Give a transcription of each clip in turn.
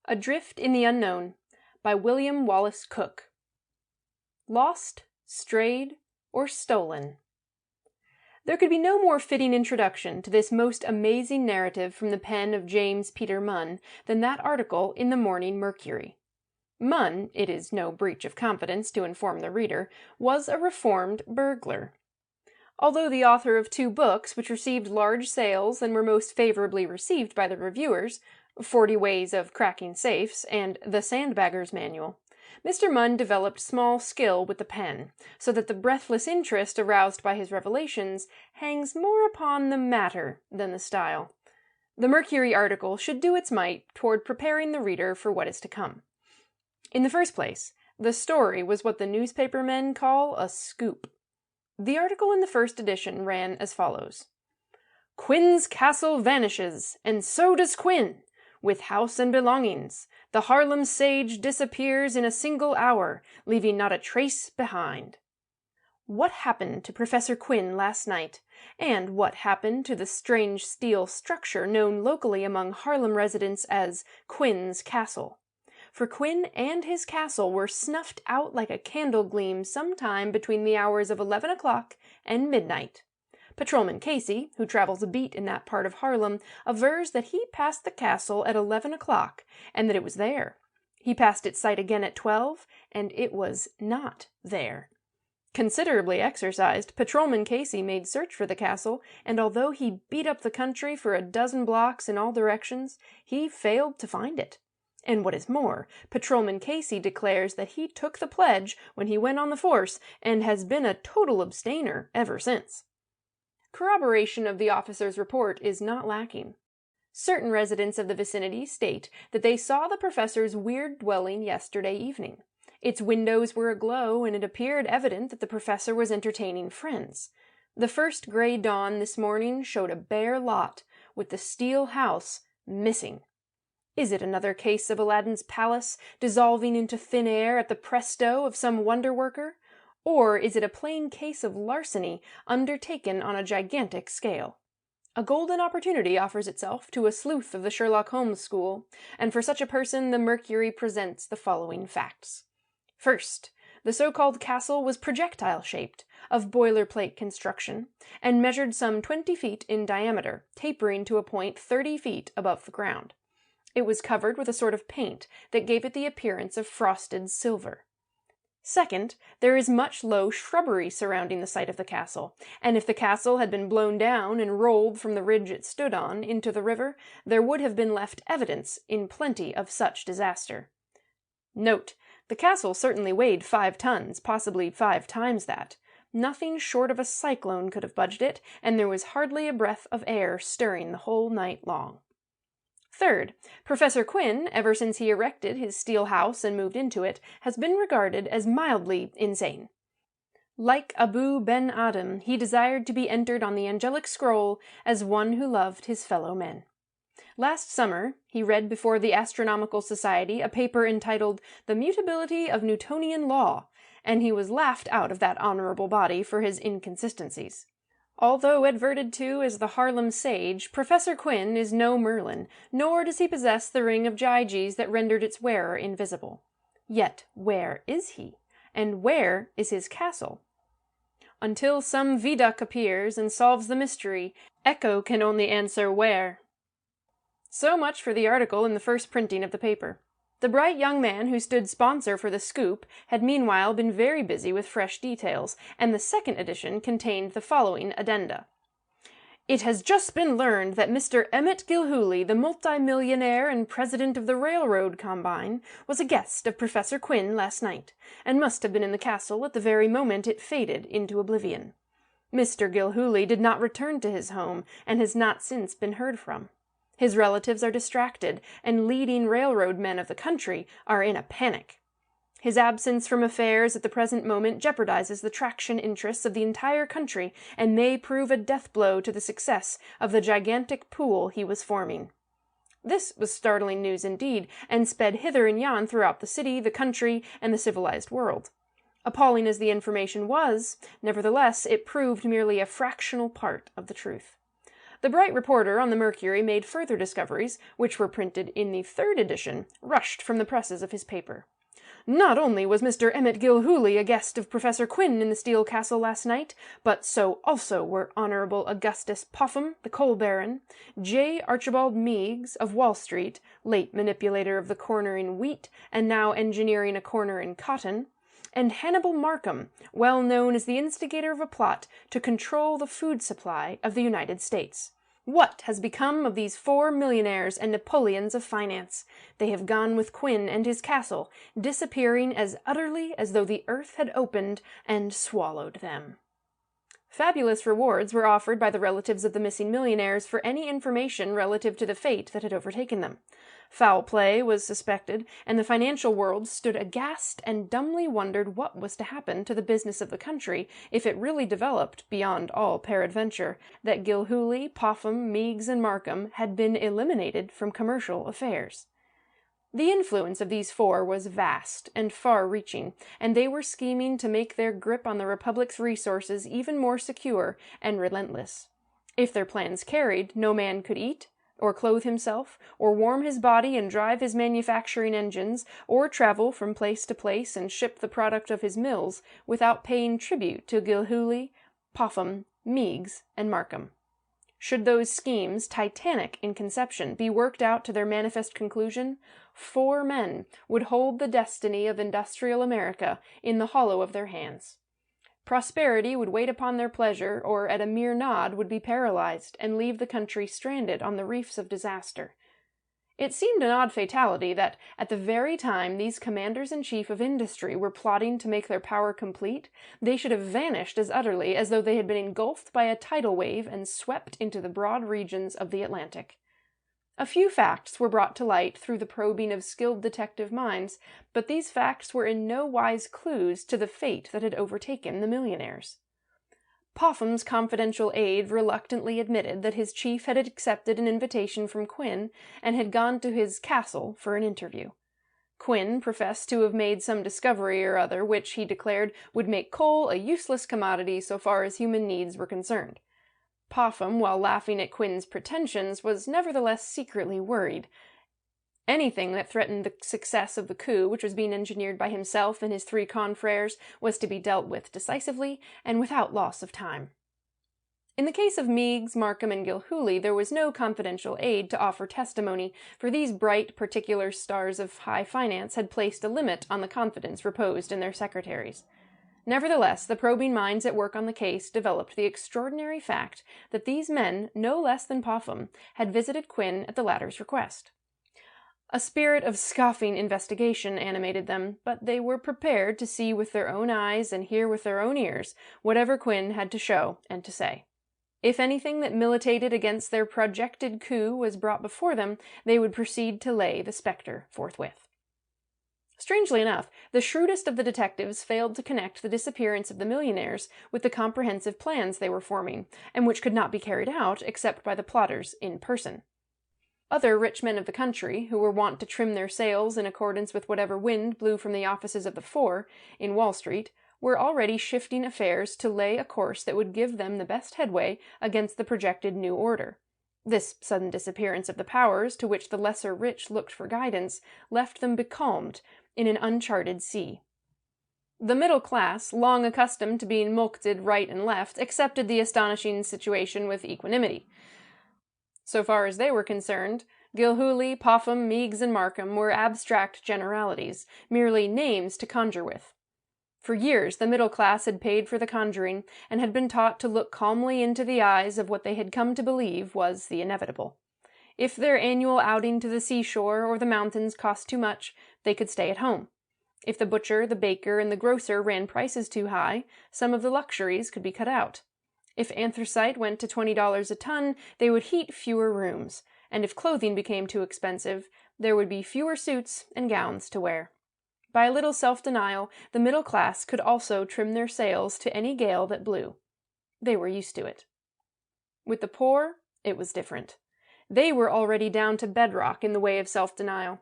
Adrift in the Unknown by William Wallace Cook. Lost, strayed, or stolen. There could be no more fitting introduction to this most amazing narrative from the pen of James Peter Munn than that article in the Morning Mercury. Munn, it is no breach of confidence to inform the reader, was a reformed burglar. Although the author of 2 books which received large sales and were most favorably received by the reviewers, 40 Ways of Cracking Safes and The Sandbagger's Manual, Mr. Munn developed small skill with the pen, so that the breathless interest aroused by his revelations hangs more upon the matter than the style. The Mercury article should do its mite toward preparing the reader for what is to come. In the first place, the story was what the newspaper men call a scoop. The article in the first edition ran as follows: "Quinn's castle vanishes, and so does Quinn, with house and belongings. The Harlem sage disappears in a single hour, leaving not a trace behind." What happened to Professor Quinn last night, and what happened to the strange steel structure known locally among Harlem residents as Quinn's Castle? For Quinn and his castle were snuffed out like a candle gleam sometime between the hours of 11 o'clock and midnight. Patrolman Casey, who travels a beat in that part of Harlem, avers that he passed the castle at 11 o'clock, and that it was there. He passed its site again at 12, and it was not there. Considerably exercised, Patrolman Casey made search for the castle, and although he beat up the country for a dozen blocks in all directions, he failed to find it. And what is more, Patrolman Casey declares that he took the pledge when he went on the force, and has been a total abstainer ever since. Corroboration of the officer's report is not lacking. Certain residents of the vicinity state that they saw the professor's weird dwelling yesterday evening. Its windows were aglow, and it appeared evident that the professor was entertaining friends. The first gray dawn this morning showed a bare lot, with the steel house missing. Is it another case of Aladdin's palace dissolving into thin air at the presto of some wonder-worker? Or is it a plain case of larceny undertaken on a gigantic scale? A golden opportunity offers itself to a sleuth of the Sherlock Holmes school, and for such a person the Mercury presents the following facts. First, the so-called castle was projectile-shaped, of boilerplate construction, and measured some 20 feet in diameter, tapering to a point 30 feet above the ground. It was covered with a sort of paint that gave it the appearance of frosted silver. Second, there is much low shrubbery surrounding the site of the castle, and if the castle had been blown down and rolled from the ridge it stood on into the river, there would have been left evidence in plenty of such disaster. Note, the castle certainly weighed 5 tons, possibly 5 times that. Nothing short of a cyclone could have budged it, and there was hardly a breath of air stirring the whole night long. Third, Professor Quinn, ever since he erected his steel house and moved into it, has been regarded as mildly insane. Like Abu Ben Adam, he desired to be entered on the angelic scroll as one who loved his fellow men. Last summer, he read before the Astronomical Society a paper entitled The Mutability of Newtonian Law, and he was laughed out of that honorable body for his inconsistencies. Although adverted to as the Harlem sage, Professor Quinn is no Merlin, nor does he possess the ring of Gyges that rendered its wearer invisible. Yet where is he? And where is his castle? Until some Viduk appears and solves the mystery, Echo can only answer where. So much for the article in the first printing of the paper. The bright young man who stood sponsor for the scoop had meanwhile been very busy with fresh details, and the second edition contained the following addenda. It has just been learned that Mr. Emmett Gilhooly, the multi-millionaire and president of the Railroad Combine, was a guest of Professor Quinn last night, and must have been in the castle at the very moment it faded into oblivion. Mr. Gilhooly did not return to his home, and has not since been heard from. His relatives are distracted, and leading railroad men of the country are in a panic. His absence from affairs at the present moment jeopardizes the traction interests of the entire country, and may prove a death blow to the success of the gigantic pool he was forming. This was startling news indeed, and sped hither and yon throughout the city, the country, and the civilized world. Appalling as the information was, nevertheless it proved merely a fractional part of the truth. The bright reporter on the Mercury made further discoveries, which were printed in the 3rd edition, rushed from the presses of his paper. Not only was Mr. Emmett Gilhooly a guest of Professor Quinn in the Steel Castle last night, but so also were Honorable Augustus Popham, the coal baron, J. Archibald Meigs, of Wall Street, late manipulator of the corner in wheat, and now engineering a corner in cotton, and Hannibal Markham, well known as the instigator of a plot to control the food supply of the United States. What has become of these 4 millionaires and Napoleons of finance? They have gone with Quinn and his castle, disappearing as utterly as though the earth had opened and swallowed them. Fabulous rewards were offered by the relatives of the missing millionaires for any information relative to the fate that had overtaken them. Foul play was suspected, and the financial world stood aghast and dumbly wondered what was to happen to the business of the country if it really developed, beyond all peradventure, that Gilhooly, Popham, Meigs, and Markham had been eliminated from commercial affairs. The influence of these 4 was vast and far-reaching, and they were scheming to make their grip on the Republic's resources even more secure and relentless. If their plans carried, no man could eat, or clothe himself, or warm his body and drive his manufacturing engines, or travel from place to place and ship the product of his mills, without paying tribute to Gilhooly, Popham, Meigs, and Markham. Should those schemes, titanic in conception, be worked out to their manifest conclusion, 4 men would hold the destiny of industrial America in the hollow of their hands. Prosperity would wait upon their pleasure, or at a mere nod would be paralyzed, and leave the country stranded on the reefs of disaster. It seemed an odd fatality that, at the very time these commanders-in-chief of industry were plotting to make their power complete, they should have vanished as utterly as though they had been engulfed by a tidal wave and swept into the broad regions of the Atlantic. A few facts were brought to light through the probing of skilled detective minds, but these facts were in no wise clues to the fate that had overtaken the millionaires. Popham's confidential aide reluctantly admitted that his chief had accepted an invitation from Quinn and had gone to his castle for an interview. Quinn professed to have made some discovery or other which, he declared, would make coal a useless commodity so far as human needs were concerned. Popham, while laughing at Quinn's pretensions, was nevertheless secretly worried. Anything that threatened the success of the coup which was being engineered by himself and his 3 confrères was to be dealt with decisively and without loss of time. In the case of Meigs, Markham, and Gilhooly, there was no confidential aide to offer testimony, for these bright, particular stars of high finance had placed a limit on the confidence reposed in their secretaries. Nevertheless, the probing minds at work on the case developed the extraordinary fact that these men, no less than Popham, had visited Quinn at the latter's request. A spirit of scoffing investigation animated them, but they were prepared to see with their own eyes and hear with their own ears whatever Quinn had to show and to say. If anything that militated against their projected coup was brought before them, they would proceed to lay the spectre forthwith. Strangely enough, the shrewdest of the detectives failed to connect the disappearance of the millionaires with the comprehensive plans they were forming, and which could not be carried out except by the plotters in person. Other rich men of the country, who were wont to trim their sails in accordance with whatever wind blew from the offices of the 4 in Wall Street, were already shifting affairs to lay a course that would give them the best headway against the projected new order. This sudden disappearance of the powers to which the lesser rich looked for guidance left them becalmed in an uncharted sea. The middle class, long accustomed to being mulcted right and left, accepted the astonishing situation with equanimity. So far as they were concerned, Gilhooly, Popham, Meigs, and Markham were abstract generalities, merely names to conjure with. For years the middle class had paid for the conjuring, and had been taught to look calmly into the eyes of what they had come to believe was the inevitable. If their annual outing to the seashore or the mountains cost too much, they could stay at home. If the butcher, the baker, and the grocer ran prices too high, some of the luxuries could be cut out. If anthracite went to $20 a ton, they would heat fewer rooms, and if clothing became too expensive, there would be fewer suits and gowns to wear. By a little self-denial, the middle class could also trim their sails to any gale that blew. They were used to it. With the poor, it was different. They were already down to bedrock in the way of self-denial.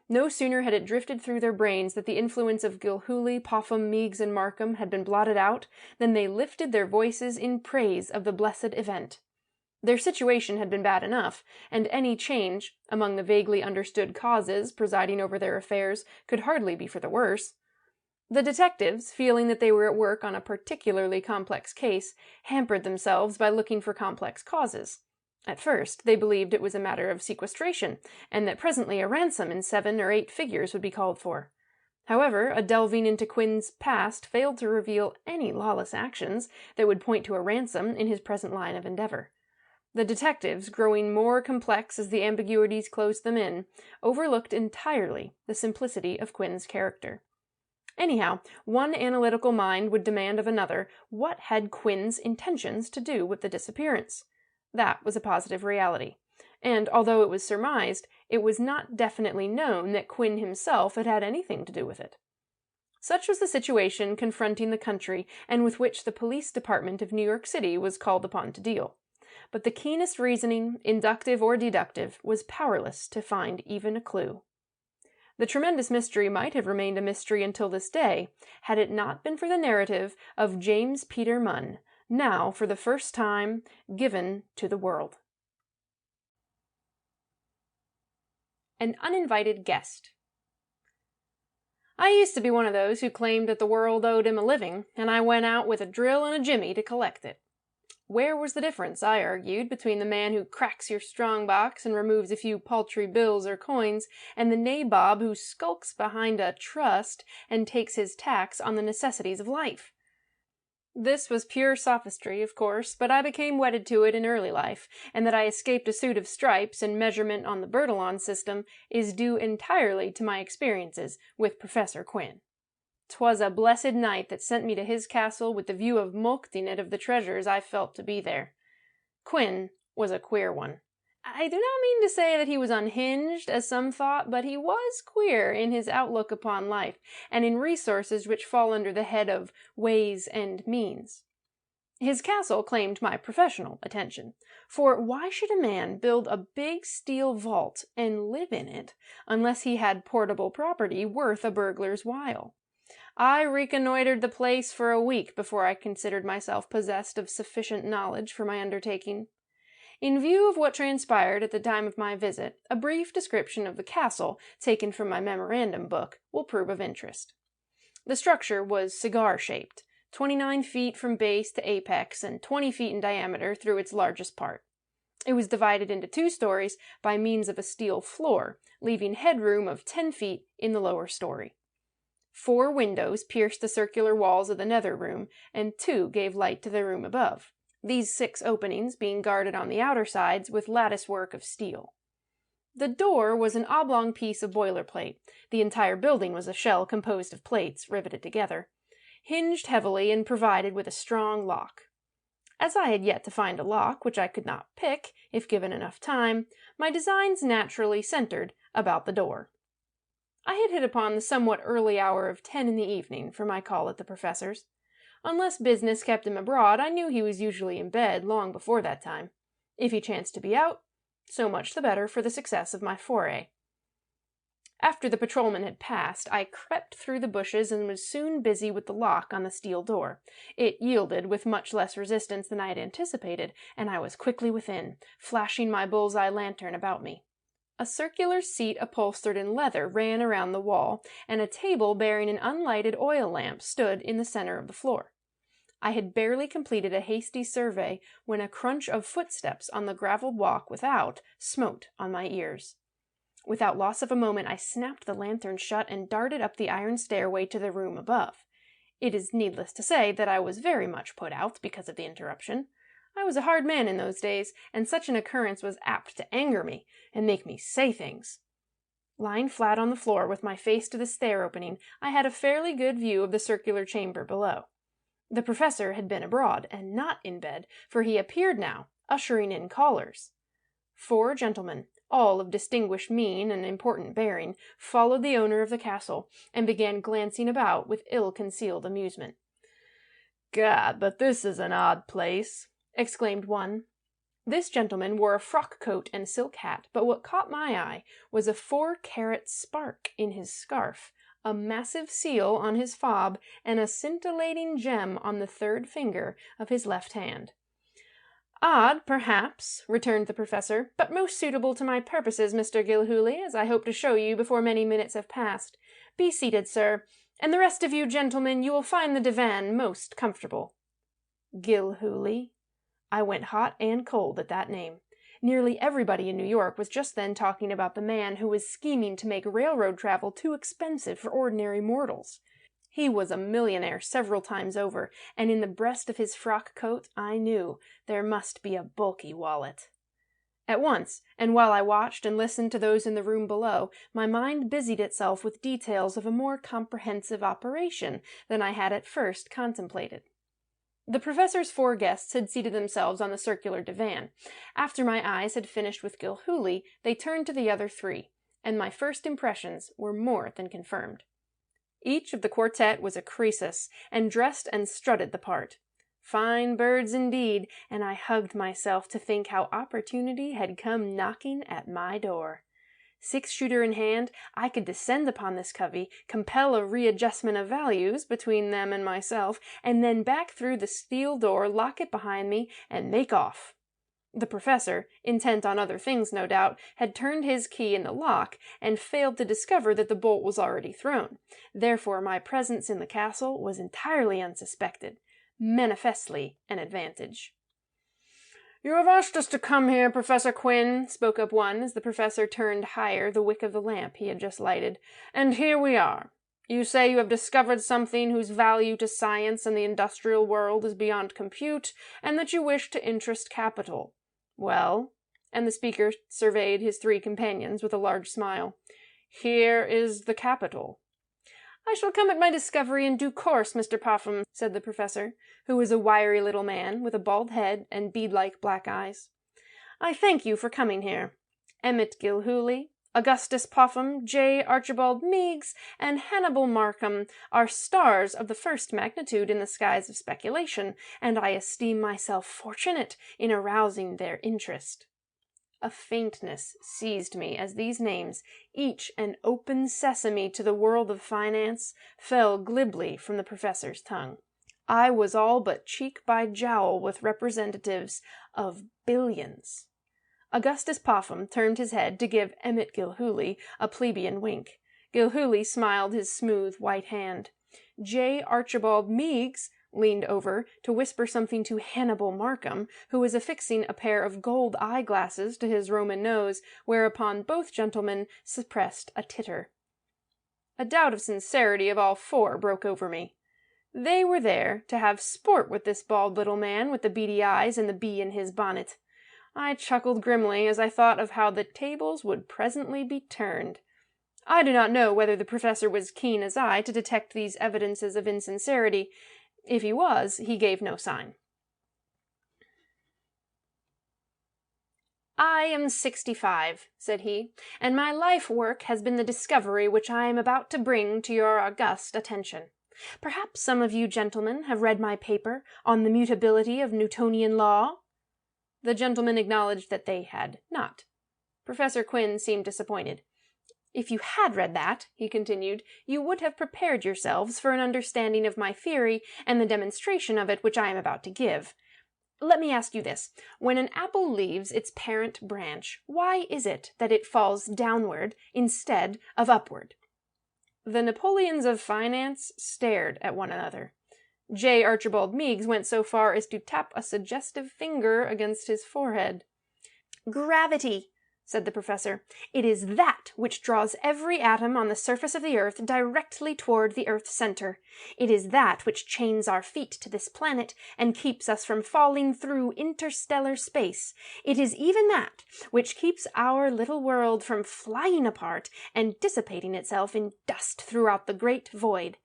No sooner had it drifted through their brains that the influence of Gilhooly, Popham, Meigs, and Markham had been blotted out than they lifted their voices in praise of the blessed event. Their situation had been bad enough, and any change among the vaguely understood causes presiding over their affairs could hardly be for the worse. The detectives, feeling that they were at work on a particularly complex case, hampered themselves by looking for complex causes. At first, they believed it was a matter of sequestration, and that presently a ransom in 7 or 8 figures would be called for. However, a delving into Quinn's past failed to reveal any lawless actions that would point to a ransom in his present line of endeavor. The detectives, growing more complex as the ambiguities closed them in, overlooked entirely the simplicity of Quinn's character. Anyhow, one analytical mind would demand of another what had Quinn's intentions to do with the disappearance. That was a positive reality, and although it was surmised, it was not definitely known that Quinn himself had had anything to do with it. Such was the situation confronting the country and with which the police department of New York City was called upon to deal. But the keenest reasoning, inductive or deductive, was powerless to find even a clue. The tremendous mystery might have remained a mystery until this day, had it not been for the narrative of James Peter Munn, now, for the first time, given to the world. An uninvited guest. I used to be one of those who claimed that the world owed him a living, and I went out with a drill and a jimmy to collect it. Where was the difference, I argued, between the man who cracks your strong box and removes a few paltry bills or coins, and the nabob who skulks behind a trust and takes his tax on the necessities of life? This was pure sophistry, of course, but I became wedded to it in early life, and that I escaped a suit of stripes and measurement on the Bertillon system is due entirely to my experiences with Professor Quinn. 'Twas a blessed night that sent me to his castle with the view of mulcting it of the treasures I felt to be there. Quinn was a queer one. I do not mean to say that he was unhinged, as some thought, but he was queer in his outlook upon life, and in resources which fall under the head of ways and means. His castle claimed my professional attention, for why should a man build a big steel vault and live in it, unless he had portable property worth a burglar's while? I reconnoitered the place for a week before I considered myself possessed of sufficient knowledge for my undertaking. In view of what transpired at the time of my visit, a brief description of the castle, taken from my memorandum book, will prove of interest. The structure was cigar-shaped, 29 feet from base to apex and 20 feet in diameter through its largest part. It was divided into 2 stories by means of a steel floor, leaving headroom of 10 feet in the lower story. 4 windows pierced the circular walls of the nether room, and 2 gave light to the room above, these 6 openings being guarded on the outer sides with lattice work of steel. The door was an oblong piece of boilerplate. The entire building was a shell composed of plates riveted together, hinged heavily and provided with a strong lock. As I had yet to find a lock which I could not pick, if given enough time, my designs naturally centered about the door. I had hit upon the somewhat early hour of 10 in the evening for my call at the professor's. Unless business kept him abroad, I knew he was usually in bed long before that time. If he chanced to be out, so much the better for the success of my foray. After the patrolman had passed, I crept through the bushes and was soon busy with the lock on the steel door. It yielded with much less resistance than I had anticipated, and I was quickly within, flashing my bull's-eye lantern about me. A circular seat upholstered in leather ran around the wall, and a table bearing an unlighted oil lamp stood in the center of the floor. I had barely completed a hasty survey when a crunch of footsteps on the graveled walk without smote on my ears. Without loss of a moment, I snapped the lantern shut and darted up the iron stairway to the room above. It is needless to say that I was very much put out because of the interruption. I was a hard man in those days, and such an occurrence was apt to anger me and make me say things. Lying flat on the floor with my face to the stair opening, I had a fairly good view of the circular chamber below. The professor had been abroad, and not in bed, for he appeared now, ushering in callers. 4 gentlemen, all of distinguished mien and important bearing, followed the owner of the castle, and began glancing about with ill-concealed amusement. "Gad, but this is an odd place," exclaimed one. This gentleman wore a frock coat and silk hat, but what caught my eye was a 4-carat spark in his scarf, a massive seal on his fob, and a scintillating gem on the 3rd finger of his left hand. "Odd, perhaps," returned the professor, "but most suitable to my purposes, Mr. Gilhooly, as I hope to show you before many minutes have passed. Be seated, sir, and the rest of you gentlemen, you will find the divan most comfortable." Gilhooly? I went hot and cold at that name. Nearly everybody in New York was just then talking about the man who was scheming to make railroad travel too expensive for ordinary mortals. He was a millionaire several times over, and in the breast of his frock coat I knew there must be a bulky wallet. At once, and while I watched and listened to those in the room below, my mind busied itself with details of a more comprehensive operation than I had at first contemplated. The professor's 4 guests had seated themselves on the circular divan. After my eyes had finished with Gilhooly, they turned to the other 3, and my first impressions were more than confirmed. Each of the quartet was a Croesus, and dressed and strutted the part. Fine birds indeed, and I hugged myself to think how opportunity had come knocking at my door. 6-shooter in hand, I could descend upon this covey, compel a readjustment of values between them and myself, and then back through the steel door, lock it behind me, and make off. The professor, intent on other things no doubt, had turned his key in the lock, and failed to discover that the bolt was already thrown. Therefore my presence in the castle was entirely unsuspected, manifestly an advantage. "You have asked us to come here, Professor Quinn," spoke up one, as the professor turned higher the wick of the lamp he had just lighted, "and here we are. You say you have discovered something whose value to science and the industrial world is beyond compute, and that you wish to interest capital. Well," and the speaker surveyed his 3 companions with a large smile, "here is the capital." "I shall come at my discovery in due course, Mr. Popham," said the professor, who was a wiry little man with a bald head and bead-like black eyes. "I thank you for coming here. Emmett Gilhooly, Augustus Popham, J. Archibald Meigs, and Hannibal Markham are stars of the first magnitude in the skies of speculation, and I esteem myself fortunate in arousing their interest." A faintness seized me as these names, each an open sesame to the world of finance, fell glibly from the professor's tongue. I was all but cheek by jowl with representatives of billions. Augustus Popham turned his head to give Emmett Gilhooly a plebeian wink. Gilhooly smiled his smooth white hand. J. Archibald Meigs leaned over to whisper something to Hannibal Markham, who was affixing a pair of gold eyeglasses to his Roman nose, whereupon both gentlemen suppressed a titter. A doubt of sincerity of all 4 broke over me. They were there to have sport with this bald little man with the beady eyes and the bee in his bonnet. I chuckled grimly as I thought of how the tables would presently be turned. I do not know whether the professor was keen as I to detect these evidences of insincerity. If he was, he gave no sign. "I am 65, said he, "and my life work has been the discovery which I am about to bring to your august attention. Perhaps some of you gentlemen have read my paper on the mutability of Newtonian law?" The gentlemen acknowledged that they had not. Professor Quinn seemed disappointed. "If you had read that," he continued, "you would have prepared yourselves for an understanding of my theory and the demonstration of it which I am about to give. Let me ask you this. When an apple leaves its parent branch, why is it that it falls downward instead of upward?" The Napoleons of finance stared at one another. J. Archibald Meigs went so far as to tap a suggestive finger against his forehead. "Gravity," said the professor. "It is that which draws every atom on the surface of the earth directly toward the earth's center. It is that which chains our feet to this planet and keeps us from falling through interstellar space. It is even that which keeps our little world from flying apart and dissipating itself in dust throughout the great void.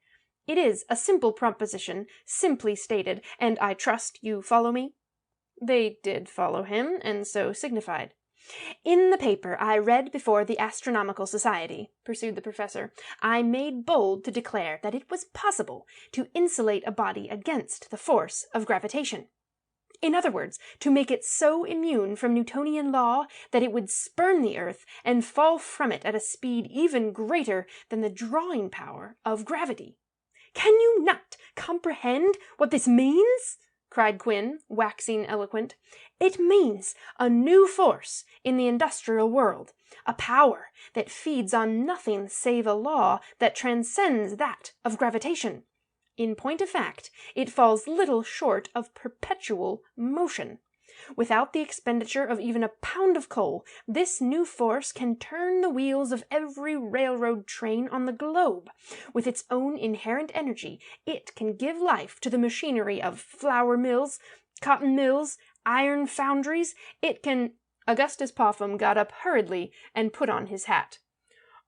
It is a simple proposition, simply stated, and I trust you follow me?" They did follow him, and so signified. "In the paper I read before the Astronomical Society," pursued the professor, "I made bold to declare that it was possible to insulate a body against the force of gravitation. In other words, to make it so immune from Newtonian law that it would spurn the earth and fall from it at a speed even greater than the drawing power of gravity. Can you not comprehend what this means?" cried Quinn, waxing eloquent. "It means a new force in the industrial world, a power that feeds on nothing save a law that transcends that of gravitation. In point of fact, it falls little short of perpetual motion. Without the expenditure of even a pound of coal, this new force can turn the wheels of every railroad train on the globe. With its own inherent energy, it can give life to the machinery of flour mills, cotton mills, iron foundries. It can—" Augustus Popham got up hurriedly and put on his hat.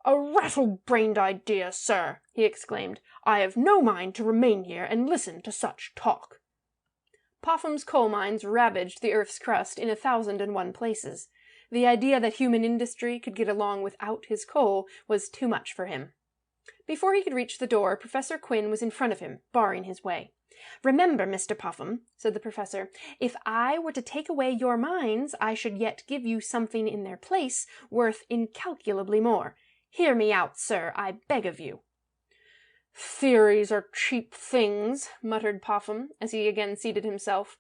"A rattle-brained idea, sir!" he exclaimed. "I have no mind to remain here and listen to such talk." Popham's coal mines ravaged the earth's crust in 1,001 places. The idea that human industry could get along without his coal was too much for him. Before he could reach the door, Professor Quinn was in front of him, barring his way. "Remember, Mr. Popham," said the professor, "if I were to take away your mines, I should yet give you something in their place worth incalculably more. Hear me out, sir, I beg of you." "Theories are cheap things," muttered Popham, as he again seated himself.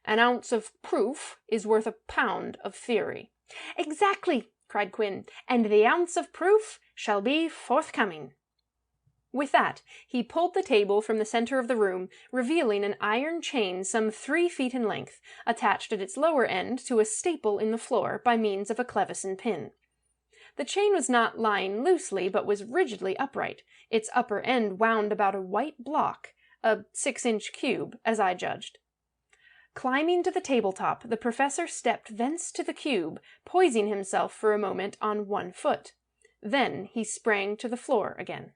"An ounce of proof is worth a pound of theory." "Exactly," cried Quinn, "and the ounce of proof shall be forthcoming." With that, he pulled the table from the center of the room, revealing an iron chain some 3 feet in length, attached at its lower end to a staple in the floor by means of a cleveson pin. The chain was not lying loosely, but was rigidly upright, its upper end wound about a white block, a 6-inch cube, as I judged. Climbing to the tabletop, the professor stepped thence to the cube, poising himself for a moment on 1 foot. Then he sprang to the floor again.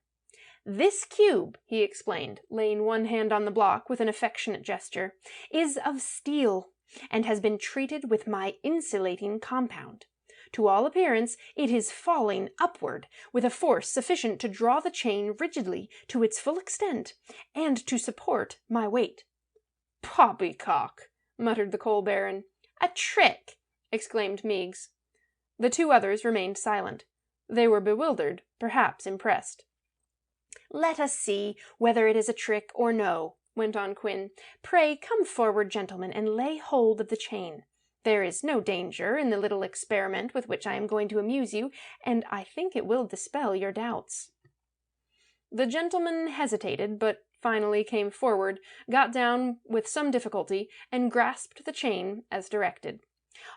"This cube," he explained, laying one hand on the block with an affectionate gesture, "is of steel, and has been treated with my insulating compound. To all appearance, it is falling upward with a force sufficient to draw the chain rigidly to its full extent, and to support my weight." "Poppycock!" muttered the coal baron. "A trick!" exclaimed Meigs. The 2 others remained silent. They were bewildered, perhaps impressed. "Let us see whether it is a trick or no," went on Quinn. "Pray come forward, gentlemen, and lay hold of the chain. There is no danger in the little experiment with which I am going to amuse you, and I think it will dispel your doubts." The gentlemen hesitated, but finally came forward, got down with some difficulty, and grasped the chain as directed.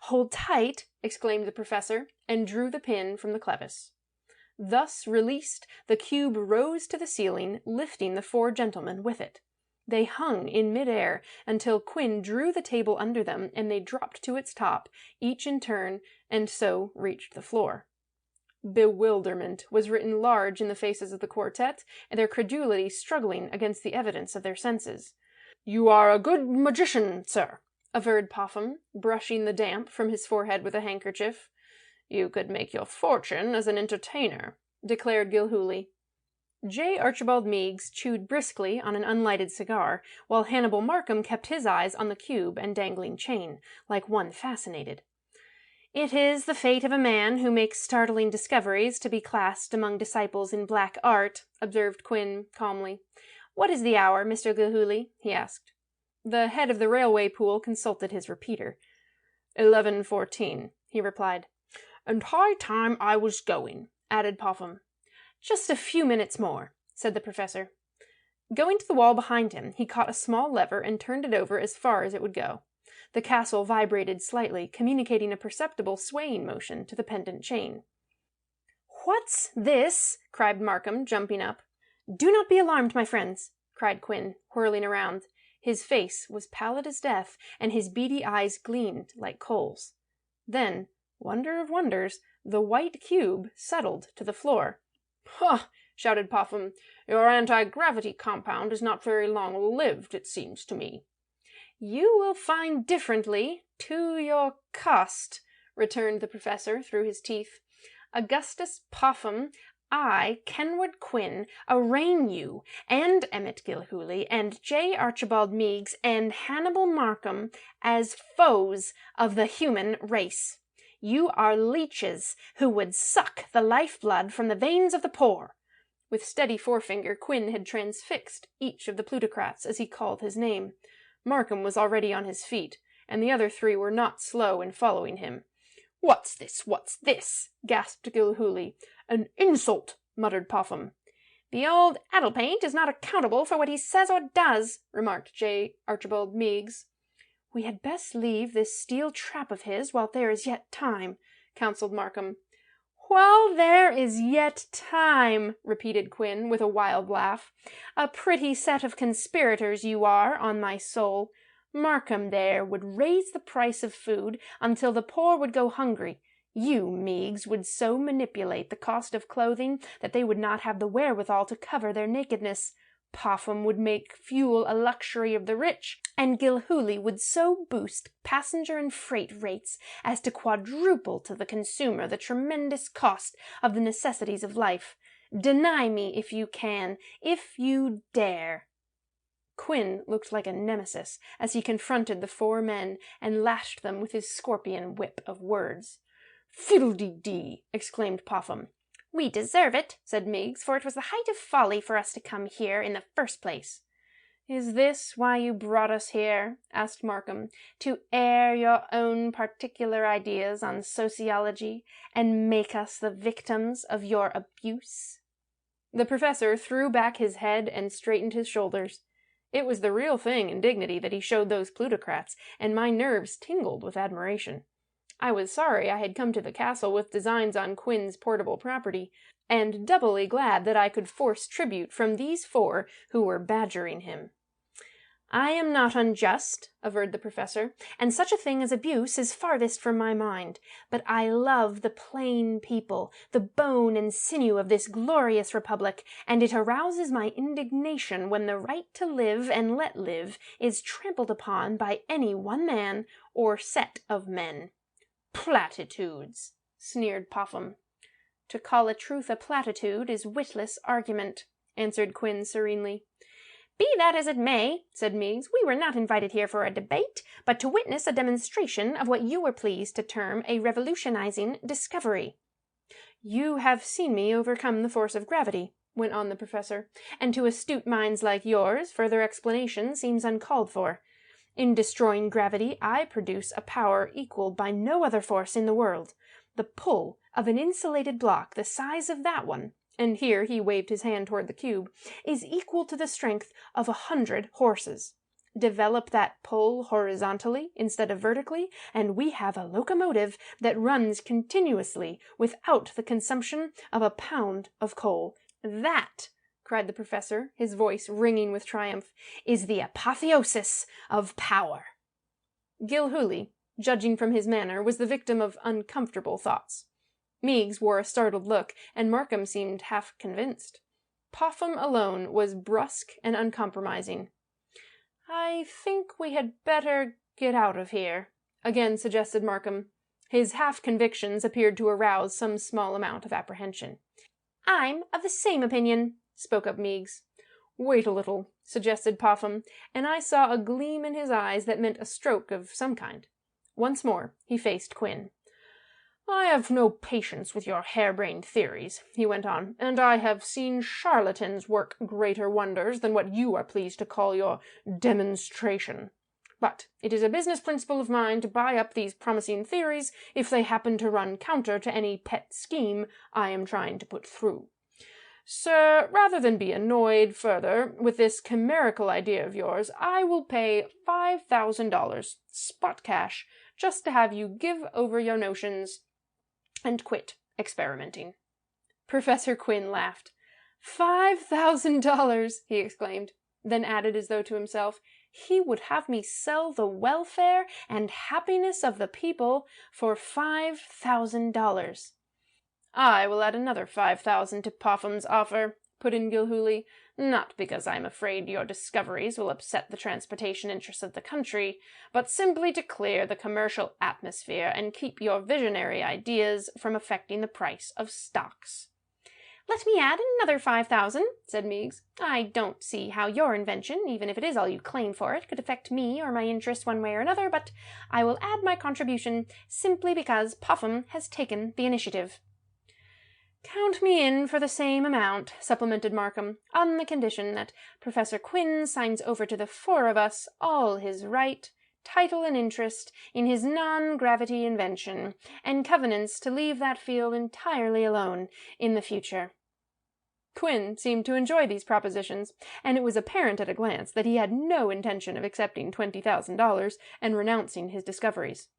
"Hold tight!" exclaimed the professor, and drew the pin from the clevis. Thus released, the cube rose to the ceiling, lifting the 4 gentlemen with it. They hung in mid-air until Quinn drew the table under them, and they dropped to its top, each in turn, and so reached the floor. Bewilderment was written large in the faces of the quartet, and their credulity struggling against the evidence of their senses. "You are a good magician, sir," averred Popham, brushing the damp from his forehead with a handkerchief. "You could make your fortune as an entertainer," declared Gilhooly. J. Archibald Meigs chewed briskly on an unlighted cigar, while Hannibal Markham kept his eyes on the cube and dangling chain, like one fascinated. "It is the fate of a man who makes startling discoveries to be classed among disciples in black art," observed Quinn calmly. "What is the hour, Mr. Gilhooly?" he asked. The head of the railway pool consulted his repeater. 11:14, he replied. "And high time I was going," added Popham. "Just a few minutes more," said the professor. Going to the wall behind him, he caught a small lever and turned it over as far as it would go. The castle vibrated slightly, communicating a perceptible swaying motion to the pendant chain. "What's this?" cried Markham, jumping up. "Do not be alarmed, my friends," cried Quinn, whirling around. His face was pallid as death, and his beady eyes gleamed like coals. Then, wonder of wonders, the white cube settled to the floor. "Ha!" shouted Popham. "Your anti-gravity compound is not very long-lived, it seems to me." "You will find differently, to your cost," returned the professor through his teeth. "Augustus Popham, I, Kenward Quinn, arraign you, and Emmett Gilhooly, and J. Archibald Meigs, and Hannibal Markham as foes of the human race. You are leeches who would suck the lifeblood from the veins of the poor." With steady forefinger, Quinn had transfixed each of the plutocrats as he called his name. Markham was already on his feet, and the other three were not slow in following him. "What's this? What's this?" gasped Gilhooly. "An insult!" muttered Popham. "The old addle-paint is not accountable for what he says or does," remarked J. Archibald Meigs. "We had best leave this steel trap of his while there is yet time," counselled Markham. "While there is yet time," repeated Quin, with a wild laugh. "A pretty set of conspirators you are, on my soul. Markham there would raise the price of food until the poor would go hungry. You, Meigs, would so manipulate the cost of clothing that they would not have the wherewithal to cover their nakedness. Popham would make fuel a luxury of the rich, and Gilhooly would so boost passenger and freight rates as to quadruple to the consumer the tremendous cost of the necessities of life. Deny me if you can, if you dare." Quin looked like a nemesis as he confronted the four men and lashed them with his scorpion whip of words. "Fiddle-dee-dee!" exclaimed Popham. "We deserve it," said Meigs, "for it was the height of folly for us to come here in the first place." "Is this why you brought us here?" asked Markham. "To air your own particular ideas on sociology, and make us the victims of your abuse?" The professor threw back his head and straightened his shoulders. It was the real thing in dignity that he showed those plutocrats, and my nerves tingled with admiration. I was sorry I had come to the castle with designs on Quin's portable property, and doubly glad that I could force tribute from these four who were badgering him. "I am not unjust," averred the professor, "and such a thing as abuse is farthest from my mind. But I love the plain people, the bone and sinew of this glorious republic, and it arouses my indignation when the right to live and let live is trampled upon by any one man or set of men." "Platitudes!" sneered Popham. "To call a truth a platitude is witless argument," answered Quin serenely. "Be that as it may," said Meigs, "we were not invited here for a debate, but to witness a demonstration of what you were pleased to term a revolutionizing discovery." "You have seen me overcome the force of gravity," went on the professor, "and to astute minds like yours further explanation seems uncalled for. In destroying gravity, I produce a power equaled by no other force in the world. The pull of an insulated block the size of that one," and here he waved his hand toward the cube, "is equal to the strength of 100 horses. Develop that pull horizontally instead of vertically, and we have a locomotive that runs continuously without the consumption of a pound of coal. That," cried the professor, his voice ringing with triumph, "is the apotheosis of power." Gilhooly, judging from his manner, was the victim of uncomfortable thoughts. Meigs wore a startled look, and Markham seemed half convinced. Popham alone was brusque and uncompromising. "I think we had better get out of here," again suggested Markham. His half-convictions appeared to arouse some small amount of apprehension. "I'm of the same opinion," spoke up Meigs. "Wait a little," suggested Popham, and I saw a gleam in his eyes that meant a stroke of some kind. Once more he faced Quin. "I have no patience with your harebrained theories," he went on, "and I have seen charlatans work greater wonders than what you are pleased to call your demonstration. But it is a business principle of mine to buy up these promising theories if they happen to run counter to any pet scheme I am trying to put through. Sir, rather than be annoyed further with this chimerical idea of yours, I will pay $5,000, spot cash, just to have you give over your notions and quit experimenting." Professor Quin laughed. $5,000! he exclaimed, then added as though to himself, "He would have me sell the welfare and happiness of the people for $5,000. "I will add another 5,000 to Popham's offer," put in Gilhooly, "not because I am afraid your discoveries will upset the transportation interests of the country, but simply to clear the commercial atmosphere and keep your visionary ideas from affecting the price of stocks." "Let me add another 5,000, said Meigs. "I don't see how your invention, even if it is all you claim for it, could affect me or my interests one way or another, but I will add my contribution simply because Popham has taken the initiative." "Count me in for the same amount," supplemented Markham, "on the condition that Professor Quinn signs over to the four of us all his right, title, and interest in his non-gravity invention, and covenants to leave that field entirely alone in the future." Quinn seemed to enjoy these propositions, and it was apparent at a glance that he had no intention of accepting $20,000 and renouncing his discoveries.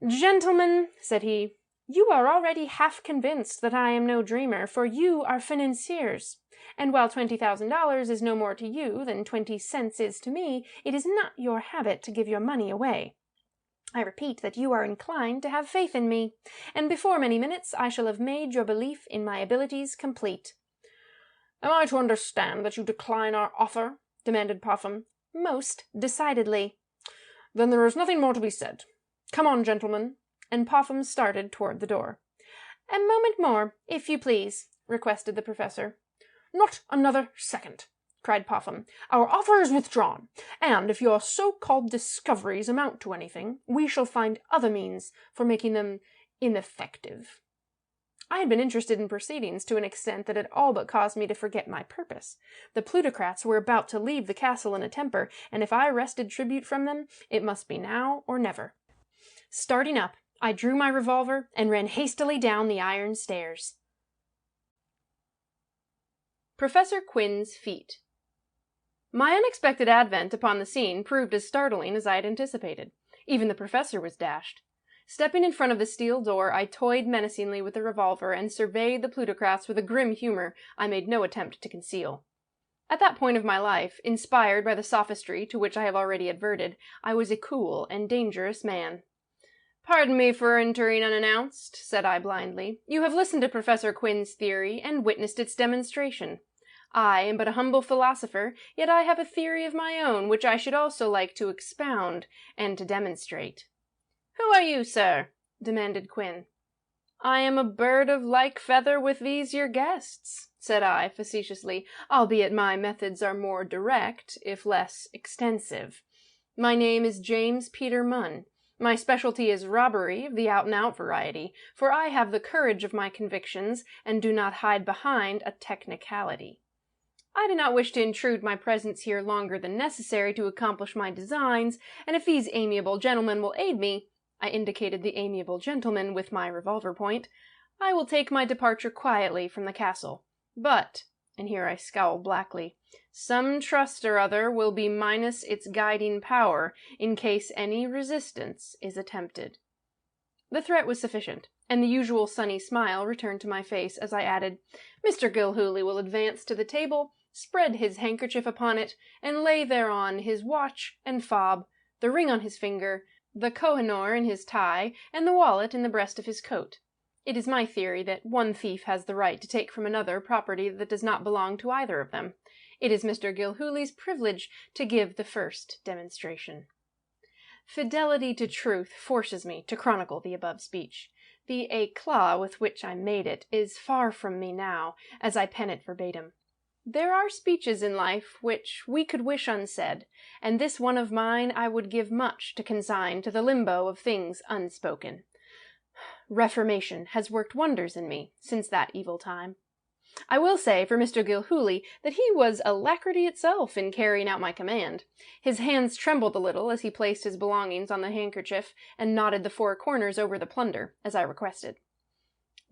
"Gentlemen," said he, "you are already half convinced that I am no dreamer, for you are financiers, and while $20,000 is no more to you than 20 cents is to me, it is not your habit to give your money away. I repeat that you are inclined to have faith in me, and before many minutes I shall have made your belief in my abilities complete." "Am I to understand that you decline our offer?" demanded Popham. "Most decidedly." "Then there is nothing more to be said. Come on, gentlemen," and Popham started toward the door. "A moment more, if you please," requested the professor. "Not another second," cried Popham. "Our offer is withdrawn, and if your so-called discoveries amount to anything, we shall find other means for making them ineffective." I had been interested in proceedings to an extent that had all but caused me to forget my purpose. The plutocrats were about to leave the castle in a temper, and if I wrested tribute from them, it must be now or never. Starting up, I drew my revolver and ran hastily down the iron stairs. Professor Quinn's Feat. My unexpected advent upon the scene proved as startling as I had anticipated. Even the professor was dashed. Stepping in front of the steel door, I toyed menacingly with the revolver and surveyed the plutocrats with a grim humor I made no attempt to conceal. At that point of my life, inspired by the sophistry to which I have already adverted, I was a cool and dangerous man. "Pardon me for entering unannounced," said I blindly. "You have listened to Professor Quinn's theory and witnessed its demonstration. I am but a humble philosopher, yet I have a theory of my own which I should also like to expound and to demonstrate." "Who are you, sir?" demanded Quinn. "I am a bird of like feather with these your guests," said I facetiously, albeit my methods are more direct, if less extensive. "My name is James Peter Munn. My specialty is robbery of the out-and-out variety, for I have the courage of my convictions and do not hide behind a technicality. I do not wish to intrude my presence here longer than necessary to accomplish my designs, and if these amiable gentlemen will aid me," I indicated the amiable gentleman with my revolver point, "I will take my departure quietly from the castle. But," and here I scowled blackly, "some trust or other will be minus its guiding power in case any resistance is attempted." The threat was sufficient, and the usual sunny smile returned to my face as I added, "Mr. Gilhooly will advance to the table, spread his handkerchief upon it, and lay thereon his watch and fob, the ring on his finger, the Kohinoor in his tie, and the wallet in the breast of his coat. It is my theory that one thief has the right to take from another property that does not belong to either of them. It is Mr. Gilhooly's privilege to give the first demonstration. Fidelity to truth forces me to chronicle the above speech. The éclat with which I made it is far from me now, as I pen it verbatim. There are speeches in life which we could wish unsaid, and this one of mine I would give much to consign to the limbo of things unspoken. Reformation has worked wonders in me since that evil time. I will say for Mr. Gilhooly that he was alacrity itself in carrying out my command. His hands trembled a little as he placed his belongings on the handkerchief and knotted the four corners over the plunder, as I requested.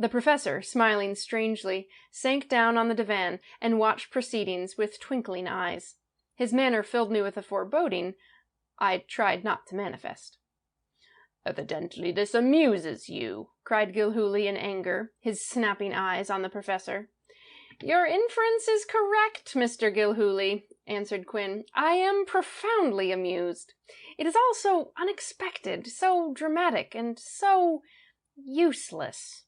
The professor, smiling strangely, sank down on the divan and watched proceedings with twinkling eyes. His manner filled me with a foreboding I tried not to manifest. "Evidently this amuses you," cried Gilhooly in anger, his snapping eyes on the professor. "Your inference is correct, Mr. Gilhooly," answered Quinn. "I am profoundly amused. It is all so unexpected, so dramatic, and so useless."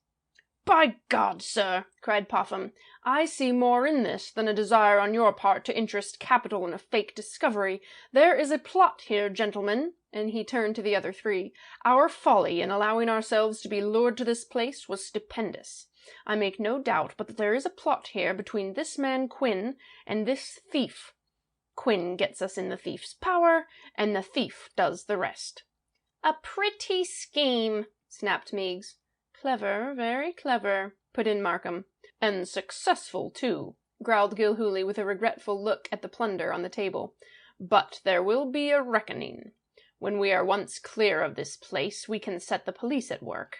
"By God, sir," cried Popham, "I see more in this than a desire on your part to interest capital in a fake discovery. There is a plot here, gentlemen," and he turned to the other three. "Our folly in allowing ourselves to be lured to this place was stupendous. I make no doubt but that there is a plot here between this man Quinn and this thief. Quinn gets us in the thief's power, and the thief does the rest." "A pretty scheme," snapped Meigs. "Clever, very clever," put in Markham. "And successful, too," growled Gilhooly with a regretful look at the plunder on the table. "But there will be a reckoning. When we are once clear of this place, we can set the police at work."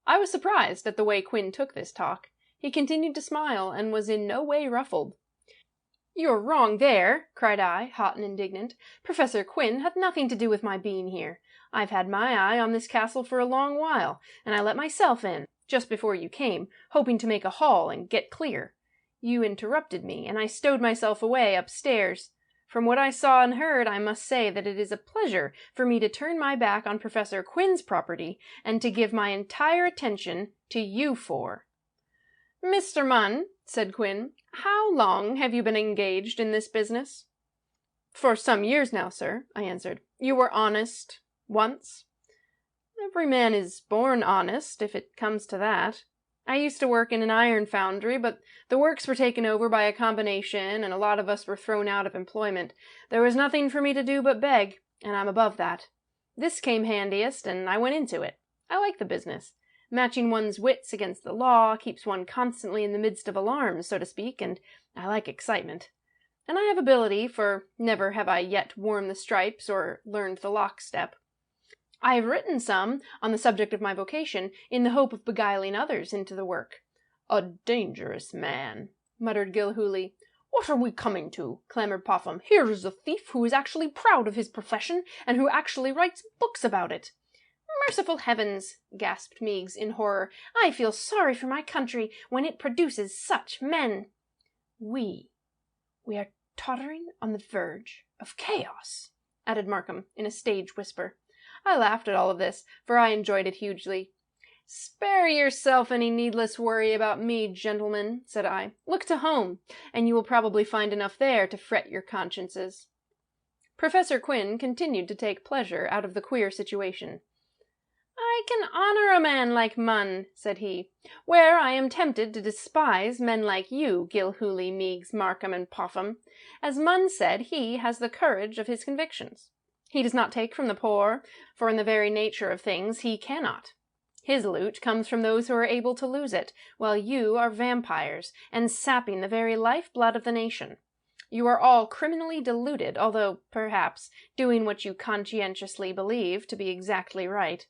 I was surprised at the way Quinn took this talk. He continued to smile, and was in no way ruffled. "You're wrong there," cried I, hot and indignant. "Professor Quinn hath nothing to do with my being here. I've had my eye on this castle for a long while, and I let myself in, just before you came, hoping to make a haul and get clear. You interrupted me, and I stowed myself away upstairs. From what I saw and heard, I must say that it is a pleasure for me to turn my back on Professor Quinn's property, and to give my entire attention to you four." "Mr. Munn," said Quinn, "how long have you been engaged in this business?" "For some years now, sir," I answered. "You were honest once?" "Every man is born honest, if it comes to that. I used to work in an iron foundry, but the works were taken over by a combination, and a lot of us were thrown out of employment. There was nothing for me to do but beg, and I'm above that. This came handiest, and I went into it. I like the business. Matching one's wits against the law keeps one constantly in the midst of alarms, so to speak, and I like excitement. And I have ability, for never have I yet worn the stripes or learned the lockstep. I have written some on the subject of my vocation, in the hope of beguiling others into the work." "A dangerous man," muttered Gilhooly. "What are we coming to?" clamoured Popham. "Here is a thief who is actually proud of his profession, and who actually writes books about it." "Merciful heavens!" gasped Meigs in horror. "I feel sorry for my country when it produces such men." We are tottering on the verge of chaos," added Markham in a stage whisper. I laughed at all of this, for I enjoyed it hugely. "Spare yourself any needless worry about me, gentlemen," said I. "Look to home, and you will probably find enough there to fret your consciences." Professor Quinn continued to take pleasure out of the queer situation. "I can honor a man like Munn," said he, "where I am tempted to despise men like you, Gilhooly, Meigs, Markham, and Popham. As Munn said, he has the courage of his convictions. He does not take from the poor, for in the very nature of things he cannot. His loot comes from those who are able to lose it, while you are vampires, and sapping the very life-blood of the nation. You are all criminally deluded, although, perhaps, doing what you conscientiously believe to be exactly right.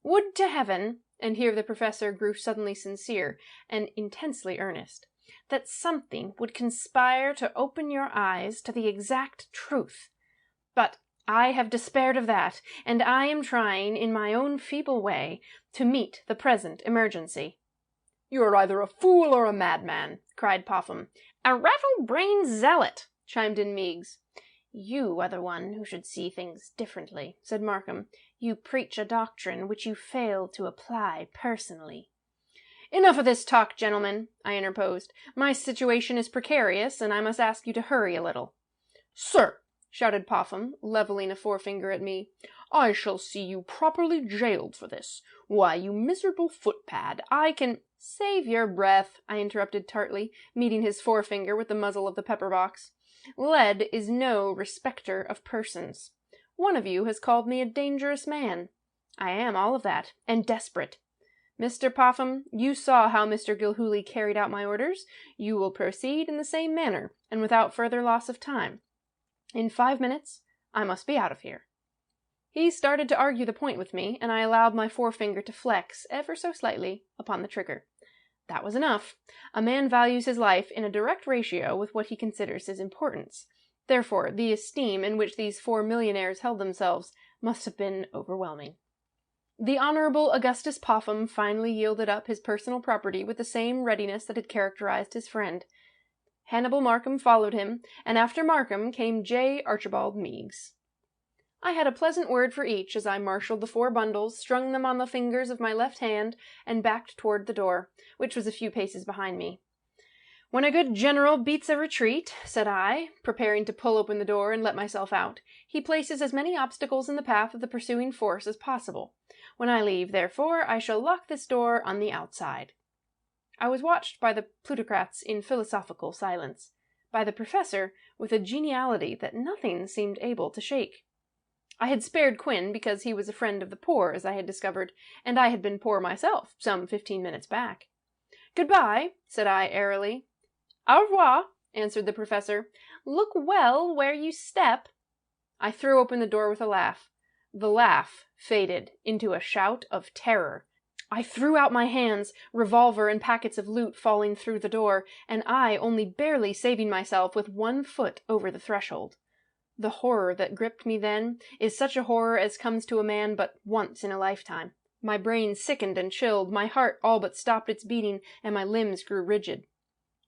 Would to heaven," and here the professor grew suddenly sincere and intensely earnest, "that something would conspire to open your eyes to the exact truth. But I have despaired of that, and I am trying, in my own feeble way, to meet the present emergency." "You are either a fool or a madman," cried Popham. "A rattle-brained zealot," chimed in Meigs. "You are the one who should see things differently," said Markham. "You preach a doctrine which you fail to apply personally." "Enough of this talk, gentlemen," I interposed. "My situation is precarious, and I must ask you to hurry a little." "Sir," shouted Popham, levelling a forefinger at me, "I shall see you properly jailed for this. Why, you miserable footpad, I can—" "Save your breath," I interrupted tartly, meeting his forefinger with the muzzle of the pepper-box. "Lead is no respecter of persons. One of you has called me a dangerous man. I am all of that, and desperate. Mr. Popham, you saw how Mr. Gilhooly carried out my orders. You will proceed in the same manner, and without further loss of time. In 5 minutes, I must be out of here." He started to argue the point with me, and I allowed my forefinger to flex, ever so slightly, upon the trigger. That was enough. A man values his life in a direct ratio with what he considers his importance. Therefore, the esteem in which these 4 millionaires held themselves must have been overwhelming. The Honorable Augustus Popham finally yielded up his personal property with the same readiness that had characterized his friend. Hannibal Markham followed him, and after Markham came J. Archibald Meigs. I had a pleasant word for each as I marshaled the 4 bundles, strung them on the fingers of my left hand, and backed toward the door, which was a few paces behind me. "When a good general beats a retreat," said I, preparing to pull open the door and let myself out, "he places as many obstacles in the path of the pursuing force as possible. When I leave, therefore, I shall lock this door on the outside." I was watched by the plutocrats in philosophical silence, by the professor with a geniality that nothing seemed able to shake. I had spared Quinn because he was a friend of the poor, as I had discovered, and I had been poor myself some 15 minutes back. "Goodbye," said I airily. "Au revoir," answered the professor. "Look well where you step." I threw open the door with a laugh. The laugh faded into a shout of terror. I threw out my hands, revolver and packets of loot falling through the door, and I only barely saving myself with one foot over the threshold. The horror that gripped me then is such a horror as comes to a man but once in a lifetime. My brain sickened and chilled, my heart all but stopped its beating, and my limbs grew rigid.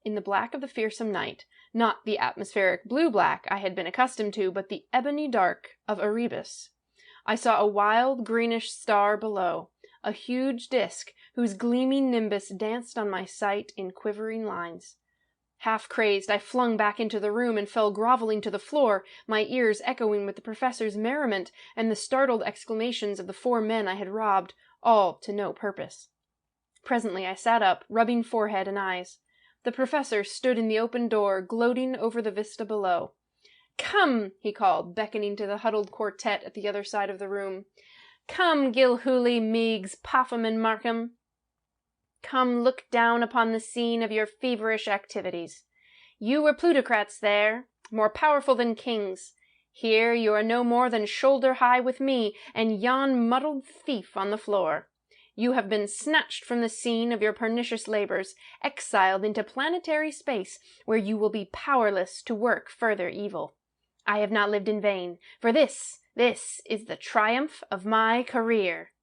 In the black of the fearsome night, not the atmospheric blue-black I had been accustomed to, but the ebony dark of Erebus, I saw a wild greenish star below, a huge disk whose gleaming nimbus danced on my sight in quivering lines. Half crazed, I flung back into the room and fell groveling to the floor, my ears echoing with the professor's merriment and the startled exclamations of the 4 men I had robbed, all to no purpose. Presently I sat up, rubbing forehead and eyes. The professor stood in the open door, gloating over the vista below. "Come," he called, beckoning to the huddled quartet at the other side of the room. "Come, Gilhooly, Meigs, Popham, and Markham. Come look down upon the scene of your feverish activities. You were plutocrats there, more powerful than kings. Here you are no more than shoulder-high with me and yon muddled thief on the floor. You have been snatched from the scene of your pernicious labors, exiled into planetary space, where you will be powerless to work further evil. I have not lived in vain, for this is the triumph of my career."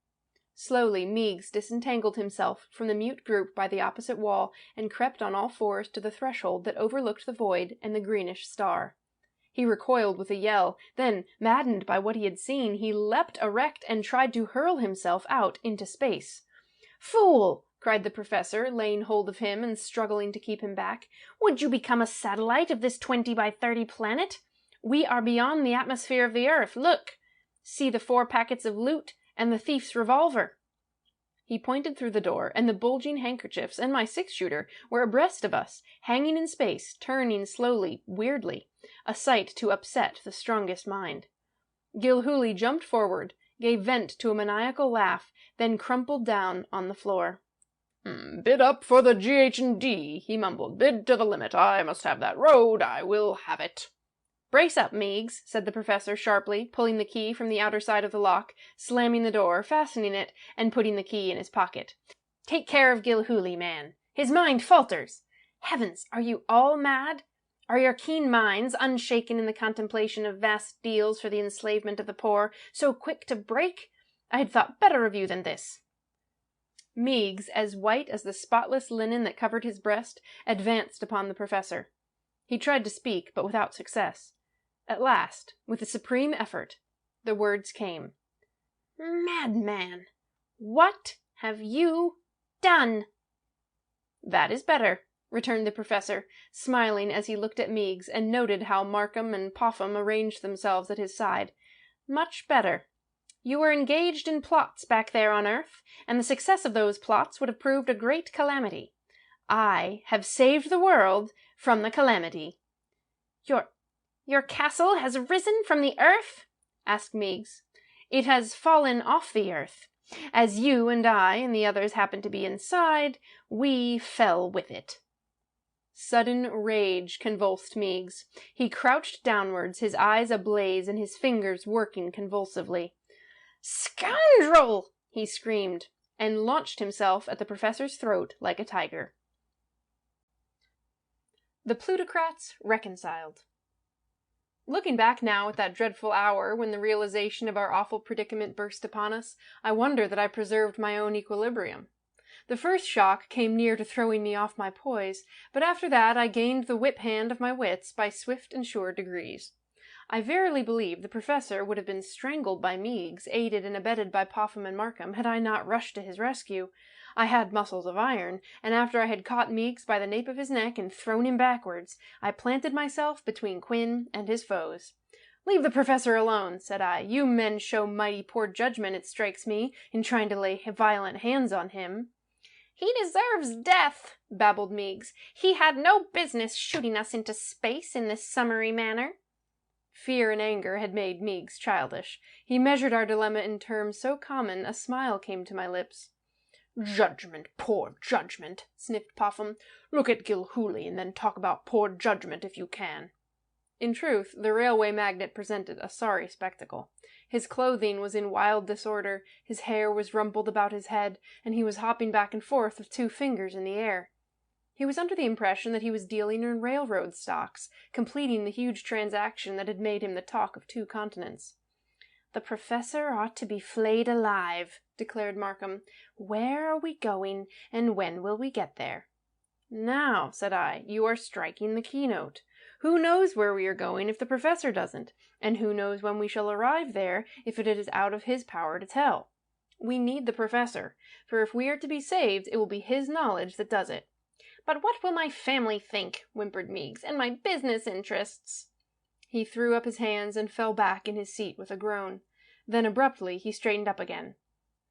Slowly Meigs disentangled himself from the mute group by the opposite wall and crept on all fours to the threshold that overlooked the void and the greenish star. He recoiled with a yell, then, maddened by what he had seen, he leapt erect and tried to hurl himself out into space. "Fool!" cried the professor, laying hold of him and struggling to keep him back. "Would you become a satellite of this 20 by 30 planet? We are beyond the atmosphere of the earth. Look! See the 4 packets of loot and the thief's revolver." He pointed through the door, and the bulging handkerchiefs and my 6-shooter were abreast of us, hanging in space, turning slowly, weirdly, a sight to upset the strongest mind. Gilhooly jumped forward, gave vent to a maniacal laugh, then crumpled down on the floor. "Bid up for the GH&D, he mumbled. "Bid to the limit. I must have that road. I will have it." "Brace up, Meigs," said the professor sharply, pulling the key from the outer side of the lock, slamming the door, fastening it, and putting the key in his pocket. "Take care of Gilhooly, man. His mind falters. Heavens, are you all mad? Are your keen minds, unshaken in the contemplation of vast deals for the enslavement of the poor, so quick to break? I had thought better of you than this." Meigs, as white as the spotless linen that covered his breast, advanced upon the professor. He tried to speak, but without success. At last, with a supreme effort, the words came. "Madman, what have you done?" "That is better," returned the professor, smiling as he looked at Meigs and noted how Markham and Popham arranged themselves at his side. "Much better. You were engaged in plots back there on Earth, and the success of those plots would have proved a great calamity. I have saved the world from the calamity." Your castle has risen from the earth?" asked Meigs. "It has fallen off the earth. As you and I and the others happened to be inside, we fell with it." Sudden rage convulsed Meigs. He crouched downwards, his eyes ablaze and his fingers working convulsively. "Scoundrel!" he screamed, and launched himself at the professor's throat like a tiger. The plutocrats reconciled. Looking back now at that dreadful hour when the realization of our awful predicament burst upon us, I wonder that I preserved my own equilibrium. The first shock came near to throwing me off my poise, but after that I gained the whip-hand of my wits by swift and sure degrees. I verily believe the professor would have been strangled by Meigs, aided and abetted by Popham and Markham, had I not rushed to his rescue. I had muscles of iron, and after I had caught Meigs by the nape of his neck and thrown him backwards, I planted myself between Quinn and his foes. "Leave the professor alone," said I. "You men show mighty poor judgment, it strikes me, in trying to lay violent hands on him." "He deserves death," babbled Meigs. "He had no business shooting us into space in this summary manner." Fear and anger had made Meigs childish. He measured our dilemma in terms so common a smile came to my lips. Judgment, poor judgment, sniffed Popham. Look at Gilhooly, and then talk about poor judgment if you can. In truth, the railway magnate presented a sorry spectacle. His clothing was in wild disorder, his hair was rumpled about his head, and he was hopping back and forth with 2 fingers in the air. He was under the impression that he was dealing in railroad stocks, completing the huge transaction that had made him the talk of 2 continents. "The professor ought to be flayed alive," declared Markham. "Where are we going, and when will we get there?" "Now," said I, "you are striking the keynote. Who knows where we are going if the professor doesn't, and who knows when we shall arrive there if it is out of his power to tell? We need the professor, for if we are to be saved, it will be his knowledge that does it." "But what will my family think?" whimpered Meigs, "and my business interests?" He threw up his hands and fell back in his seat with a groan. Then abruptly he straightened up again.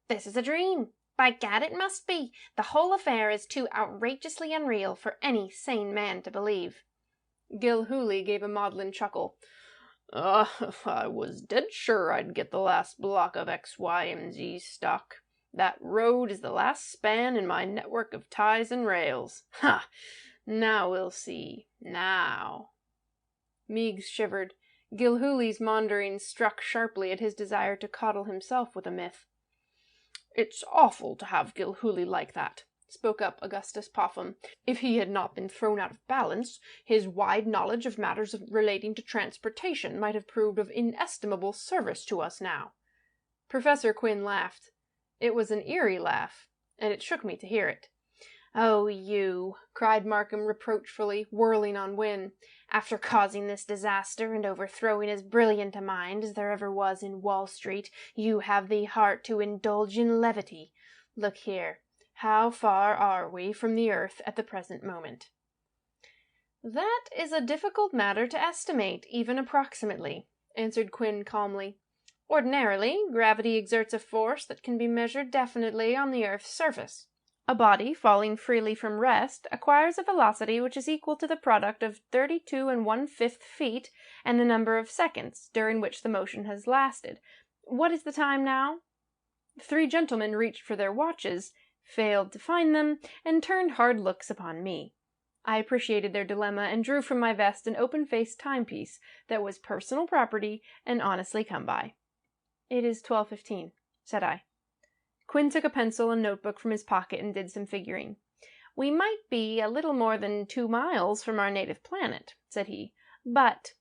"This is a dream. By gad, it must be. The whole affair is too outrageously unreal for any sane man to believe." Gilhooly gave a maudlin chuckle. I was dead sure I'd get the last block of X, Y, and Z stock. That road is the last span in my network of ties and rails. Ha! Now we'll see. Now." Meigs shivered. Gilhooly's maunderings struck sharply at his desire to coddle himself with a myth. "It's awful to have Gilhooly like that," spoke up Augustus Popham. "If he had not been thrown out of balance, his wide knowledge of matters relating to transportation might have proved of inestimable service to us now." Professor Quinn laughed. It was an eerie laugh, and it shook me to hear it. "Oh, you," cried Markham reproachfully, whirling on Wynne. "After causing this disaster and overthrowing as brilliant a mind as there ever was in Wall Street, you have the heart to indulge in levity. Look here. How far are we from the earth at the present moment?" "That is a difficult matter to estimate, even approximately," answered Quinn calmly. "Ordinarily, gravity exerts a force that can be measured definitely on the earth's surface. A body falling freely from rest acquires a velocity which is equal to the product of 32 1/5 feet and the number of seconds during which the motion has lasted. What is the time now?" The 3 gentlemen reached for their watches, failed to find them, and turned hard looks upon me. I appreciated their dilemma and drew from my vest an open-faced timepiece that was personal property and honestly come by. "It is 12:15, said I. Quinn took a pencil and notebook from his pocket and did some figuring. "We might be a little more than 2 miles from our native planet," said he, "but—"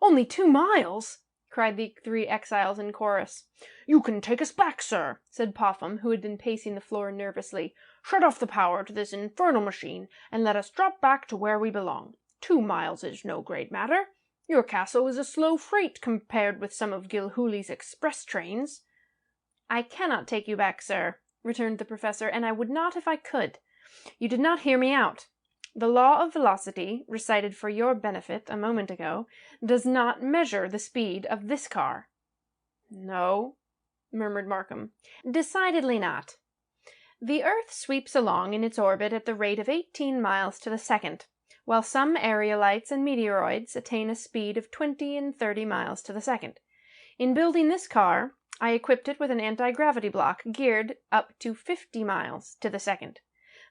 "Only 2 miles!" cried the 3 exiles in chorus. "You can take us back, sir," said Popham, who had been pacing the floor nervously. "Shut off the power to this infernal machine, and let us drop back to where we belong. 2 miles is no great matter. Your castle is a slow freight compared with some of Gilhooly's express trains." "I cannot take you back, sir," returned the professor, "and I would not if I could. You did not hear me out. The law of velocity, recited for your benefit a moment ago, does not measure the speed of this car." "No," murmured Markham. "Decidedly not. The earth sweeps along in its orbit at the rate of 18 miles to the second, while some aerolites and meteoroids attain a speed of 20 and 30 miles to the second. In building this car, I equipped it with an anti-gravity block geared up to 50 miles to the second.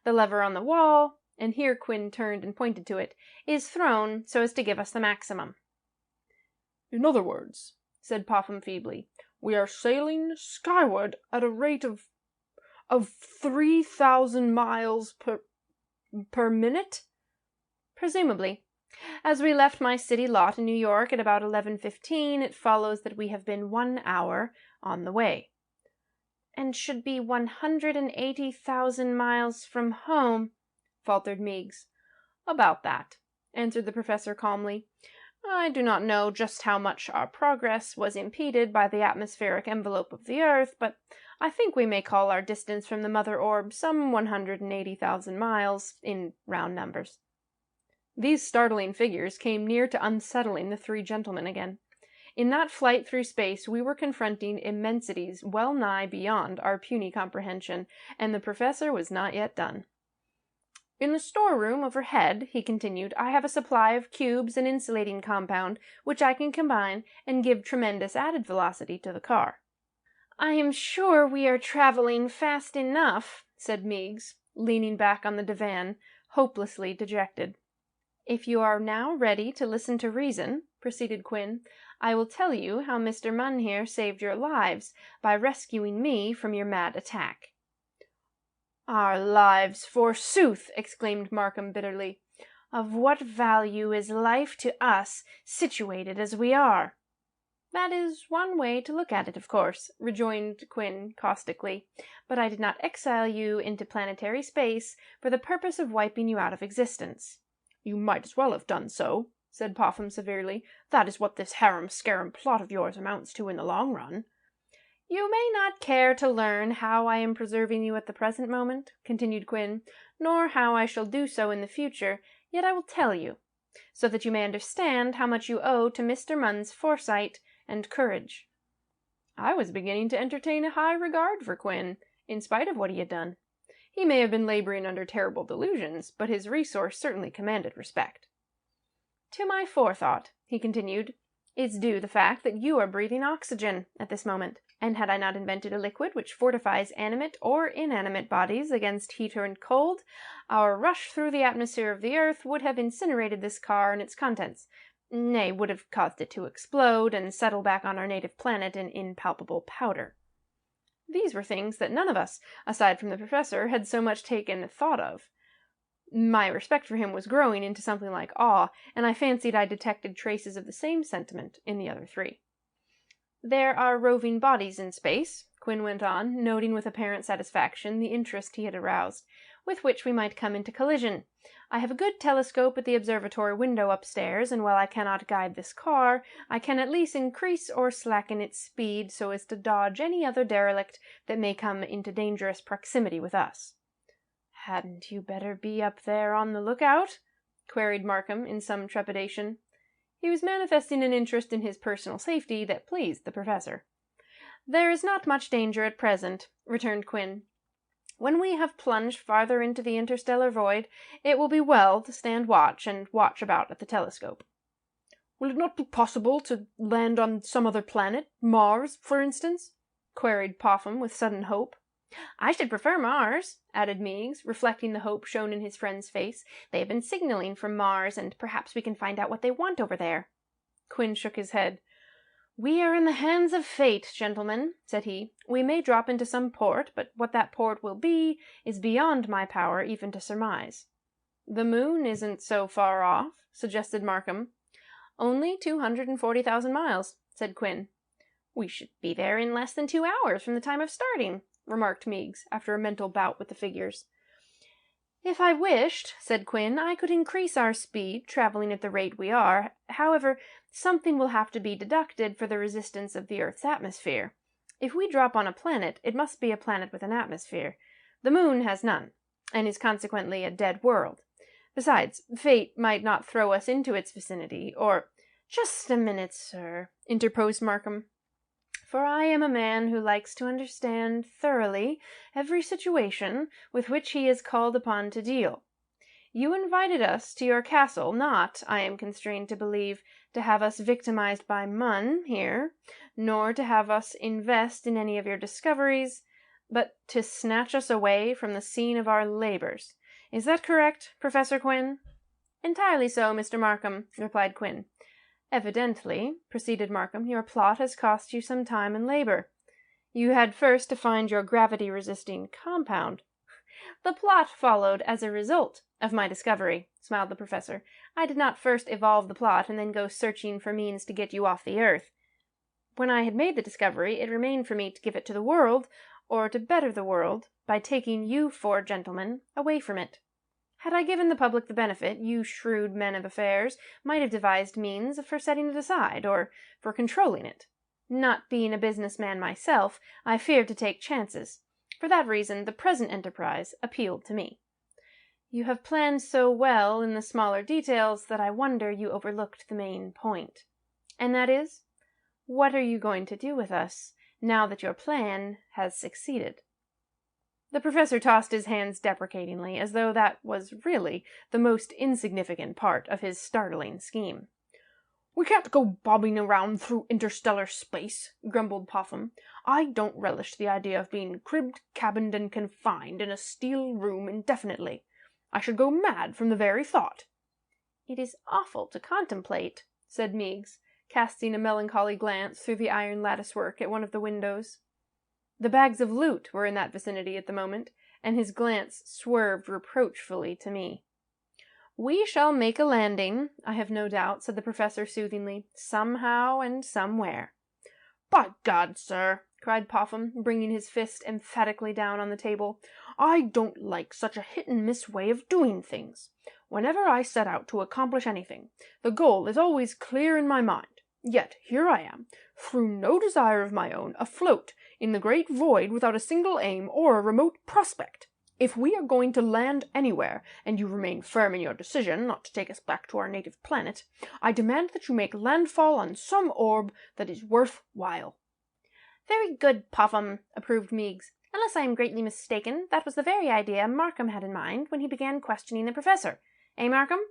The lever on the wall," and here Quinn turned and pointed to it, "is thrown so as to give us the maximum." "In other words," said Popham feebly, "we are sailing skyward at a rate of 3,000 miles per minute?" "Presumably. As we left my city lot in New York at about 11:15, it follows that we have been 1 hour on the way." "And should be 180,000 miles from home," faltered Meigs. "About that," answered the professor calmly. "I do not know just how much our progress was impeded by the atmospheric envelope of the earth, but I think we may call our distance from the mother orb some 180,000 miles, in round numbers." These startling figures came near to unsettling the 3 gentlemen again. In that flight through space we were confronting immensities well nigh beyond our puny comprehension, and the professor was not yet done. "In the storeroom overhead," he continued, "I have a supply of cubes and insulating compound, which I can combine and give tremendous added velocity to the car." "I am sure we are traveling fast enough," said Meigs, leaning back on the divan, hopelessly dejected. "If you are now ready to listen to reason," proceeded Quinn, "I will tell you how Mr. Munn here saved your lives by rescuing me from your mad attack." "Our lives, forsooth!" exclaimed Markham bitterly. "Of what value is life to us, situated as we are?" "That is one way to look at it, of course," rejoined Quinn caustically, "but I did not exile you into planetary space for the purpose of wiping you out of existence." "You might as well have done so," said Popham severely. "That is what this harum-scarum plot of yours amounts to in the long run." "You may not care to learn how I am preserving you at the present moment," continued Quinn, "nor how I shall do so in the future, yet I will tell you, so that you may understand how much you owe to Mr. Munn's foresight and courage." I was beginning to entertain a high regard for Quinn, in spite of what he had done. He may have been laboring under terrible delusions, but his resource certainly commanded respect. "To my forethought," he continued, "is due the fact that you are breathing oxygen at this moment, and had I not invented a liquid which fortifies animate or inanimate bodies against heat and cold, our rush through the atmosphere of the earth would have incinerated this car and its contents, nay, would have caused it to explode and settle back on our native planet in impalpable powder." These were things that none of us, aside from the professor, had so much taken thought of. My respect for him was growing into something like awe, and I fancied I detected traces of the same sentiment in the other three. "There are roving bodies in space," Quinn went on, noting with apparent satisfaction the interest he had aroused, "with which we might come into collision. I have a good telescope at the observatory window upstairs, and while I cannot guide this car, I can at least increase or slacken its speed so as to dodge any other derelict that may come into dangerous proximity with us." "Hadn't you better be up there on the lookout?" queried Markham in some trepidation. He was manifesting an interest in his personal safety that pleased the professor. "There is not much danger at present," returned Quinn. "When we have plunged farther into the interstellar void, it will be well to stand watch, and watch about at the telescope." "Will it not be possible to land on some other planet, Mars, for instance?" queried Popham with sudden hope. "I should prefer Mars," added Meigs, reflecting the hope shown in his friend's face. "They have been signaling from Mars, and perhaps we can find out what they want over there." Quinn shook his head. "We are in the hands of fate, gentlemen," said he. "We may drop into some port, but what that port will be is beyond my power even to surmise." "The moon isn't so far off," suggested Markham. "Only 240,000 miles," said Quinn. "We should be there in less than 2 hours from the time of starting," remarked Meigs, after a mental bout with the figures. "If I wished," said Quinn, "I could increase our speed, traveling at the rate we are. However, something will have to be deducted for the resistance of the Earth's atmosphere. If we drop on a planet, it must be a planet with an atmosphere. The moon has none, and is consequently a dead world. Besides, fate might not throw us into its vicinity, or—" "Just a minute, sir," interposed Markham, "for I am a man who likes to understand thoroughly every situation with which he is called upon to deal. You invited us to your castle, not, I am constrained to believe, to have us victimized by Munn here, nor to have us invest in any of your discoveries, but to snatch us away from the scene of our labors. Is that correct, Professor Quinn?" "Entirely so, Mr. Markham," replied Quinn. "Evidently," proceeded Markham, "your plot has cost you some time and labor. You had first to find your gravity-resisting compound." "The plot followed as a result of my discovery," smiled the professor. "I did not first evolve the plot and then go searching for means to get you off the earth. When I had made the discovery, it remained for me to give it to the world, or to better the world, by taking you four gentlemen away from it. Had I given the public the benefit, you shrewd men of affairs might have devised means for setting it aside, or for controlling it. Not being a businessman myself, I feared to take chances. For that reason, the present enterprise appealed to me. You have planned so well in the smaller details that I wonder you overlooked the main point. And that is, what are you going to do with us, now that your plan has succeeded?" The professor tossed his hands deprecatingly, as though that was really the most insignificant part of his startling scheme. "We can't go bobbing around through interstellar space," grumbled Popham. "I don't relish the idea of being cribbed, cabined, and confined in a steel room indefinitely. I should go mad from the very thought." "It is awful to contemplate," said Meigs, casting a melancholy glance through the iron lattice-work at one of the windows. The bags of loot were in that vicinity at the moment, and his glance swerved reproachfully to me. "We shall make a landing, I have no doubt," said the professor soothingly, "somehow and somewhere." "By God, sir," cried Popham, bringing his fist emphatically down on the table, "I don't like such a hit-and-miss way of doing things. Whenever I set out to accomplish anything, the goal is always clear in my mind. Yet here I am, through no desire of my own, afloat in the great void without a single aim or a remote prospect. If we are going to land anywhere, and you remain firm in your decision not to take us back to our native planet, I demand that you make landfall on some orb that is worth while." "Very good, Popham," approved Meigs. "Unless I am greatly mistaken, that was the very idea Markham had in mind when he began questioning the professor. Eh, Markham?"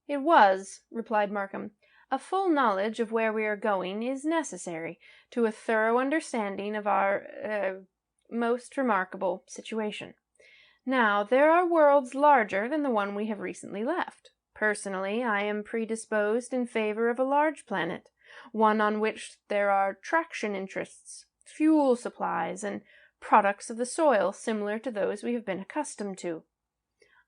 "It was," replied Markham. "A full knowledge of where we are going is necessary to a thorough understanding of our most remarkable situation. Now, there are worlds larger than the one we have recently left. Personally, I am predisposed in favor of a large planet, one on which there are traction interests, fuel supplies, and products of the soil similar to those we have been accustomed to."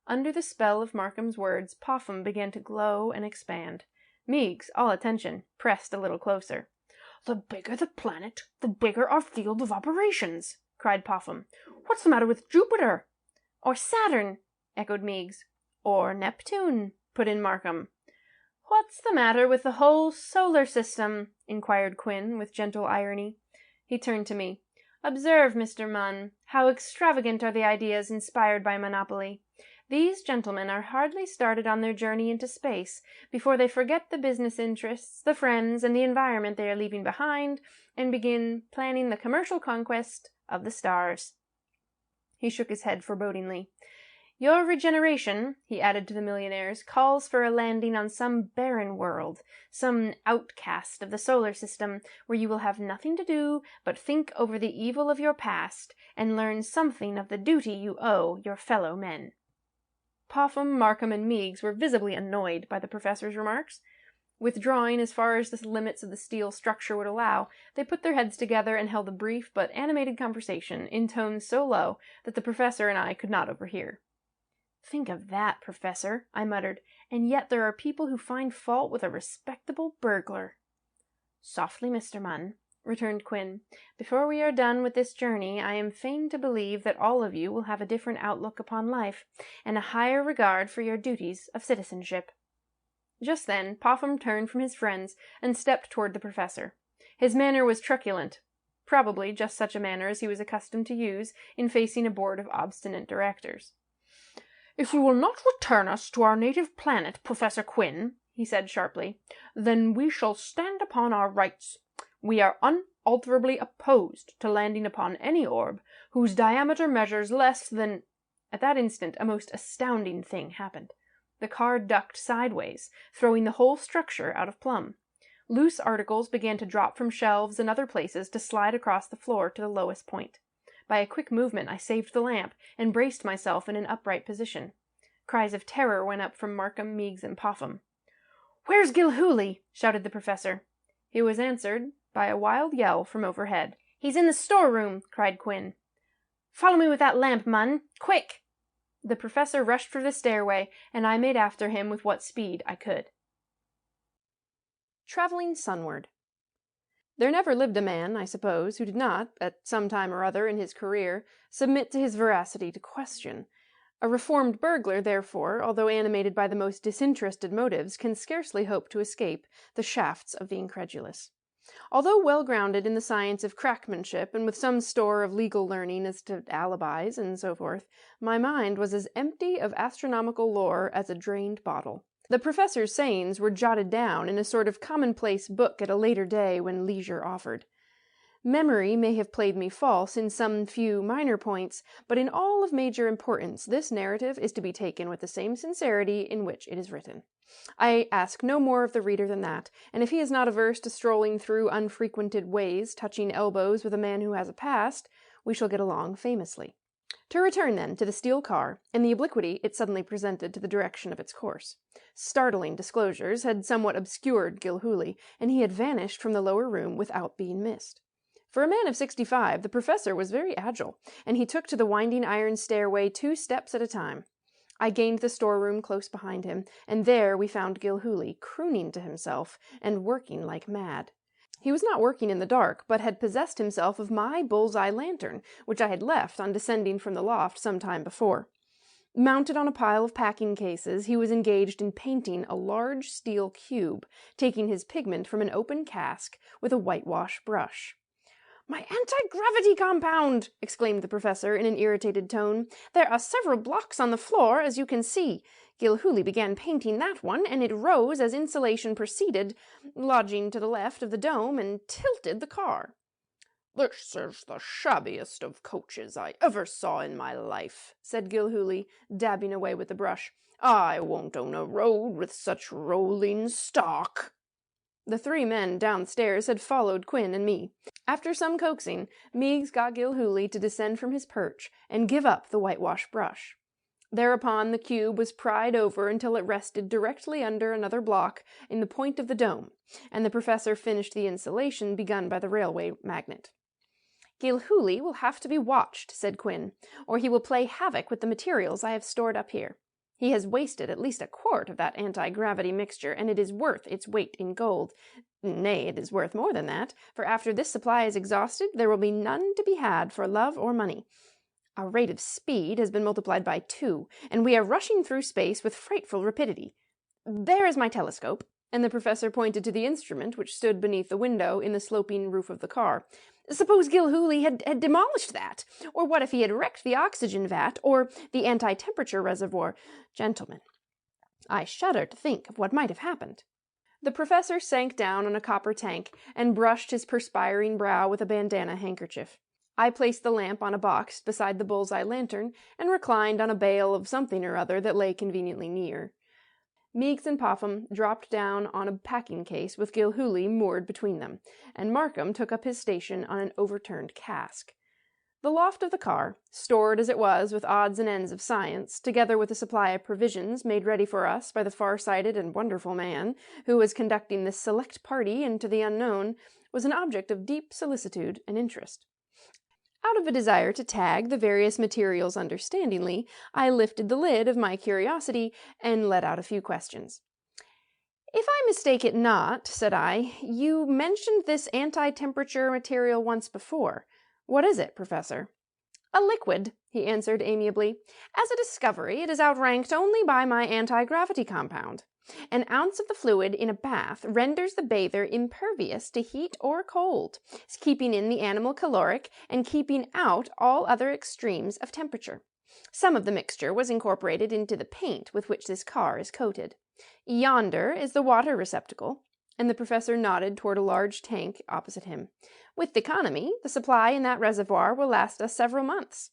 Under the spell of Markham's words, Popham began to glow and expand. Meigs, all attention, pressed a little closer. "The bigger the planet, the bigger our field of operations," cried Popham. "What's the matter with Jupiter?" "Or Saturn," echoed Meigs. "Or Neptune," put in Markham. "What's the matter with the whole solar system?" inquired Quinn, with gentle irony. He turned to me. "Observe, Mr. Munn, how extravagant are the ideas inspired by monopoly. These gentlemen are hardly started on their journey into space before they forget the business interests, the friends, and the environment they are leaving behind, and begin planning the commercial conquest of the stars." He shook his head forebodingly. "Your regeneration," he added to the millionaires, "calls for a landing on some barren world, some outcast of the solar system, where you will have nothing to do but think over the evil of your past, and learn something of the duty you owe your fellow men." Popham, Markham, and Meigs were visibly annoyed by the professor's remarks. Withdrawing as far as the limits of the steel structure would allow, they put their heads together and held a brief but animated conversation in tones so low that the professor and I could not overhear. "Think of that, Professor," I muttered, "and yet there are people who find fault with a respectable burglar." "Softly, Mr. Munn," returned Quinn. "Before we are done with this journey, I am fain to believe that all of you will have a different outlook upon life, and a higher regard for your duties of citizenship." Just then Popham turned from his friends and stepped toward the professor. His manner was truculent, probably just such a manner as he was accustomed to use in facing a board of obstinate directors. "If you will not return us to our native planet, Professor Quinn," he said sharply, "then we shall stand upon our rights. We are unalterably opposed to landing upon any orb whose diameter measures less than—" At that instant a most astounding thing happened. The car ducked sideways, throwing the whole structure out of plumb. Loose articles began to drop from shelves and other places to slide across the floor to the lowest point. By a quick movement I saved the lamp and braced myself in an upright position. Cries of terror went up from Markham, Meigs, and Popham. "Where's Gilhooly?" shouted the professor. He was answered by a wild yell from overhead. "He's in the storeroom!" cried Quinn. "Follow me with that lamp, Munn! Quick!" The professor rushed for the stairway, and I made after him with what speed I could. Traveling sunward. There never lived a man, I suppose, who did not, at some time or other in his career, submit to his veracity to question. A reformed burglar, therefore, although animated by the most disinterested motives, can scarcely hope to escape the shafts of the incredulous. Although well grounded in the science of crackmanship, and with some store of legal learning as to alibis and so forth, my mind was as empty of astronomical lore as a drained bottle. The professor's sayings were jotted down in a sort of commonplace book at a later day when leisure offered. Memory may have played me false in some few minor points, but in all of major importance this narrative is to be taken with the same sincerity in which it is written. I ask no more of the reader than that, and if he is not averse to strolling through unfrequented ways, touching elbows with a man who has a past, we shall get along famously. To return, then, to the steel car, and the obliquity it suddenly presented to the direction of its course. Startling disclosures had somewhat obscured Gilhooly, and he had vanished from the lower room without being missed. For a man of 65, the professor was very agile, and he took to the winding iron stairway 2 steps at a time. I gained the storeroom close behind him, and there we found Gilhooly, crooning to himself, and working like mad. He was not working in the dark, but had possessed himself of my bull's-eye lantern, which I had left on descending from the loft some time before. Mounted on a pile of packing cases, he was engaged in painting a large steel cube, taking his pigment from an open cask with a whitewash brush. "My anti-gravity compound!" exclaimed the professor in an irritated tone. "There are several blocks on the floor, as you can see. Gilhooly began painting that one, and it rose as insulation proceeded, lodging to the left of the dome, and tilted the car." "This is the shabbiest of coaches I ever saw in my life," said Gilhooly, dabbing away with the brush. "I won't own a road with such rolling stock." The 3 men downstairs had followed Quinn and me. After some coaxing, Meigs got Gilhooly to descend from his perch and give up the whitewash brush. Thereupon the cube was pried over until it rested directly under another block in the point of the dome, and the professor finished the insulation begun by the railway magnate. "Gilhooly will have to be watched," said Quinn, "or he will play havoc with the materials I have stored up here. He has wasted at least a quart of that anti-gravity mixture, and it is worth its weight in gold. Nay, it is worth more than that, for after this supply is exhausted, there will be none to be had for love or money. Our rate of speed has been multiplied by 2, and we are rushing through space with frightful rapidity. There is my telescope," and the professor pointed to the instrument which stood beneath the window in the sloping roof of the car. "Suppose Gilhooly had demolished that? Or what if he had wrecked the oxygen vat, or the anti-temperature reservoir? Gentlemen, I shudder to think of what might have happened." The professor sank down on a copper tank and brushed his perspiring brow with a bandana handkerchief. I placed the lamp on a box beside the bull's-eye lantern and reclined on a bale of something or other that lay conveniently near. Meigs and Popham dropped down on a packing case with Gilhooly moored between them, and Markham took up his station on an overturned cask. The loft of the car, stored as it was with odds and ends of science, together with a supply of provisions made ready for us by the far-sighted and wonderful man who was conducting this select party into the unknown, was an object of deep solicitude and interest. Out of a desire to tag the various materials understandingly, I lifted the lid of my curiosity and let out a few questions. "If I mistake it not," said I, "you mentioned this anti-temperature material once before. What is it, Professor?" "A liquid," he answered amiably. "As a discovery, it is outranked only by my anti-gravity compound. An ounce of the fluid in a bath renders the bather impervious to heat or cold, keeping in the animal caloric and keeping out all other extremes of temperature. Some of the mixture was incorporated into the paint with which this car is coated. Yonder is the water receptacle," and the professor nodded toward a large tank opposite him. "With economy, the supply in that reservoir will last us several months.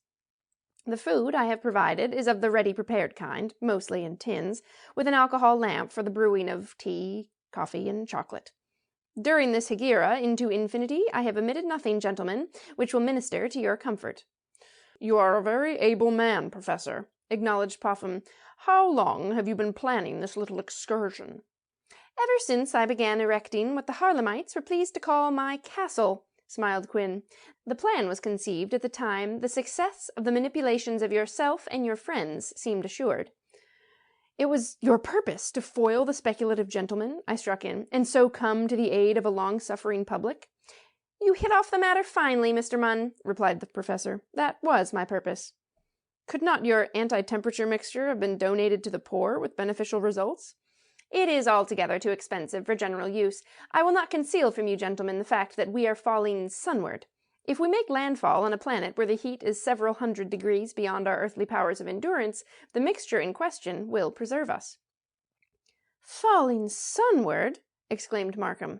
The food I have provided is of the ready-prepared kind, mostly in tins, with an alcohol lamp for the brewing of tea, coffee, and chocolate. During this hegira into infinity, I have omitted nothing, gentlemen, which will minister to your comfort." "You are a very able man, Professor," acknowledged Popham. "How long have you been planning this little excursion?" "Ever since I began erecting what the Harlemites were pleased to call my castle," smiled Quinn. "The plan was conceived at the time the success of the manipulations of yourself and your friends seemed assured." "It was your purpose to foil the speculative gentleman," I struck in, "and so come to the aid of a long-suffering public?" "You hit off the matter finely, Mr. Munn," replied the professor. "That was my purpose." "Could not your anti-temperature mixture have been donated to the poor with beneficial results?" "It is altogether too expensive for general use. I will not conceal from you, gentlemen, the fact that we are falling sunward. If we make landfall on a planet where the heat is several hundred degrees beyond our earthly powers of endurance, the mixture in question will preserve us." "Falling sunward!" exclaimed Markham.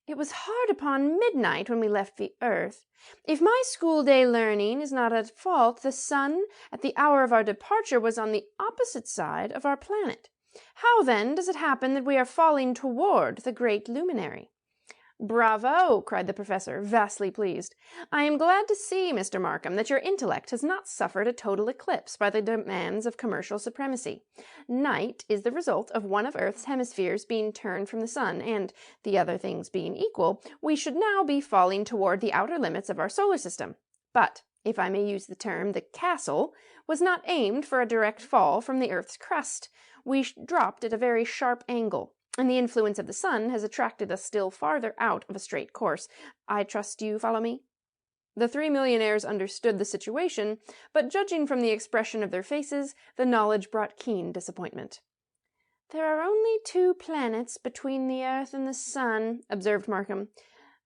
"It was hard upon midnight when we left the earth. If my school-day learning is not at fault, the sun, at the hour of our departure, was on the opposite side of our planet. How, then, does it happen that we are falling toward the great luminary? Bravo! Cried the professor, vastly pleased. I am glad to see, Mr. Markham, that your intellect has not suffered a total eclipse by the demands of commercial supremacy. Night is the result of one of Earth's hemispheres being turned from the sun, and, the other things being equal, we should now be falling toward the outer limits of our solar system. But, if I may use the term, the castle was not aimed for a direct fall from the Earth's crust. We dropped at a very sharp angle, and the influence of the sun has attracted us still farther out of a straight course. I trust you follow me?" The 3 millionaires understood the situation, but judging from the expression of their faces, the knowledge brought keen disappointment. "There are only 2 planets between the Earth and the sun," observed Markham.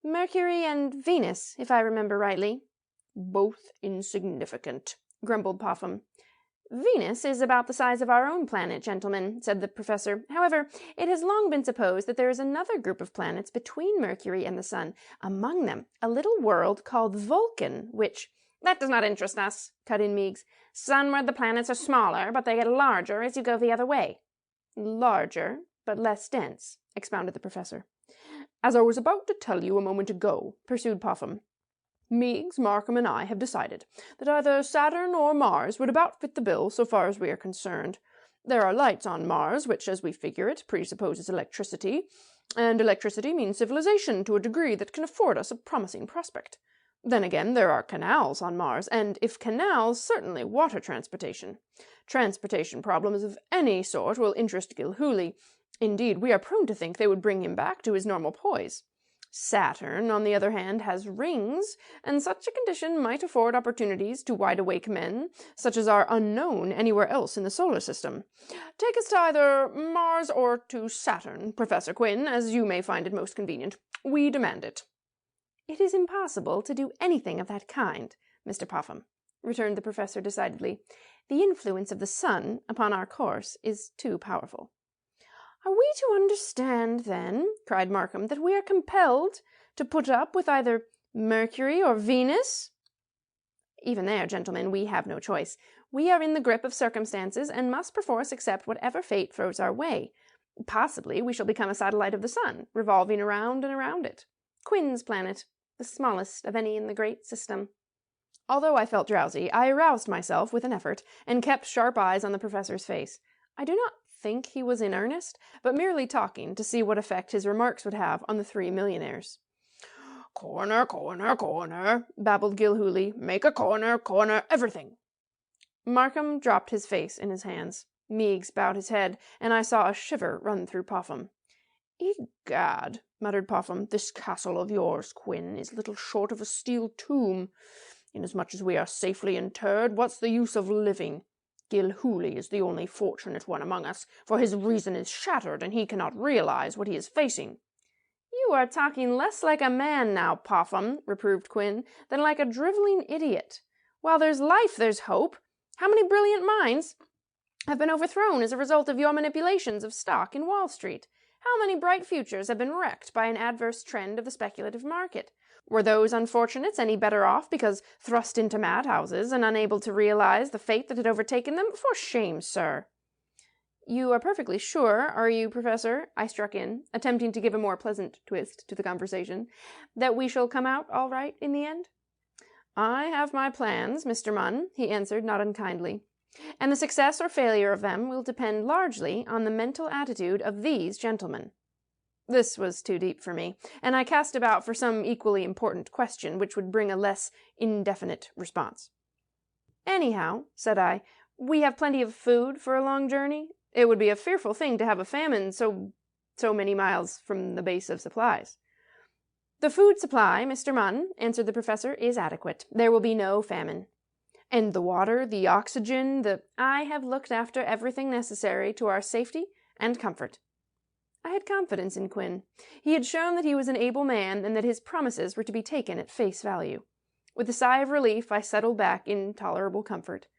"Mercury and Venus, if I remember rightly." "Both insignificant," grumbled Popham. "Venus is about the size of our own planet, gentlemen," said the professor. "However, it has long been supposed that there is another group of planets between Mercury and the sun, among them a little world called Vulcan, which—" "That does not interest us," cut in Meigs. "Sunward the planets are smaller, but they get larger as you go the other way." "Larger, but less dense," expounded the professor. "As I was about to tell you a moment ago," pursued Popham, "Meigs, Markham, and I have decided that either Saturn or Mars would about fit the bill so far as we are concerned. There are lights on Mars, which, as we figure it, presupposes electricity, and electricity means civilization to a degree that can afford us a promising prospect. Then again, there are canals on Mars, and if canals, certainly water transportation. Transportation problems of any sort will interest Gilhooly. Indeed, we are prone to think they would bring him back to his normal poise. Saturn, on the other hand, has rings, and such a condition might afford opportunities to wide-awake men, such as are unknown anywhere else in the solar system. Take us to either Mars or to Saturn, Professor Quinn, as you may find it most convenient. We demand it." "It is impossible to do anything of that kind, Mr. Popham," returned the professor decidedly. "The influence of the sun upon our course is too powerful." "Are we to understand, then," cried Markham, "that we are compelled to put up with either Mercury or Venus?" "Even there, gentlemen, we have no choice. We are in the grip of circumstances, and must perforce accept whatever fate throws our way. Possibly we shall become a satellite of the sun, revolving around and around it. Quinn's planet, the smallest of any in the great system." Although I felt drowsy, I aroused myself with an effort, and kept sharp eyes on the professor's face. I do not think he was in earnest, but merely talking to see what effect his remarks would have on the 3 millionaires. "Corner, corner, corner," babbled Gilhooly. "Make a corner, corner everything." Markham dropped his face in his hands. Meigs bowed his head, and I saw a shiver run through Popham. "Egad," muttered Popham, "this castle of yours, Quinn, is little short of a steel tomb. Inasmuch as we are safely interred, what's the use of living? Gilhooly is the only fortunate one among us, for his reason is shattered, and he cannot realize what he is facing." "You are talking less like a man now, Popham," reproved Quinn, "than like a driveling idiot. While there's life, there's hope. How many brilliant minds have been overthrown as a result of your manipulations of stock in Wall Street? How many bright futures have been wrecked by an adverse trend of the speculative market? Were those unfortunates any better off because thrust into madhouses and unable to realize the fate that had overtaken them? For shame, sir." "You are perfectly sure, are you, Professor," I struck in, attempting to give a more pleasant twist to the conversation, "that we shall come out all right in the end?" "I have my plans, Mr. Munn," he answered not unkindly, "and the success or failure of them will depend largely on the mental attitude of these gentlemen." This was too deep for me, and I cast about for some equally important question which would bring a less indefinite response. "Anyhow," said I, "we have plenty of food for a long journey. It would be a fearful thing to have a famine so many miles from the base of supplies." "The food supply, Mr. Munn," answered the professor, "is adequate. There will be no famine." "And the water, the oxygen, "I have looked after everything necessary to our safety and comfort." I had confidence in Quinn. He had shown that he was an able man, and that his promises were to be taken at face value. With a sigh of relief, I settled back in tolerable comfort.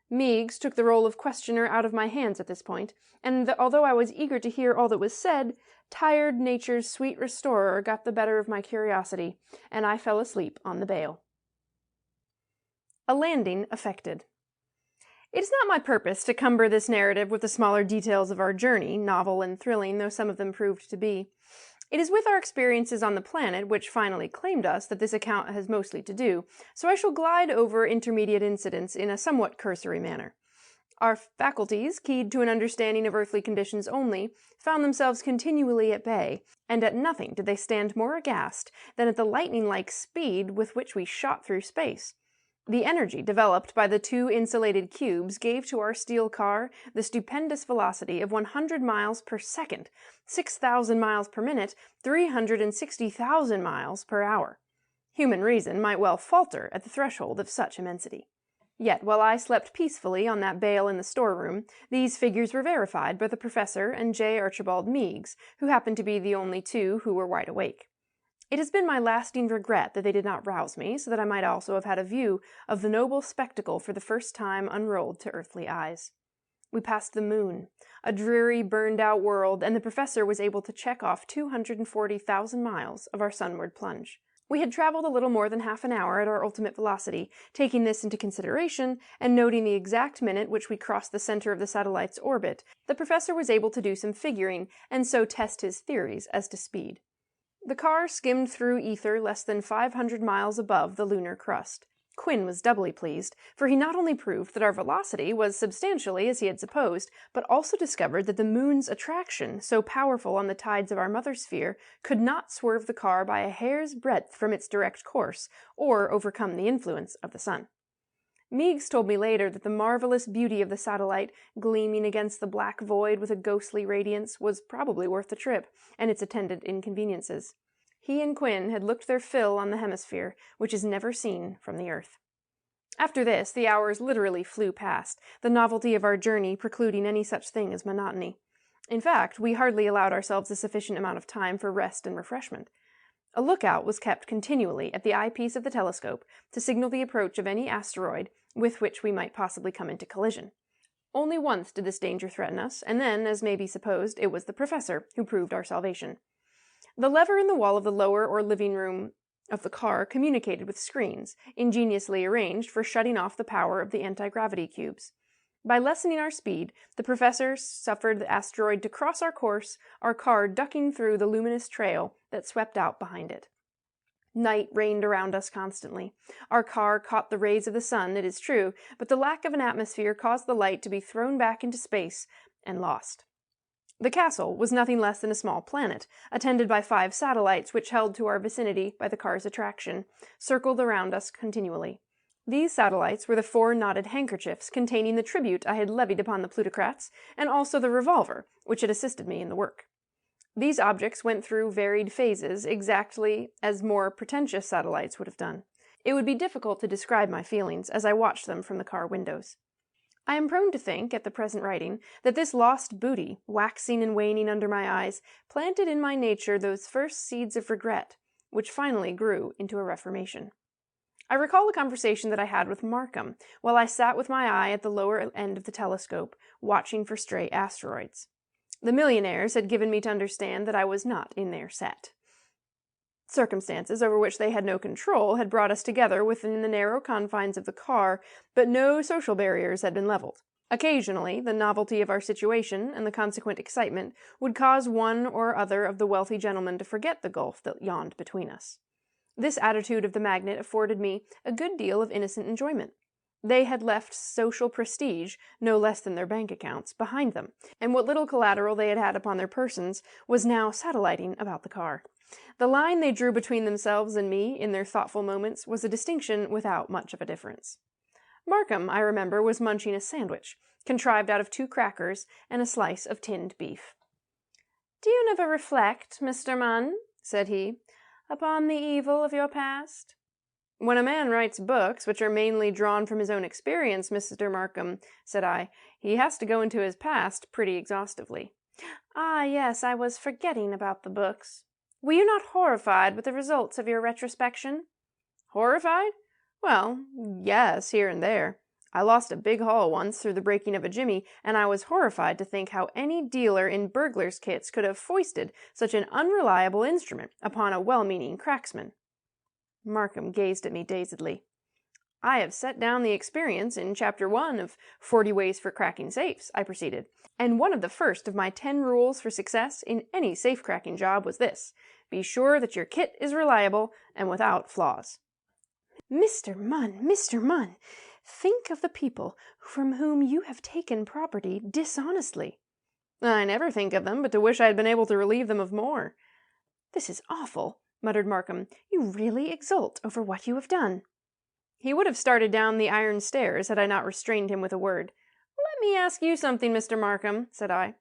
Meigs took the role of questioner out of my hands at this point, and although I was eager to hear all that was said, tired nature's sweet restorer got the better of my curiosity, and I fell asleep on the bale. A landing effected. It is not my purpose to cumber this narrative with the smaller details of our journey, novel and thrilling though some of them proved to be. It is with our experiences on the planet which finally claimed us that this account has mostly to do, so I shall glide over intermediate incidents in a somewhat cursory manner. Our faculties, keyed to an understanding of earthly conditions only, found themselves continually at bay, and at nothing did they stand more aghast than at the lightning-like speed with which we shot through space. The energy developed by the two insulated cubes gave to our steel car the stupendous velocity of 100 miles per second, 6,000 miles per minute, 360,000 miles per hour. Human reason might well falter at the threshold of such immensity. Yet, while I slept peacefully on that bale in the storeroom, these figures were verified by the professor and J. Archibald Meigs, who happened to be the only two who were wide awake. It has been my lasting regret that they did not rouse me, so that I might also have had a view of the noble spectacle for the first time unrolled to earthly eyes. We passed the moon, a dreary, burned-out world, and the professor was able to check off 240,000 miles of our sunward plunge. We had traveled a little more than half an hour at our ultimate velocity. Taking this into consideration, and noting the exact minute which we crossed the center of the satellite's orbit, the professor was able to do some figuring, and so test his theories as to speed. The car skimmed through ether less than 500 miles above the lunar crust. Quinn was doubly pleased, for he not only proved that our velocity was substantially as he had supposed, but also discovered that the moon's attraction, so powerful on the tides of our mother sphere, could not swerve the car by a hair's breadth from its direct course, or overcome the influence of the sun. Meigs told me later that the marvelous beauty of the satellite, gleaming against the black void with a ghostly radiance, was probably worth the trip, and its attendant inconveniences. He and Quinn had looked their fill on the hemisphere, which is never seen from the earth. After this, the hours literally flew past, the novelty of our journey precluding any such thing as monotony. In fact, we hardly allowed ourselves a sufficient amount of time for rest and refreshment. A lookout was kept continually at the eyepiece of the telescope to signal the approach of any asteroid with which we might possibly come into collision. Only once did this danger threaten us, and then, as may be supposed, it was the professor who proved our salvation. The lever in the wall of the lower or living room of the car communicated with screens, ingeniously arranged for shutting off the power of the anti-gravity cubes. By lessening our speed, the professor suffered the asteroid to cross our course, our car ducking through the luminous trail that swept out behind it. Night reigned around us constantly. Our car caught the rays of the sun, it is true, but the lack of an atmosphere caused the light to be thrown back into space and lost. The castle was nothing less than a small planet, attended by 5 satellites which, held to our vicinity by the car's attraction, circled around us continually. These satellites were the 4 knotted handkerchiefs containing the tribute I had levied upon the plutocrats, and also the revolver, which had assisted me in the work. These objects went through varied phases, exactly as more pretentious satellites would have done. It would be difficult to describe my feelings as I watched them from the car windows. I am prone to think, at the present writing, that this lost booty, waxing and waning under my eyes, planted in my nature those first seeds of regret, which finally grew into a reformation. I recall a conversation that I had with Markham, while I sat with my eye at the lower end of the telescope, watching for stray asteroids. The millionaires had given me to understand that I was not in their set. Circumstances over which they had no control had brought us together within the narrow confines of the car, but no social barriers had been leveled. Occasionally, the novelty of our situation and the consequent excitement would cause one or other of the wealthy gentlemen to forget the gulf that yawned between us. This attitude of the magnet afforded me a good deal of innocent enjoyment. They had left social prestige, no less than their bank accounts, behind them, and what little collateral they had had upon their persons was now satelliting about the car. The line they drew between themselves and me in their thoughtful moments was a distinction without much of a difference. Markham, I remember, was munching a sandwich, contrived out of 2 crackers and a slice of tinned beef. "Do you never reflect, Mr. Munn," said he, "upon the evil of your past?" "When a man writes books, which are mainly drawn from his own experience, Mr. Markham," said I, "he has to go into his past pretty exhaustively." "Ah, yes, I was forgetting about the books. Were you not horrified with the results of your retrospection?" "Horrified? Well, yes, here and there. I lost a big haul once through the breaking of a jimmy, and I was horrified to think how any dealer in burglars' kits could have foisted such an unreliable instrument upon a well-meaning cracksman." Markham gazed at me dazedly. I have set down the experience in Chapter 1 of 40 Ways for Cracking Safes, I proceeded, and one of the first of my 10 rules for success in any safe-cracking job was this: be sure that your kit is reliable and without flaws. Mr. Munn, think of the people from whom you have taken property dishonestly. I never think of them but to wish I had been able to relieve them of more. This is awful, muttered Markham. You really exult over what you have done. He would have started down the iron stairs had I not restrained him with a word. Let me ask you something, Mr. Markham, said I.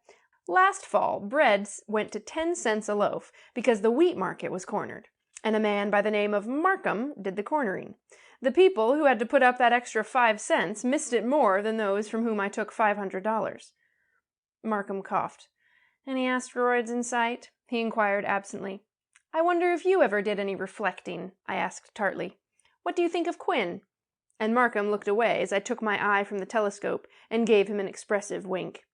Last fall, bread went to 10 cents a loaf because the wheat market was cornered, and a man by the name of Markham did the cornering. The people who had to put up that extra 5 cents missed it more than those from whom I took $500. Markham coughed. Any asteroids in sight? He inquired absently. I wonder if you ever did any reflecting, I asked tartly. What do you think of Quinn? And Markham looked away as I took my eye from the telescope and gave him an expressive wink.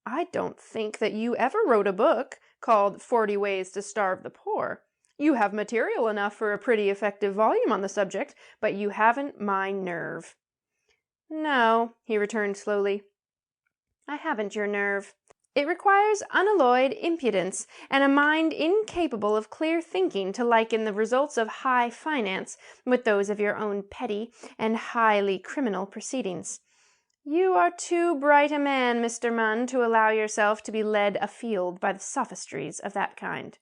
I don't think that you ever wrote a book called 40 Ways to Starve the Poor. You have material enough for a pretty effective volume on the subject, but you haven't my nerve. No, he returned slowly. I haven't your nerve. It requires unalloyed impudence and a mind incapable of clear thinking to liken the results of high finance with those of your own petty and highly criminal proceedings. You are too bright a man, Mr. Munn, to allow yourself to be led afield by the sophistries of that kind.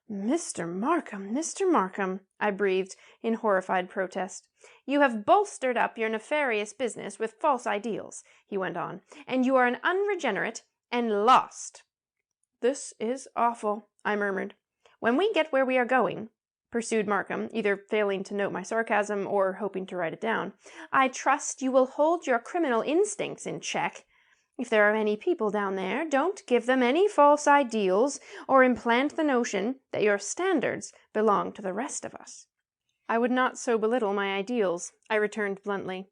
Mr. Markham, I breathed in horrified protest. You have bolstered up your nefarious business with false ideals, he went on, and you are an unregenerate and lost. This is awful, I murmured. When we get where we are going, pursued Markham, either failing to note my sarcasm or hoping to write it down, I trust you will hold your criminal instincts in check. If there are any people down there, don't give them any false ideals or implant the notion that your standards belong to the rest of us. I would not so belittle my ideals, I returned bluntly.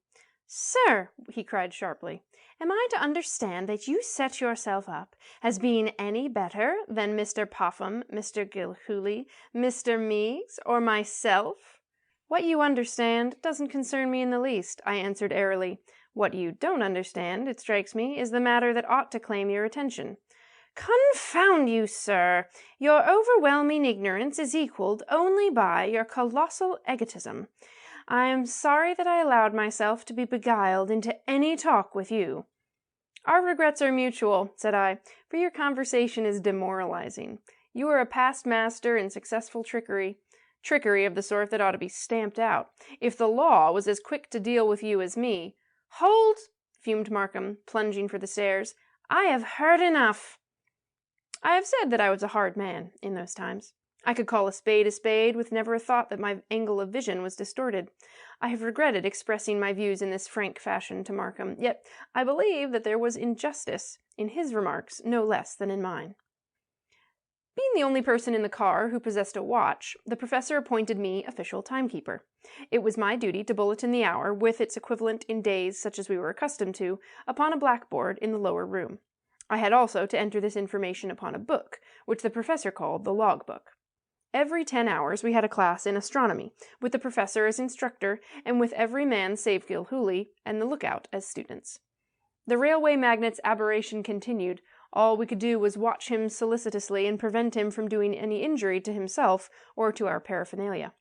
Sir, he cried sharply, am I to understand that you set yourself up as being any better than Mr. Popham, Mr. Gilhooly, Mr. Meigs, or myself? What you understand doesn't concern me in the least, I answered airily. What you don't understand, it strikes me, is the matter that ought to claim your attention. Confound you, sir! Your overwhelming ignorance is equalled only by your colossal egotism. I am sorry that I allowed myself to be beguiled into any talk with you. Our regrets are mutual, said I, for your conversation is demoralizing. You are a past master in successful trickery of the sort that ought to be stamped out. If the law was as quick to deal with you as me— Hold! Fumed Markham, plunging for the stairs. I have heard enough. I have said that I was a hard man in those times. I could call a spade with never a thought that my angle of vision was distorted. I have regretted expressing my views in this frank fashion to Markham, yet I believe that there was injustice in his remarks no less than in mine. Being the only person in the car who possessed a watch, the professor appointed me official timekeeper. It was my duty to bulletin the hour, with its equivalent in days such as we were accustomed to, upon a blackboard in the lower room. I had also to enter this information upon a book, which the professor called the logbook. Every 10 hours we had a class in astronomy, with the professor as instructor, and with every man save Gilhooly and the lookout as students. The railway magnate's aberration continued. All we could do was watch him solicitously and prevent him from doing any injury to himself or to our paraphernalia.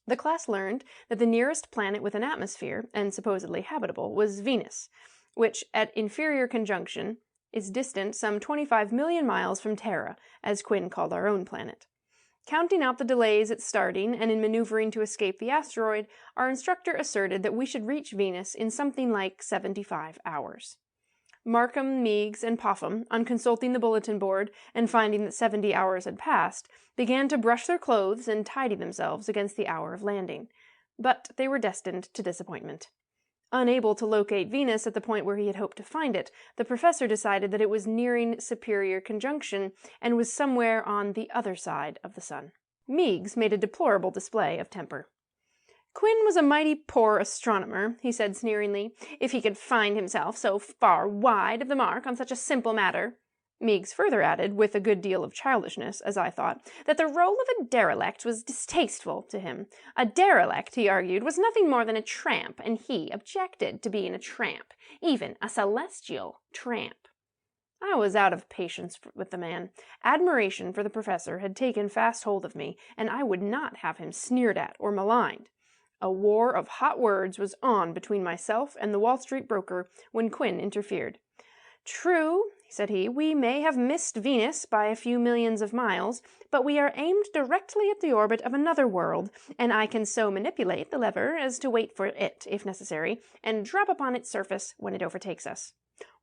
The class learned that the nearest planet with an atmosphere, and supposedly habitable, was Venus, which, at inferior conjunction, is distant some 25 million miles from Terra, as Quinn called our own planet. Counting out the delays at starting and in maneuvering to escape the asteroid, our instructor asserted that we should reach Venus in something like 75 hours. Markham, Meigs, and Popham, on consulting the bulletin board and finding that 70 hours had passed, began to brush their clothes and tidy themselves against the hour of landing. But they were destined to disappointment. Unable to locate Venus at the point where he had hoped to find it, the professor decided that it was nearing superior conjunction and was somewhere on the other side of the sun. Meigs made a deplorable display of temper. Quinn was a mighty poor astronomer, he said sneeringly, if he could find himself so far wide of the mark on such a simple matter. Meigs further added, with a good deal of childishness, as I thought, that the role of a derelict was distasteful to him. A derelict, he argued, was nothing more than a tramp, and he objected to being a tramp, even a celestial tramp. I was out of patience with the man. Admiration for the professor had taken fast hold of me, and I would not have him sneered at or maligned. A war of hot words was on between myself and the Wall Street broker when Quinn interfered. "True," said he, "we may have missed Venus by a few millions of miles, but we are aimed directly at the orbit of another world, and I can so manipulate the lever as to wait for it, if necessary, and drop upon its surface when it overtakes us."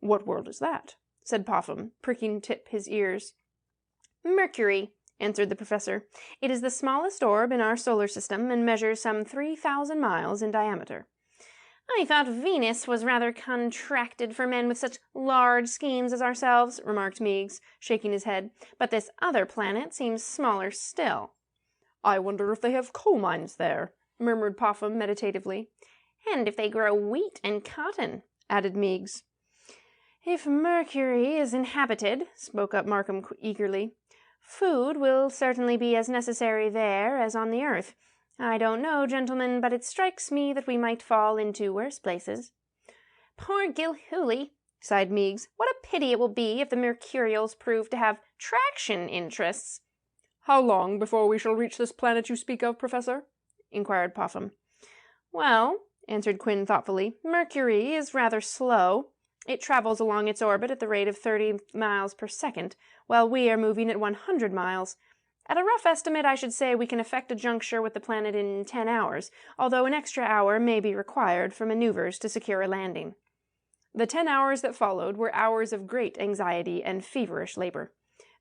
"What world is that?" said Popham, pricking Tip his ears. "Mercury," answered the professor. "It is the smallest orb in our solar system, and measures some 3,000 miles in diameter." "I thought Venus was rather contracted for men with such large schemes as ourselves," remarked Meigs, shaking his head, "but this other planet seems smaller still." "I wonder if they have coal mines there," murmured Popham meditatively. "And if they grow wheat and cotton," added Meigs. "If Mercury is inhabited," spoke up Markham eagerly, "food will certainly be as necessary there as on the earth. I don't know, gentlemen, but it strikes me that we might fall into worse places." "Poor Gilhooly," sighed Meigs. "What a pity it will be if the Mercurials prove to have traction interests." "How long before we shall reach this planet you speak of, Professor?" inquired Popham. "Well," answered Quinn thoughtfully, "Mercury is rather slow. It travels along its orbit at the rate of 30 miles per second, while we are moving at 100 miles. At a rough estimate, I should say we can effect a juncture with the planet in 10 hours, although an extra hour may be required for maneuvers to secure a landing." The 10 hours that followed were hours of great anxiety and feverish labor.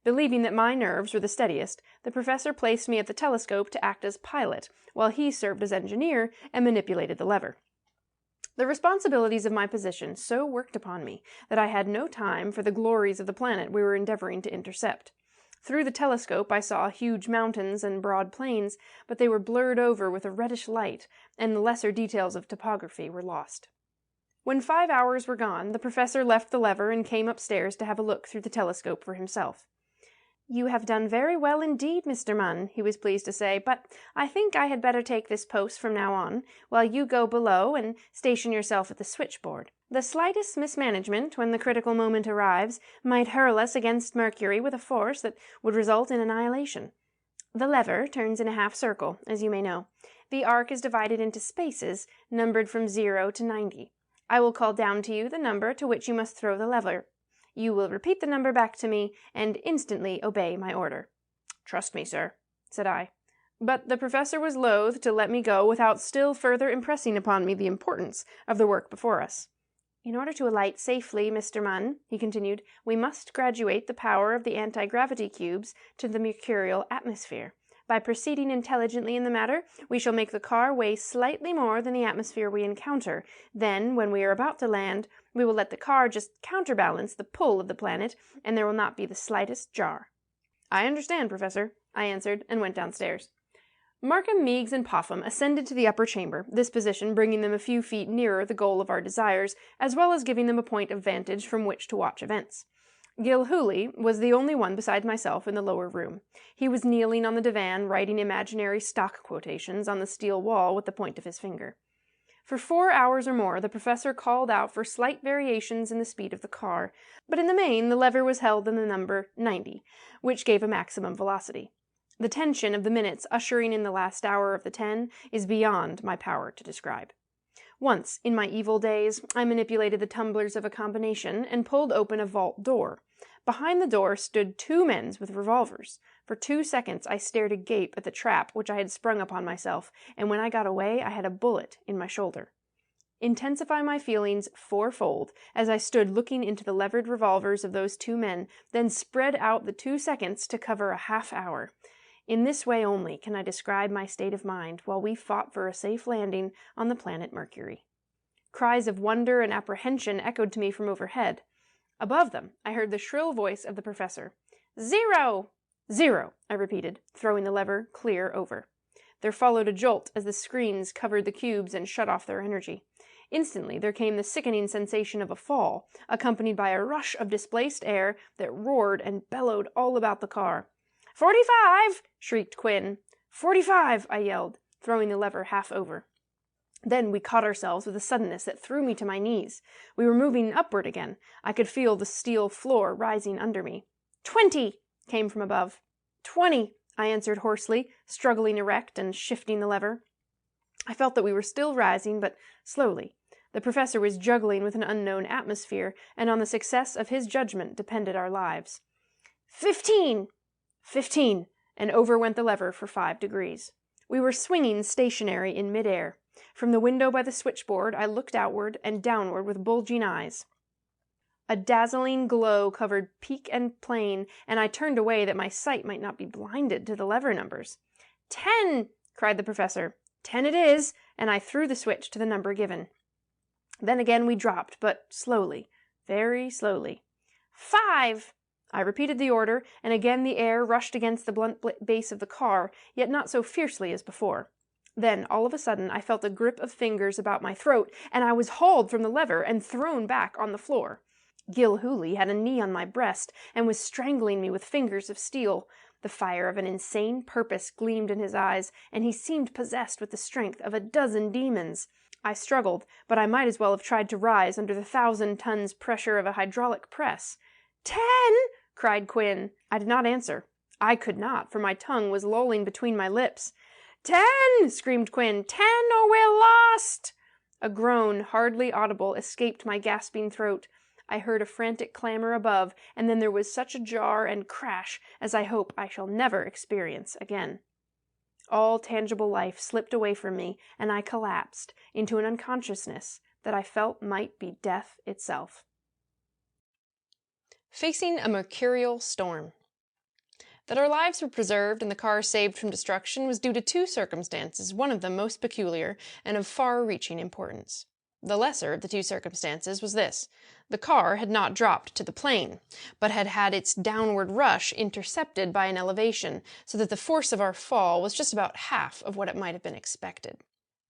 Believing that my nerves were the steadiest, the professor placed me at the telescope to act as pilot, while he served as engineer and manipulated the lever. The responsibilities of my position so worked upon me that I had no time for the glories of the planet we were endeavoring to intercept. Through the telescope I saw huge mountains and broad plains, but they were blurred over with a reddish light, and the lesser details of topography were lost. When 5 hours were gone, the professor left the lever and came upstairs to have a look through the telescope for himself. "You have done very well indeed, Mr. Munn," he was pleased to say, "but I think I had better take this post from now on, while you go below and station yourself at the switchboard. The slightest mismanagement, when the critical moment arrives, might hurl us against Mercury with a force that would result in annihilation. The lever turns in a half circle, as you may know. The arc is divided into spaces, numbered from 0 to 90. I will call down to you the number to which you must throw the lever. You will repeat the number back to me, and instantly obey my order." "Trust me, sir," said I. But the professor was loath to let me go without still further impressing upon me the importance of the work before us. "In order to alight safely, Mr. Munn," he continued, "we must graduate the power of the anti-gravity cubes to the mercurial atmosphere. By proceeding intelligently in the matter, we shall make the car weigh slightly more than the atmosphere we encounter. Then, when we are about to land, we will let the car just counterbalance the pull of the planet, and there will not be the slightest jar." "I understand, Professor," I answered, and went downstairs. Markham, Meigs, and Popham ascended to the upper chamber, this position bringing them a few feet nearer the goal of our desires, as well as giving them a point of vantage from which to watch events. Gilhooly was the only one besides myself in the lower room. He was kneeling on the divan, writing imaginary stock quotations on the steel wall with the point of his finger. For 4 hours or more the professor called out for slight variations in the speed of the car, but in the main the lever was held in the number 90, which gave a maximum velocity. The tension of the minutes ushering in the last hour of the 10 is beyond my power to describe. Once, in my evil days, I manipulated the tumblers of a combination and pulled open a vault door. Behind the door stood 2 men with revolvers. For 2 seconds I stared agape at the trap which I had sprung upon myself, and when I got away I had a bullet in my shoulder. Intensify my feelings 4-fold as I stood looking into the levered revolvers of those 2 men, then spread out the 2 seconds to cover a half hour. In this way only can I describe my state of mind while we fought for a safe landing on the planet Mercury. Cries of wonder and apprehension echoed to me from overhead. Above them I heard the shrill voice of the professor. "0! 0!" I repeated, throwing the lever clear over. There followed a jolt as the screens covered the cubes and shut off their energy. Instantly there came the sickening sensation of a fall, accompanied by a rush of displaced air that roared and bellowed all about the car. 45! shrieked Quinn. 45! I yelled, throwing the lever half over. Then we caught ourselves with a suddenness that threw me to my knees. We were moving upward again. I could feel the steel floor rising under me. 20! came from above. 20! I answered hoarsely, struggling erect and shifting the lever. I felt that we were still rising, but slowly. The professor was juggling with an unknown atmosphere, and on the success of his judgment depended our lives. 15! 15! And over went the lever for 5 degrees. We were swinging stationary in midair. From the window by the switchboard, I looked outward and downward with bulging eyes. A dazzling glow covered peak and plain, and I turned away that my sight might not be blinded to the lever numbers. 10! cried the professor. 10 it is, and I threw the switch to the number given. Then again we dropped, but slowly, very slowly. 5! I repeated the order, and again the air rushed against the blunt base of the car, yet not so fiercely as before. Then, all of a sudden, I felt a grip of fingers about my throat, and I was hauled from the lever and thrown back on the floor. Gil Hooley had a knee on my breast and was strangling me with fingers of steel. The fire of an insane purpose gleamed in his eyes, and he seemed possessed with the strength of a dozen demons. I struggled, but I might as well have tried to rise under the 1,000 tons pressure of a hydraulic press. 10! cried Quinn. I did not answer. I could not, for my tongue was lolling between my lips. 10! screamed Quinn. 10 or we're lost! A groan, hardly audible, escaped my gasping throat. I heard a frantic clamor above, and then there was such a jar and crash as I hope I shall never experience again. All tangible life slipped away from me, and I collapsed into an unconsciousness that I felt might be death itself. Facing a mercurial storm. That our lives were preserved and the car saved from destruction was due to 2 circumstances, one of them most peculiar and of far-reaching importance. The lesser of the 2 circumstances was this. The car had not dropped to the plain, but had had its downward rush intercepted by an elevation, so that the force of our fall was just about half of what it might have been expected.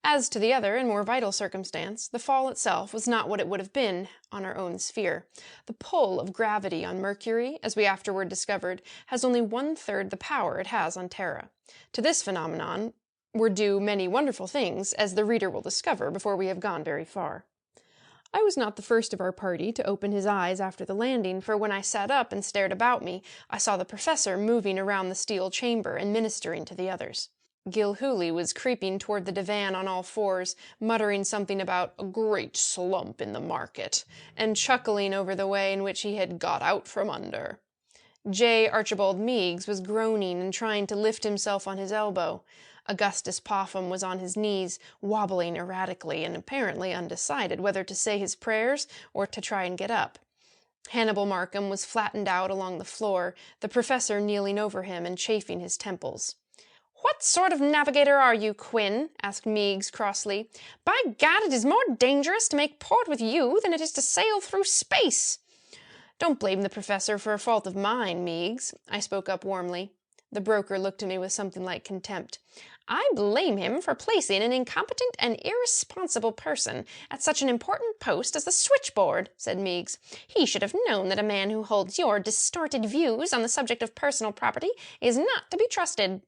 As to the other and more vital circumstance, the fall itself was not what it would have been on our own sphere. The pull of gravity on Mercury, as we afterward discovered, has only 1/3 the power it has on Terra. To this phenomenon were due many wonderful things, as the reader will discover before we have gone very far. I was not the first of our party to open his eyes after the landing, for when I sat up and stared about me, I saw the professor moving around the steel chamber and ministering to the others. Gil Hooley was creeping toward the divan on all 4s, muttering something about a great slump in the market, and chuckling over the way in which he had got out from under. J. Archibald Meigs was groaning and trying to lift himself on his elbow. Augustus Popham was on his knees, wobbling erratically and apparently undecided whether to say his prayers or to try and get up. Hannibal Markham was flattened out along the floor, the professor kneeling over him and chafing his temples. "What sort of navigator are you, Quinn?" asked Meigs crossly. "By gad, it is more dangerous to make port with you than it is to sail through space." "Don't blame the professor for a fault of mine, Meigs," I spoke up warmly. The broker looked at me with something like contempt. "I blame him for placing an incompetent and irresponsible person at such an important post as the switchboard," said Meigs. "He should have known that a man who holds your distorted views on the subject of personal property is not to be trusted."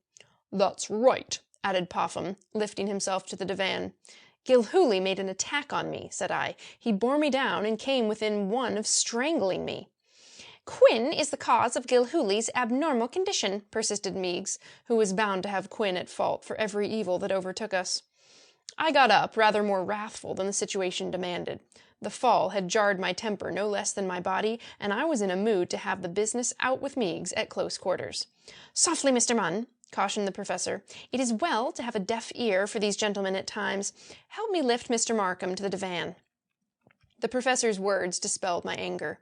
"That's right," added Popham, lifting himself to the divan. "Gil Hooley made an attack on me," said I. "He bore me down and came within one of strangling me." "Quinn is the cause of Gil Hooley's abnormal condition," persisted Meigs, who was bound to have Quinn at fault for every evil that overtook us. I got up, rather more wrathful than the situation demanded. The fall had jarred my temper no less than my body, and I was in a mood to have the business out with Meigs at close quarters. "Softly, Mr. Munn," cautioned the professor. "It is well to have a deaf ear for these gentlemen at times. Help me lift Mr. Markham to the divan." The professor's words dispelled my anger.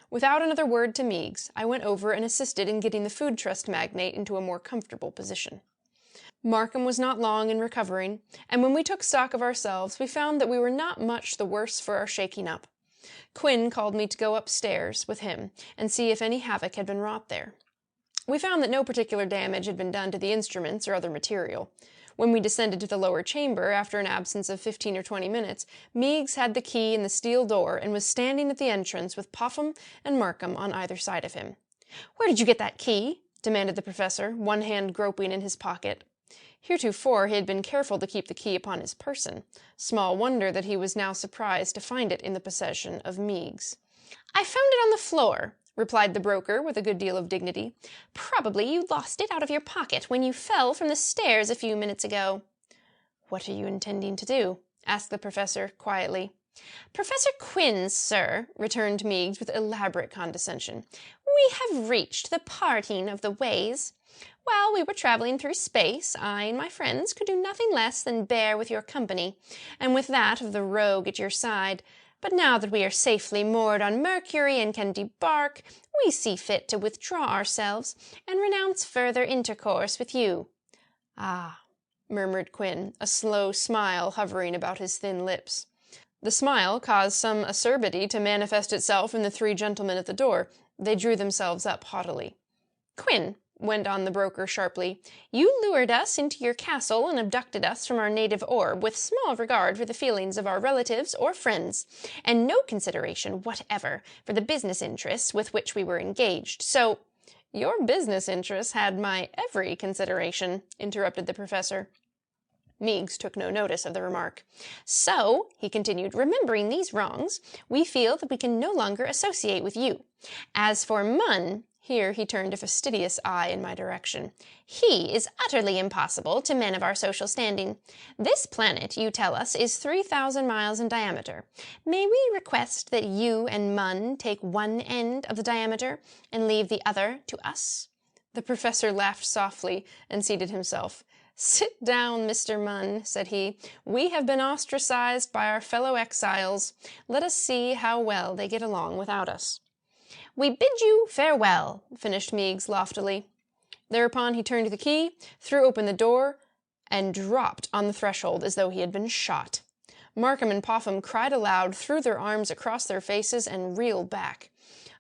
Without another word to Meigs, I went over and assisted in getting the food trust magnate into a more comfortable position. Markham was not long in recovering, and when we took stock of ourselves, we found that we were not much the worse for our shaking up. Quinn called me to go upstairs with him and see if any havoc had been wrought there. We found that no particular damage had been done to the instruments or other material. When we descended to the lower chamber, after an absence of 15 or 20 minutes, Meigs had the key in the steel door and was standing at the entrance with Popham and Markham on either side of him. "Where did you get that key?" demanded the professor, one hand groping in his pocket. Heretofore he had been careful to keep the key upon his person. Small wonder that he was now surprised to find it in the possession of Meigs. "I found it on the floor," replied the broker with a good deal of dignity. "Probably you lost it out of your pocket when you fell from the stairs a few minutes ago." "What are you intending to do?" asked the professor quietly. "Professor Quinn, sir," returned Meigs with elaborate condescension. "We have reached the parting of the ways. While we were traveling through space, I and my friends could do nothing less than bear with your company, and with that of the rogue at your side. But now that we are safely moored on Mercury and can debark, we see fit to withdraw ourselves and renounce further intercourse with you." "Ah," murmured Quinn, a slow smile hovering about his thin lips. The smile caused some acerbity to manifest itself in the three gentlemen at the door. They drew themselves up haughtily. "Quinn," went on the broker sharply, "you lured us into your castle and abducted us from our native orb with small regard for the feelings of our relatives or friends, and no consideration whatever for the business interests with which we were engaged. So—" "Your business interests had my every consideration," interrupted the professor. Meigs took no notice of the remark. "So," he continued, "remembering these wrongs, we feel that we can no longer associate with you. As for Munn," here he turned a fastidious eye in my direction, "he is utterly impossible to men of our social standing. This planet, you tell us, is 3,000 miles in diameter. May we request that you and Munn take one end of the diameter and leave the other to us?" The professor laughed softly and seated himself. "Sit down, Mr. Munn," said he. "We have been ostracized by our fellow exiles. Let us see how well they get along without us." "We bid you farewell," finished Meigs loftily. Thereupon he turned the key, threw open the door, and dropped on the threshold as though he had been shot. Markham and Popham cried aloud, threw their arms across their faces, and reeled back.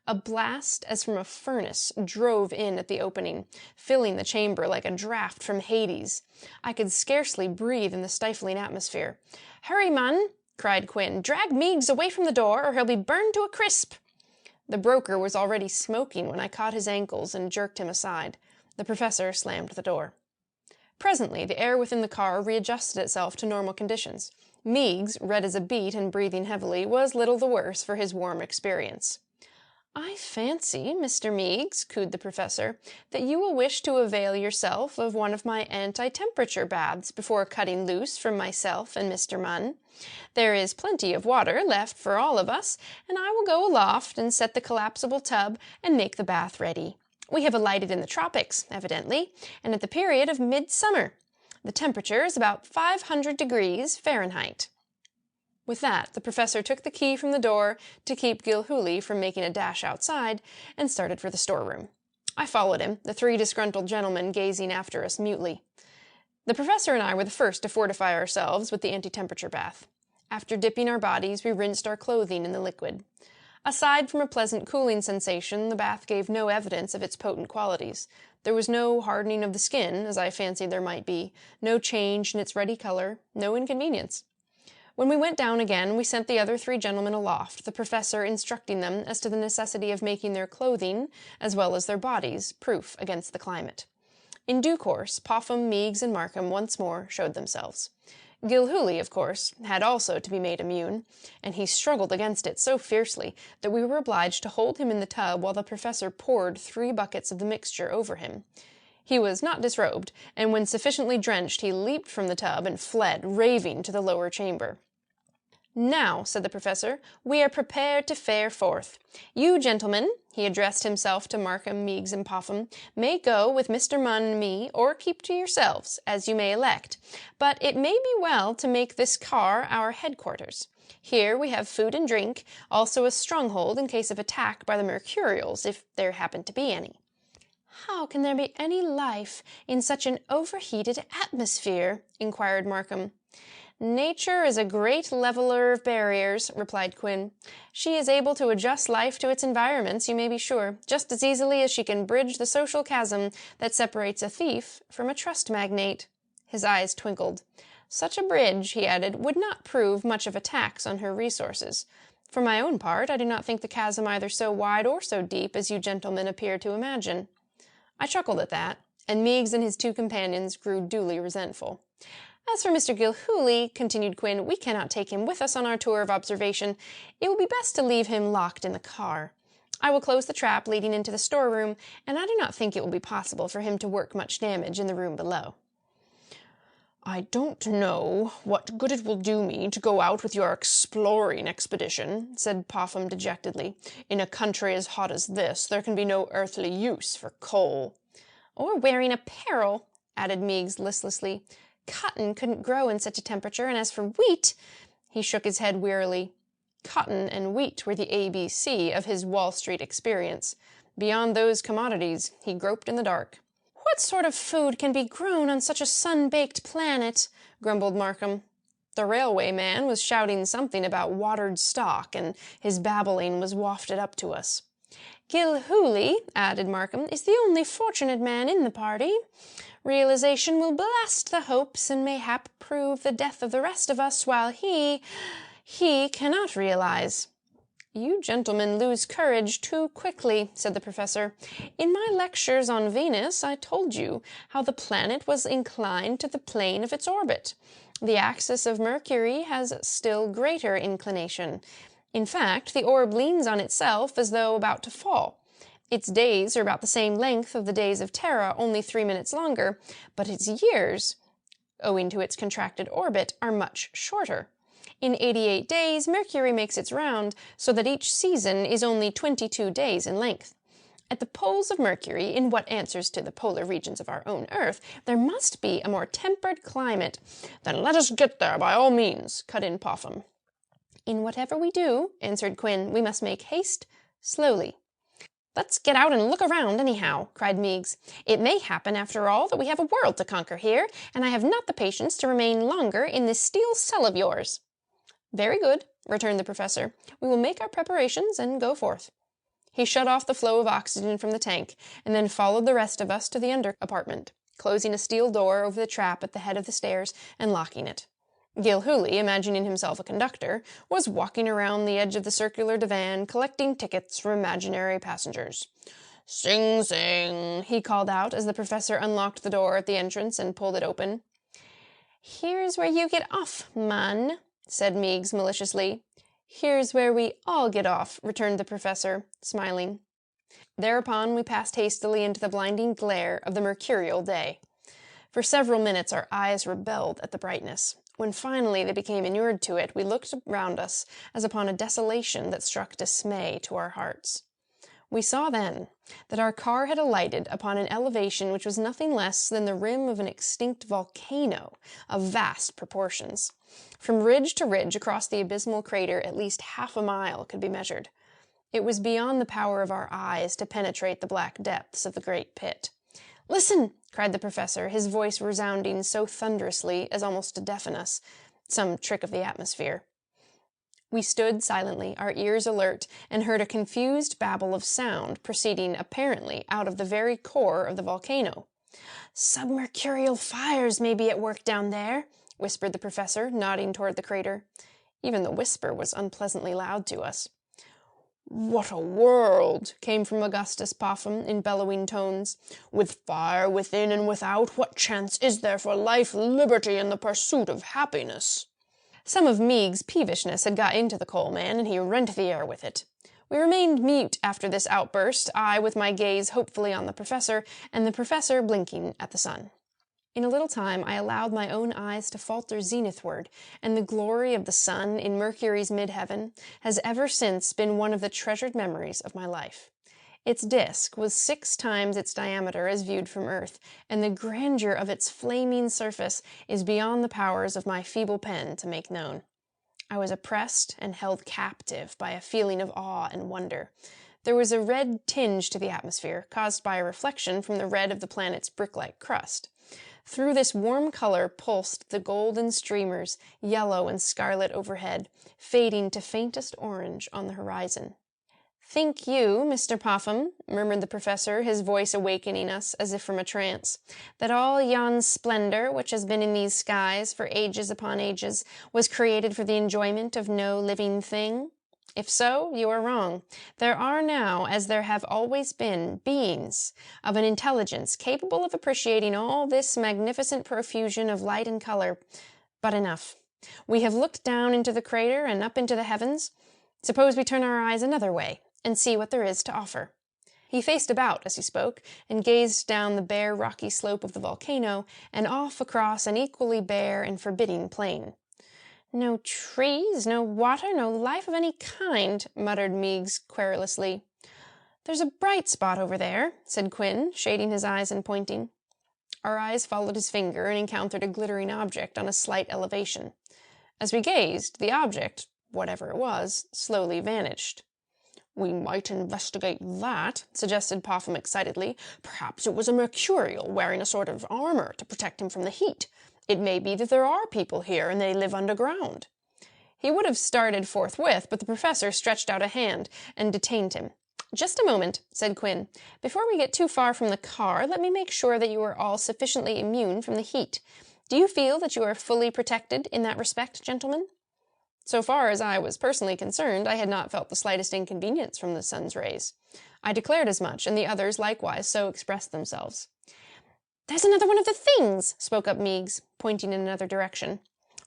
A blast, as from a furnace, drove in at the opening, filling the chamber like a draught from Hades. I could scarcely breathe in the stifling atmosphere. "Hurry, Munn!" cried Quinn. "Drag Meigs away from the door, or he'll be burned to a crisp." The broker was already smoking when I caught his ankles and jerked him aside. The professor slammed the door. Presently the air within the car readjusted itself to normal conditions. Meigs, red as a beet and breathing heavily, was little the worse for his warm experience. "I fancy, Mr. Meigs," cooed the professor, "that you will wish to avail yourself of one of my anti-temperature baths before cutting loose from myself and Mr. Munn. There is plenty of water left for all of us, and I will go aloft and set the collapsible tub and make the bath ready. We have alighted in the tropics, evidently, and at the period of midsummer. The temperature is about 500 degrees Fahrenheit." With that, the professor took the key from the door to keep Gilhooly from making a dash outside, and started for the storeroom. I followed him, the three disgruntled gentlemen gazing after us mutely. The professor and I were the first to fortify ourselves with the anti-temperature bath. After dipping our bodies, we rinsed our clothing in the liquid. Aside from a pleasant cooling sensation, the bath gave no evidence of its potent qualities. There was no hardening of the skin, as I fancied there might be, no change in its ruddy color, no inconvenience. When we went down again, we sent the other three gentlemen aloft, the professor instructing them as to the necessity of making their clothing, as well as their bodies, proof against the climate. In due course, Popham, Meigs, and Markham once more showed themselves. Gilhooly, of course, had also to be made immune, and he struggled against it so fiercely that we were obliged to hold him in the tub while the professor poured 3 buckets of the mixture over him. He was not disrobed, and when sufficiently drenched he leaped from the tub and fled, raving, to the lower chamber. "Now," said the professor, "we are prepared to fare forth. You gentlemen," he addressed himself to Markham, Meigs, and Popham, "may go with Mr. Munn and me, or keep to yourselves, as you may elect. But it may be well to make this car our headquarters. Here we have food and drink, also a stronghold in case of attack by the Mercurials, if there happen to be any." "How can there be any life in such an overheated atmosphere?" inquired Markham. "Nature is a great leveler of barriers," replied Quinn. "She is able to adjust life to its environments, you may be sure, just as easily as she can bridge the social chasm that separates a thief from a trust magnate." His eyes twinkled. Such a bridge, he added, would not prove much of a tax on her resources. For my own part, I do not think the chasm either so wide or so deep as you gentlemen appear to imagine. I chuckled at that, and Meigs and his two companions grew duly resentful. As for Mr. Gilhooly, continued Quinn, we cannot take him with us on our tour of observation. It will be best to leave him locked in the car. I will close the trap leading into the storeroom, and I do not think it will be possible for him to work much damage in the room below. I don't know what good it will do me to go out with your exploring expedition, said Popham dejectedly. In a country as hot as this, there can be no earthly use for coal. Or wearing apparel, added Meigs listlessly. Cotton couldn't grow in such a temperature, and as for wheat, he shook his head wearily. Cotton and wheat were the ABC of his Wall Street experience. Beyond those commodities, he groped in the dark. What sort of food can be grown on such a sun-baked planet? Grumbled Markham. The railway man was shouting something about watered stock, and his babbling was wafted up to us. Gilhooly, added Markham, is the only fortunate man in the party. Realization will blast the hopes and mayhap prove the death of the rest of us, while he cannot realize. You gentlemen lose courage too quickly, said the professor. In my lectures on Venus, I told you how the planet was inclined to the plane of its orbit. The axis of Mercury has still greater inclination. In fact, the orb leans on itself as though about to fall. Its days are about the same length of the days of Terra, only 3 minutes longer, but its years, owing to its contracted orbit, are much shorter. In 88 days, Mercury makes its round, so that each season is only 22 days in length. At the poles of Mercury, in what answers to the polar regions of our own Earth, there must be a more tempered climate. Then let us get there by all means, cut in Popham. In whatever we do, answered Quinn, we must make haste slowly. Let's get out and look around anyhow, cried Meigs. It may happen, after all, that we have a world to conquer here, and I have not the patience to remain longer in this steel cell of yours. Very good, returned the professor. We will make our preparations and go forth. He shut off the flow of oxygen from the tank, and then followed the rest of us to the under apartment, closing a steel door over the trap at the head of the stairs and locking it. Gilhooly, imagining himself a conductor, was walking around the edge of the circular divan, collecting tickets from imaginary passengers. Sing Sing, he called out as the professor unlocked the door at the entrance and pulled it open. Here's where you get off, man, said Meigs maliciously. Here's where we all get off, returned the professor, smiling. Thereupon we passed hastily into the blinding glare of the mercurial day. For several minutes our eyes rebelled at the brightness. When finally they became inured to it, we looked around us as upon a desolation that struck dismay to our hearts. We saw then that our car had alighted upon an elevation which was nothing less than the rim of an extinct volcano of vast proportions. From ridge to ridge across the abysmal crater at least half a mile could be measured. It was beyond the power of our eyes to penetrate the black depths of the great pit. Listen, cried the professor, his voice resounding so thunderously as almost to deafen us, some trick of the atmosphere. We stood silently, our ears alert, and heard a confused babble of sound proceeding apparently out of the very core of the volcano. Submercurial fires may be at work down there, whispered the professor, nodding toward the crater. Even the whisper was unpleasantly loud to us. What a world, came from Augustus Popham in bellowing tones. With fire within and without, what chance is there for life, liberty, and the pursuit of happiness? Some of Meigs' peevishness had got into the coal man, and he rent the air with it. We remained mute after this outburst, I with my gaze hopefully on the professor, and the professor blinking at the sun. In a little time I allowed my own eyes to falter zenithward, and the glory of the sun in Mercury's mid-heaven has ever since been one of the treasured memories of my life. Its disk was 6 times its diameter as viewed from Earth, and the grandeur of its flaming surface is beyond the powers of my feeble pen to make known. I was oppressed and held captive by a feeling of awe and wonder. There was a red tinge to the atmosphere, caused by a reflection from the red of the planet's brick-like crust. Through this warm color pulsed the golden streamers, yellow and scarlet overhead, fading to faintest orange on the horizon. "Think you, Mr. Popham," murmured the professor, his voice awakening us as if from a trance, "that all yon splendor which has been in these skies for ages upon ages was created for the enjoyment of no living thing? If so, you are wrong. There are now, as there have always been, beings of an intelligence capable of appreciating all this magnificent profusion of light and color. But enough. We have looked down into the crater and up into the heavens. Suppose we turn our eyes another way and see what there is to offer." He faced about as he spoke, and gazed down the bare rocky slope of the volcano, and off across an equally bare and forbidding plain. "No trees, no water, no life of any kind," muttered Meigs querulously. "There's a bright spot over there," said Quinn, shading his eyes and pointing. Our eyes followed his finger and encountered a glittering object on a slight elevation. As we gazed, the object, whatever it was, slowly vanished. "We might investigate that," suggested Popham excitedly. "Perhaps it was a mercurial wearing a sort of armor to protect him from the heat. It may be that there are people here and they live underground." He would have started forthwith, but the professor stretched out a hand and detained him. "Just a moment," said Quinn. "Before we get too far from the car, let me make sure that you are all sufficiently immune from the heat. Do you feel that you are fully protected in that respect, gentlemen?" So far as I was personally concerned, I had not felt the slightest inconvenience from the sun's rays. I declared as much, and the others likewise so expressed themselves. "There's another one of the things," spoke up Meigs, pointing in another direction.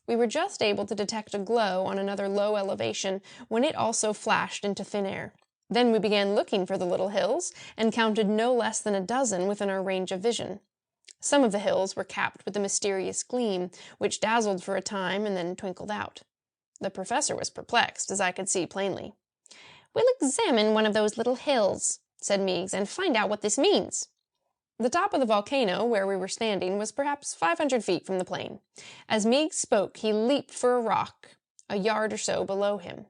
We were just able to detect a glow on another low elevation when it also flashed into thin air. Then we began looking for the little hills, and counted no less than a dozen within our range of vision. Some of the hills were capped with a mysterious gleam, which dazzled for a time and then twinkled out. The professor was perplexed, as I could see plainly. "We'll examine one of those little hills," said Meigs, "and find out what this means." The top of the volcano, where we were standing, was perhaps 500 feet from the plain. As Meigs spoke, he leaped for a rock a yard or so below him.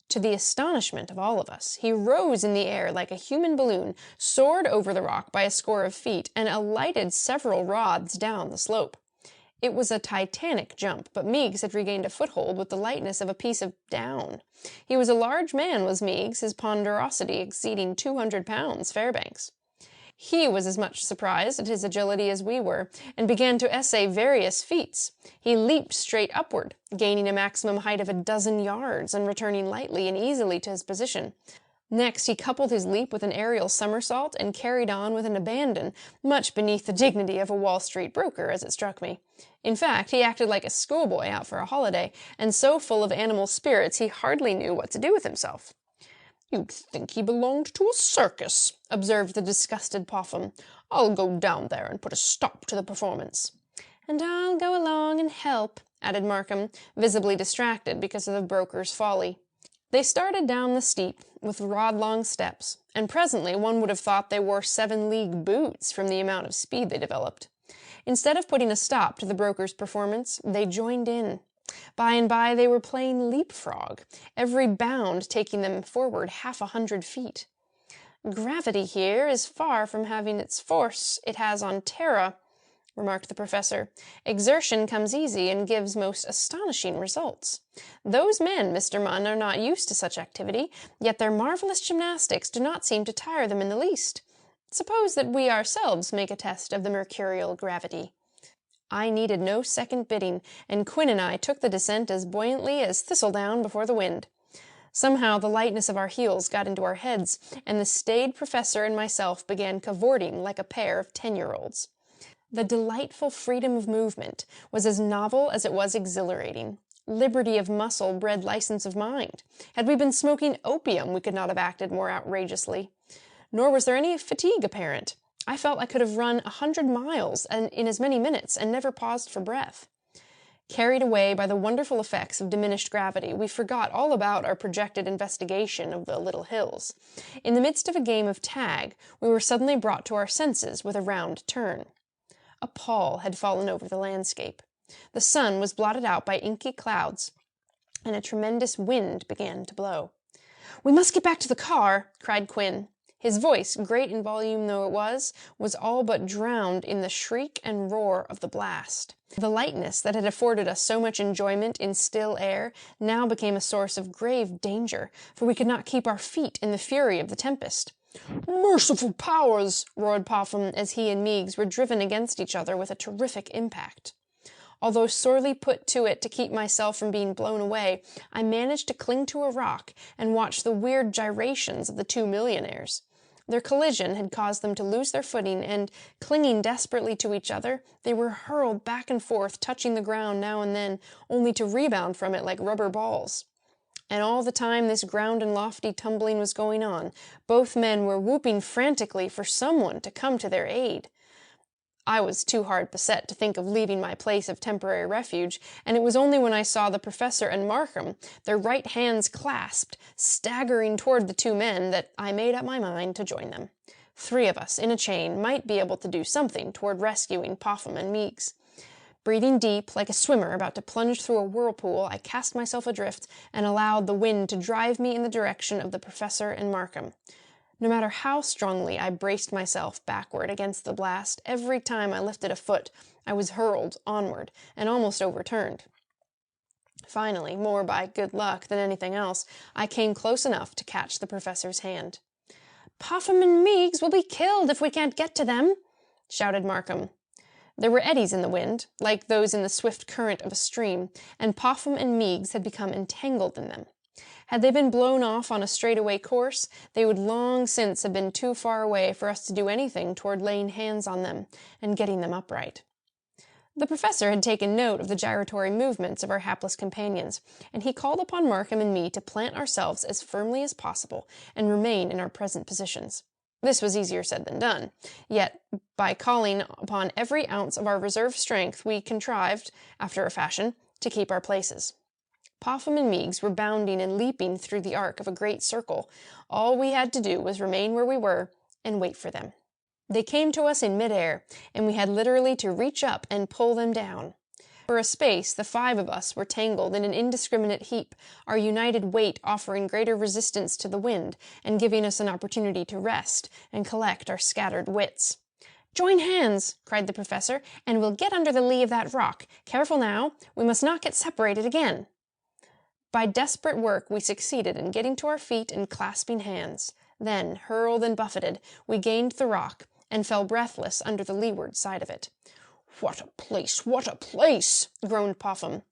To the astonishment of all of us, he rose in the air like a human balloon, soared over the rock by a score of feet, and alighted several rods down the slope. It was a titanic jump, but Meigs had regained a foothold with the lightness of a piece of down. He was a large man, was Meigs, his ponderosity exceeding 200 pounds, Fairbanks. He was as much surprised at his agility as we were, and began to essay various feats. He leaped straight upward, gaining a maximum height of a dozen yards, and returning lightly and easily to his position. Next, he coupled his leap with an aerial somersault, and carried on with an abandon, much beneath the dignity of a Wall Street broker, as it struck me. In fact, he acted like a schoolboy out for a holiday, and so full of animal spirits he hardly knew what to do with himself. "You'd think he belonged to a circus," observed the disgusted Popham. "I'll go down there and put a stop to the performance." "And I'll go along and help," added Markham, visibly distracted because of the broker's folly. They started down the steep with rod-long steps, and presently one would have thought they wore 7-league boots from the amount of speed they developed. Instead of putting a stop to the broker's performance, they joined in. By and by they were playing leapfrog, every bound taking them forward 50 feet. "Gravity here is far from having its force it has on Terra," remarked the professor. "Exertion comes easy and gives most astonishing results. Those men, Mr. Munn, are not used to such activity, yet their marvelous gymnastics do not seem to tire them in the least. Suppose that we ourselves make a test of the mercurial gravity." I needed no second bidding, and Quinn and I took the descent as buoyantly as thistledown before the wind. Somehow the lightness of our heels got into our heads, and the staid professor and myself began cavorting like a pair of 10-year-olds. The delightful freedom of movement was as novel as it was exhilarating. Liberty of muscle bred license of mind. Had we been smoking opium, we could not have acted more outrageously. Nor was there any fatigue apparent. I felt I could have run 100 miles in as many minutes and never paused for breath. Carried away by the wonderful effects of diminished gravity, we forgot all about our projected investigation of the little hills. In the midst of a game of tag, we were suddenly brought to our senses with a round turn. A pall had fallen over the landscape. The sun was blotted out by inky clouds, and a tremendous wind began to blow. "We must get back to the car," cried Quinn. His voice, great in volume though it was all but drowned in the shriek and roar of the blast. The lightness that had afforded us so much enjoyment in still air now became a source of grave danger, for we could not keep our feet in the fury of the tempest. "Merciful powers!" roared Popham as he and Meigs were driven against each other with a terrific impact. Although sorely put to it to keep myself from being blown away, I managed to cling to a rock and watch the weird gyrations of the two millionaires. Their collision had caused them to lose their footing, and, clinging desperately to each other, they were hurled back and forth, touching the ground now and then, only to rebound from it like rubber balls. And all the time this ground and lofty tumbling was going on, both men were whooping frantically for someone to come to their aid. I was too hard beset to think of leaving my place of temporary refuge, and it was only when I saw the Professor and Markham, their right hands clasped, staggering toward the two men, that I made up my mind to join them. 3 of us, in a chain, might be able to do something toward rescuing Popham and Meigs. Breathing deep, like a swimmer about to plunge through a whirlpool, I cast myself adrift and allowed the wind to drive me in the direction of the Professor and Markham. No matter how strongly I braced myself backward against the blast, every time I lifted a foot, I was hurled onward and almost overturned. Finally, more by good luck than anything else, I came close enough to catch the Professor's hand. "Popham and Meigs will be killed if we can't get to them," shouted Markham. There were eddies in the wind, like those in the swift current of a stream, and Popham and Meigs had become entangled in them. Had they been blown off on a straightaway course, they would long since have been too far away for us to do anything toward laying hands on them and getting them upright. The Professor had taken note of the gyratory movements of our hapless companions, and he called upon Markham and me to plant ourselves as firmly as possible and remain in our present positions. This was easier said than done, yet by calling upon every ounce of our reserve strength we contrived, after a fashion, to keep our places. Popham and Meigs were bounding and leaping through the arc of a great circle. All we had to do was remain where we were and wait for them. They came to us in mid-air, and we had literally to reach up and pull them down. For a space, the 5 of us were tangled in an indiscriminate heap, our united weight offering greater resistance to the wind and giving us an opportunity to rest and collect our scattered wits. "Join hands," cried the Professor, "and we'll get under the lee of that rock. Careful now, we must not get separated again." By desperate work we succeeded in getting to our feet and clasping hands. Then, hurled and buffeted, we gained the rock and fell breathless under the leeward side of it. "What a place! What a place!" groaned Popham.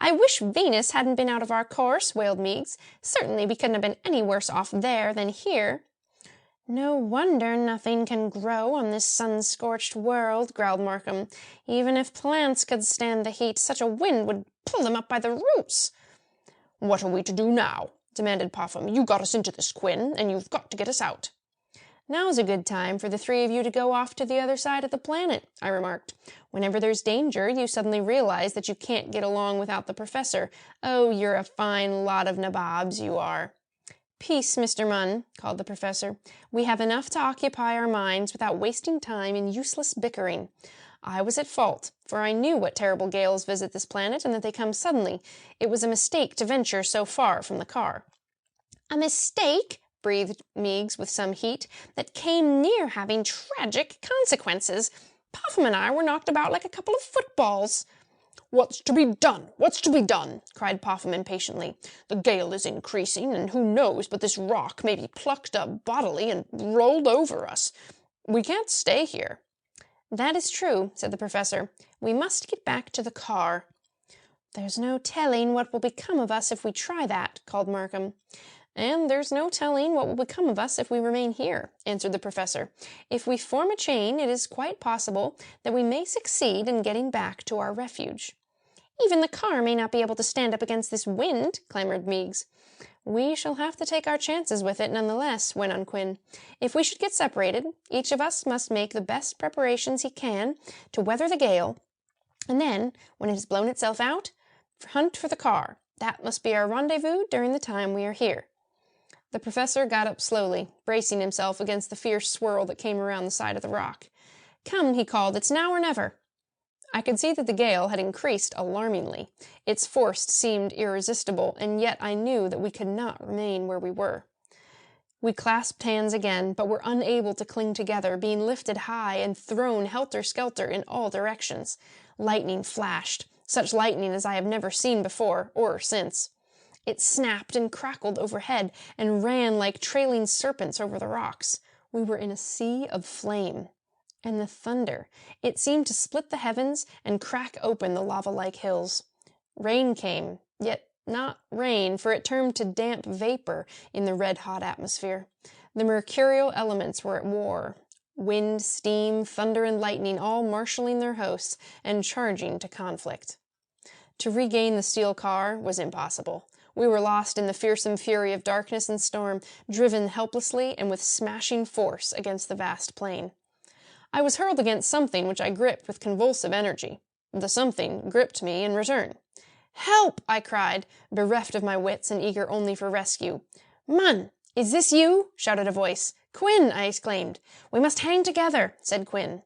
"I wish Venus hadn't been out of our course," wailed Meigs. "Certainly we couldn't have been any worse off there than here." "No wonder nothing can grow on this sun-scorched world," growled Markham. "Even if plants could stand the heat, such a wind would pull them up by the roots." "What are we to do now?" demanded Popham. "You got us into this, Quinn, and you've got to get us out." "Now's a good time for the 3 of you to go off to the other side of the planet," I remarked. "Whenever there's danger, you suddenly realize that you can't get along without the Professor. Oh, you're a fine lot of nabobs, you are." "Peace, Mr. Munn," called the Professor. "We have enough to occupy our minds without wasting time in useless bickering. I was at fault, for I knew what terrible gales visit this planet and that they come suddenly. It was a mistake to venture so far from the car." "A mistake?" breathed Meigs with some heat, "that came near having tragic consequences. Popham and I were knocked about like a couple of footballs." "What's to be done? What's to be done?" cried Popham impatiently. "The gale is increasing, and who knows but this rock may be plucked up bodily and rolled over us. We can't stay here." "That is true," said the Professor. "We must get back to the car." "There's no telling what will become of us if we try that," called Markham. "And there's no telling what will become of us if we remain here," answered the Professor. "If we form a chain, it is quite possible that we may succeed in getting back to our refuge." "Even the car may not be able to stand up against this wind," clamored Meigs. "We shall have to take our chances with it nonetheless," went on Quinn. "If we should get separated, each of us must make the best preparations he can to weather the gale, and then, when it has blown itself out, hunt for the car. That must be our rendezvous during the time we are here." The Professor got up slowly, bracing himself against the fierce swirl that came around the side of the rock. "Come," he called, "it's now or never." I could see that the gale had increased alarmingly. Its force seemed irresistible, and yet I knew that we could not remain where we were. We clasped hands again, but were unable to cling together, being lifted high and thrown helter-skelter in all directions. Lightning flashed, such lightning as I have never seen before or since. It snapped and crackled overhead and ran like trailing serpents over the rocks. We were in a sea of flame. And the thunder, it seemed to split the heavens and crack open the lava-like hills. Rain came, yet not rain, for it turned to damp vapor in the red-hot atmosphere. The mercurial elements were at war. Wind, steam, thunder, and lightning all marshalling their hosts and charging to conflict. To regain the steel car was impossible. We were lost in the fearsome fury of darkness and storm, driven helplessly and with smashing force against the vast plain. I was hurled against something which I gripped with convulsive energy. The something gripped me in return. "Help!" I cried, bereft of my wits and eager only for rescue. "Mun, is this you?" shouted a voice. "Quinn!" I exclaimed. "We must hang together," said Quinn.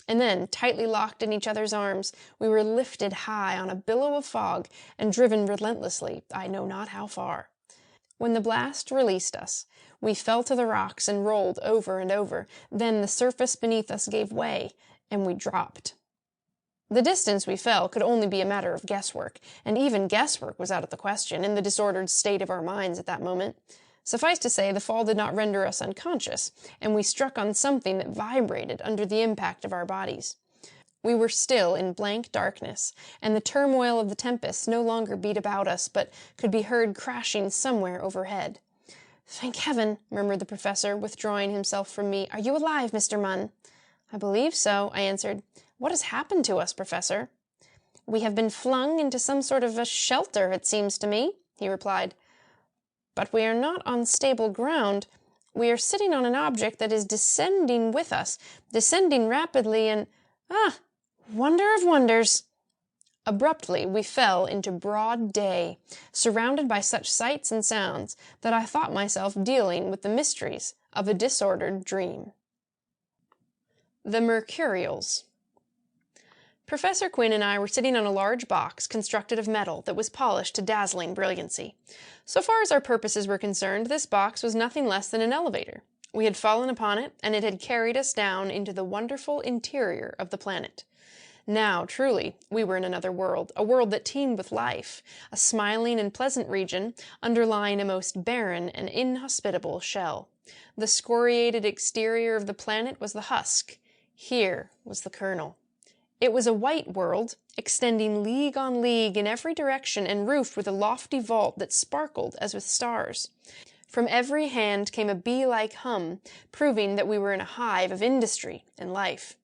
And then, tightly locked in each other's arms, we were lifted high on a billow of fog and driven relentlessly, I know not how far. When the blast released us, we fell to the rocks and rolled over and over. Then the surface beneath us gave way, and we dropped. The distance we fell could only be a matter of guesswork, and even guesswork was out of the question in the disordered state of our minds at that moment. Suffice to say, the fall did not render us unconscious, and we struck on something that vibrated under the impact of our bodies. We were still in blank darkness, and the turmoil of the tempest no longer beat about us, but could be heard crashing somewhere overhead. "Thank heaven," murmured the professor, withdrawing himself from me. "Are you alive, Mr. Munn?" "I believe so," I answered. "What has happened to us, Professor?" "We have been flung into some sort of a shelter, it seems to me," he replied. "But we are not on stable ground. We are sitting on an object that is descending with us, descending rapidly and... wonder of wonders!" Abruptly, we fell into broad day, surrounded by such sights and sounds that I thought myself dealing with the mysteries of a disordered dream. The Mercurials. Professor Quinn and I were sitting on a large box constructed of metal that was polished to dazzling brilliancy. So far as our purposes were concerned, this box was nothing less than an elevator. We had fallen upon it, and it had carried us down into the wonderful interior of the planet. Now, truly, we were in another world, a world that teemed with life, a smiling and pleasant region underlying a most barren and inhospitable shell. The scoriated exterior of the planet was the husk. Here was the kernel. It was a white world, extending league on league in every direction and roofed with a lofty vault that sparkled as with stars. From every hand came a bee-like hum, proving that we were in a hive of industry and life.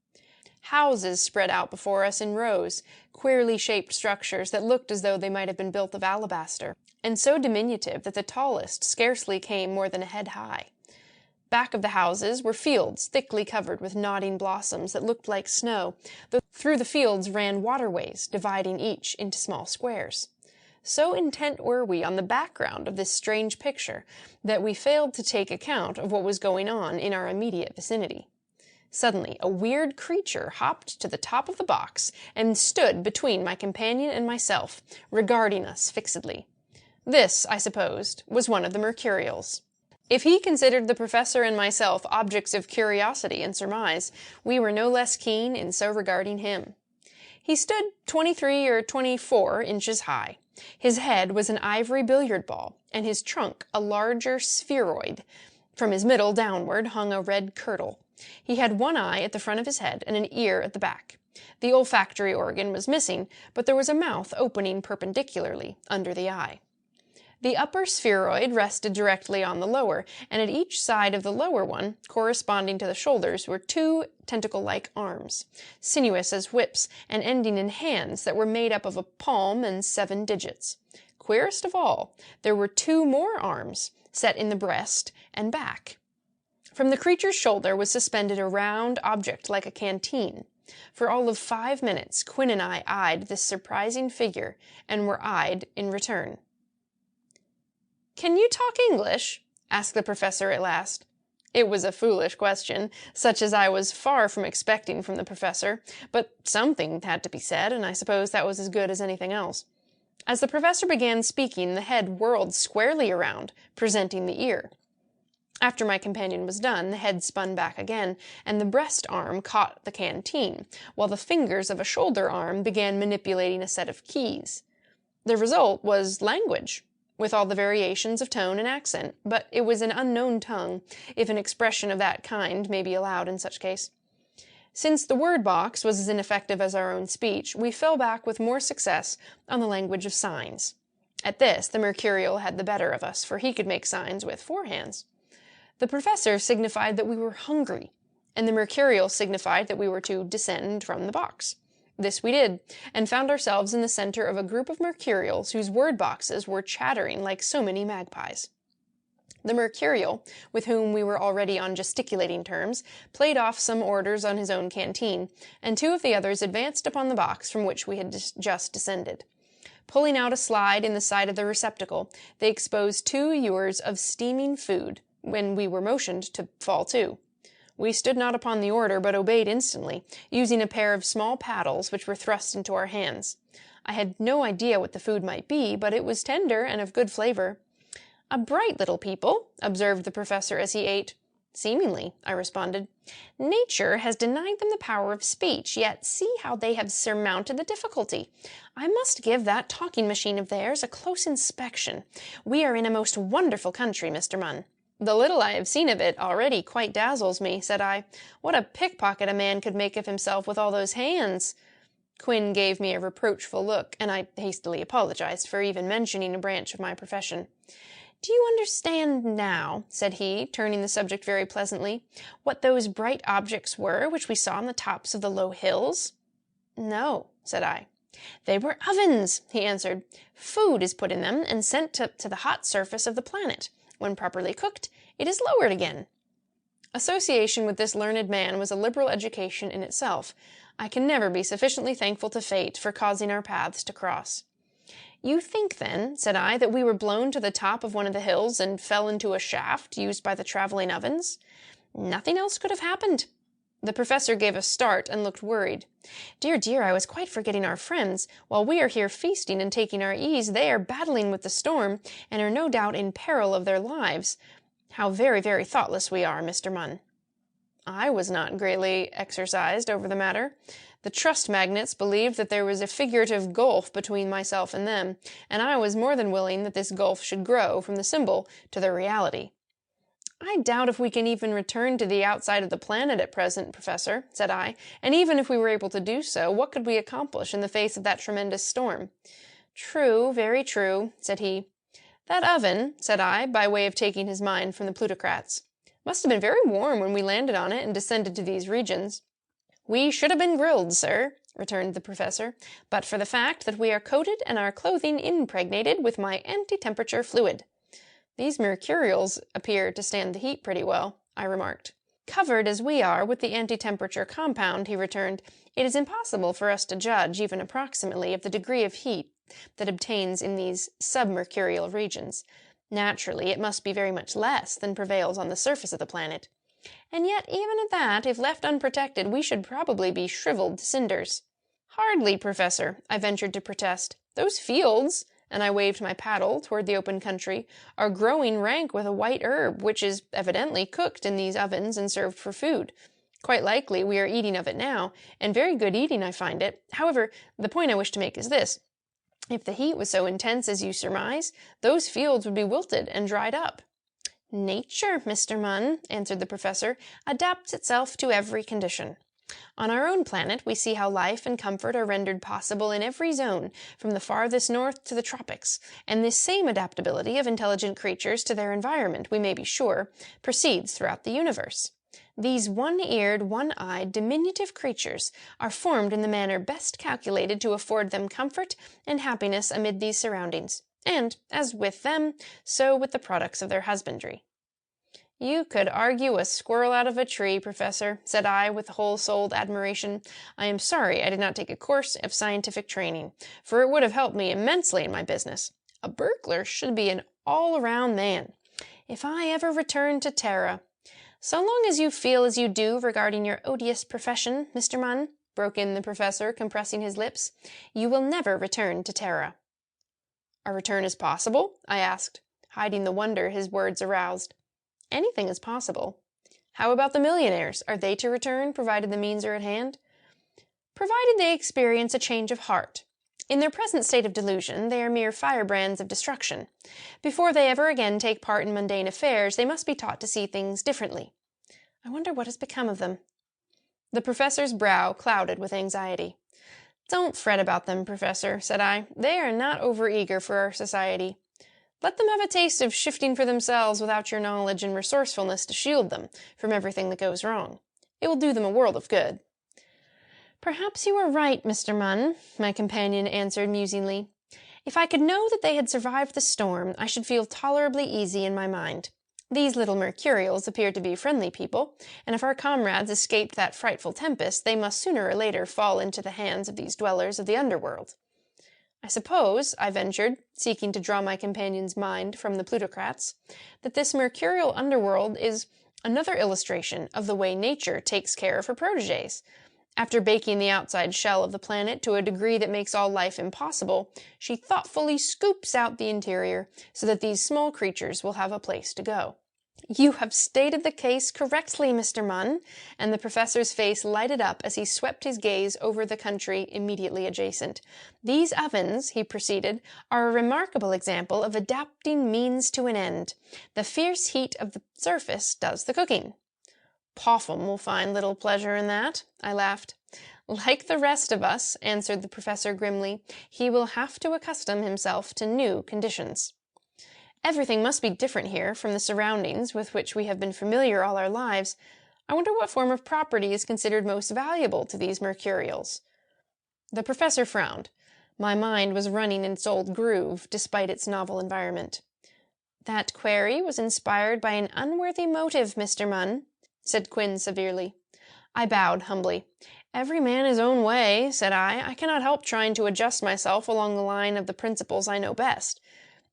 Houses spread out before us in rows, queerly shaped structures that looked as though they might have been built of alabaster, and so diminutive that the tallest scarcely came more than a head high. Back of the houses were fields thickly covered with nodding blossoms that looked like snow, though through the fields ran waterways, dividing each into small squares. So intent were we on the background of this strange picture that we failed to take account of what was going on in our immediate vicinity. Suddenly, a weird creature hopped to the top of the box and stood between my companion and myself, regarding us fixedly. This, I supposed, was one of the Mercurials. If he considered the professor and myself objects of curiosity and surmise, we were no less keen in so regarding him. He stood 23 or 24 inches high. His head was an ivory billiard ball, and his trunk a larger spheroid. From his middle downward hung a red kirtle. He had one eye at the front of his head and an ear at the back. The olfactory organ was missing, but there was a mouth opening perpendicularly under the eye. The upper spheroid rested directly on the lower, and at each side of the lower one, corresponding to the shoulders, were two tentacle-like arms, sinuous as whips and ending in hands that were made up of a palm and 7 digits. Queerest of all, there were 2 more arms, set in the breast and back. From the creature's shoulder was suspended a round object like a canteen. For all of 5 minutes, Quinn and I eyed this surprising figure, and were eyed in return. "Can you talk English?" asked the professor at last. It was a foolish question, such as I was far from expecting from the professor, but something had to be said, and I suppose that was as good as anything else. As the professor began speaking, the head whirled squarely around, presenting the ear. After my companion was done, the head spun back again, and the breast arm caught the canteen, while the fingers of a shoulder arm began manipulating a set of keys. The result was language, with all the variations of tone and accent, but it was an unknown tongue, if an expression of that kind may be allowed in such case. Since the word box was as ineffective as our own speech, we fell back with more success on the language of signs. At this, the Mercurial had the better of us, for he could make signs with 4 hands. The professor signified that we were hungry, and the Mercurial signified that we were to descend from the box. This we did, and found ourselves in the center of a group of Mercurials whose word boxes were chattering like so many magpies. The Mercurial, with whom we were already on gesticulating terms, played off some orders on his own canteen, and 2 of the others advanced upon the box from which we had just descended. Pulling out a slide in the side of the receptacle, they exposed 2 ewers of steaming food, when we were motioned to fall to. We stood not upon the order, but obeyed instantly, using a pair of small paddles which were thrust into our hands. I had no idea what the food might be, but it was tender and of good flavor. "A bright little people," observed the professor as he ate. "Seemingly," I responded. "Nature has denied them the power of speech, yet see how they have surmounted the difficulty. I must give that talking machine of theirs a close inspection. We are in a most wonderful country, Mr. Munn." "The little I have seen of it already quite dazzles me," said I. "What a pickpocket a man could make of himself with all those hands!" Quinn gave me a reproachful look, and I hastily apologized for even mentioning a branch of my profession. "Do you understand now," said he, turning the subject very pleasantly, "what those bright objects were which we saw on the tops of the low hills?" "No," said I. "They were ovens," he answered. "Food is put in them and sent to the hot surface of the planet. When properly cooked, it is lowered again." Association with this learned man was a liberal education in itself. I can never be sufficiently thankful to fate for causing our paths to cross. "You think, then," said I, "that we were blown to the top of one of the hills and fell into a shaft used by the traveling ovens?" "Nothing else could have happened." The professor gave a start and looked worried. "Dear, dear, I was quite forgetting our friends. While we are here feasting and taking our ease, they are battling with the storm, and are no doubt in peril of their lives. How very, very thoughtless we are, Mr. Munn." I was not greatly exercised over the matter. The trust magnates believed that there was a figurative gulf between myself and them, and I was more than willing that this gulf should grow from the symbol to the reality. "I doubt if we can even return to the outside of the planet at present, Professor," said I, "and even if we were able to do so, what could we accomplish in the face of that tremendous storm?" "True, very true," said he. "That oven," said I, by way of taking his mind from the plutocrats, "must have been very warm when we landed on it and descended to these regions." "We should have been grilled, sir," returned the professor, "but for the fact that we are coated and our clothing impregnated with my anti-temperature fluid." "These Mercurials appear to stand the heat pretty well," I remarked. "Covered as we are with the anti-temperature compound," he returned, "it is impossible for us to judge, even approximately, of the degree of heat that obtains in these submercurial regions. Naturally, it must be very much less than prevails on the surface of the planet. And yet, even at that, if left unprotected, we should probably be shriveled to cinders." "Hardly, Professor," I ventured to protest. "Those fields," and I waved my paddle toward the open country, "are growing rank with a white herb, which is evidently cooked in these ovens and served for food. Quite likely we are eating of it now, and very good eating I find it. However, the point I wish to make is this. If the heat was so intense as you surmise, those fields would be wilted and dried up." "Nature, Mr. Munn," answered the professor, "adapts itself to every condition. On our own planet we see how life and comfort are rendered possible in every zone, from the farthest north to the tropics, and this same adaptability of intelligent creatures to their environment, we may be sure, proceeds throughout the universe. These one-eared, one-eyed, diminutive creatures are formed in the manner best calculated to afford them comfort and happiness amid these surroundings, and, as with them, so with the products of their husbandry." "You could argue a squirrel out of a tree, Professor," said I with whole-souled admiration. "I am sorry I did not take a course of scientific training, for it would have helped me immensely in my business. A burglar should be an all-around man. If I ever return to Terra—" "So long as you feel as you do regarding your odious profession, Mr. Munn," broke in the professor, compressing his lips, "you will never return to Terra." "A return is possible?" I asked, hiding the wonder his words aroused. Anything is possible. How about the millionaires? Are they to return, provided the means are at hand? Provided they experience a change of heart. In their present state of delusion, they are mere firebrands of destruction. Before they ever again take part in mundane affairs, they must be taught to see things differently. I wonder what has become of them. The professor's brow clouded with anxiety. Don't fret about them, Professor, said I. They are not overeager for our society. Let them have a taste of shifting for themselves without your knowledge and resourcefulness to shield them from everything that goes wrong. It will do them a world of good. Perhaps you are right, Mr. Munn, my companion answered musingly. If I could know that they had survived the storm, I should feel tolerably easy in my mind. These little Mercurials appear to be friendly people, and if our comrades escaped that frightful tempest, they must sooner or later fall into the hands of these dwellers of the underworld. I suppose, I ventured, seeking to draw my companion's mind from the plutocrats, that this Mercurial underworld is another illustration of the way nature takes care of her protégés. After baking the outside shell of the planet to a degree that makes all life impossible, she thoughtfully scoops out the interior so that these small creatures will have a place to go. You have stated the case correctly, Mr. Munn, and the professor's face lighted up as he swept his gaze over the country immediately adjacent. These ovens, he proceeded, are a remarkable example of adapting means to an end. The fierce heat of the surface does the cooking. Popham will find little pleasure in that, I laughed. Like the rest of us, answered the professor grimly, he will have to accustom himself to new conditions. Everything must be different here from the surroundings with which we have been familiar all our lives. I wonder what form of property is considered most valuable to these Mercurials. The professor frowned. My mind was running in its old groove, despite its novel environment. That query was inspired by an unworthy motive, Mr. Munn, said Quinn severely. I bowed humbly. Every man his own way, said I. I cannot help trying to adjust myself along the line of the principles I know best.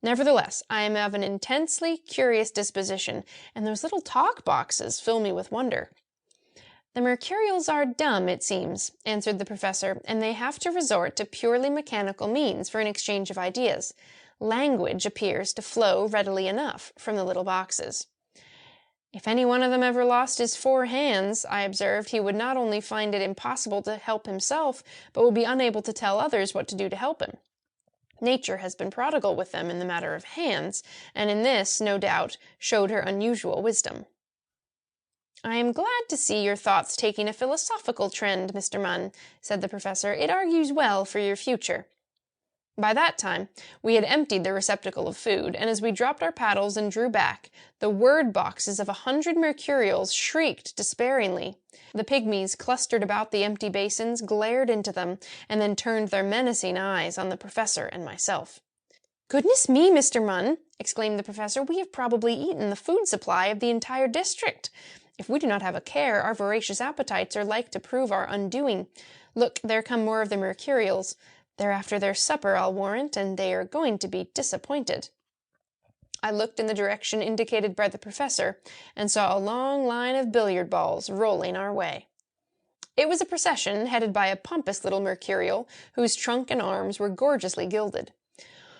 Nevertheless, I am of an intensely curious disposition, and those little talk boxes fill me with wonder. The Mercurials are dumb, it seems, answered the professor, and they have to resort to purely mechanical means for an exchange of ideas. Language appears to flow readily enough from the little boxes. If any one of them ever lost his 4 hands, I observed, he would not only find it impossible to help himself, but would be unable to tell others what to do to help him. Nature has been prodigal with them in the matter of hands, and in this, no doubt, showed her unusual wisdom. I am glad to see your thoughts taking a philosophical trend, Mr. Munn, said the professor. It argues well for your future. By that time, we had emptied the receptacle of food, and as we dropped our paddles and drew back, the word boxes of 100 Mercurials shrieked despairingly. The pygmies clustered about the empty basins, glared into them, and then turned their menacing eyes on the professor and myself. Goodness me, Mr. Munn, exclaimed the professor, we have probably eaten the food supply of the entire district. If we do not have a care, our voracious appetites are like to prove our undoing. Look, there come more of the Mercurials. They're after their supper, I'll warrant, and they are going to be disappointed. I looked in the direction indicated by the professor, and saw a long line of billiard balls rolling our way. It was a procession headed by a pompous little Mercurial, whose trunk and arms were gorgeously gilded.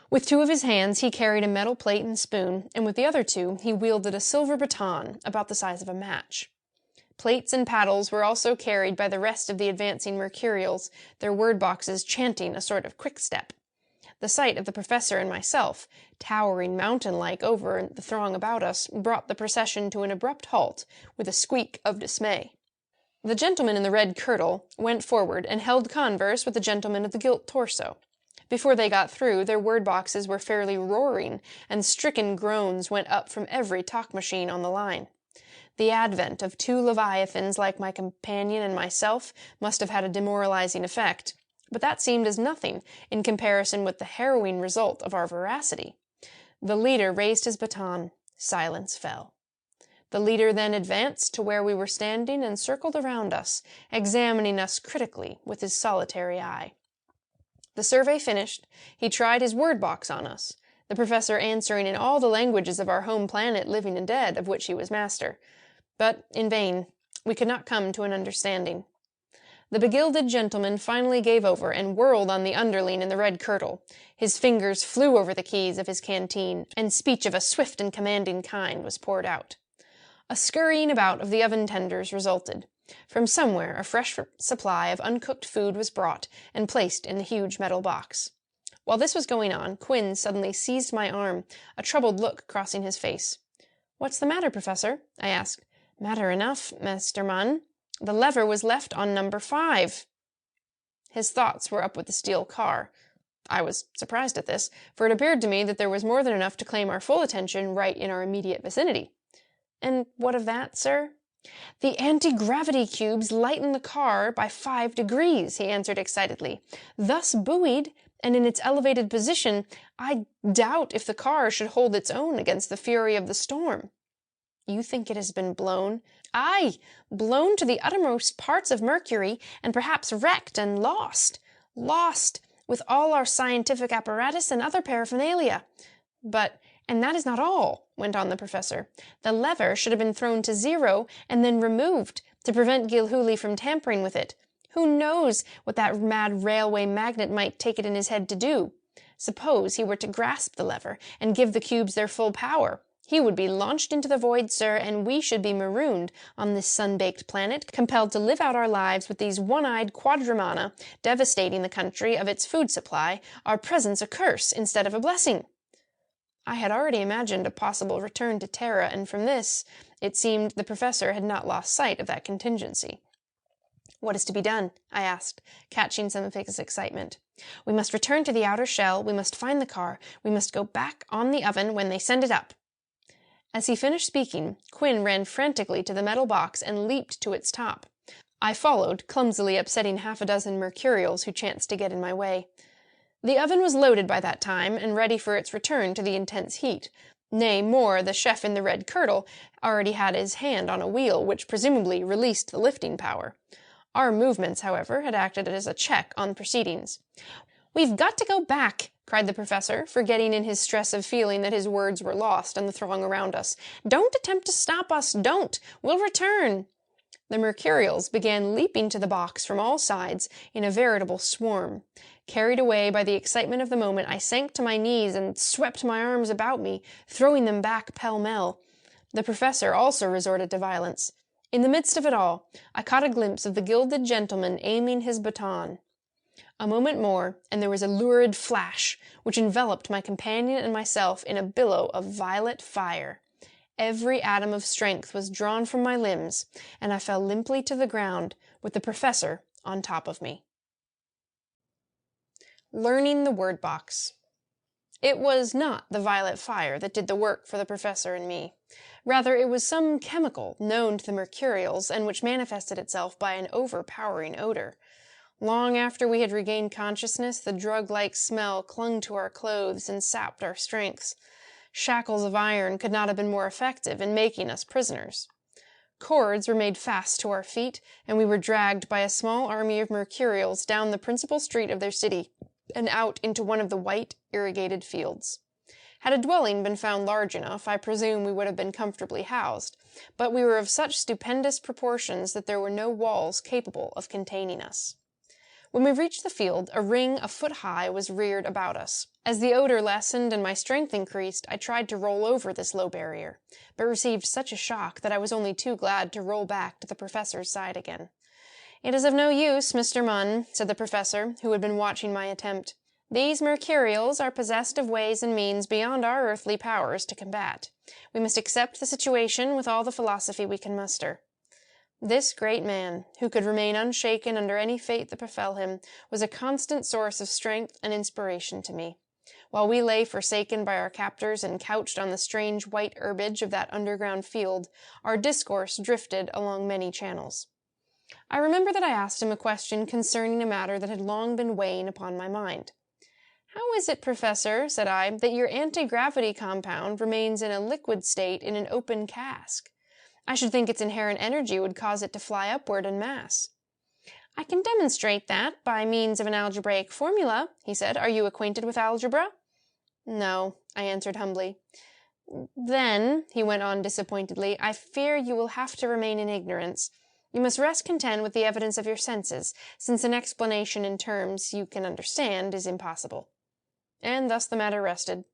With 2 of his hands he carried a metal plate and spoon, and with the other 2 he wielded a silver baton about the size of a match. Plates and paddles were also carried by the rest of the advancing Mercurials, their word boxes chanting a sort of quick-step. The sight of the professor and myself, towering mountain-like over the throng about us, brought the procession to an abrupt halt with a squeak of dismay. The gentleman in the red kirtle went forward and held converse with the gentleman of the gilt torso. Before they got through, their word boxes were fairly roaring, and stricken groans went up from every talk machine on the line. The advent of 2 leviathans like my companion and myself must have had a demoralizing effect, but that seemed as nothing in comparison with the harrowing result of our voracity. The leader raised his baton. Silence fell. The leader then advanced to where we were standing and circled around us, examining us critically with his solitary eye. The survey finished, he tried his word box on us, the professor answering in all the languages of our home planet, living and dead, of which he was master. But in vain. We could not come to an understanding. The begilded gentleman finally gave over and whirled on the underling in the red kirtle. His fingers flew over the keys of his canteen, and speech of a swift and commanding kind was poured out. A scurrying about of the oven tenders resulted. From somewhere a fresh supply of uncooked food was brought and placed in the huge metal box. While this was going on, Quinn suddenly seized my arm, a troubled look crossing his face. "What's the matter, Professor?" I asked. "Matter enough, Mr. Munn. The lever was left on number 5. His thoughts were up with the steel car. I was surprised at this, for it appeared to me that there was more than enough to claim our full attention right in our immediate vicinity. "And what of that, sir?" "The anti-gravity cubes lighten the car by 5 degrees, he answered excitedly. "Thus buoyed, and in its elevated position, I doubt if the car should hold its own against the fury of the storm." "You think it has been blown?" "Aye, blown to the uttermost parts of Mercury, and perhaps wrecked and lost. Lost, with all our scientific apparatus and other paraphernalia. And that is not all," went on the professor. "The lever should have been thrown to 0 and then removed to prevent Gilhooly from tampering with it. Who knows what that mad railway magnate might take it in his head to do? Suppose he were to grasp the lever and give the cubes their full power. He would be launched into the void, sir, and we should be marooned on this sun-baked planet, compelled to live out our lives with these one-eyed quadrumana, devastating the country of its food supply, our presence a curse instead of a blessing." I had already imagined a possible return to Terra, and from this, it seemed, the professor had not lost sight of that contingency. "What is to be done?" I asked, catching some of his excitement. "We must return to the outer shell, we must find the car, we must go back on the oven when they send it up." As he finished speaking, Quinn ran frantically to the metal box and leaped to its top. I followed, clumsily upsetting half a dozen mercurials who chanced to get in my way. The oven was loaded by that time, and ready for its return to the intense heat. Nay, more, the chef in the red kirtle already had his hand on a wheel, which presumably released the lifting power. Our movements, however, had acted as a check on proceedings. "We've got to go back," cried the professor, forgetting in his stress of feeling that his words were lost on the throng around us. "Don't attempt to stop us, don't! We'll return!" The mercurials began leaping to the box from all sides in a veritable swarm. Carried away by the excitement of the moment, I sank to my knees and swept my arms about me, throwing them back pell-mell. The professor also resorted to violence. In the midst of it all, I caught a glimpse of the gilded gentleman aiming his baton. A moment more, and there was a lurid flash, which enveloped my companion and myself in a billow of violet fire. Every atom of strength was drawn from my limbs, and I fell limply to the ground, with the professor on top of me. Learning the word box. It was not the violet fire that did the work for the professor and me. Rather, it was some chemical known to the mercurials and which manifested itself by an overpowering odor. Long after we had regained consciousness, the drug-like smell clung to our clothes and sapped our strengths. Shackles of iron could not have been more effective in making us prisoners. Cords were made fast to our feet, and we were dragged by a small army of mercurials down the principal street of their city, and out into one of the white, irrigated fields. Had a dwelling been found large enough, I presume we would have been comfortably housed, but we were of such stupendous proportions that there were no walls capable of containing us. When we reached the field, a ring a foot high was reared about us. As the odor lessened and my strength increased, I tried to roll over this low barrier, but received such a shock that I was only too glad to roll back to the professor's side again. "It is of no use, Mr. Munn," said the professor, who had been watching my attempt. "These mercurials are possessed of ways and means beyond our earthly powers to combat. We must accept the situation with all the philosophy we can muster." This great man, who could remain unshaken under any fate that befell him, was a constant source of strength and inspiration to me. While we lay forsaken by our captors and couched on the strange white herbage of that underground field, our discourse drifted along many channels. I remember that I asked him a question concerning a matter that had long been weighing upon my mind. "How is it, Professor," said I, "that your anti-gravity compound remains in a liquid state in an open cask? I should think its inherent energy would cause it to fly upward en masse." "I can demonstrate that by means of an algebraic formula," he said. "Are you acquainted with algebra?" "No," I answered humbly. "Then," he went on disappointedly, "I fear you will have to remain in ignorance. You must rest content with the evidence of your senses, since an explanation in terms you can understand is impossible." And thus the matter rested.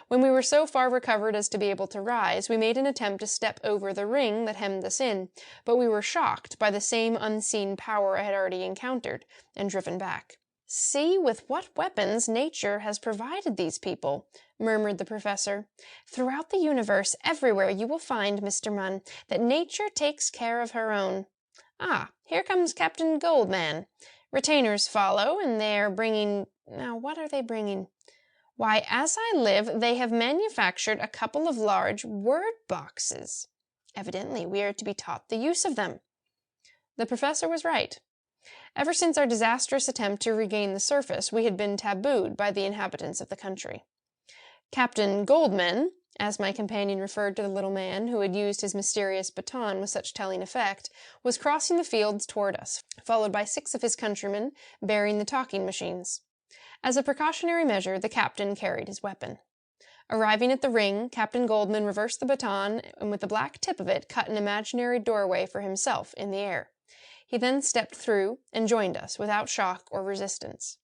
When we were so far recovered as to be able to rise, we made an attempt to step over the ring that hemmed us in, but we were shocked by the same unseen power I had already encountered, and driven back. "See with what weapons nature has provided these people," murmured the professor. "Throughout the universe, everywhere you will find, Mr. Munn, that nature takes care of her own. Ah, here comes Captain Goldman. Retainers follow, and they are bringing— Now, what are they bringing? Why, as I live, they have manufactured a couple of large word boxes. Evidently, we are to be taught the use of them." The professor was right. Ever since our disastrous attempt to regain the surface, we had been tabooed by the inhabitants of the country. Captain Goldman, as my companion referred to the little man who had used his mysterious baton with such telling effect, was crossing the fields toward us, followed by 6 of his countrymen bearing the talking machines. As a precautionary measure, the captain carried his weapon. Arriving at the ring, Captain Goldman reversed the baton and with the black tip of it cut an imaginary doorway for himself in the air. He then stepped through and joined us without shock or resistance.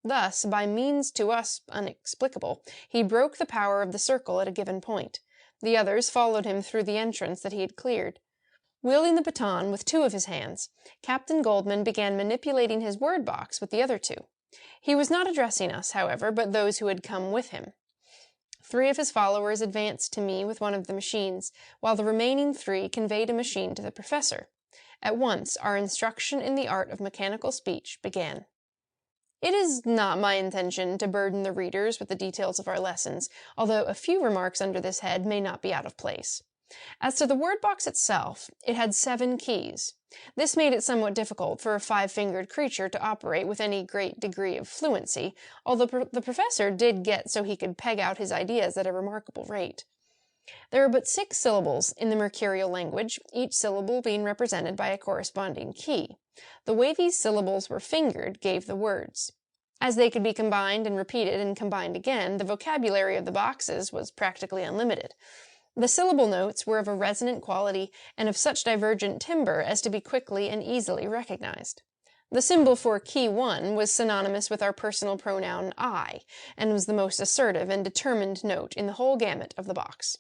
Thus, by means to us inexplicable, he broke the power of the circle at a given point. The others followed him through the entrance that he had cleared. Wielding the baton with 2 of his hands, Captain Goldman began manipulating his word box with the other 2. He was not addressing us, however, but those who had come with him. 3 of his followers advanced to me with one of the machines, while the remaining 3 conveyed a machine to the professor. At once, our instruction in the art of mechanical speech began. It is not my intention to burden the readers with the details of our lessons, although a few remarks under this head may not be out of place. As to the word box itself, it had 7 keys. This made it somewhat difficult for a 5-fingered creature to operate with any great degree of fluency, although the professor did get so he could peg out his ideas at a remarkable rate. There are but 6 syllables in the mercurial language, each syllable being represented by a corresponding key. The way these syllables were fingered gave the words. As they could be combined and repeated and combined again, the vocabulary of the boxes was practically unlimited. The syllable notes were of a resonant quality and of such divergent timbre as to be quickly and easily recognized. The symbol for key 1 was synonymous with our personal pronoun I, and was the most assertive and determined note in the whole gamut of the box.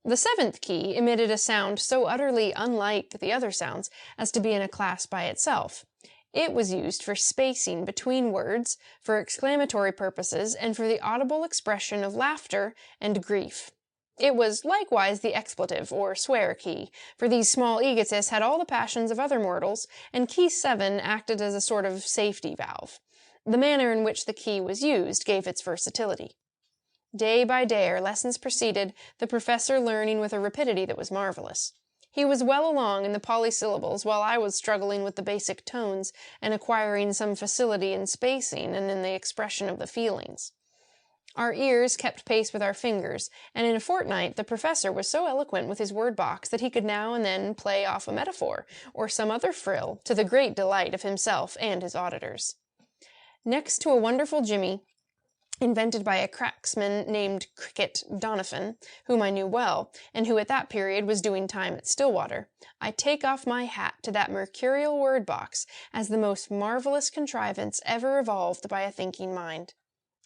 The 7th key emitted a sound so utterly unlike the other sounds as to be in a class by itself. It was used for spacing between words, for exclamatory purposes, and for the audible expression of laughter and grief. It was likewise the expletive, or swear key, for these small egotists had all the passions of other mortals, and key 7 acted as a sort of safety valve. The manner in which the key was used gave its versatility. Day by day our lessons proceeded, the professor learning with a rapidity that was marvelous. He was well along in the polysyllables, while I was struggling with the basic tones and acquiring some facility in spacing and in the expression of the feelings. Our ears kept pace with our fingers, and in a fortnight the professor was so eloquent with his word box that he could now and then play off a metaphor, or some other frill, to the great delight of himself and his auditors. Next to a wonderful jimmy, invented by a cracksman named Cricket Donovan, whom I knew well, and who at that period was doing time at Stillwater, I take off my hat to that mercurial word box as the most marvelous contrivance ever evolved by a thinking mind.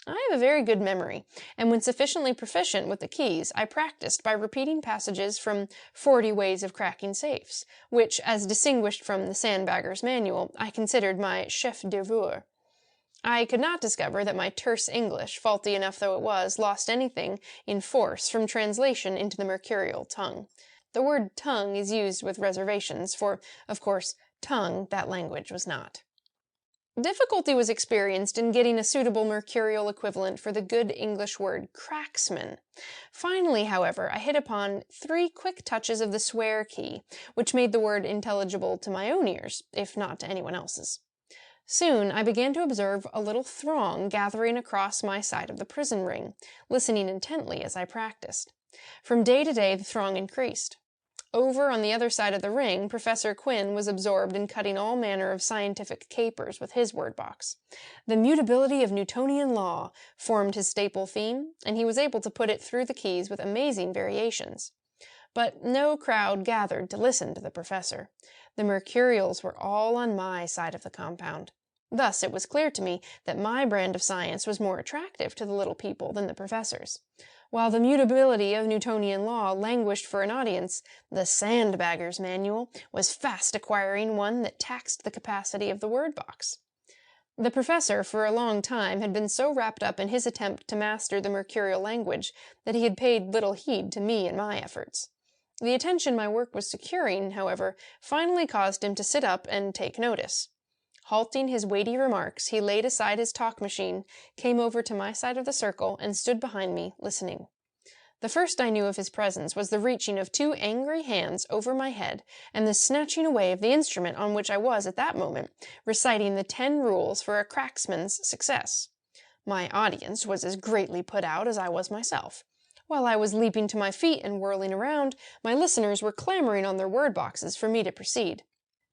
I have a very good memory, and when sufficiently proficient with the keys, I practiced by repeating passages from 40 Ways of Cracking Safes, which, as distinguished from the Sandbagger's Manual, I considered my chef d'oeuvre. I could not discover that my terse English, faulty enough though it was, lost anything in force from translation into the mercurial tongue. The word tongue is used with reservations, for, of course, tongue that language was not. Difficulty was experienced in getting a suitable mercurial equivalent for the good English word cracksman. Finally, however, I hit upon 3 quick touches of the swear key, which made the word intelligible to my own ears, if not to anyone else's. Soon I began to observe a little throng gathering across my side of the prison ring, listening intently as I practiced. From day to day the throng increased. Over on the other side of the ring, Professor Quinn was absorbed in cutting all manner of scientific capers with his word box. The mutability of Newtonian law formed his staple theme, and he was able to put it through the keys with amazing variations. But no crowd gathered to listen to the professor. The mercurials were all on my side of the compound. Thus it was clear to me that my brand of science was more attractive to the little people than the professor's. While the mutability of Newtonian law languished for an audience, the Sandbagger's Manual was fast acquiring one that taxed the capacity of the word box. The professor, for a long time, had been so wrapped up in his attempt to master the mercurial language that he had paid little heed to me and my efforts. The attention my work was securing, however, finally caused him to sit up and take notice. Halting his weighty remarks, he laid aside his talk machine, came over to my side of the circle, and stood behind me, listening. The first I knew of his presence was the reaching of 2 angry hands over my head and the snatching away of the instrument on which I was at that moment reciting the 10 rules for a cracksman's success. My audience was as greatly put out as I was myself. While I was leaping to my feet and whirling around, my listeners were clamoring on their word boxes for me to proceed.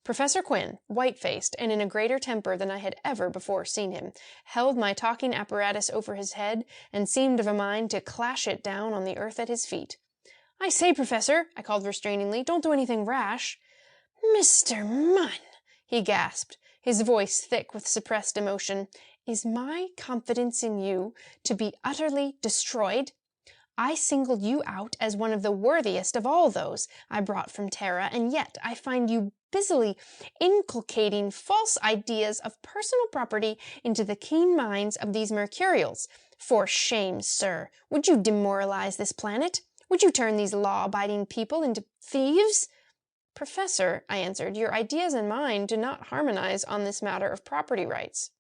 Professor Quinn, white-faced and in a greater temper than I had ever before seen him, held my talking apparatus over his head and seemed of a mind to clash it down on the earth at his feet. "I say, Professor," I called restrainingly, "don't do anything rash." "Mr. Munn," he gasped, his voice thick with suppressed emotion, "is my confidence in you to be utterly destroyed? I singled you out as one of the worthiest of all those I brought from Terra, and yet I find you busily inculcating false ideas of personal property into the keen minds of these Mercurials. For shame, sir! Would you demoralize this planet? Would you turn these law-abiding people into thieves?" "Professor," I answered, "your ideas and mine do not harmonize on this matter of property rights."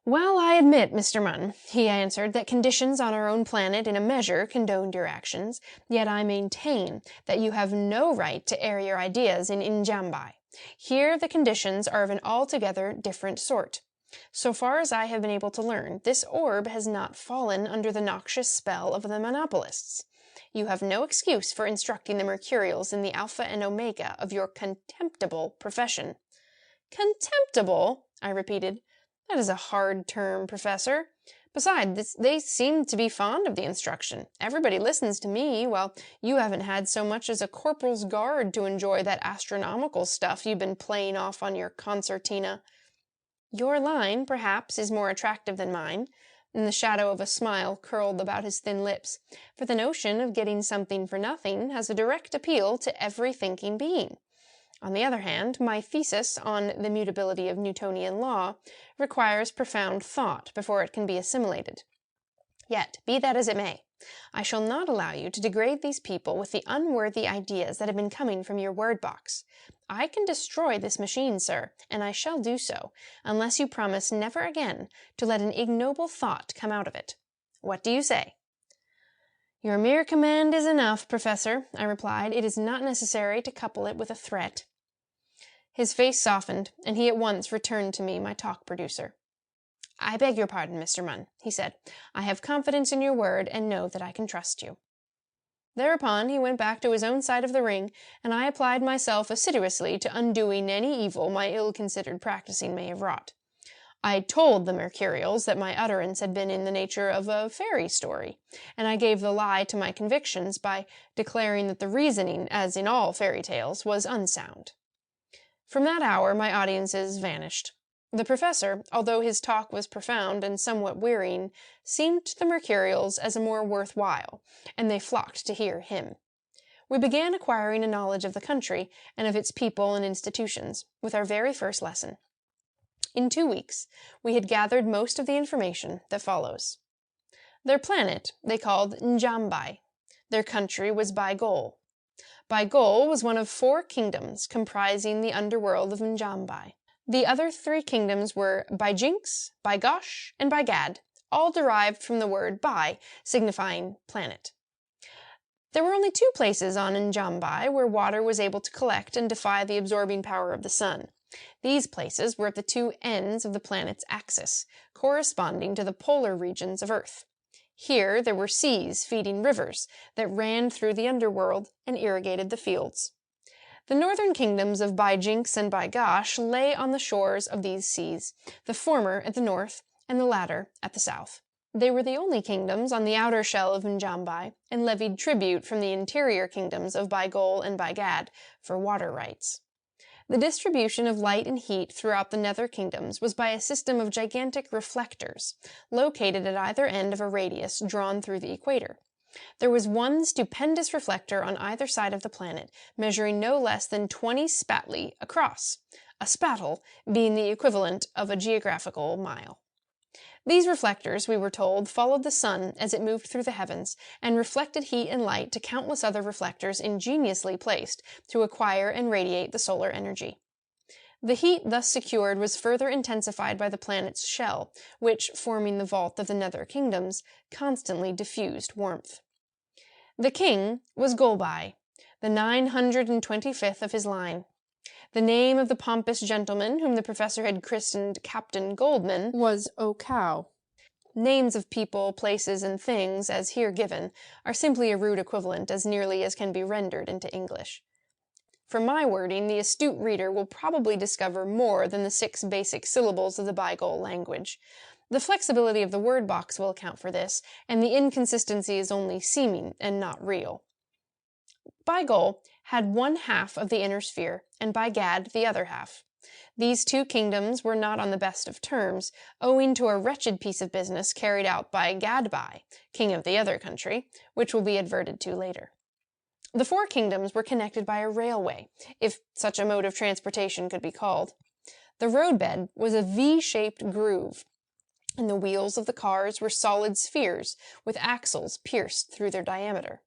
"Well, I admit, Mr. Munn," he answered, "that conditions on our own planet in a measure condoned your actions, yet I maintain that you have no right to air your ideas in Njambai. Here the conditions are of an altogether different sort. So far as I have been able to learn, this orb has not fallen under the noxious spell of the monopolists. You have no excuse for instructing the Mercurials in the alpha and omega of your contemptible profession." "Contemptible?" I repeated. "That is a hard term, Professor. Besides, they seem to be fond of the instruction. Everybody listens to me, while you haven't had so much as a corporal's guard to enjoy that astronomical stuff you've been playing off on your concertina. Your line, perhaps, is more attractive than mine," and the shadow of a smile curled about his thin lips, "for the notion of getting something for nothing has a direct appeal to every thinking being. On the other hand, my thesis on the mutability of Newtonian law requires profound thought before it can be assimilated. Yet, be that as it may, I shall not allow you to degrade these people with the unworthy ideas that have been coming from your word box. I can destroy this machine, sir, and I shall do so, unless you promise never again to let an ignoble thought come out of it. What do you say?" "Your mere command is enough, Professor," I replied. "It is not necessary to couple it with a threat." His face softened, and he at once returned to me my talk producer. "I beg your pardon, Mr. Munn," he said. "I have confidence in your word, and know that I can trust you." Thereupon he went back to his own side of the ring, and I applied myself assiduously to undoing any evil my ill-considered practicing may have wrought. I told the Mercurials that my utterance had been in the nature of a fairy story, and I gave the lie to my convictions by declaring that the reasoning, as in all fairy tales, was unsound. From that hour my audiences vanished. The professor, although his talk was profound and somewhat wearying, seemed to the Mercurials as a more worthwhile, and they flocked to hear him. We began acquiring a knowledge of the country and of its people and institutions, with our very first lesson. In 2 weeks, we had gathered most of the information that follows. Their planet they called Njambai. Their country was Baigol. Baigol was one of 4 kingdoms comprising the underworld of Njambai. The other 3 kingdoms were Baijinx, Baigosh, and Baigad, all derived from the word Bai, signifying planet. There were only 2 places on Njambai where water was able to collect and defy the absorbing power of the sun. These places were at the 2 ends of the planet's axis, corresponding to the polar regions of Earth. Here there were seas feeding rivers that ran through the underworld and irrigated the fields. The northern kingdoms of Baijinx and Baigosh lay on the shores of these seas, the former at the north and the latter at the south. They were the only kingdoms on the outer shell of Njambai, and levied tribute from the interior kingdoms of Baigol and Baigad for water rights. The distribution of light and heat throughout the nether kingdoms was by a system of gigantic reflectors, located at either end of a radius drawn through the equator. There was one stupendous reflector on either side of the planet, measuring no less than 20 spatli across, a spatle being the equivalent of a geographical mile. These reflectors, we were told, followed the sun as it moved through the heavens, and reflected heat and light to countless other reflectors ingeniously placed to acquire and radiate the solar energy. The heat thus secured was further intensified by the planet's shell, which, forming the vault of the nether kingdoms, constantly diffused warmth. The king was Golbai, the 925th of his line. The name of the pompous gentleman whom the professor had christened Captain Goldman was O'Cow. Names of people, places, and things, as here given, are simply a rude equivalent as nearly as can be rendered into English. From my wording, the astute reader will probably discover more than the 6 basic syllables of the Beigol language. The flexibility of the word box will account for this, and the inconsistency is only seeming and not real. Beigol had one half of the inner sphere, and by Gad the other half. These 2 kingdoms were not on the best of terms, owing to a wretched piece of business carried out by Gadbai, king of the other country, which will be adverted to later. The 4 kingdoms were connected by a railway, if such a mode of transportation could be called. The roadbed was a V-shaped groove, and the wheels of the cars were solid spheres with axles pierced through their diameter.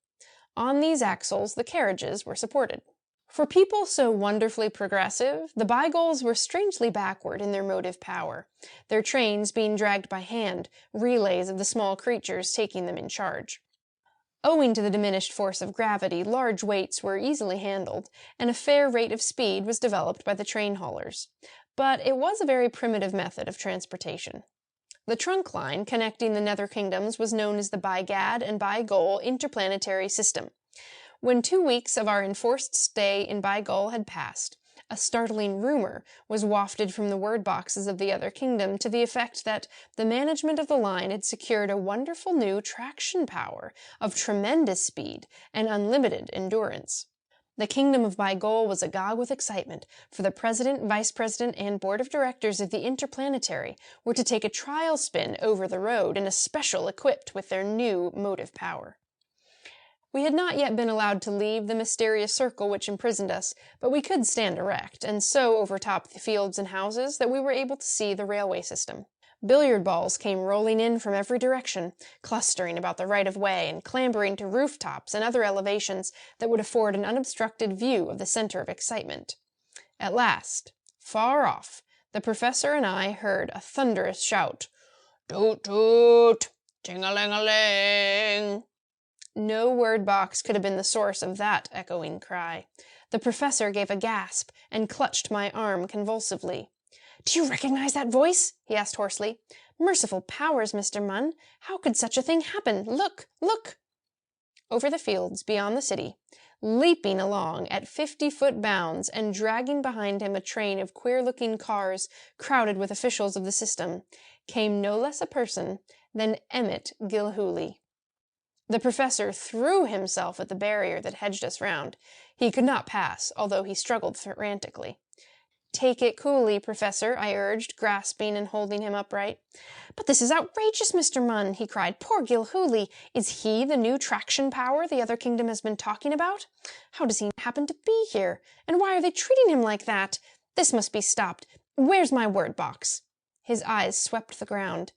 On these axles the carriages were supported. For people so wonderfully progressive, the Beigols were strangely backward in their motive power, their trains being dragged by hand, relays of the small creatures taking them in charge. Owing to the diminished force of gravity, large weights were easily handled, and a fair rate of speed was developed by the train haulers. But it was a very primitive method of transportation. The trunk line connecting the nether kingdoms was known as the By-Gad and Beigol interplanetary system. When 2 weeks of our enforced stay in Beigol had passed, a startling rumor was wafted from the word boxes of the other kingdom to the effect that the management of the line had secured a wonderful new traction power of tremendous speed and unlimited endurance. The kingdom of Beigol was agog with excitement, for the president, vice president, and board of directors of the interplanetary were to take a trial spin over the road in a special equipped with their new motive power. We had not yet been allowed to leave the mysterious circle which imprisoned us, but we could stand erect, and so overtop the fields and houses that we were able to see the railway system. Billiard balls came rolling in from every direction, clustering about the right-of-way and clambering to rooftops and other elevations that would afford an unobstructed view of the center of excitement. At last, far off, the professor and I heard a thunderous shout, "Toot toot! Ting-a-ling-a-ling!" No word box could have been the source of that echoing cry. The professor gave a gasp and clutched my arm convulsively. "Do you recognize that voice?" he asked hoarsely. "Merciful powers, Mr. Munn! How could such a thing happen? Look! Look!" Over the fields beyond the city, leaping along at 50-foot bounds and dragging behind him a train of queer-looking cars crowded with officials of the system, came no less a person than Emmett Gilhooly. The professor threw himself at the barrier that hedged us round. He could not pass, although he struggled frantically. "Take it coolly, Professor," I urged, grasping and holding him upright. "But this is outrageous, Mr. Munn," he cried. "Poor Gilhooly! Is he the new traction power the other kingdom has been talking about? How does he happen to be here? And why are they treating him like that? This must be stopped. Where's my word box?" His eyes swept the ground.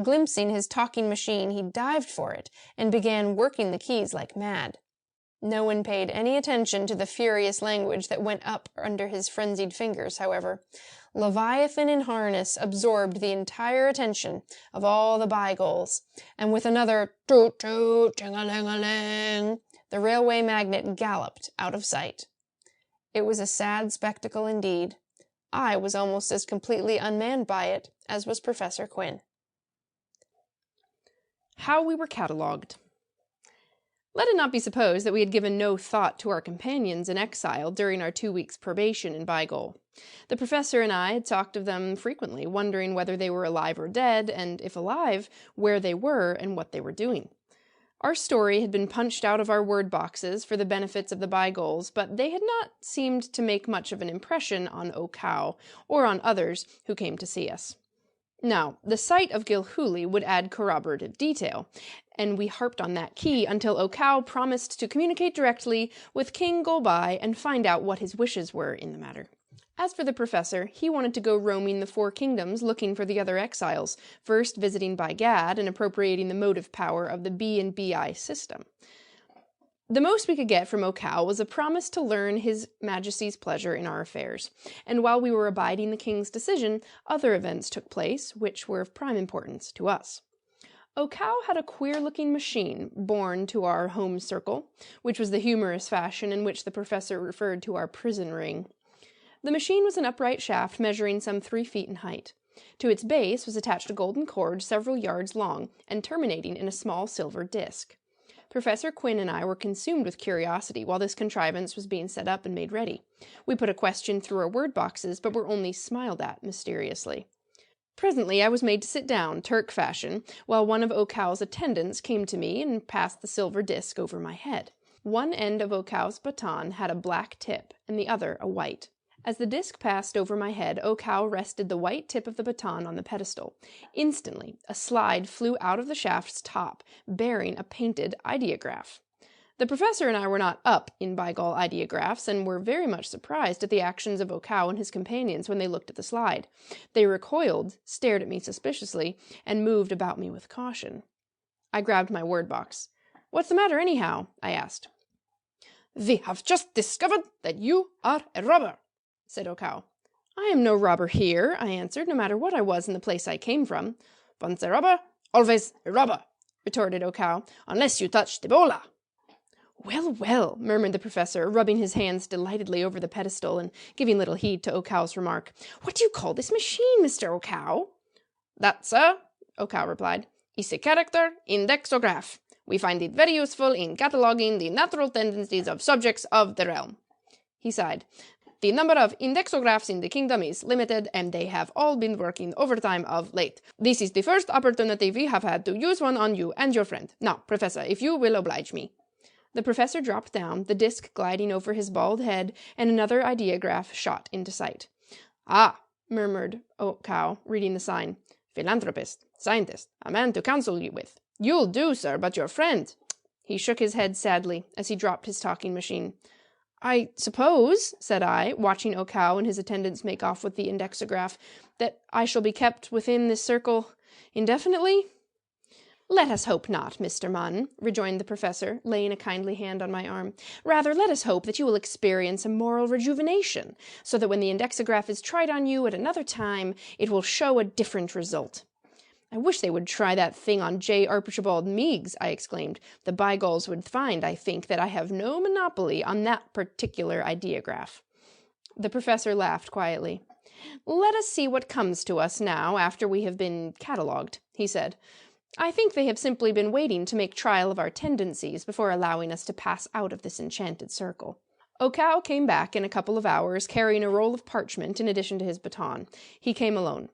Glimpsing his talking machine, he dived for it and began working the keys like mad. No one paid any attention to the furious language that went up under his frenzied fingers, however. Leviathan in harness absorbed the entire attention of all the Beigols, and with another toot toot ting-a-ling-a-ling, the railway magnate galloped out of sight. It was a sad spectacle indeed. I was almost as completely unmanned by it as was Professor Quinn. How we were catalogued. Let it not be supposed that we had given no thought to our companions in exile during our 2 weeks' probation in Beigol. The professor and I had talked of them frequently, wondering whether they were alive or dead, and if alive, where they were and what they were doing. Our story had been punched out of our word boxes for the benefits of the Bygauls, but they had not seemed to make much of an impression on O'Cow, or on others who came to see us. Now, the sight of Gilhooly would add corroborative detail, and we harped on that key until O'Cow promised to communicate directly with King Golbai and find out what his wishes were in the matter. As for the professor, he wanted to go roaming the 4 kingdoms looking for the other exiles, first visiting Bygad and appropriating the motive power of the B and BI system. The most we could get from O'Cow was a promise to learn His Majesty's pleasure in our affairs, and while we were abiding the king's decision, other events took place which were of prime importance to us. O'Cow had a queer-looking machine borne to our home circle, which was the humorous fashion in which the professor referred to our prison ring. The machine was an upright shaft measuring some 3 feet in height. To its base was attached a golden cord several yards long and terminating in a small silver disc. Professor Quinn and I were consumed with curiosity while this contrivance was being set up and made ready. We put a question through our word boxes, but were only smiled at mysteriously. Presently I was made to sit down, Turk fashion, while one of O'Cow's attendants came to me and passed the silver disc over my head. One end of O'Cow's baton had a black tip, and the other a white. As the disc passed over my head, O'Cow rested the white tip of the baton on the pedestal. Instantly, a slide flew out of the shaft's top, bearing a painted ideograph. The professor and I were not up in Bygaul ideographs, and were very much surprised at the actions of O'Cow and his companions when they looked at the slide. They recoiled, stared at me suspiciously, and moved about me with caution. I grabbed my word box. "What's the matter, anyhow?" I asked. "We have just discovered that you are a robber," said O'Cow. "I am no robber here," I answered, "no matter what I was in the place I came from." "Once a robber, always a robber," retorted O'Cow, "unless you touch the bola." "Well, well," murmured the professor, rubbing his hands delightedly over the pedestal and giving little heed to O'Cow's remark. "What do you call this machine, Mr. O'Cow?" "That, sir," O'Cow replied, "is a character indexograph. We find it very useful in cataloguing the natural tendencies of subjects of the realm." He sighed. "The number of indexographs in the kingdom is limited, and they have all been working overtime of late. This is the first opportunity we have had to use one on you and your friend. Now, Professor, if you will oblige me." The professor dropped down, the disc gliding over his bald head, and another ideograph shot into sight. "Ah," murmured O'Cow, reading the sign. "Philanthropist, scientist, a man to counsel you with. You'll do, sir, but your friend—" He shook his head sadly as he dropped his talking machine. "I suppose," said I, watching O'Cow and his attendants make off with the indexograph, "that I shall be kept within this circle indefinitely?" "Let us hope not, Mr. Munn," rejoined the professor, laying a kindly hand on my arm. "Rather, let us hope that you will experience a moral rejuvenation, so that when the indexograph is tried on you at another time, it will show a different result." "I wish they would try that thing on J. Archibald Meigs," I exclaimed. "The Bygauls would find, I think, that I have no monopoly on that particular ideograph." The professor laughed quietly. "Let us see what comes to us now after we have been catalogued," he said. "I think they have simply been waiting to make trial of our tendencies before allowing us to pass out of this enchanted circle." O'Cow came back in a couple of hours, carrying a roll of parchment in addition to his baton. He came alone.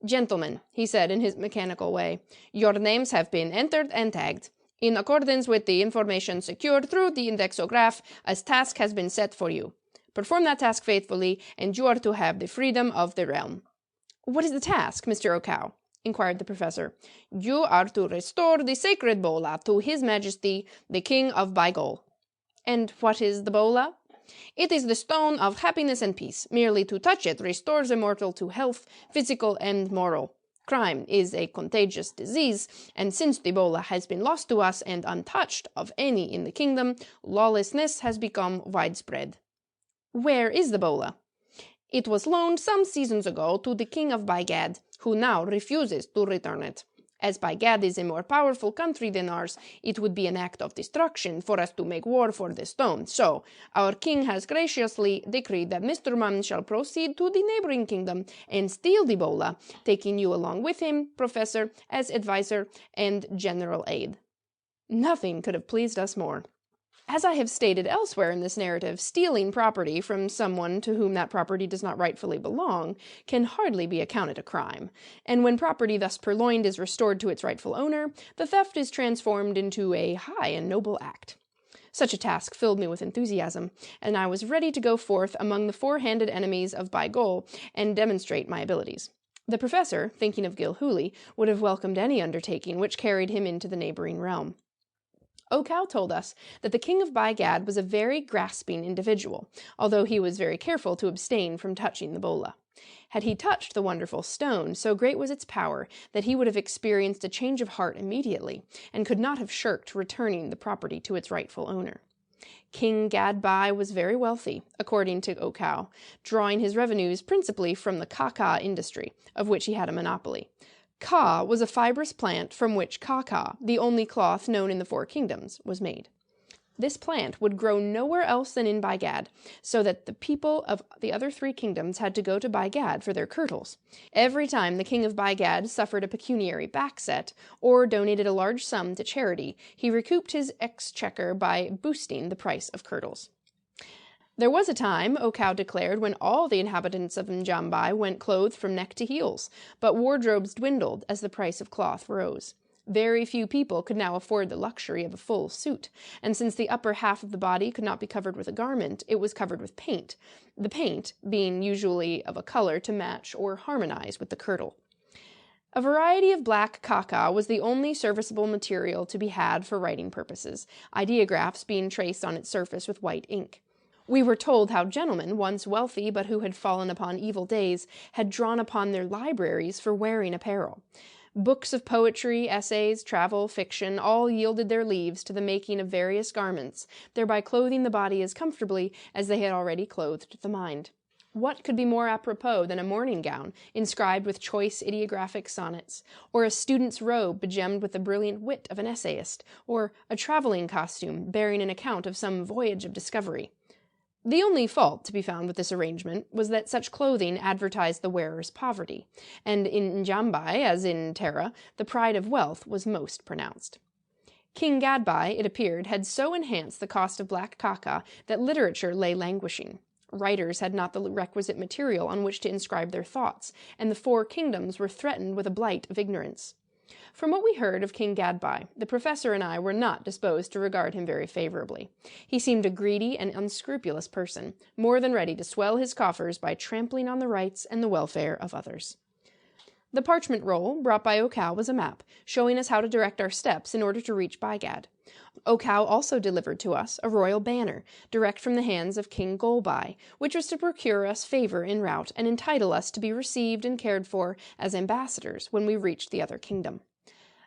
"Gentlemen," he said in his mechanical way, "your names have been entered and tagged. In accordance with the information secured through the indexograph, a task has been set for you. Perform that task faithfully, and you are to have the freedom of the realm." "What is the task, Mr. O'Cow?" inquired the professor. "You are to restore the sacred bola to His Majesty, the King of Bygaul." "And what is the bola?" "It is the stone of happiness and peace. Merely to touch it restores a mortal to health, physical and moral. Crime is a contagious disease, and since the bola has been lost to us and untouched of any in the kingdom, lawlessness has become widespread." "Where is the bola?" "It was loaned some seasons ago to the King of Bygad, who now refuses to return it. As Bygad is a more powerful country than ours, it would be an act of destruction for us to make war for the stone. So, our king has graciously decreed that Mr. Munn shall proceed to the neighboring kingdom and steal the bola, taking you along with him, Professor, as adviser and general aid." Nothing could have pleased us more. As I have stated elsewhere in this narrative, stealing property from someone to whom that property does not rightfully belong can hardly be accounted a crime, and when property thus purloined is restored to its rightful owner, the theft is transformed into a high and noble act. Such a task filled me with enthusiasm, and I was ready to go forth among the four-handed enemies of Baigol and demonstrate my abilities. The professor, thinking of Gilhooly, would have welcomed any undertaking which carried him into the neighboring realm. O'Cow told us that the king of Baigad was a very grasping individual, although he was very careful to abstain from touching the bola. Had he touched the wonderful stone, so great was its power that he would have experienced a change of heart immediately, and could not have shirked returning the property to its rightful owner. King Gadbai was very wealthy, according to O'Cow, drawing his revenues principally from the kaka industry, of which he had a monopoly. Ka was a fibrous plant from which kaka, the only cloth known in the Four Kingdoms, was made. This plant would grow nowhere else than in Baigad, so that the people of the other three kingdoms had to go to Baigad for their kirtles. Every time the king of Baigad suffered a pecuniary backset, or donated a large sum to charity, he recouped his exchequer by boosting the price of kirtles. There was a time, O'Cow declared, when all the inhabitants of Njambai went clothed from neck to heels, but wardrobes dwindled as the price of cloth rose. Very few people could now afford the luxury of a full suit, and since the upper half of the body could not be covered with a garment, it was covered with paint, the paint being usually of a color to match or harmonize with the kirtle. A variety of black kaka was the only serviceable material to be had for writing purposes, ideographs being traced on its surface with white ink. We were told how gentlemen, once wealthy but who had fallen upon evil days, had drawn upon their libraries for wearing apparel. Books of poetry, essays, travel, fiction, all yielded their leaves to the making of various garments, thereby clothing the body as comfortably as they had already clothed the mind. What could be more apropos than a morning gown, inscribed with choice ideographic sonnets, or a student's robe begemmed with the brilliant wit of an essayist, or a traveling costume bearing an account of some voyage of discovery? The only fault to be found with this arrangement was that such clothing advertised the wearer's poverty, and in Njambai, as in Tara, the pride of wealth was most pronounced. King Gadbai, it appeared, had so enhanced the cost of black kaka that literature lay languishing. Writers had not the requisite material on which to inscribe their thoughts, and the Four Kingdoms were threatened with a blight of ignorance. From what we heard of King Gadbai, the professor and I were not disposed to regard him very favorably. He seemed a greedy and unscrupulous person, more than ready to swell his coffers by trampling on the rights and the welfare of others. The parchment roll brought by O'Cow was a map, showing us how to direct our steps in order to reach Baigad. O'Cow also delivered to us a royal banner, direct from the hands of King Golbai, which was to procure us favor en route and entitle us to be received and cared for as ambassadors when we reached the other kingdom.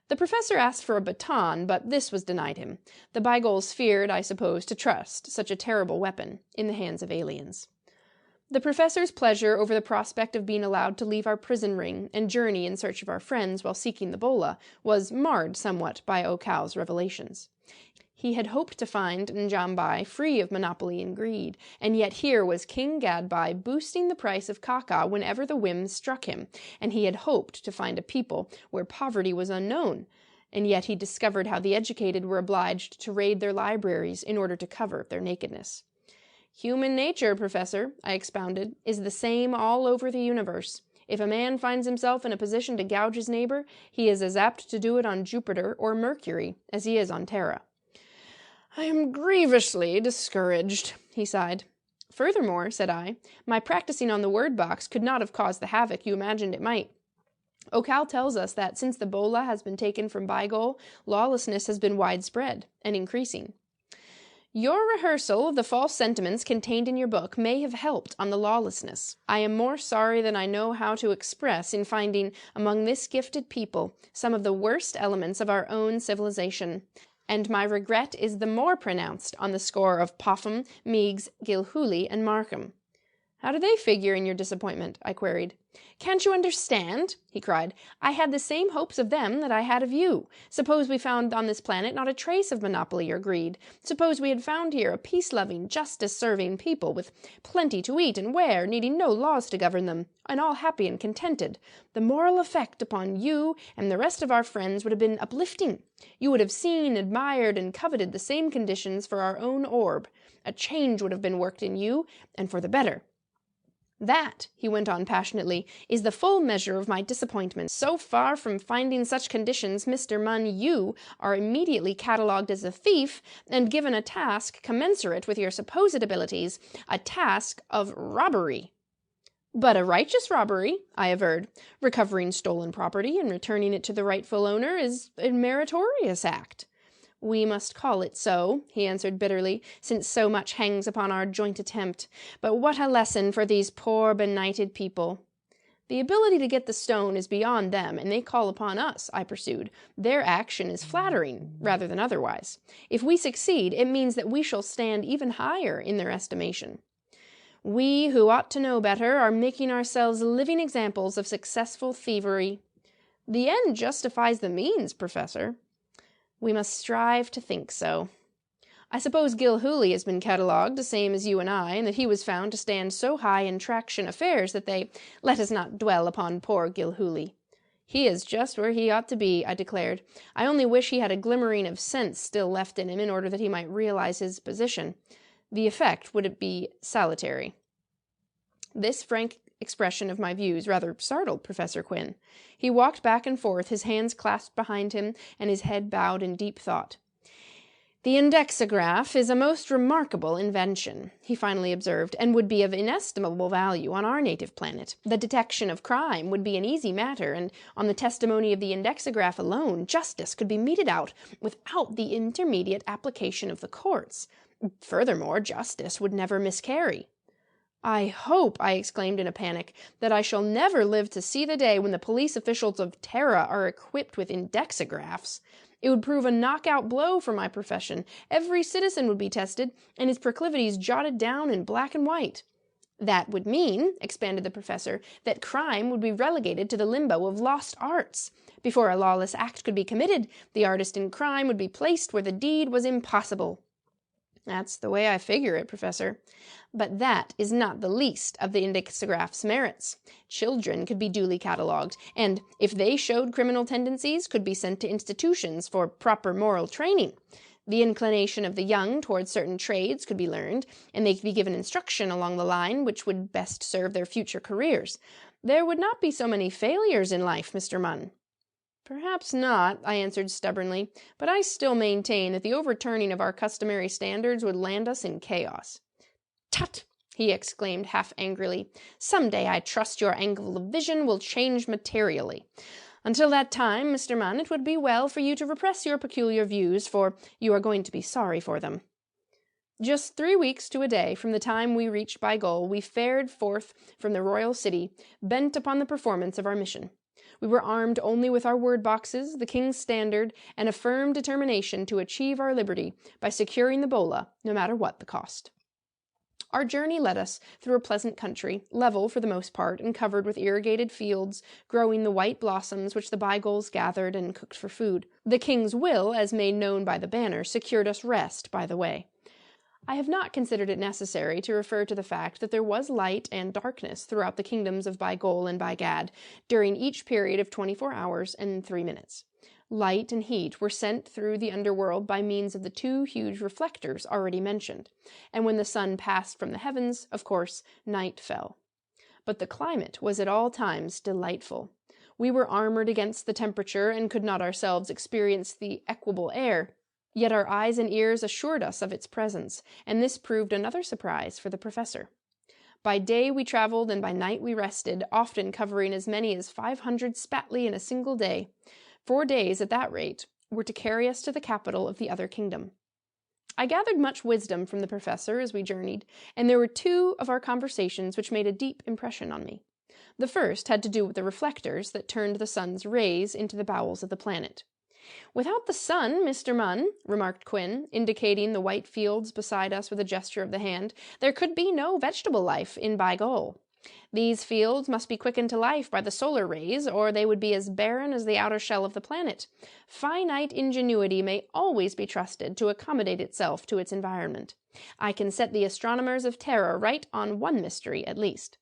The professor asked for a baton, but this was denied him. The Baigols feared, I suppose, to trust such a terrible weapon in the hands of aliens. The professor's pleasure over the prospect of being allowed to leave our prison ring and journey in search of our friends while seeking the bola was marred somewhat by O'Cow's revelations. He had hoped to find Njambai free of monopoly and greed, and yet here was King Gadbai boosting the price of kaka whenever the whim struck him, and he had hoped to find a people where poverty was unknown, and yet he discovered how the educated were obliged to raid their libraries in order to cover their nakedness. Human nature, Professor, I expounded, is the same all over the universe. If a man finds himself in a position to gouge his neighbor, he is as apt to do it on Jupiter or Mercury as he is on Terra. I am grievously discouraged, he sighed. Furthermore, said I, my practicing on the word box could not have caused the havoc you imagined it might. O'Cow tells us that since the bola has been taken from Baigol, lawlessness has been widespread and increasing. Your rehearsal of the false sentiments contained in your book may have helped on the lawlessness. I am more sorry than I know how to express in finding among this gifted people some of the worst elements of our own civilization, and my regret is the more pronounced on the score of Popham, Meigs, Gilhooly, and Markham. "How do they figure in your disappointment?" I queried. "Can't you understand?" he cried. "I had the same hopes of them that I had of you. Suppose we found on this planet not a trace of monopoly or greed. Suppose we had found here a peace-loving, justice-serving people, with plenty to eat and wear, needing no laws to govern them, and all happy and contented. The moral effect upon you and the rest of our friends would have been uplifting. You would have seen, admired, and coveted the same conditions for our own orb. A change would have been worked in you, and for the better. That," he went on passionately, "is the full measure of my disappointment. So far from finding such conditions, Mr. Munn, you are immediately catalogued as a thief and given a task commensurate with your supposed abilities, a task of robbery." "But a righteous robbery," I averred. "Recovering stolen property and returning it to the rightful owner is a meritorious act." "We must call it so," he answered bitterly, "since so much hangs upon our joint attempt. But what a lesson for these poor benighted people!" "The ability to get the stone is beyond them, and they call upon us," I pursued. "Their action is flattering, rather than otherwise. If we succeed, it means that we shall stand even higher in their estimation. We, who ought to know better, are making ourselves living examples of successful thievery." "The end justifies the means, Professor." "We must strive to think so. I suppose Gilhooly has been catalogued, the same as you and I, and that he was found to stand so high in traction affairs that they— Let us not dwell upon poor Gilhooly." "He is just where he ought to be," I declared. "I only wish he had a glimmering of sense still left in him in order that he might realize his position. The effect would be salutary." This frank expression of my views rather startled Professor Quinn. He walked back and forth, his hands clasped behind him, and his head bowed in deep thought. "The indexograph is a most remarkable invention," he finally observed, "and would be of inestimable value on our native planet. The detection of crime would be an easy matter, and on the testimony of the indexograph alone, justice could be meted out without the intermediate application of the courts. Furthermore, justice would never miscarry." "I hope," I exclaimed in a panic, "that I shall never live to see the day when the police officials of Terra are equipped with indexographs. It would prove a knockout blow for my profession. Every citizen would be tested, and his proclivities jotted down in black and white." "That would mean," expanded the professor, "that crime would be relegated to the limbo of lost arts. Before a lawless act could be committed, the artist in crime would be placed where the deed was impossible." "That's the way I figure it, Professor." "But that is not the least of the indexograph's merits. Children could be duly catalogued, and, if they showed criminal tendencies, could be sent to institutions for proper moral training. The inclination of the young towards certain trades could be learned, and they could be given instruction along the line which would best serve their future careers. There would not be so many failures in life, Mr. Munn." "Perhaps not," I answered stubbornly, "but I still maintain that the overturning of our customary standards would land us in chaos." "Tut!" he exclaimed half angrily. "Some day I trust your angle of vision will change materially. Until that time, Mr. Munn, it would be well for you to repress your peculiar views, for you are going to be sorry for them." Just 3 weeks to a day from the time we reached Bygol, we fared forth from the royal city, bent upon the performance of our mission. We were armed only with our word boxes, the king's standard, and a firm determination to achieve our liberty by securing the bola, no matter what the cost. Our journey led us through a pleasant country, level for the most part, and covered with irrigated fields, growing the white blossoms which the Bygols gathered and cooked for food. The king's will, as made known by the banner, secured us rest by the way. I have not considered it necessary to refer to the fact that there was light and darkness throughout the kingdoms of Bygol and Bygad during each period of 24 hours and 3 minutes. Light and heat were sent through the underworld by means of the 2 huge reflectors already mentioned, and when the sun passed from the heavens, of course, night fell. But the climate was at all times delightful. We were armored against the temperature and could not ourselves experience the equable air. Yet our eyes and ears assured us of its presence, and this proved another surprise for the professor. By day we traveled, and by night we rested, often covering as many as 500 spatli in a single day. 4 days, at that rate, were to carry us to the capital of the other kingdom. I gathered much wisdom from the professor as we journeyed, and there were 2 of our conversations which made a deep impression on me. The first had to do with the reflectors that turned the sun's rays into the bowels of the planet. "Without the sun, Mr. Munn," remarked Quinn, indicating the white fields beside us with a gesture of the hand, "there could be no vegetable life in Bygol. These fields must be quickened to life by the solar rays, or they would be as barren as the outer shell of the planet. Finite ingenuity may always be trusted to accommodate itself to its environment. I can set the astronomers of Terra right on one mystery, at least."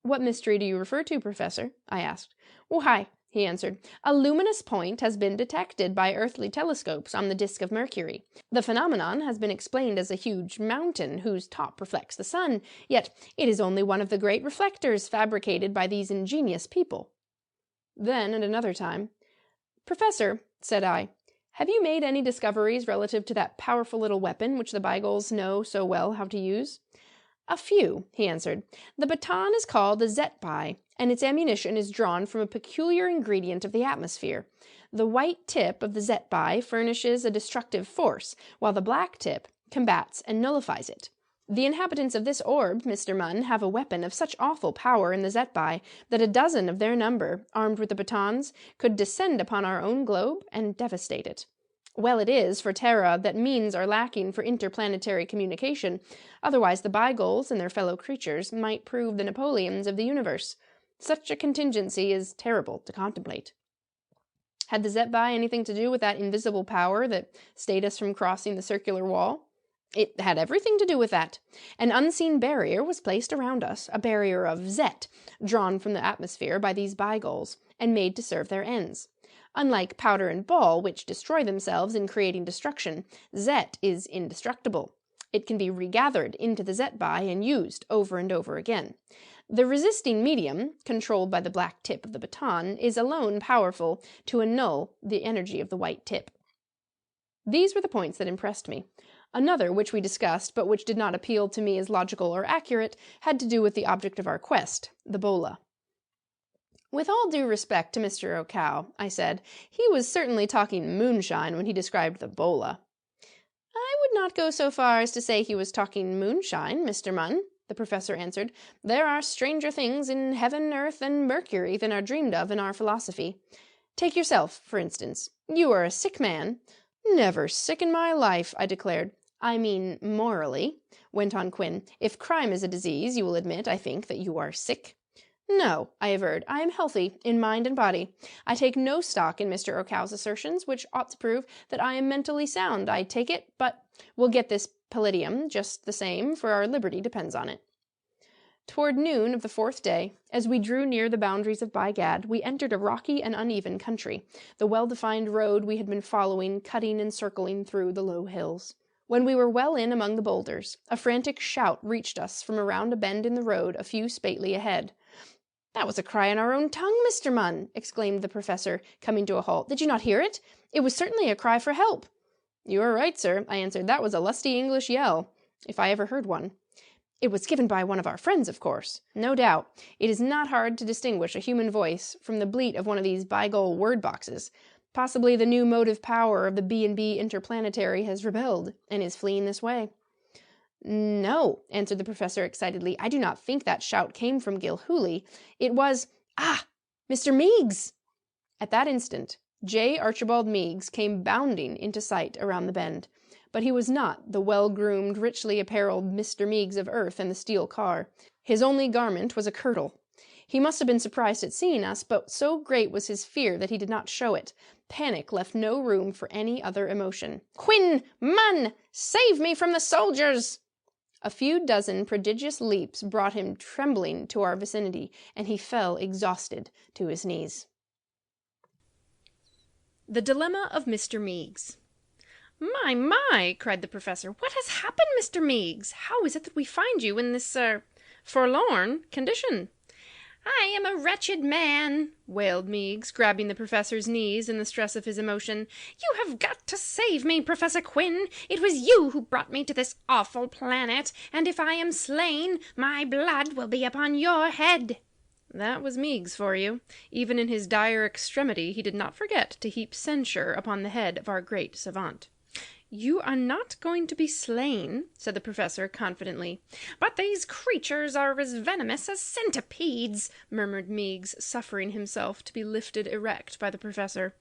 "What mystery do you refer to, Professor?" I asked. "Why," he answered, "a luminous point has been detected by earthly telescopes on the disk of Mercury. The phenomenon has been explained as a huge mountain whose top reflects the sun, yet it is only one of the great reflectors fabricated by these ingenious people." Then, at another time, "Professor," said I, "have you made any discoveries relative to that powerful little weapon which the Bygols know so well how to use?" "A few," he answered. "The baton is called the Zetbai, and its ammunition is drawn from a peculiar ingredient of the atmosphere. The white tip of the Zetbai furnishes a destructive force, while the black tip combats and nullifies it. The inhabitants of this orb, Mr. Munn, have a weapon of such awful power in the Zetbai that a dozen of their number, armed with the batons, could descend upon our own globe and devastate it. Well it is for Terra that means are lacking for interplanetary communication, otherwise the Bygols and their fellow creatures might prove the Napoleons of the universe. Such a contingency is terrible to contemplate." "Had the Zetbai anything to do with that invisible power that stayed us from crossing the circular wall?" "It had everything to do with that. An unseen barrier was placed around us, a barrier of Zet, drawn from the atmosphere by these Bygols, and made to serve their ends. Unlike powder and ball, which destroy themselves in creating destruction, Zet is indestructible. It can be regathered into the Zetbai and used over and over again. The resisting medium, controlled by the black tip of the baton, is alone powerful to annul the energy of the white tip." These were the points that impressed me. Another, which we discussed, but which did not appeal to me as logical or accurate, had to do with the object of our quest, the bola. "With all due respect to Mr. O'Cow," I said, "he was certainly talking moonshine when he described the bola." "I would not go so far as to say he was talking moonshine, Mr. Munn," the professor answered. "There are stranger things in heaven, earth, and Mercury than are dreamed of in our philosophy. Take yourself, for instance. You are a sick man." "Never sick in my life," I declared. "I mean morally," went on Quinn. "If crime is a disease, you will admit, I think, that you are sick." "No," I averred, "I am healthy in mind and body. I take no stock in Mr. O'Cow's assertions, which ought to prove that I am mentally sound. I take it, but we'll get this palladium just the same, for our liberty depends on it." Toward noon of the fourth day, as we drew near the boundaries of Bygad, we entered a rocky and uneven country, the well-defined road we had been following cutting and circling through the low hills. When we were well in among the boulders, a frantic shout reached us from around a bend in the road a few spately ahead. "That was a cry in our own tongue, Mr. Munn!" exclaimed the professor, coming to a halt. "Did you not hear it? It was certainly a cry for help." "You are right, sir," I answered. "That was a lusty English yell, if I ever heard one." "It was given by one of our friends, of course." "No doubt. It is not hard to distinguish a human voice from the bleat of one of these Bygol word boxes. Possibly the new motive power of the B&B Interplanetary has rebelled and is fleeing this way." "No," answered the professor excitedly. "I do not think that shout came from Gilhooly. It was— Ah! Mr. Meigs!" At that instant, J. Archibald Meigs came bounding into sight around the bend. But he was not the well-groomed, richly apparelled Mr. Meigs of Earth and the steel car. His only garment was a kirtle. He must have been surprised at seeing us, but so great was his fear that he did not show it. Panic left no room for any other emotion. "Quinn! Munn! Save me from the soldiers!" A few dozen prodigious leaps brought him trembling to our vicinity, and he fell exhausted to his knees. The Dilemma of Mr. Meigs. My, cried the professor. What has happened, Mr. Meigs? How is it that we find you in this, forlorn condition? I am a wretched man, wailed Meigs, grabbing the professor's knees in the stress of his emotion. You have got to save me, Professor Quinn. It was you who brought me to this awful planet, and if I am slain, my blood will be upon your head. That was Meigs for you. Even in his dire extremity, he did not forget to heap censure upon the head of our great savant. "You are not going to be slain," said the professor confidently. "But these creatures are as venomous as centipedes," murmured Meigs, suffering himself to be lifted erect by the professor.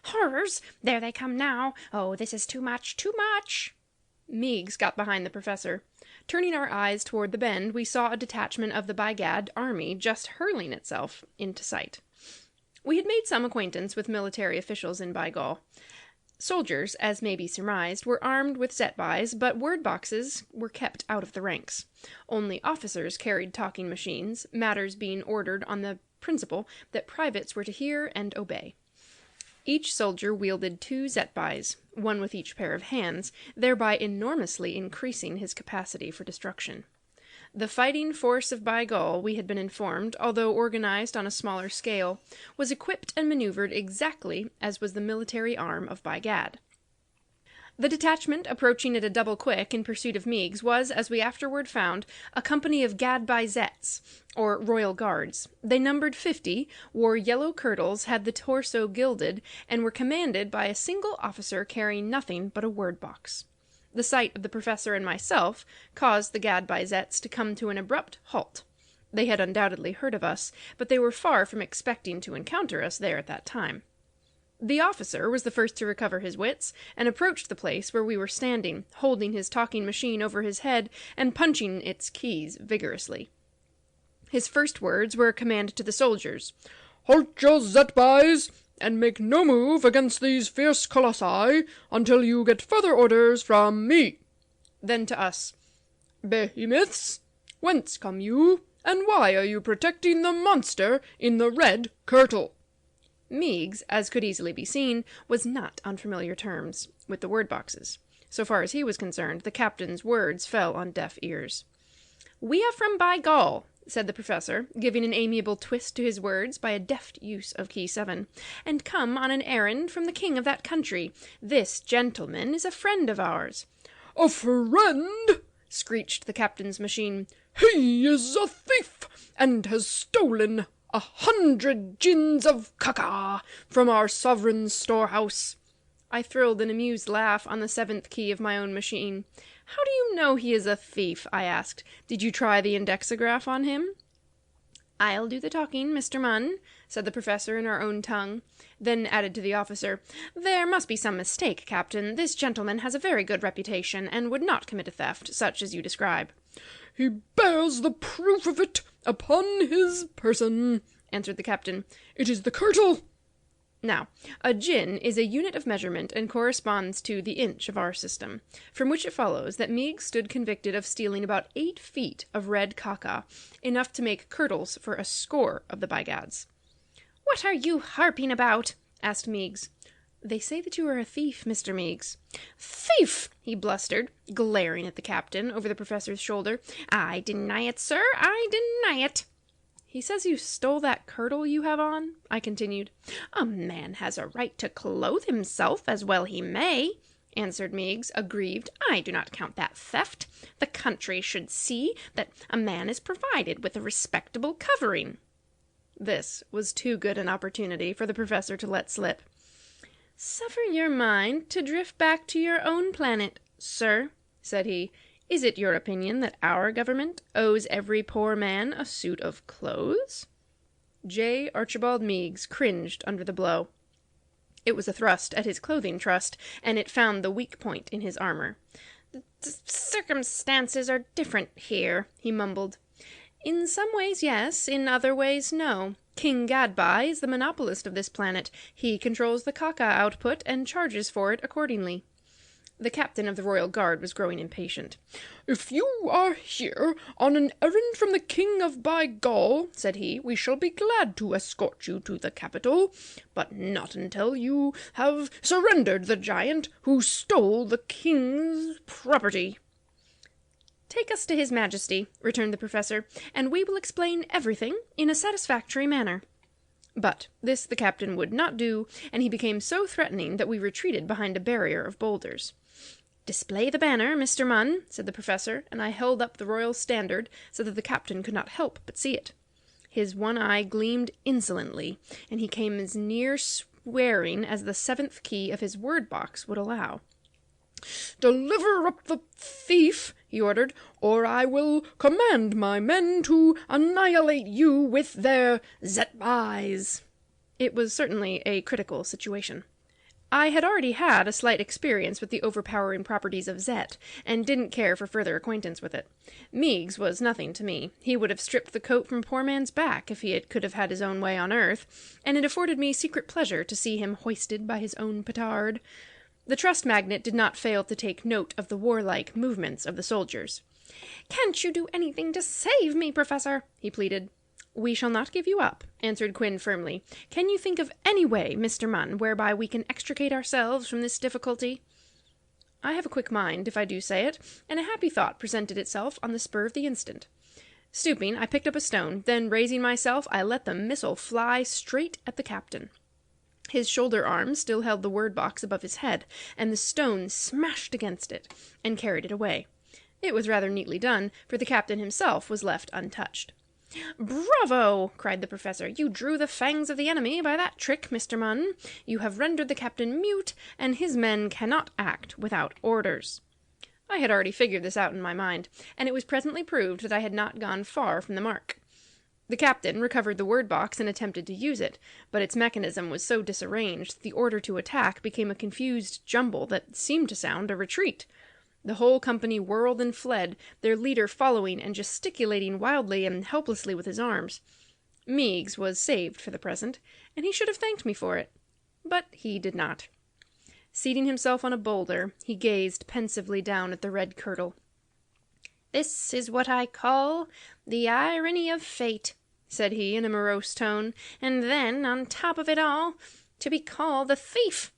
"Horrors! There they come now! Oh, this is too much, too much!" Meigs got behind the professor. Turning our eyes toward the bend, we saw a detachment of the Bygad army just hurling itself into sight. We had made some acquaintance with military officials in Bygall. Soldiers, as may be surmised, were armed with zetbais, but word boxes were kept out of the ranks. Only officers carried talking machines, matters being ordered on the principle that privates were to hear and obey. Each soldier wielded 2 zetbais, one with each pair of hands, thereby enormously increasing his capacity for destruction. The fighting force of Bygall, we had been informed, although organized on a smaller scale, was equipped and maneuvered exactly as was the military arm of Bygad. The detachment, approaching at a double quick in pursuit of Meigs, was, as we afterward found, a company of Gadbyzettes, or Royal Guards. They numbered 50, wore yellow kirtles, had the torso gilded, and were commanded by a single officer carrying nothing but a word box. The sight of the professor and myself caused the Gadbyzettes to come to an abrupt halt. They had undoubtedly heard of us, but they were far from expecting to encounter us there at that time. The officer was the first to recover his wits, and approached the place where we were standing, holding his talking machine over his head and punching its keys vigorously. His first words were a command to the soldiers. "Halt your zetbais, and make no move against these fierce colossi until you get further orders from me." Then to us. "Behemoths, whence come you, and why are you protecting the monster in the red kirtle?" Meigs, as could easily be seen, was not on familiar terms with the word boxes. So far as he was concerned, the captain's words fell on deaf ears. "We are from Bygall," said the professor, giving an amiable twist to his words by a deft use of key 7, "and come on an errand from the king of that country. This gentleman is a friend of ours." "A friend!" screeched the captain's machine. "He is a thief, and has stolen 100 gins of caca from our sovereign's storehouse." I thrilled an amused laugh on the 7th key of my own machine. "How do you know he is a thief?" I asked. "Did you try the indexograph on him?" "I'll do the talking, Mr. Munn," said the professor in our own tongue, then added to the officer, "There must be some mistake, Captain. This gentleman has a very good reputation, and would not commit a theft, such as you describe." "He bears the proof of it upon his person," answered the captain. "It is the kirtle." Now, a gin is a unit of measurement and corresponds to the inch of our system, from which it follows that Meigs stood convicted of stealing about 8 feet of red caca, enough to make kirtles for a score of the Bygads. "What are you harping about?" asked Meigs. "They say that you are a thief, Mr. Meigs." "Thief!" he blustered, glaring at the captain over the professor's shoulder. "I deny it, sir, I deny it." "He says you stole that kirtle you have on," I continued. "A man has a right to clothe himself as well he may," answered Meigs, aggrieved. "I do not count that theft. The country should see that a man is provided with a respectable covering." This was too good an opportunity for the professor to let slip. "Suffer your mind to drift back to your own planet, sir," said he. "Is it your opinion that our government owes every poor man a suit of clothes?" J. Archibald Meigs cringed under the blow. It was a thrust at his clothing trust, and it found the weak point in his armor. "The circumstances are different here," he mumbled. "In some ways, yes. In other ways, no. King Gadby is the monopolist of this planet. He controls the caca output and charges for it accordingly." The captain of the Royal Guard was growing impatient. "If you are here on an errand from the King of Bygall," said he, "we shall be glad to escort you to the capital, but not until you have surrendered the giant who stole the king's property." "Take us to his majesty," returned the professor, "and we will explain everything in a satisfactory manner." But this the captain would not do, and he became so threatening that we retreated behind a barrier of boulders. "Display the banner, Mr. Munn," said the professor, and I held up the royal standard so that the captain could not help but see it. His one eye gleamed insolently, and he came as near swearing as the 7th key of his word box would allow. "Deliver up the thief," he ordered, "or I will command my men to annihilate you with their zet-buys." It was certainly a critical situation. I had already had a slight experience with the overpowering properties of Zet, and didn't care for further acquaintance with it. Meigs was nothing to me. He would have stripped the coat from poor man's back if he could have had his own way on earth, and it afforded me secret pleasure to see him hoisted by his own petard. The trust magnate did not fail to take note of the warlike movements of the soldiers. "Can't you do anything to save me, Professor?" he pleaded. "We shall not give you up," answered Quinn firmly. "Can you think of any way, Mr. Munn, whereby we can extricate ourselves from this difficulty?" I have a quick mind, if I do say it, and a happy thought presented itself on the spur of the instant. Stooping, I picked up a stone, then raising myself, I let the missile fly straight at the captain. His shoulder arm still held the word box above his head, and the stone smashed against it, and carried it away. It was rather neatly done, for the captain himself was left untouched. "Bravo!" cried the professor. "You drew the fangs of the enemy by that trick, Mr. Munn. You have rendered the captain mute, and his men cannot act without orders." I had already figured this out in my mind, and it was presently proved that I had not gone far from the mark. The captain recovered the word box and attempted to use it, but its mechanism was so disarranged that the order to attack became a confused jumble that seemed to sound a retreat. The whole company whirled and fled, their leader following and gesticulating wildly and helplessly with his arms. Meigs was saved for the present, and he should have thanked me for it. But he did not. Seating himself on a boulder, he gazed pensively down at the red kirtle. "This is what I call the irony of fate," said he in a morose tone, "and then, on top of it all, to be called a thief!"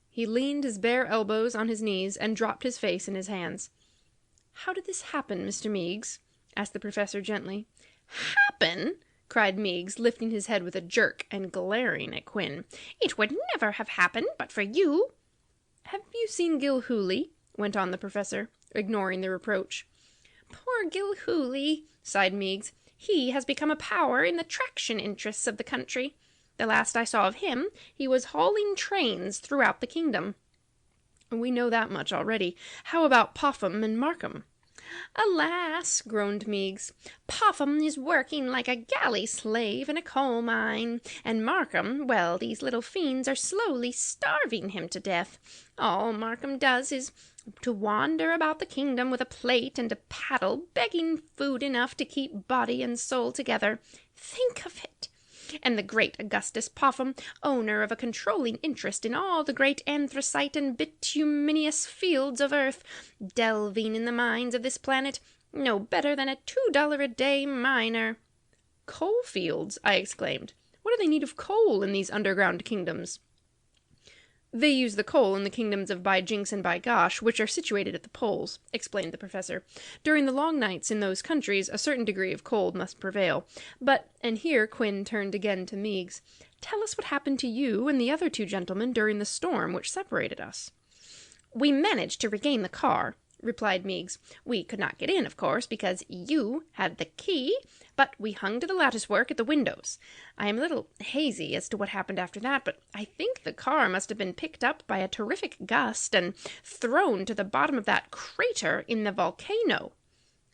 He leaned his bare elbows on his knees and dropped his face in his hands. "How did this happen, Mr. Meigs?" asked the professor gently. "Happen?" cried Meigs, lifting his head with a jerk and glaring at Quinn. "It would never have happened but for you." "Have you seen Gilhooly?" went on the professor, ignoring the reproach. "Poor Gilhooly," sighed Meigs. "He has become a power in the traction interests of the country. The last I saw of him, he was hauling trains throughout the kingdom." "We know that much already. How about Popham and Markham?" "Alas," groaned Meigs, "Popham is working like a galley slave in a coal mine, and Markham, well, these little fiends are slowly starving him to death. All Markham does is to wander about the kingdom with a plate and a paddle, begging food enough to keep body and soul together. Think of it! And the great Augustus Popham, owner of a controlling interest in all the great anthracite and bituminous fields of earth, delving in the mines of this planet, no better than a $2-a-day miner." "Coal fields!" I exclaimed. "What do they need of coal in these underground kingdoms?" "They use the coal in the kingdoms of By-Jinx and By-Gosh, which are situated at the poles," explained the professor. "During the long nights in those countries a certain degree of cold must prevail. But," and here Quinn turned again to Meigs, "tell us what happened to you and the other two gentlemen during the storm which separated us." "We managed to regain the car," replied Meigs. "We could not get in, of course, because you had the key, but we hung to the lattice work at the windows. I am a little hazy as to what happened after that, but I think the car must have been picked up by a terrific gust and thrown to the bottom of that crater in the volcano."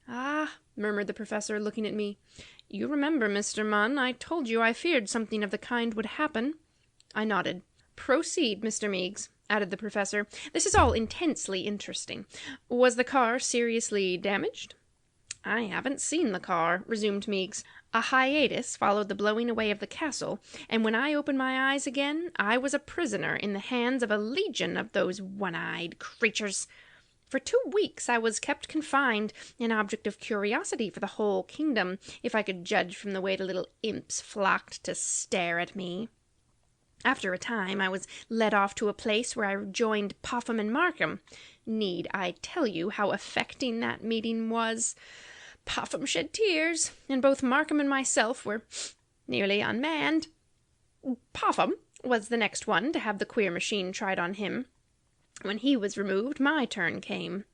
"Ah," murmured the professor, looking at me. "You remember, Mr. Munn, I told you I feared something of the kind would happen." I nodded. "Proceed, Mr. Meigs," added the professor. "This is all intensely interesting. Was the car seriously damaged?" "I haven't seen the car," resumed Meigs. "A hiatus followed the blowing away of the castle, and when I opened my eyes again, I was a prisoner in the hands of a legion of those one-eyed creatures. For 2 weeks I was kept confined, an object of curiosity for the whole kingdom, if I could judge from the way the little imps flocked to stare at me. After a time I was led off to a place where I joined Popham and Markham. Need I tell you how affecting that meeting was? Popham shed tears, and both Markham and myself were nearly unmanned. Popham was the next one to have the queer machine tried on him. When he was removed, my turn came.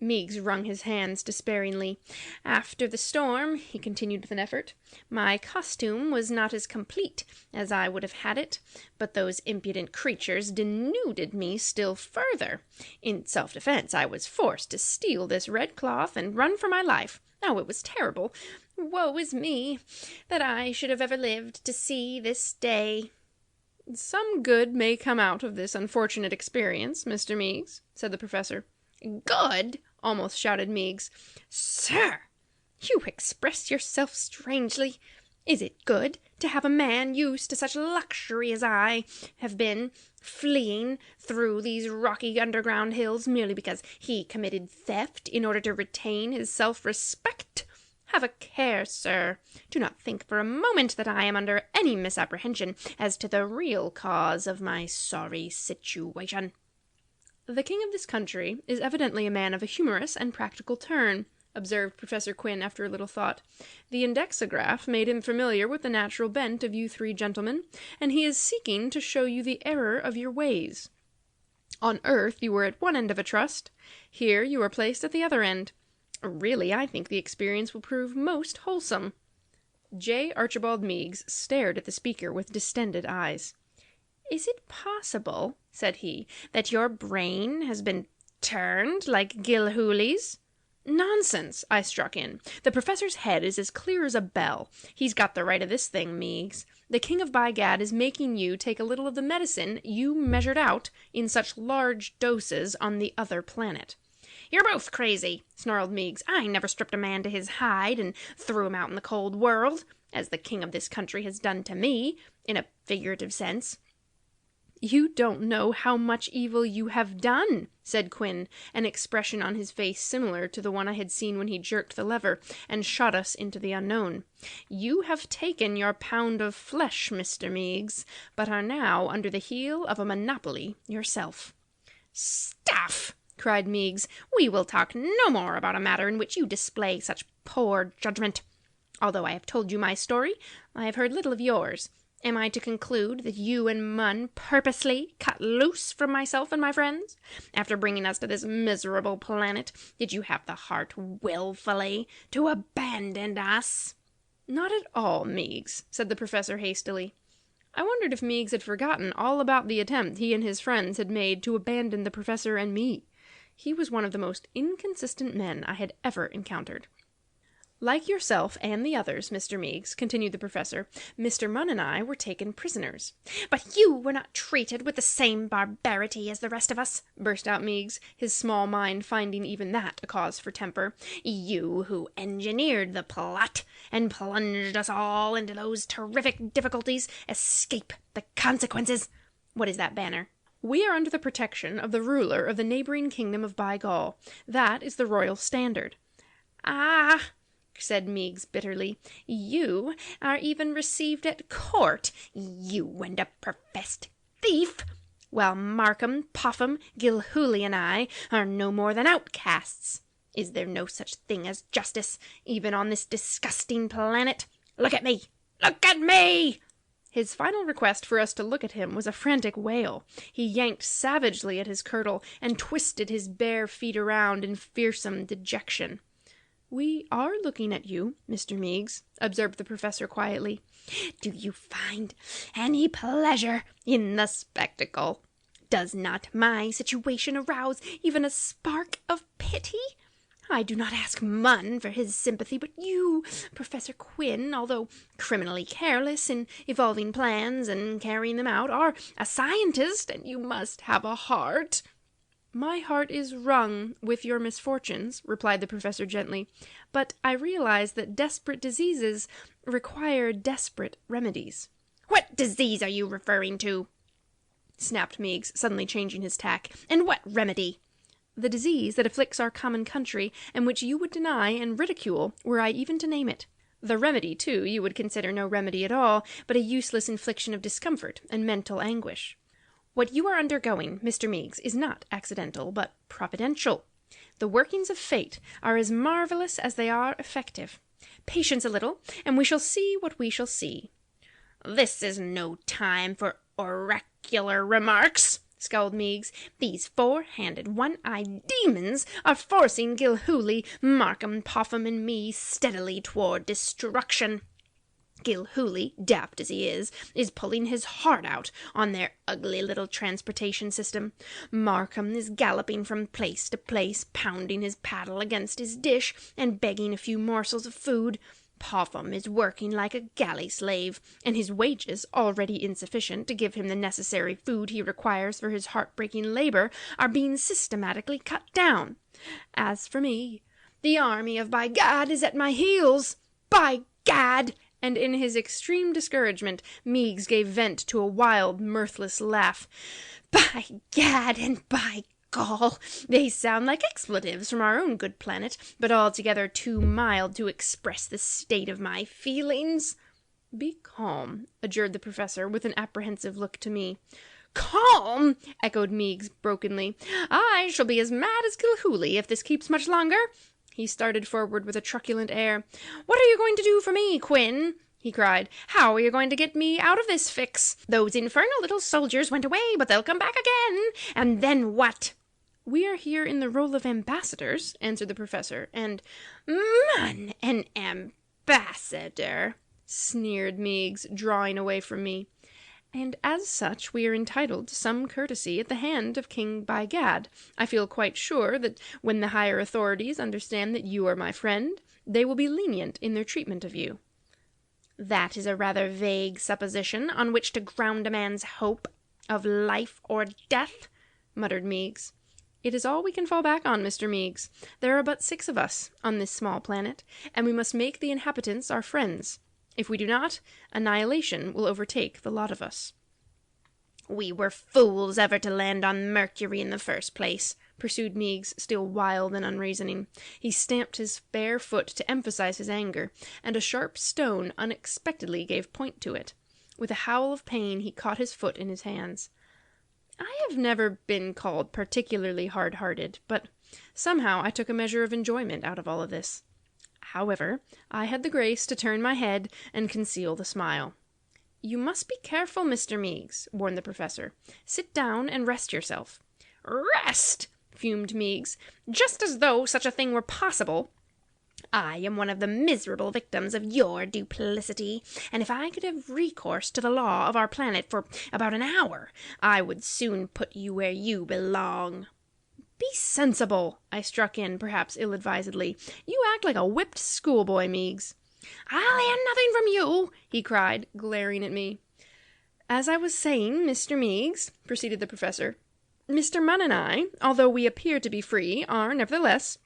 Meigs wrung his hands despairingly. "After the storm," he continued with an effort, "my costume was not as complete as I would have had it, but those impudent creatures denuded me still further. In self-defense I was forced to steal this red cloth and run for my life. Oh, it was terrible! Woe is me, that I should have ever lived to see this day." "Some good may come out of this unfortunate experience, Mr. Meigs," said the professor. "Good!" almost shouted Meigs. "Sir, you express yourself strangely. Is it good to have a man used to such luxury as I have been fleeing through these rocky underground hills merely because he committed theft in order to retain his self-respect? Have a care, sir. Do not think for a moment that I am under any misapprehension as to the real cause of my sorry situation." "The king of this country is evidently a man of a humorous and practical turn," observed Professor Quinn after a little thought. "The indexograph made him familiar with the natural bent of you three gentlemen, and he is seeking to show you the error of your ways. On earth you were at one end of a trust. Here you are placed at the other end. Really, I think the experience will prove most wholesome." J. Archibald Meigs stared at the speaker with distended eyes. "Is it possible," said he, "that your brain has been turned like Gilhooly's?" "Nonsense!" I struck in. "The professor's head is as clear as a bell. He's got the right of this thing, Meigs. The king of Bygad is making you take a little of the medicine you measured out in such large doses on the other planet." "You're both crazy," snarled Meigs. "I never stripped a man to his hide and threw him out in the cold world, as the king of this country has done to me, in a figurative sense." "You don't know how much evil you have done," said Quinn, an expression on his face similar to the one I had seen when he jerked the lever and shot us into the unknown. "You have taken your pound of flesh, Mr. Meigs, but are now under the heel of a monopoly yourself." "Stuff!" cried Meigs. "We will talk no more about a matter in which you display such poor judgment. Although I have told you my story, I have heard little of yours. Am I to conclude that you and Munn purposely cut loose from myself and my friends? After bringing us to this miserable planet, did you have the heart willfully to abandon us?" "Not at all, Meigs," said the professor hastily. I wondered if Meigs had forgotten all about the attempt he and his friends had made to abandon the professor and me. He was one of the most inconsistent men I had ever encountered. "Like yourself and the others, Mr. Meigs," continued the professor, "Mr. Munn and I were taken prisoners." "But you were not treated with the same barbarity as the rest of us," burst out Meigs, his small mind finding even that a cause for temper. "You who engineered the plot and plunged us all into those terrific difficulties escape the consequences. What is that banner?" "We are under the protection of the ruler of the neighboring kingdom of Bygall. That is the royal standard." "Ah!" said Meigs bitterly. "You are even received at court, you and a professed thief, while Markham, Popham, Gilhooly, and I are no more than outcasts. Is there no such thing as justice, even on this disgusting planet? Look at me! Look at me!" His final request for us to look at him was a frantic wail. He yanked savagely at his kirtle and twisted his bare feet around in fearsome dejection. "We are looking at you, Mr. Meigs," observed the professor quietly. "Do you find any pleasure in the spectacle? Does not my situation arouse even a spark of pity? I do not ask Munn for his sympathy, but you, Professor Quinn, although criminally careless in evolving plans and carrying them out, are a scientist, and you must have a heart." "My heart is wrung with your misfortunes," replied the professor gently, "but I realize that desperate diseases require desperate remedies." "What disease are you referring to?" snapped Meigs, suddenly changing his tack. "And what remedy?" "The disease that afflicts our common country, and which you would deny and ridicule were I even to name it. The remedy, too, you would consider no remedy at all, but a useless infliction of discomfort and mental anguish. What you are undergoing, Mr. Meigs, is not accidental, but providential. The workings of fate are as marvelous as they are effective. Patience a little, and we shall see what we shall see." "This is no time for oracular remarks," scowled Meigs. "These four-handed, one-eyed demons are forcing Gilhooly, Markham, Popham, and me steadily toward destruction. Gilhooly, daft as he is pulling his heart out on their ugly little transportation system. Markham is galloping from place to place, pounding his paddle against his dish and begging a few morsels of food. Popham is working like a galley slave, and his wages, already insufficient to give him the necessary food he requires for his heartbreaking labor, are being systematically cut down. As for me, the army of By Gad is at my heels. By Gad!" And in his extreme discouragement, Meigs gave vent to a wild, mirthless laugh. "By Gad and by gall, they sound like expletives from our own good planet, but altogether too mild to express the state of my feelings." "Be calm," adjured the professor, with an apprehensive look to me. "Calm!" echoed Meigs brokenly. "I shall be as mad as Gilhooly if this keeps much longer." He started forward with a truculent air. "What are you going to do for me, Quinn?" he cried. "How are you going to get me out of this fix? Those infernal little soldiers went away, but they'll come back again. And then what?" "We are here in the role of ambassadors," answered the professor, "and—" "Man, an ambassador!" sneered Meigs, drawing away from me. "And as such we are entitled to some courtesy at the hand of King By Gad. I feel quite sure that when the higher authorities understand that you are my friend, they will be lenient in their treatment of you." "That is a rather vague supposition on which to ground a man's hope of life or death," muttered Meigs. "It is all we can fall back on, Mr. Meigs. There are but 6 of us on this small planet, and we must make the inhabitants our friends. If we do not, annihilation will overtake the lot of us." "We were fools ever to land on Mercury in the first place," pursued Meigs, still wild and unreasoning. He stamped his bare foot to emphasize his anger, and a sharp stone unexpectedly gave point to it. With a howl of pain he caught his foot in his hands. I have never been called particularly hard-hearted, but somehow I took a measure of enjoyment out of all of this. However, I had the grace to turn my head and conceal the smile. "You must be careful, Mr. Meigs," warned the professor. "Sit down and rest yourself." "Rest!" fumed Meigs. "Just as though such a thing were possible. I am one of the miserable victims of your duplicity, and if I could have recourse to the law of our planet for about an hour, I would soon put you where you belong." "Be sensible," I struck in, perhaps ill-advisedly. "You act like a whipped schoolboy, Meigs." "I'll hear nothing from you," he cried, glaring at me. "As I was saying, Mr. Meigs," proceeded the professor, "Mr. Munn and I, although we appear to be free, are, nevertheless,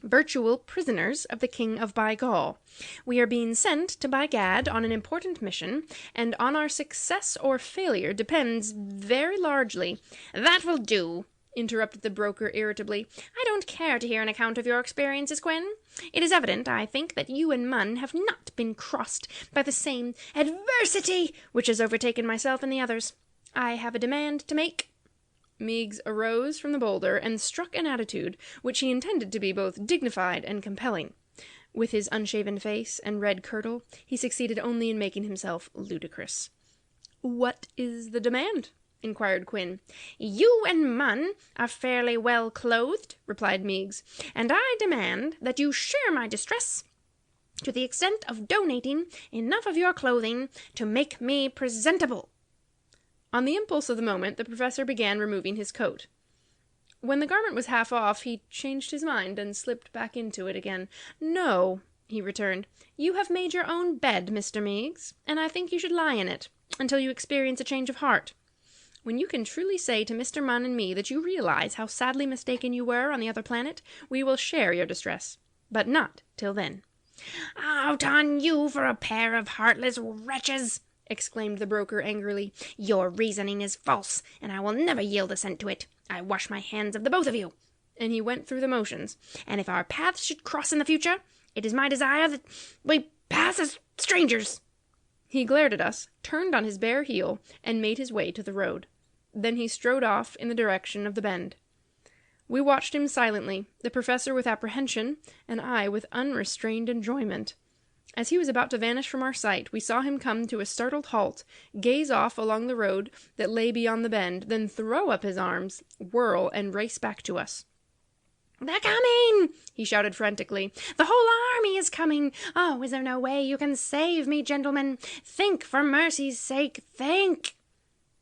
virtual prisoners of the King of By-Gall. We are being sent to By Gad on an important mission, and on our success or failure depends very largely—" "That will do," interrupted the broker irritably. "I don't care to hear an account of your experiences, Quinn. It is evident, I think, that you and Munn have not been crossed by the same adversity which has overtaken myself and the others. I have a demand to make." Meigs arose from the boulder and struck an attitude which he intended to be both dignified and compelling. With his unshaven face and red kirtle, he succeeded only in making himself ludicrous. "What is the demand?" inquired Quinn. "You and Munn are fairly well clothed," replied Meigs, "and I demand that you share my distress to the extent of donating enough of your clothing to make me presentable." On the impulse of the moment, the professor began removing his coat. When the garment was half off, he changed his mind and slipped back into it again. "No," he returned, "you have made your own bed, Mr. Meigs, and I think you should lie in it until you experience a change of heart. When you can truly say to Mr. Munn and me that you realize how sadly mistaken you were on the other planet, we will share your distress. But not till then." "Out on you for a pair of heartless wretches!" exclaimed the broker angrily. "Your reasoning is false, and I will never yield a cent to it. I wash my hands of the both of you." And he went through the motions. "And if our paths should cross in the future, it is my desire that we pass as strangers." He glared at us, turned on his bare heel, and made his way to the road. Then he strode off in the direction of the bend. We watched him silently, the professor with apprehension, and I with unrestrained enjoyment. As he was about to vanish from our sight, we saw him come to a startled halt, gaze off along the road that lay beyond the bend, then throw up his arms, whirl, and race back to us. "They're coming!" he shouted frantically. "The whole army is coming! Oh, is there no way you can save me, gentlemen? Think, for mercy's sake, think!"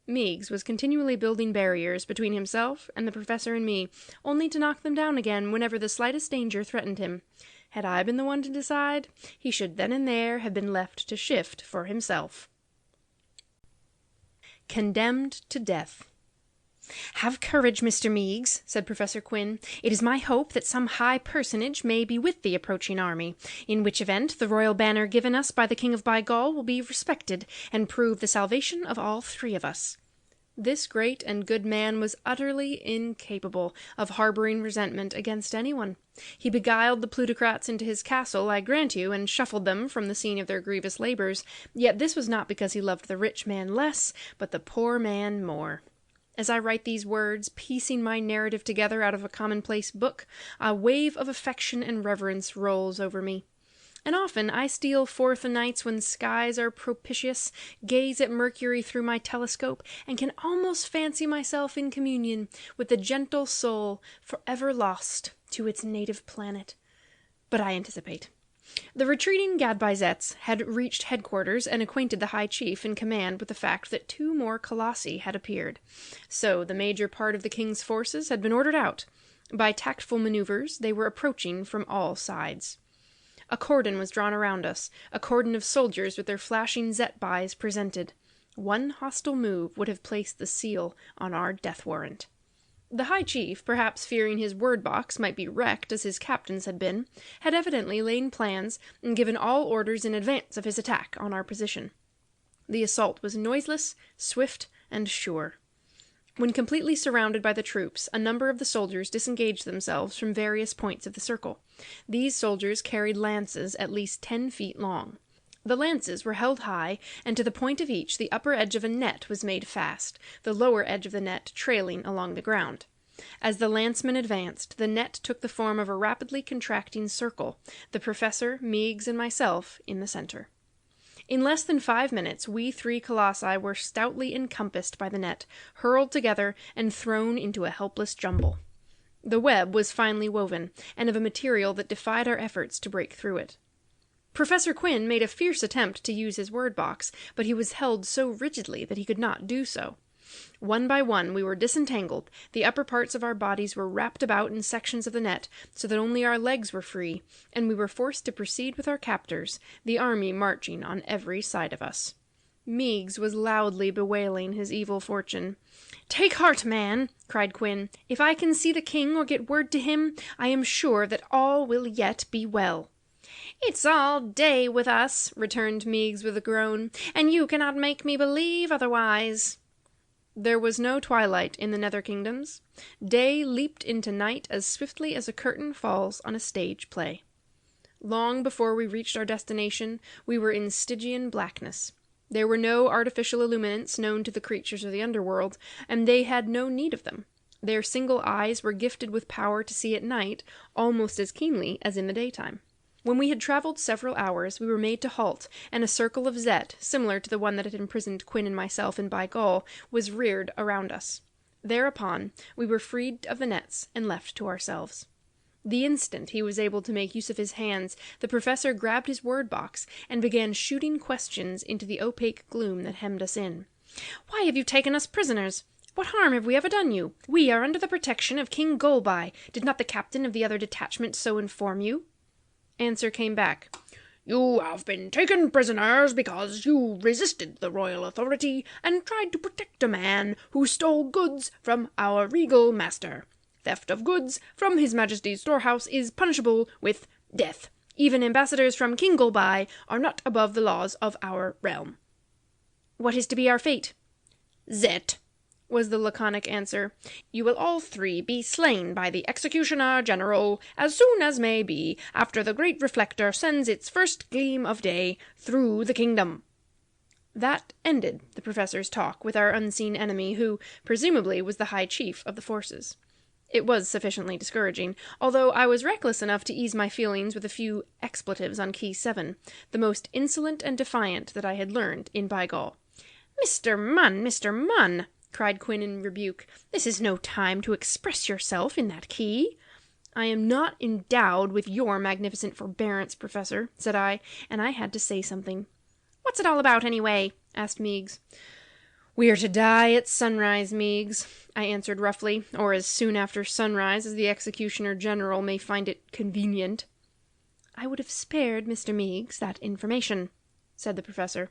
Meigs was continually building barriers between himself and the professor and me, only to knock them down again whenever the slightest danger threatened him. Had I been the one to decide, he should then and there have been left to shift for himself. Condemned to death. "Have courage, Mr. Meigs," said Professor Quinn. "It is my hope that some high personage may be with the approaching army, in which event the royal banner given us by the King of Bygall will be respected, and prove the salvation of all three of us." This great and good man was utterly incapable of harboring resentment against anyone. He beguiled the plutocrats into his castle, I grant you, and shuffled them from the scene of their grievous labors, yet this was not because he loved the rich man less, but the poor man more. As I write these words, piecing my narrative together out of a commonplace book, a wave of affection and reverence rolls over me. And often I steal forth o' nights when skies are propitious, gaze at Mercury through my telescope, and can almost fancy myself in communion with the gentle soul forever lost to its native planet. But I anticipate. The retreating Gadbyzettes had reached headquarters and acquainted the High Chief in command with the fact that 2 more colossi had appeared. So the major part of the king's forces had been ordered out. By tactful maneuvers, they were approaching from all sides. A cordon was drawn around us, a cordon of soldiers with their flashing zet-bys presented. One hostile move would have placed the seal on our death warrant. The High Chief, perhaps fearing his word-box might be wrecked as his captain's had been, had evidently laid plans and given all orders in advance of his attack on our position. The assault was noiseless, swift, and sure. When completely surrounded by the troops, a number of the soldiers disengaged themselves from various points of the circle. These soldiers carried lances at least 10 feet long. The lances were held high, and to the point of each the upper edge of a net was made fast, the lower edge of the net trailing along the ground. As the lancemen advanced, the net took the form of a rapidly contracting circle, the professor, Meigs, and myself in the center. In less than 5 minutes, we 3 colossi were stoutly encompassed by the net, hurled together, and thrown into a helpless jumble. The web was finely woven, and of a material that defied our efforts to break through it. Professor Quinn made a fierce attempt to use his word-box, but he was held so rigidly that he could not do so. One by one we were disentangled, the upper parts of our bodies were wrapped about in sections of the net, so that only our legs were free, and we were forced to proceed with our captors, the army marching on every side of us. Meigs was loudly bewailing his evil fortune. "Take heart, man," cried Quinn. "If I can see the king or get word to him, I am sure that all will yet be well." "It's all day with us," returned Meigs with a groan, "and you cannot make me believe otherwise." There was no twilight in the nether kingdoms. Day leaped into night as swiftly as a curtain falls on a stage play. Long before we reached our destination, we were in Stygian blackness. There were no artificial illuminants known to the creatures of the underworld, and they had no need of them. Their single eyes were gifted with power to see at night almost as keenly as in the daytime. When we had traveled several hours, we were made to halt, and a circle of Zet, similar to the one that had imprisoned Quinn and myself in Bygall, was reared around us. Thereupon, we were freed of the nets and left to ourselves. The instant he was able to make use of his hands, the professor grabbed his word-box and began shooting questions into the opaque gloom that hemmed us in. "Why have you taken us prisoners? What harm have we ever done you? We are under the protection of King Golbai. Did not the captain of the other detachment so inform you?" Answer came back. "You have been taken prisoners because you resisted the royal authority and tried to protect a man who stole goods from our regal master. Theft of goods from His Majesty's storehouse is punishable with death. Even ambassadors from King Golbai are not above the laws of our realm." "What is to be our fate?" "Zet," was the laconic answer. "You will all 3 be slain by the executioner general as soon as may be after the great reflector sends its first gleam of day through the kingdom." That ended the professor's talk with our unseen enemy, who, presumably, was the High Chief of the forces. It was sufficiently discouraging, although I was reckless enough to ease my feelings with a few expletives on key 7, the most insolent and defiant that I had learned in Bygall. Mr. Munn, cried Quinn in rebuke, this is no time to express yourself in that key. I am not endowed with your magnificent forbearance, Professor, said I, and I had to say something. What's it all about, anyway? Asked Meigs. We are to die at sunrise, Meigs, I answered roughly, or as soon after sunrise as the Executioner General may find it convenient. I would have spared Mr. Meigs that information, said the Professor.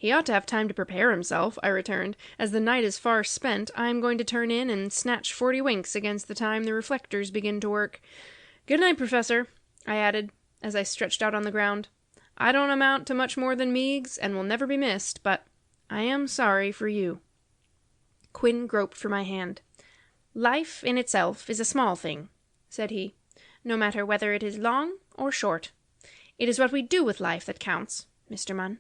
He ought to have time to prepare himself, I returned. As the night is far spent, I am going to turn in and snatch 40 winks against the time the reflectors begin to work. Good night, Professor, I added, as I stretched out on the ground. I don't amount to much more than Meigs, and will never be missed, but I am sorry for you. Quinn groped for my hand. Life in itself is a small thing, said he, no matter whether it is long or short. It is what we do with life that counts, Mr. Munn.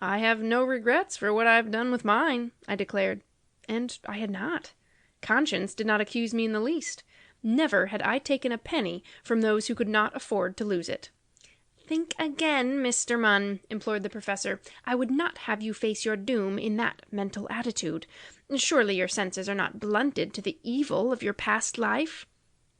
I have no regrets for what I have done with mine, I declared. And I had not. Conscience did not accuse me in the least. Never had I taken a penny from those who could not afford to lose it. Think again, Mr. Munn, implored the Professor. I would not have you face your doom in that mental attitude. Surely your senses are not blunted to the evil of your past life?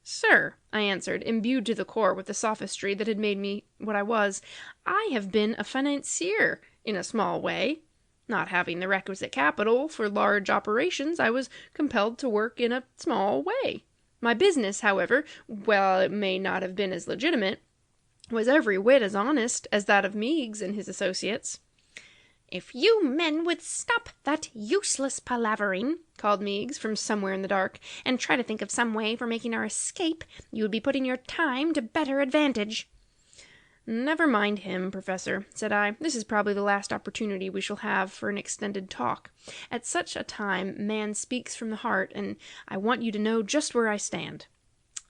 Sir, I answered, imbued to the core with the sophistry that had made me what I was, I have been a financier, in a small way. Not having the requisite capital for large operations, I was compelled to work in a small way. My business, however, while it may not have been as legitimate, was every whit as honest as that of Meigs and his associates. If you men would stop that useless palavering, called Meigs from somewhere in the dark, and try to think of some way for making our escape, you would be putting your time to better advantage. Never mind him, Professor, said I. This is probably the last opportunity we shall have for an extended talk. At such a time, man speaks from the heart, and I want you to know just where I stand.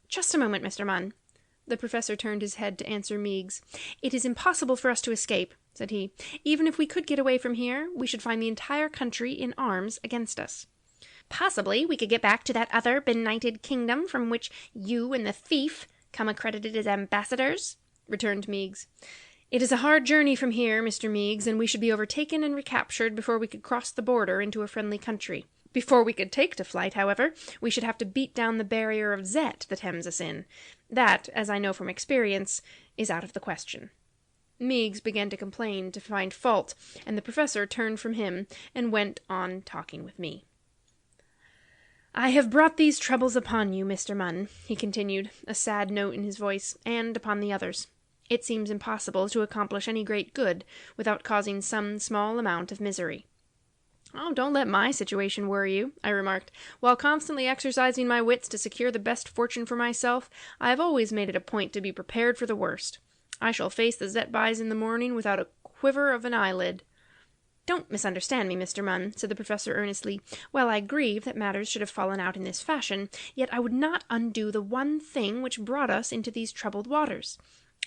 Just a moment, Mr. Munn. The Professor turned his head to answer Meigs. It is impossible for us to escape, said he. Even if we could get away from here, we should find the entire country in arms against us. Possibly we could get back to that other benighted kingdom from which you and the thief come accredited as ambassadors, returned Meigs. It is a hard journey from here, Mr. Meigs, and we should be overtaken and recaptured before we could cross the border into a friendly country. Before we could take to flight, however, we should have to beat down the barrier of Zet that hems us in. That, as I know from experience, is out of the question. Meigs began to complain, to find fault, and the Professor turned from him and went on talking with me. I have brought these troubles upon you, Mr. Munn, he continued, a sad note in his voice, and upon the others. It seems impossible to accomplish any great good without causing some small amount of misery. Oh, don't let my situation worry you, I remarked. While constantly exercising my wits to secure the best fortune for myself, I have always made it a point to be prepared for the worst. I shall face the Zetbis in the morning without a quiver of an eyelid. Don't misunderstand me, Mr. Munn, said the Professor earnestly. While I grieve that matters should have fallen out in this fashion, yet I would not undo the one thing which brought us into these troubled waters.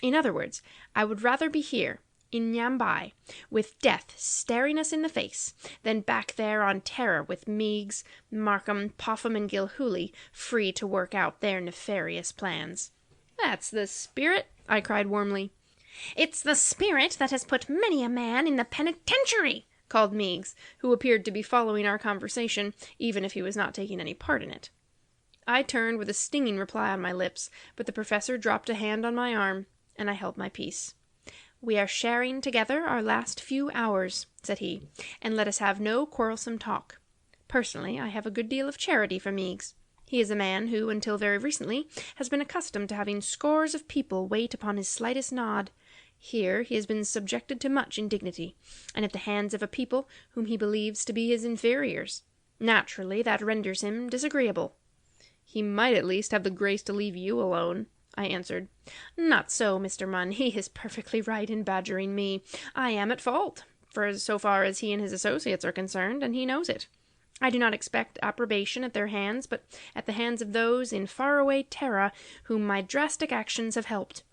In other words, I would rather be here, in Nyambai, with death staring us in the face, than back there on Terra with Meigs, Markham, Popham, and Gilhooly free to work out their nefarious plans. That's the spirit, I cried warmly. It's the spirit that has put many a man in the penitentiary, called Meigs, who appeared to be following our conversation, even if he was not taking any part in it. I turned with a stinging reply on my lips, but the Professor dropped a hand on my arm, and I held my peace. We are sharing together our last few hours, said he, and let us have no quarrelsome talk. Personally, I have a good deal of charity for Meigs. He is a man who, until very recently, has been accustomed to having scores of people wait upon his slightest nod. Here he has been subjected to much indignity, and at the hands of a people whom he believes to be his inferiors. Naturally, that renders him disagreeable. He might at least have the grace to leave you alone, I answered. Not so, Mr. Munn. He is perfectly right in badgering me. I am at fault, for so far as he and his associates are concerned, and he knows it. I do not expect approbation at their hands, but at the hands of those in faraway Terra whom my drastic actions have helped.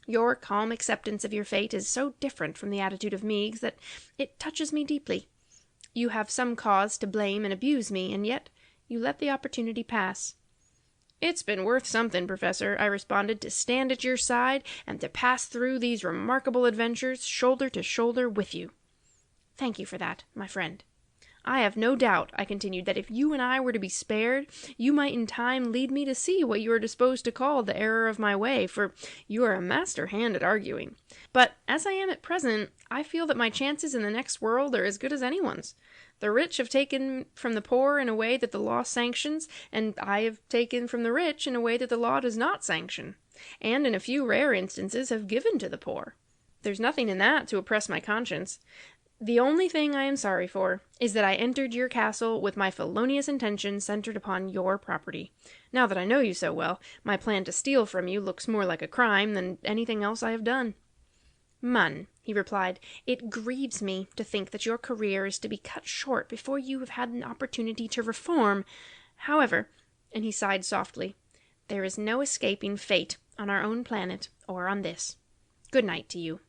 Your calm acceptance of your fate is so different from the attitude of Meigs that it touches me deeply. You have some cause to blame and abuse me, and yet you let the opportunity pass. "It's been worth something, Professor," I responded, "to stand at your side and to pass through these remarkable adventures shoulder to shoulder with you." "Thank you for that, my friend." "I have no doubt," I continued, "that if you and I were to be spared, you might in time lead me to see what you are disposed to call the error of my way, for you are a master hand at arguing. But as I am at present, I feel that my chances in the next world are as good as anyone's. The rich have taken from the poor in a way that the law sanctions, and I have taken from the rich in a way that the law does not sanction, and in a few rare instances have given to the poor. There's nothing in that to oppress my conscience. The only thing I am sorry for is that I entered your castle with my felonious intention centered upon your property. Now that I know you so well, my plan to steal from you looks more like a crime than anything else I have done." "Munn," he replied, "it grieves me to think that your career is to be cut short before you have had an opportunity to reform. However," and he sighed softly, "there is no escaping fate on our own planet or on this. Good night to you."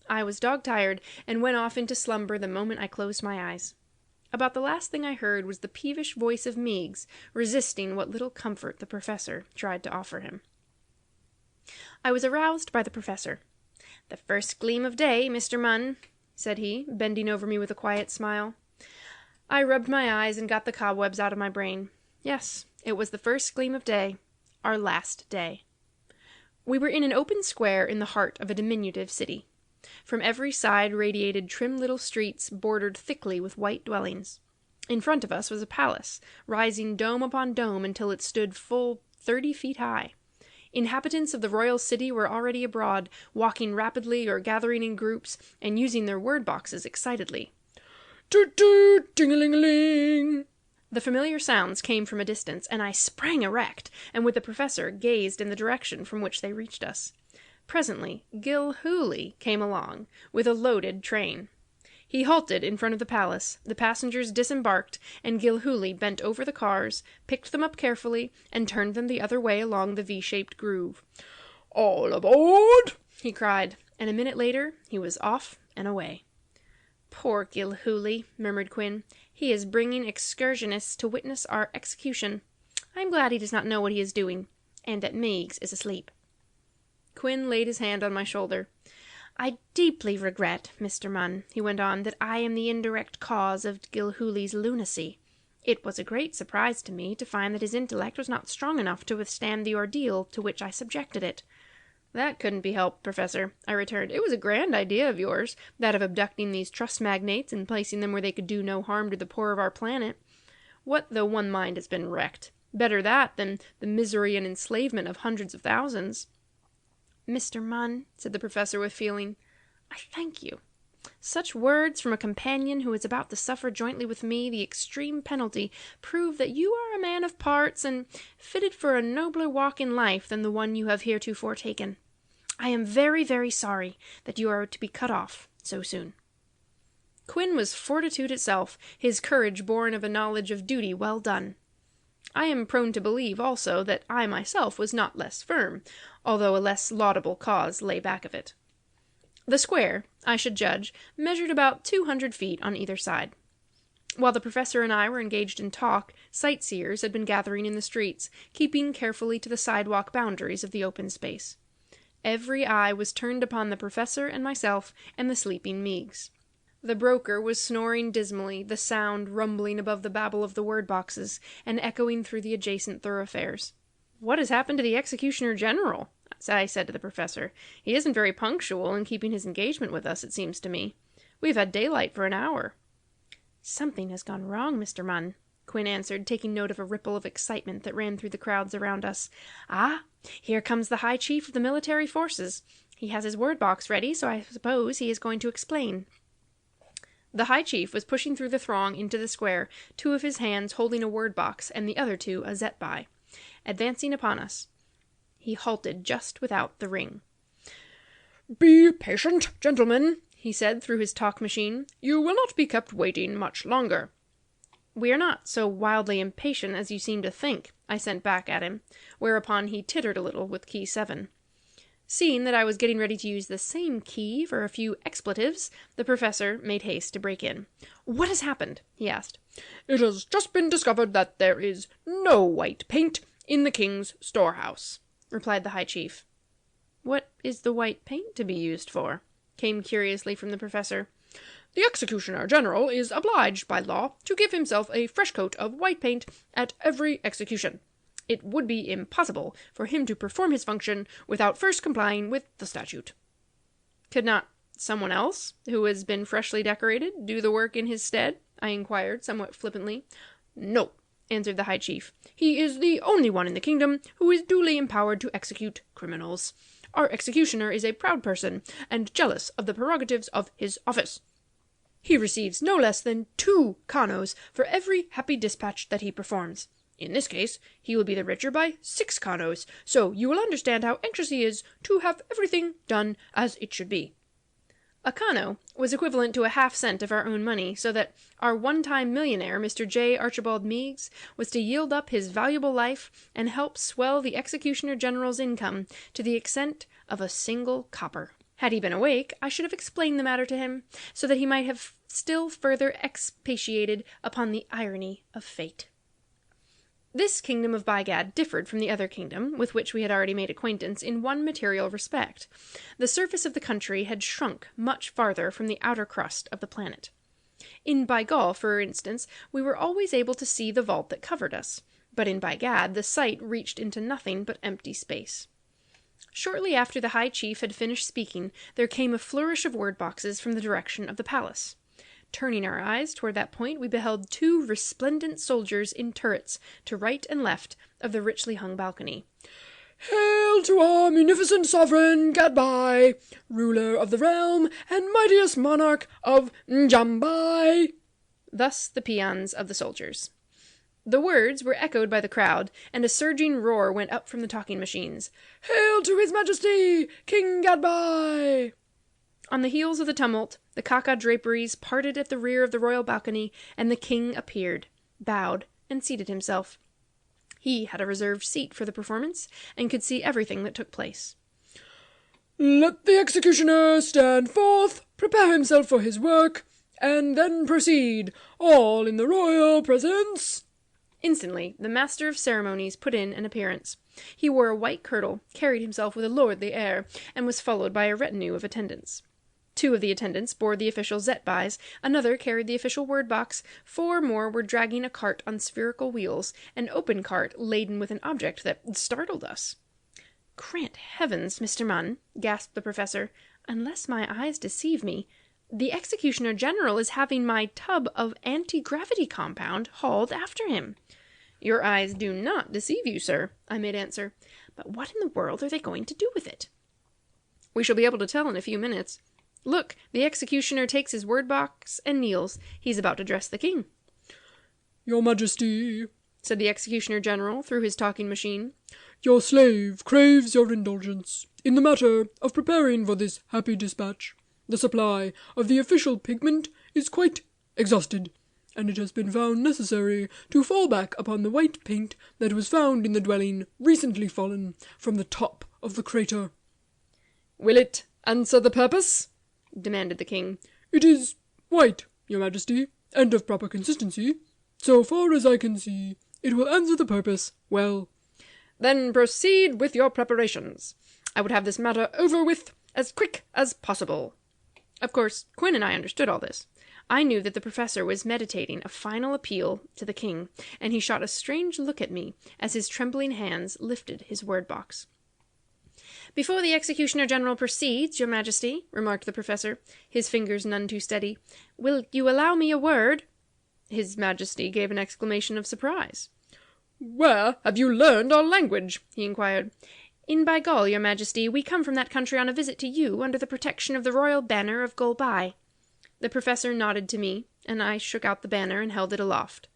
I was dog-tired and went off into slumber the moment I closed my eyes. About the last thing I heard was the peevish voice of Meigs, resisting what little comfort the professor tried to offer him. I was aroused by the professor. "The first gleam of day, Mr. Munn," said he, bending over me with a quiet smile. I rubbed my eyes and got the cobwebs out of my brain. Yes, it was the first gleam of day, our last day. We were in an open square in the heart of a diminutive city. From every side radiated trim little streets bordered thickly with white dwellings. In front of us was a palace, rising dome upon dome until it stood full 30 feet high. Inhabitants of the royal city were already abroad, walking rapidly or gathering in groups, and using their word boxes excitedly. "Toot toot, ting-a-ling-a-ling." The familiar sounds came from a distance, and I sprang erect, and with the professor gazed in the direction from which they reached us. Presently Gilhooly came along, with a loaded train. He halted in front of the palace, the passengers disembarked, and Gilhooly bent over the cars, picked them up carefully, and turned them the other way along the V-shaped groove. "All aboard!" he cried, and a minute later he was off and away. "Poor Gilhooly," murmured Quinn. "He is bringing excursionists to witness our execution. I'm glad he does not know what he is doing, and that Meigs is asleep." Quinn laid his hand on my shoulder. "I deeply regret, Mr. Munn," he went on, "that I am the indirect cause of Gilhooly's lunacy. It was a great surprise to me to find that his intellect was not strong enough to withstand the ordeal to which I subjected it." "That couldn't be helped, Professor," I returned. "It was a grand idea of yours, that of abducting these trust magnates and placing them where they could do no harm to the poor of our planet. What though one mind has been wrecked? Better that than the misery and enslavement of hundreds of thousands." "Mr. Munn," said the professor with feeling, "I thank you. Such words from a companion who is about to suffer jointly with me the extreme penalty prove that you are a man of parts and fitted for a nobler walk in life than the one you have heretofore taken. I am very, very sorry that you are to be cut off so soon." Quinn was fortitude itself, his courage born of a knowledge of duty well done. I am prone to believe, also, that I myself was not less firm, although a less laudable cause lay back of it. The square, I should judge, measured about 200 feet on either side. While the professor and I were engaged in talk, sightseers had been gathering in the streets, keeping carefully to the sidewalk boundaries of the open space. Every eye was turned upon the professor and myself and the sleeping Meigs. The broker was snoring dismally, the sound rumbling above the babble of the word boxes and echoing through the adjacent thoroughfares. "What has happened to the executioner general?" I said to the professor. "He isn't very punctual in keeping his engagement with us, it seems to me. We've had daylight for an hour." "Something has gone wrong, Mr. Munn," Quinn answered, taking note of a ripple of excitement that ran through the crowds around us. "Ah, here comes the High Chief of the military forces. He has his word box ready, so I suppose he is going to explain." The High Chief was pushing through the throng into the square, 2 of his hands holding a word box and the other 2 a zetbai. Advancing upon us, he halted just without the ring. "Be patient, gentlemen," he said through his talk machine. "You will not be kept waiting much longer." "We are not so wildly impatient as you seem to think," I sent back at him, whereupon he tittered a little with key 7. Seeing that I was getting ready to use the same key for a few expletives, the professor made haste to break in. "What has happened?" he asked. "It has just been discovered that there is no white paint in the king's storehouse," replied the high chief. "What is the white paint to be used for?" came curiously from the professor. "The executioner general is obliged by law to give himself a fresh coat of white paint at every execution. It would be impossible for him to perform his function without first complying with the statute." "Could not someone else, who has been freshly decorated, do the work in his stead?" I inquired, somewhat flippantly. "No," answered the high chief. "He is the only one in the kingdom who is duly empowered to execute criminals. Our executioner is a proud person, and jealous of the prerogatives of his office. He receives no less than 2 kanoes for every happy dispatch that he performs. In this case, he will be the richer by 6 kanoes, so you will understand how anxious he is to have everything done as it should be." A kano was equivalent to a half-cent of our own money, so that our one-time millionaire, Mr. J. Archibald Meigs, was to yield up his valuable life and help swell the executioner general's income to the extent of a single copper. Had he been awake, I should have explained the matter to him, so that he might have still further expatiated upon the irony of fate. This kingdom of Bygad differed from the other kingdom, with which we had already made acquaintance, in one material respect. The surface of the country had shrunk much farther from the outer crust of the planet. In Bygal, for instance, we were always able to see the vault that covered us, but in Bygad the sight reached into nothing but empty space. Shortly after the high chief had finished speaking, there came a flourish of word boxes from the direction of the palace. Turning our eyes toward that point, we beheld 2 resplendent soldiers in turrets to right and left of the richly hung balcony. "Hail to our munificent sovereign Gadbai, ruler of the realm and mightiest monarch of Njambai!" Thus the paeans of the soldiers. The words were echoed by the crowd, and a surging roar went up from the talking machines. "Hail to his majesty, King Gadbai!" On the heels of the tumult, the kaka draperies parted at the rear of the royal balcony, and the king appeared, bowed, and seated himself. He had a reserved seat for the performance, and could see everything that took place. "Let the executioner stand forth, prepare himself for his work, and then proceed, all in the royal presence." Instantly, the master of ceremonies put in an appearance. He wore a white kirtle, carried himself with a lordly air, and was followed by a retinue of attendants. 2 of the attendants bore the official zetbais, another carried the official word box, 4 more were dragging a cart on spherical wheels, an open cart laden with an object that startled us. "Grant heavens, Mr. Munn," gasped the professor, "unless my eyes deceive me, the executioner general is having my tub of anti-gravity compound hauled after him." "Your eyes do not deceive you, sir," I made answer. "But what in the world are they going to do with it?" "We shall be able to tell in a few minutes. Look, the executioner takes his word box and kneels. He's about to address the king." "Your Majesty," said the executioner general through his talking machine, "your slave craves your indulgence in the matter of preparing for this happy dispatch. The supply of the official pigment is quite exhausted, and it has been found necessary to fall back upon the white paint that was found in the dwelling recently fallen from the top of the crater." "Will it answer the purpose?" demanded the king. "It is white, your Majesty, and of proper consistency. So far as I can see, it will answer the purpose well." "Then proceed with your preparations. I would have this matter over with as quick as possible." Of course, Quinn and I understood all this. I knew that the professor was meditating a final appeal to the king, and he shot a strange look at me as his trembling hands lifted his word box. "Before the executioner general proceeds, your majesty," remarked the professor, his fingers none too steady, "will you allow me a word?" His majesty gave an exclamation of surprise. "Where have you learned our language?" he inquired. "In Bygal, your majesty. We come from that country on a visit to you, under the protection of the royal banner of Golbai." The professor nodded to me, and I shook out the banner and held it aloft.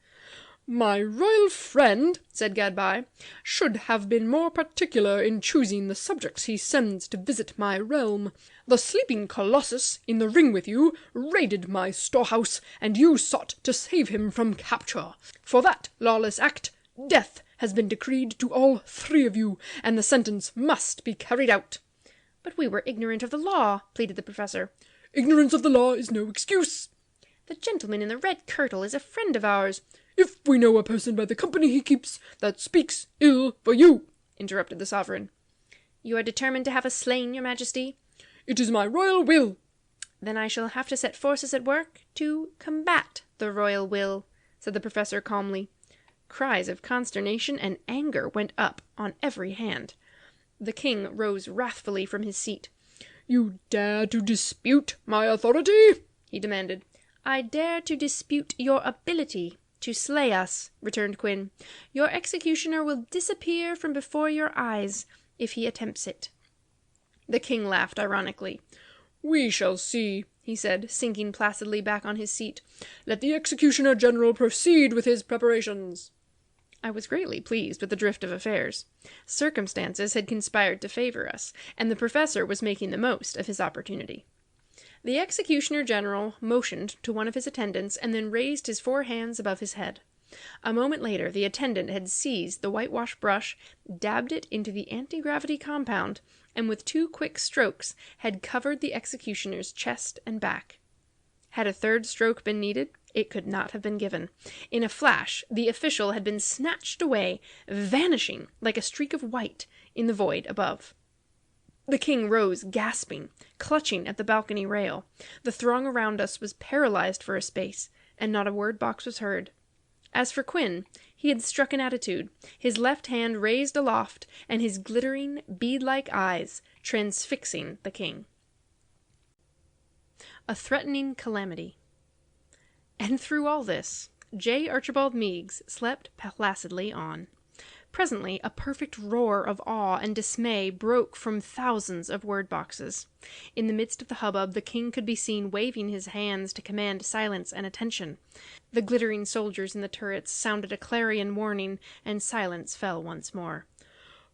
"My royal friend," said Gadbai, "should have been more particular in choosing the subjects he sends to visit my realm. The sleeping colossus in the ring with you raided my storehouse, and you sought to save him from capture. For that lawless act, death has been decreed to all 3 of you, and the sentence must be carried out." "But we were ignorant of the law," pleaded the professor. "Ignorance of the law is no excuse." "The gentleman in the red kirtle is a friend of ours." if we know a person by the company he keeps that speaks ill for you," interrupted the sovereign. "You are determined to have us slain, your majesty?" "It is my royal will." "Then I shall have to set forces at work to combat the royal will," said the professor calmly. Cries of consternation and anger went up on every hand. The king rose wrathfully from his seat. "You dare to dispute my authority?" he demanded. "I dare to dispute your ability to slay us," returned Quinn. "Your executioner will disappear from before your eyes if he attempts it." The king laughed ironically. "We shall see," he said, sinking placidly back on his seat. "Let the executioner general proceed with his preparations." I was greatly pleased with the drift of affairs. Circumstances had conspired to favor us, and the professor was making the most of his opportunity. The executioner general motioned to one of his attendants and then raised his 4 hands above his head. A moment later the attendant had seized the whitewash brush, dabbed it into the anti-gravity compound, and with 2 quick strokes had covered the executioner's chest and back. Had a 3rd stroke been needed, it could not have been given. In a flash, the official had been snatched away, vanishing like a streak of white in the void above. The king rose, gasping, clutching at the balcony rail. The throng around us was paralyzed for a space, and not a word box was heard. As for Quinn, he had struck an attitude, his left hand raised aloft, and his glittering, bead-like eyes transfixing the king. A threatening calamity. And through all this, J. Archibald Meigs slept placidly on. Presently, a perfect roar of awe and dismay broke from thousands of word boxes. In the midst of the hubbub, the king could be seen waving his hands to command silence and attention. The glittering soldiers in the turrets sounded a clarion warning, and silence fell once more.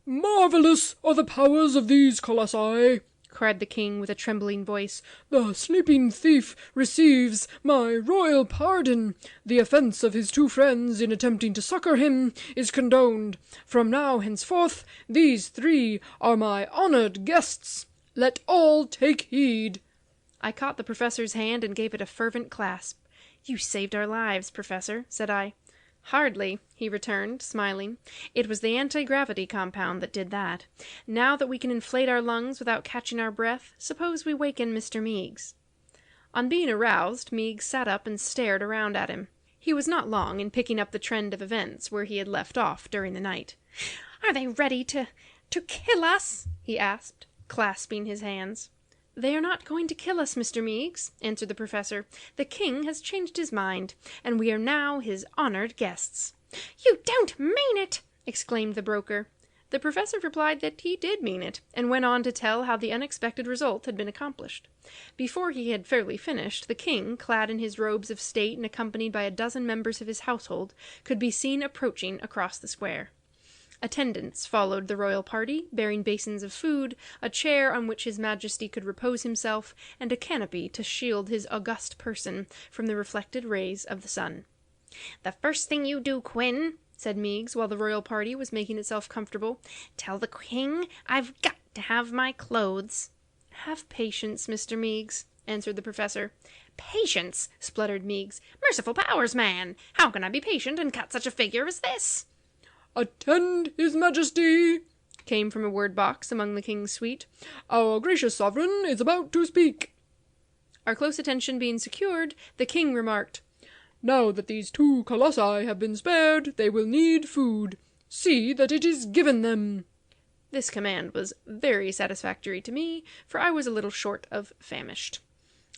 "Marvelous are the powers of these colossi," cried the king with a trembling voice. "The sleeping thief receives my royal pardon. The offense of his 2 friends in attempting to succor him is condoned. From now henceforth these 3 are my honored guests. Let all take heed." I caught the professor's hand and gave it a fervent clasp. "You saved our lives, Professor," said I. "Hardly," he returned, smiling. "It was the anti-gravity compound that did that. Now that we can inflate our lungs without catching our breath, suppose we waken Mr. Meigs." On being aroused, Meigs sat up and stared around at him. He was not long in picking up the trend of events where he had left off during the night. "Are they ready to kill us?" he asked, clasping his hands. "They are not going to kill us, Mr. Meigs," answered the professor. "The king has changed his mind, and we are now his honored guests." "You don't mean it!" exclaimed the broker. The professor replied that he did mean it, and went on to tell how the unexpected result had been accomplished. Before he had fairly finished, the king, clad in his robes of state and accompanied by a dozen members of his household, could be seen approaching across the square. Attendants followed the royal party, bearing basins of food, a chair on which his majesty could repose himself, and a canopy to shield his august person from the reflected rays of the sun. "The first thing you do, Quinn," said Meigs, while the royal party was making itself comfortable, "tell the king I've got to have my clothes." "Have patience, Mr. Meigs," answered the professor. "Patience!" spluttered Meigs. "Merciful powers, man! How can I be patient and cut such a figure as this?" "Attend his majesty," came from a word box among the king's suite. "Our gracious sovereign is about to speak." Our close attention being secured, the king remarked, "Now that these 2 colossi have been spared, they will need food. See that it is given them." This command was very satisfactory to me, for I was a little short of famished.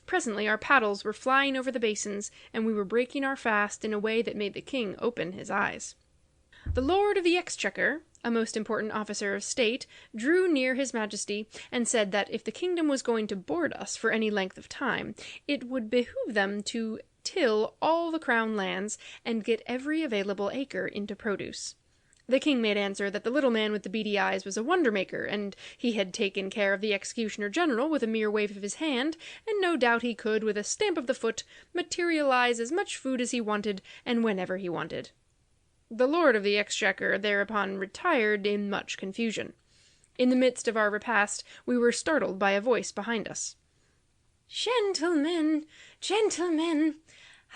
Presently our paddles were flying over the basins, and we were breaking our fast in a way that made the king open his eyes. The Lord of the Exchequer, a most important officer of state, drew near his majesty, and said that if the kingdom was going to board us for any length of time, it would behoove them to till all the crown lands, and get every available acre into produce. The king made answer that the little man with the beady eyes was a wonder-maker, and he had taken care of the executioner general with a mere wave of his hand, and no doubt he could, with a stamp of the foot, materialize as much food as he wanted, and whenever he wanted. The Lord of the Exchequer thereupon retired in much confusion. In the midst of our repast, we were startled by a voice behind us. "Gentlemen, gentlemen,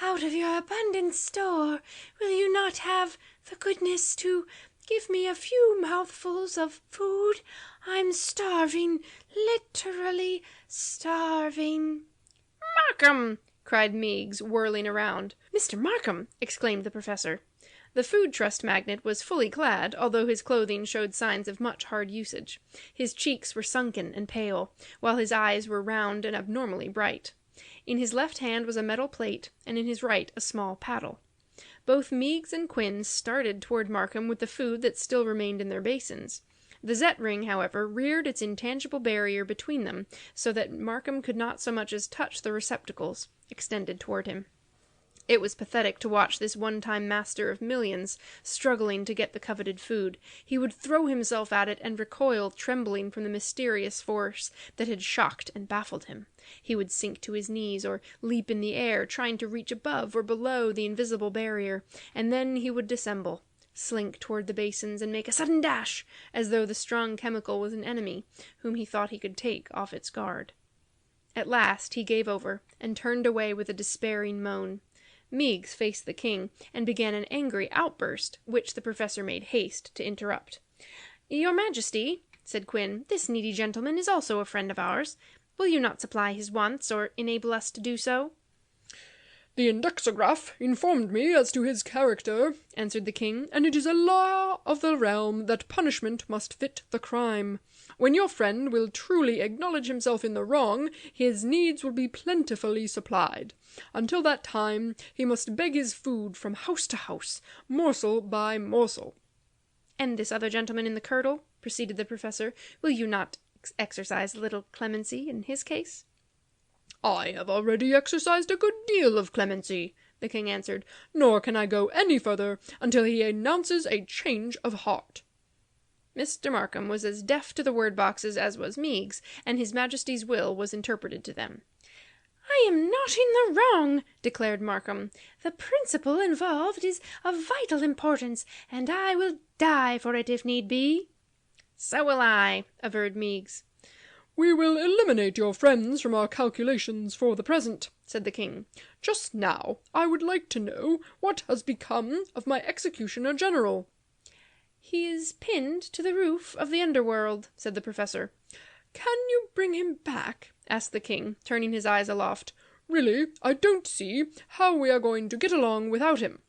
out of your abundant store, will you not have the goodness to give me a few mouthfuls of food? I'm starving, literally starving." "Markham!" cried Meigs, whirling around. "Mr. Markham!" exclaimed the professor. The Food Trust magnate was fully clad, although his clothing showed signs of much hard usage. His cheeks were sunken and pale, while his eyes were round and abnormally bright. In his left hand was a metal plate, and in his right a small paddle. Both Meigs and Quinn started toward Markham with the food that still remained in their basins. The Zet ring, however, reared its intangible barrier between them, so that Markham could not so much as touch the receptacles extended toward him. It was pathetic to watch this one-time master of millions struggling to get the coveted food. He would throw himself at it and recoil, trembling from the mysterious force that had shocked and baffled him. He would sink to his knees or leap in the air, trying to reach above or below the invisible barrier, and then he would dissemble, slink toward the basins, and make a sudden dash, as though the strong chemical was an enemy whom he thought he could take off its guard. At last he gave over, and turned away with a despairing moan. Meigs faced the king, and began an angry outburst, which the professor made haste to interrupt. "Your Majesty," said Quinn, "this needy gentleman is also a friend of ours. Will you not supply his wants, or enable us to do so?" "The indexograph informed me as to his character," answered the king, "and it is a law of the realm that punishment must fit the crime. When your friend will truly acknowledge himself in the wrong, his needs will be plentifully supplied. Until that time, he must beg his food from house to house, morsel by morsel." "And this other gentleman in the kirtle," proceeded the professor, "will you not exercise a little clemency in his case?" "I have already exercised a good deal of clemency," the king answered, "nor can I go any further until he announces a change of heart." Mr. Markham was as deaf to the word boxes as was Meigs, and his Majesty's will was interpreted to them. "I am not in the wrong," declared Markham. "The principle involved is of vital importance, and I will die for it if need be." "So will I," averred Meigs. "We will eliminate your friends from our calculations for the present," said the king. "Just now, I would like to know what has become of my executioner general." "He is pinned to the roof of the underworld," said the professor. "Can you bring him back?" asked the king, turning his eyes aloft. "Really, I don't see how we are going to get along without him."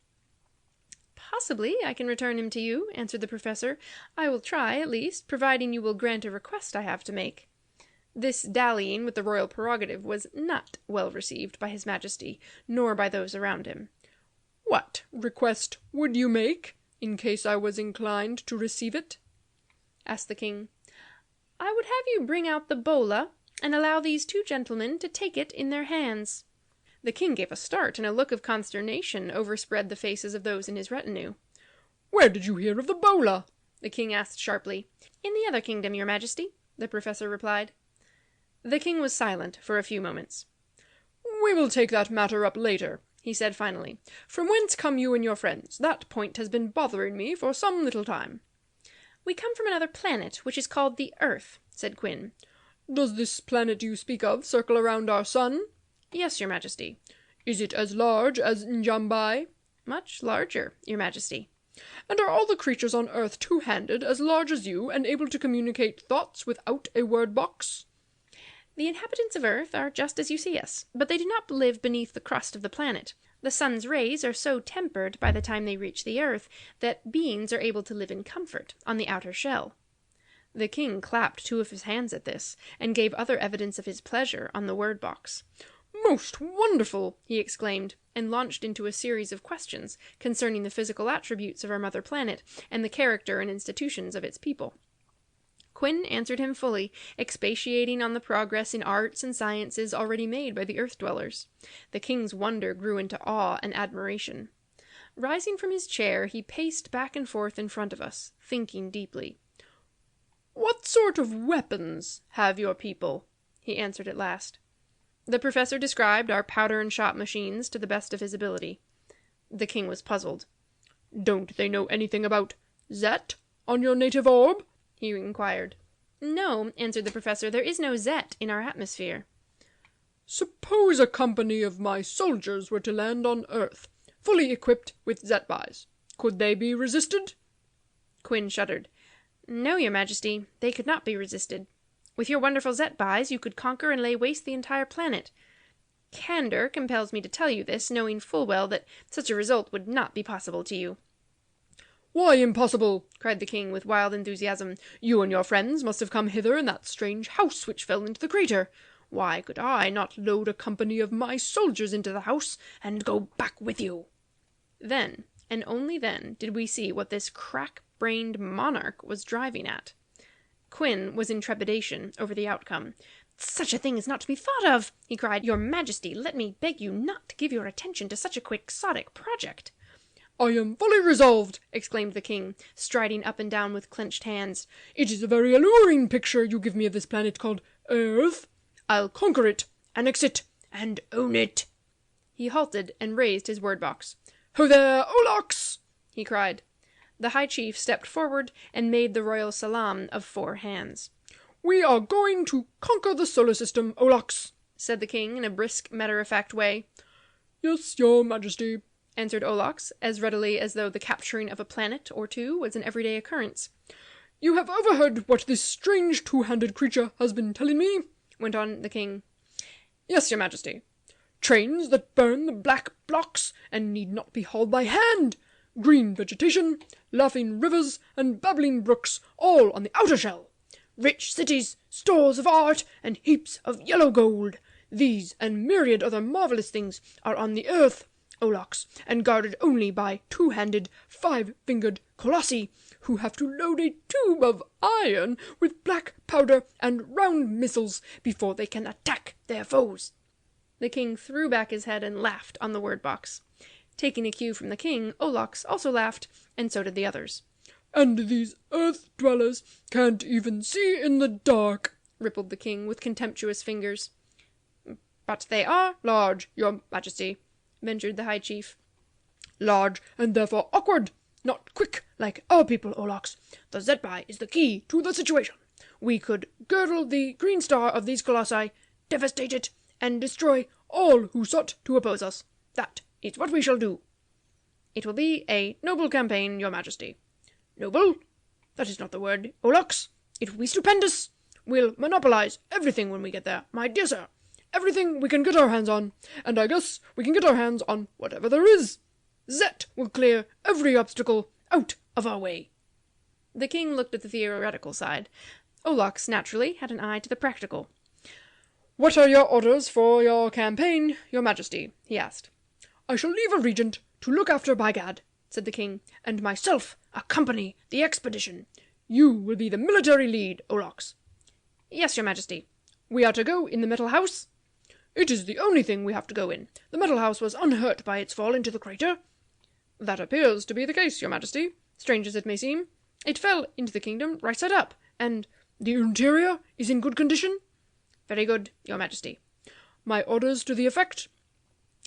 "Possibly I can return him to you," answered the professor. "I will try, at least, providing you will grant a request I have to make." This dallying with the royal prerogative was not well received by his Majesty, nor by those around him. "What request would you make, in case I was inclined to receive it?" asked the king. "I would have you bring out the bola, and allow these two gentlemen to take it in their hands." The king gave a start, and a look of consternation overspread the faces of those in his retinue. "Where did you hear of the bola?" the king asked sharply. "In the other kingdom, your Majesty," the professor replied. The king was silent for a few moments. "We will take that matter up later," he said finally. "From whence come you and your friends? That point has been bothering me for some little time." "We come from another planet, which is called the Earth," said Quinn. "Does this planet you speak of circle around our sun?" "Yes, your Majesty." "Is it as large as Njambai?" "Much larger, your Majesty." "And are all the creatures on Earth two-handed, as large as you, and able to communicate thoughts without a word box?" "The inhabitants of Earth are just as you see us, but they do not live beneath the crust of the planet. The sun's rays are so tempered by the time they reach the Earth that beings are able to live in comfort on the outer shell." The king clapped two of his hands at this, and gave other evidence of his pleasure on the word box. "Most wonderful!" he exclaimed, and launched into a series of questions concerning the physical attributes of our mother planet and the character and institutions of its people. Quinn answered him fully, expatiating on the progress in arts and sciences already made by the earth dwellers. The king's wonder grew into awe and admiration. Rising from his chair, he paced back and forth in front of us, thinking deeply. "What sort of weapons have your people?" he answered at last. The professor described our powder and shot machines to the best of his ability. The king was puzzled. "Don't they know anything about Zet on your native orb?" he inquired. "No," answered the professor, "there is no Zet in our atmosphere." Suppose a company of my soldiers were to land on Earth, fully equipped with Zetbais. Could they be resisted? Quinn shuddered. No, your majesty, they could not be resisted. With your wonderful Zetbais, you could conquer and lay waste the entire planet. Candor compels me to tell you this, knowing full well that such a result would not be possible to you. Why impossible? Cried the king with wild enthusiasm. You and your friends must have come hither in that strange house which fell into the crater. Why could I not load a company of my soldiers into the house and go back with you? Then, and only then, did we see what this crack-brained monarch was driving at. Quinn was in trepidation over the outcome. Such a thing is not to be thought of, he cried. Your majesty, let me beg you not to give your attention to such a quixotic project. I am fully resolved, exclaimed the king, striding up and down with clenched hands. It is a very alluring picture you give me of this planet called Earth. I'll conquer it, annex it, and own it. He halted and raised his word box. Ho there, Olax! He cried. The high chief stepped forward and made the royal salam of 4 hands. We are going to conquer the solar system, Olax, said the king in a brisk, matter-of-fact way. Yes, your majesty, answered Olax, as readily as though the capturing of a planet or two was an everyday occurrence. You have overheard what this strange two-handed creature has been telling me, went on the king. Yes, your majesty. Trains that burn the black blocks and need not be hauled by hand. Green vegetation, laughing rivers, and babbling brooks, all on the outer shell. Rich cities, stores of art, and heaps of yellow gold. These and myriad other marvellous things are on the earth, Olax, and guarded only by 2-handed, 5-fingered colossi, who have to load a tube of iron with black powder and round missiles before they can attack their foes. The king threw back his head and laughed on the word box. Taking a cue from the king, Olax also laughed, and so did the others. And these earth-dwellers can't even see in the dark, rippled the king with contemptuous fingers. But they are large, your majesty, ventured the high chief. Large, and therefore awkward, not quick like our people, Olax. The Zetbai is the key to the situation. We could girdle the green star of these colossi, devastate it, and destroy all who sought to oppose us. That is what we shall do. It will be a noble campaign, your majesty. Noble? That is not the word, Olax. It will be stupendous. We'll monopolize everything when we get there, my dear sir. Everything we can get our hands on, and I guess we can get our hands on whatever there is. Zet will clear every obstacle out of our way. The king looked at the theoretical side. Olax, naturally, had an eye to the practical. What are your orders for your campaign, your majesty? He asked. I shall leave a regent to look after Baghdad, said the king, and myself accompany the expedition. You will be the military lead, Olax. Yes, your majesty. We are to go in the metal house? It is the only thing we have to go in. The metal house was unhurt by its fall into the crater. That appears to be the case, your majesty, strange as it may seem. It fell into the kingdom right side up, and the interior is in good condition? Very good, your majesty. My orders to the effect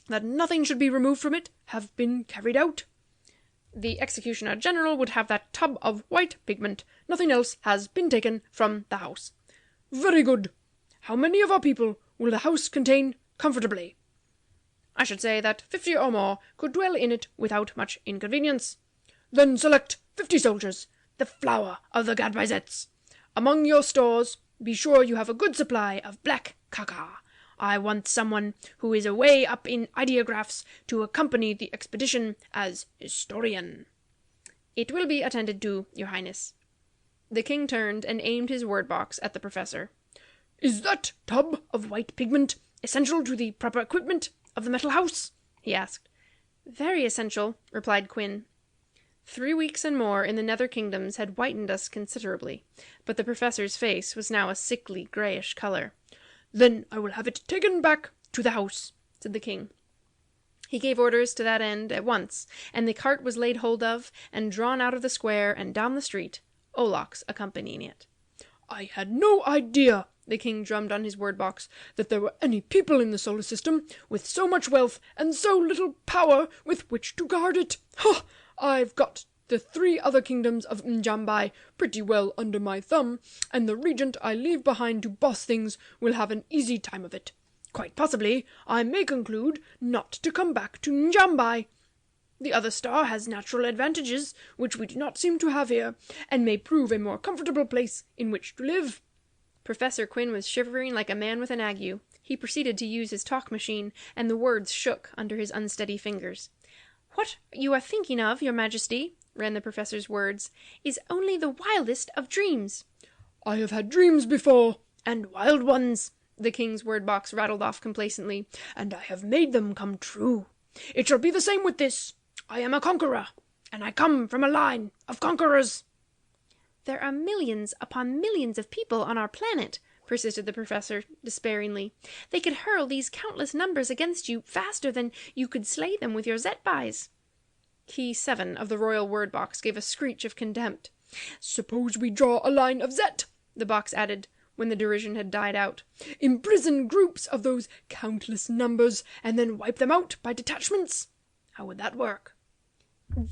that nothing should be removed from it have been carried out. The executioner general would have that tub of white pigment. Nothing else has been taken from the house. Very good. How many of our people will the house contain comfortably? I should say that 50 or more could dwell in it without much inconvenience. Then select 50 soldiers, the flower of the Gadbaizettes. Among your stores, be sure you have a good supply of black caca. I want someone who is away up in ideographs to accompany the expedition as historian. It will be attended to, your highness. The king turned and aimed his word box at the professor. Is that tub of white pigment essential to the proper equipment of the metal house? He asked. Very essential, replied Quinn. 3 weeks and more in the nether kingdoms had whitened us considerably, but the professor's face was now a sickly greyish colour. Then I will have it taken back to the house, said the king. He gave orders to that end at once, and the cart was laid hold of and drawn out of the square and down the street, Olax accompanying it. I had no idea, the king drummed on his word box, that there were any people in the solar system with so much wealth and so little power with which to guard it. Ha! I've got the 3 other kingdoms of Njambai pretty well under my thumb, and the regent I leave behind to boss things will have an easy time of it. quite possibly, I may conclude not to come back to Njambai. The other star has natural advantages, which we do not seem to have here, and may prove a more comfortable place in which to live." Professor Quinn was shivering like a man with an ague. He proceeded to use his talk machine, and the words shook under his unsteady fingers. "What you are thinking of, Your Majesty," ran the professor's words, "is only the wildest of dreams." "I have had dreams before." "And wild ones," the king's word box rattled off complacently, "and I have made them come true. It shall be the same with this. I am a conqueror, and I come from a line of conquerors." "There are millions upon millions of people on our planet," persisted the professor despairingly. "They could hurl these countless numbers against you faster than you could slay them with your Zetbais." Key 7 of the royal word box gave a screech of contempt. "Suppose we draw a line of Zet," The box added, when the derision had died out. "imprison groups of those countless numbers, and then wipe them out by detachments. How would that work?"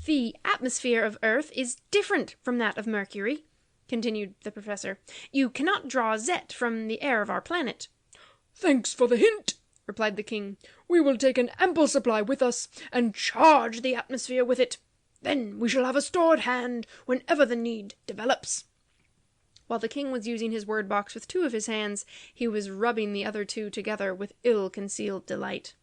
"The atmosphere of Earth is different from that of Mercury," continued the professor. "You cannot draw Zet from the air of our planet." "Thanks for the hint," replied the king. "We will take an ample supply with us, and charge the atmosphere with it. Then we shall have a store at hand whenever the need develops." While the king was using his word box with 2 of his hands, he was rubbing the other 2 together with ill-concealed delight.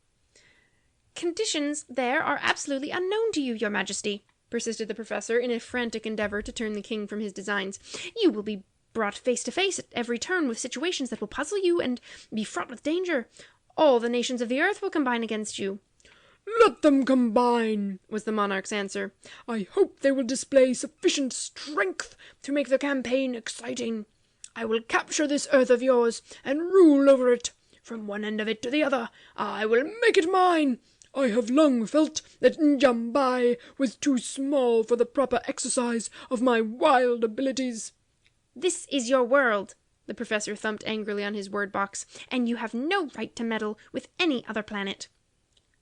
"Conditions there are absolutely unknown to you, Your Majesty," persisted the professor in a frantic endeavor to turn the king from his designs. "You will be brought face to face at every turn with situations that will puzzle you and be fraught with danger. All the nations of the earth will combine against you." "Let them combine," was the monarch's answer. "I hope they will display sufficient strength to make the campaign exciting. I will capture this earth of yours and rule over it. From one end of it to the other, I will make it mine. I have long felt that Njambai was too small for the proper exercise of my wild abilities." "This is your world," the professor thumped angrily on his word box, "and you have no right to meddle with any other planet."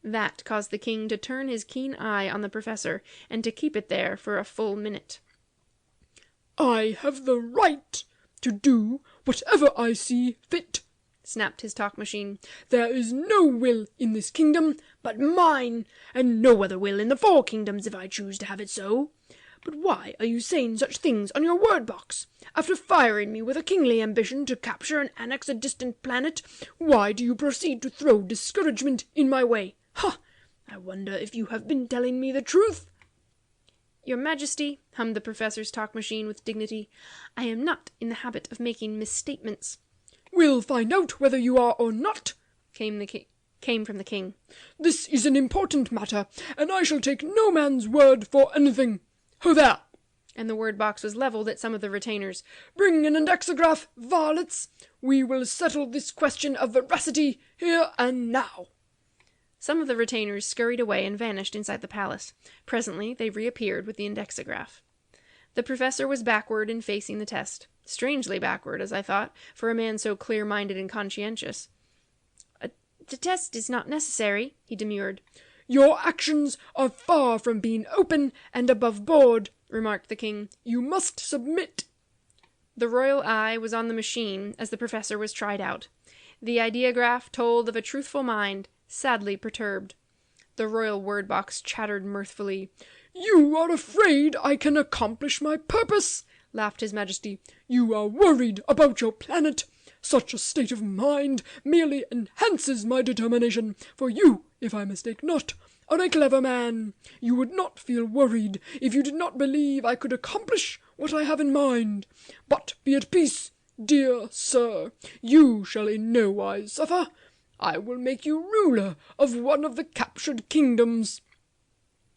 That caused the king to turn his keen eye on the professor, and to keep it there for a full minute. "I have the right to do whatever I see fit," snapped his talk machine. "There is no will in this kingdom but mine, and no other will in the 4 kingdoms if I choose to have it so. But why are you saying such things on your word box? After firing me with a kingly ambition to capture and annex a distant planet, why do you proceed to throw discouragement in my way? Ha! I wonder if you have been telling me the truth." "Your Majesty," hummed the professor's talk machine with dignity, "I am not in the habit of making misstatements." "We'll find out whether you are or not," came from the king. "This is an important matter, and I shall take no man's word for anything. Ho there!" And the word box was levelled at some of the retainers. "Bring an indexograph, varlets. We will settle this question of veracity here and now." Some of the retainers scurried away and vanished inside the palace. Presently they reappeared with the indexograph. The professor was backward in facing the test. Strangely backward, as I thought, for a man so clear-minded and conscientious. "The test is not necessary," he demurred. "Your actions are far from being open and above board," remarked the king. "You must submit." The royal eye was on the machine as the professor was tried out. The ideograph told of a truthful mind, sadly perturbed. The royal word box chattered mirthfully. "You are afraid I can accomplish my purpose," laughed His Majesty. "You are worried about your planet. Such a state of mind merely enhances my determination, for you, if I mistake not, are a clever man. You would not feel worried if you did not believe I could accomplish what I have in mind. But be at peace, dear sir. You shall in no wise suffer. I will make you ruler of one of the captured kingdoms."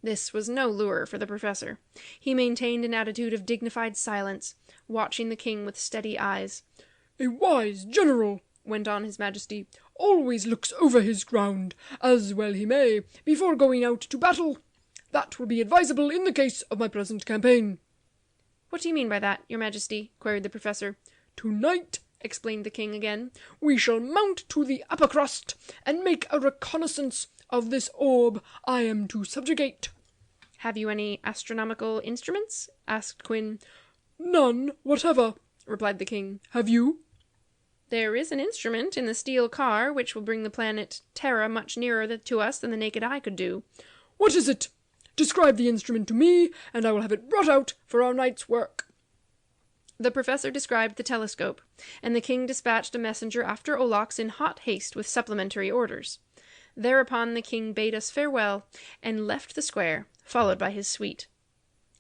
This was no lure for the professor. He maintained an attitude of dignified silence, watching the king with steady eyes. "A wise general," went on His Majesty, "always looks over his ground, as well he may, before going out to battle. That will be advisable in the case of my present campaign." "What do you mean by that, Your Majesty?" queried the professor. "Tonight," explained the king again, "we shall mount to the upper crust, and make a reconnaissance of this orb I am to subjugate." "Have you any astronomical instruments?" asked Quinn. "None whatever," replied the king. "Have you?" There is an instrument in the steel car which will bring the planet Terra much nearer to us than the naked eye could do. What is it? Describe the instrument to me, and I will have it brought out for our night's work. The professor described the telescope, and the king dispatched a messenger after Olax in hot haste with supplementary orders. Thereupon the king bade us farewell, and left the square, followed by his suite.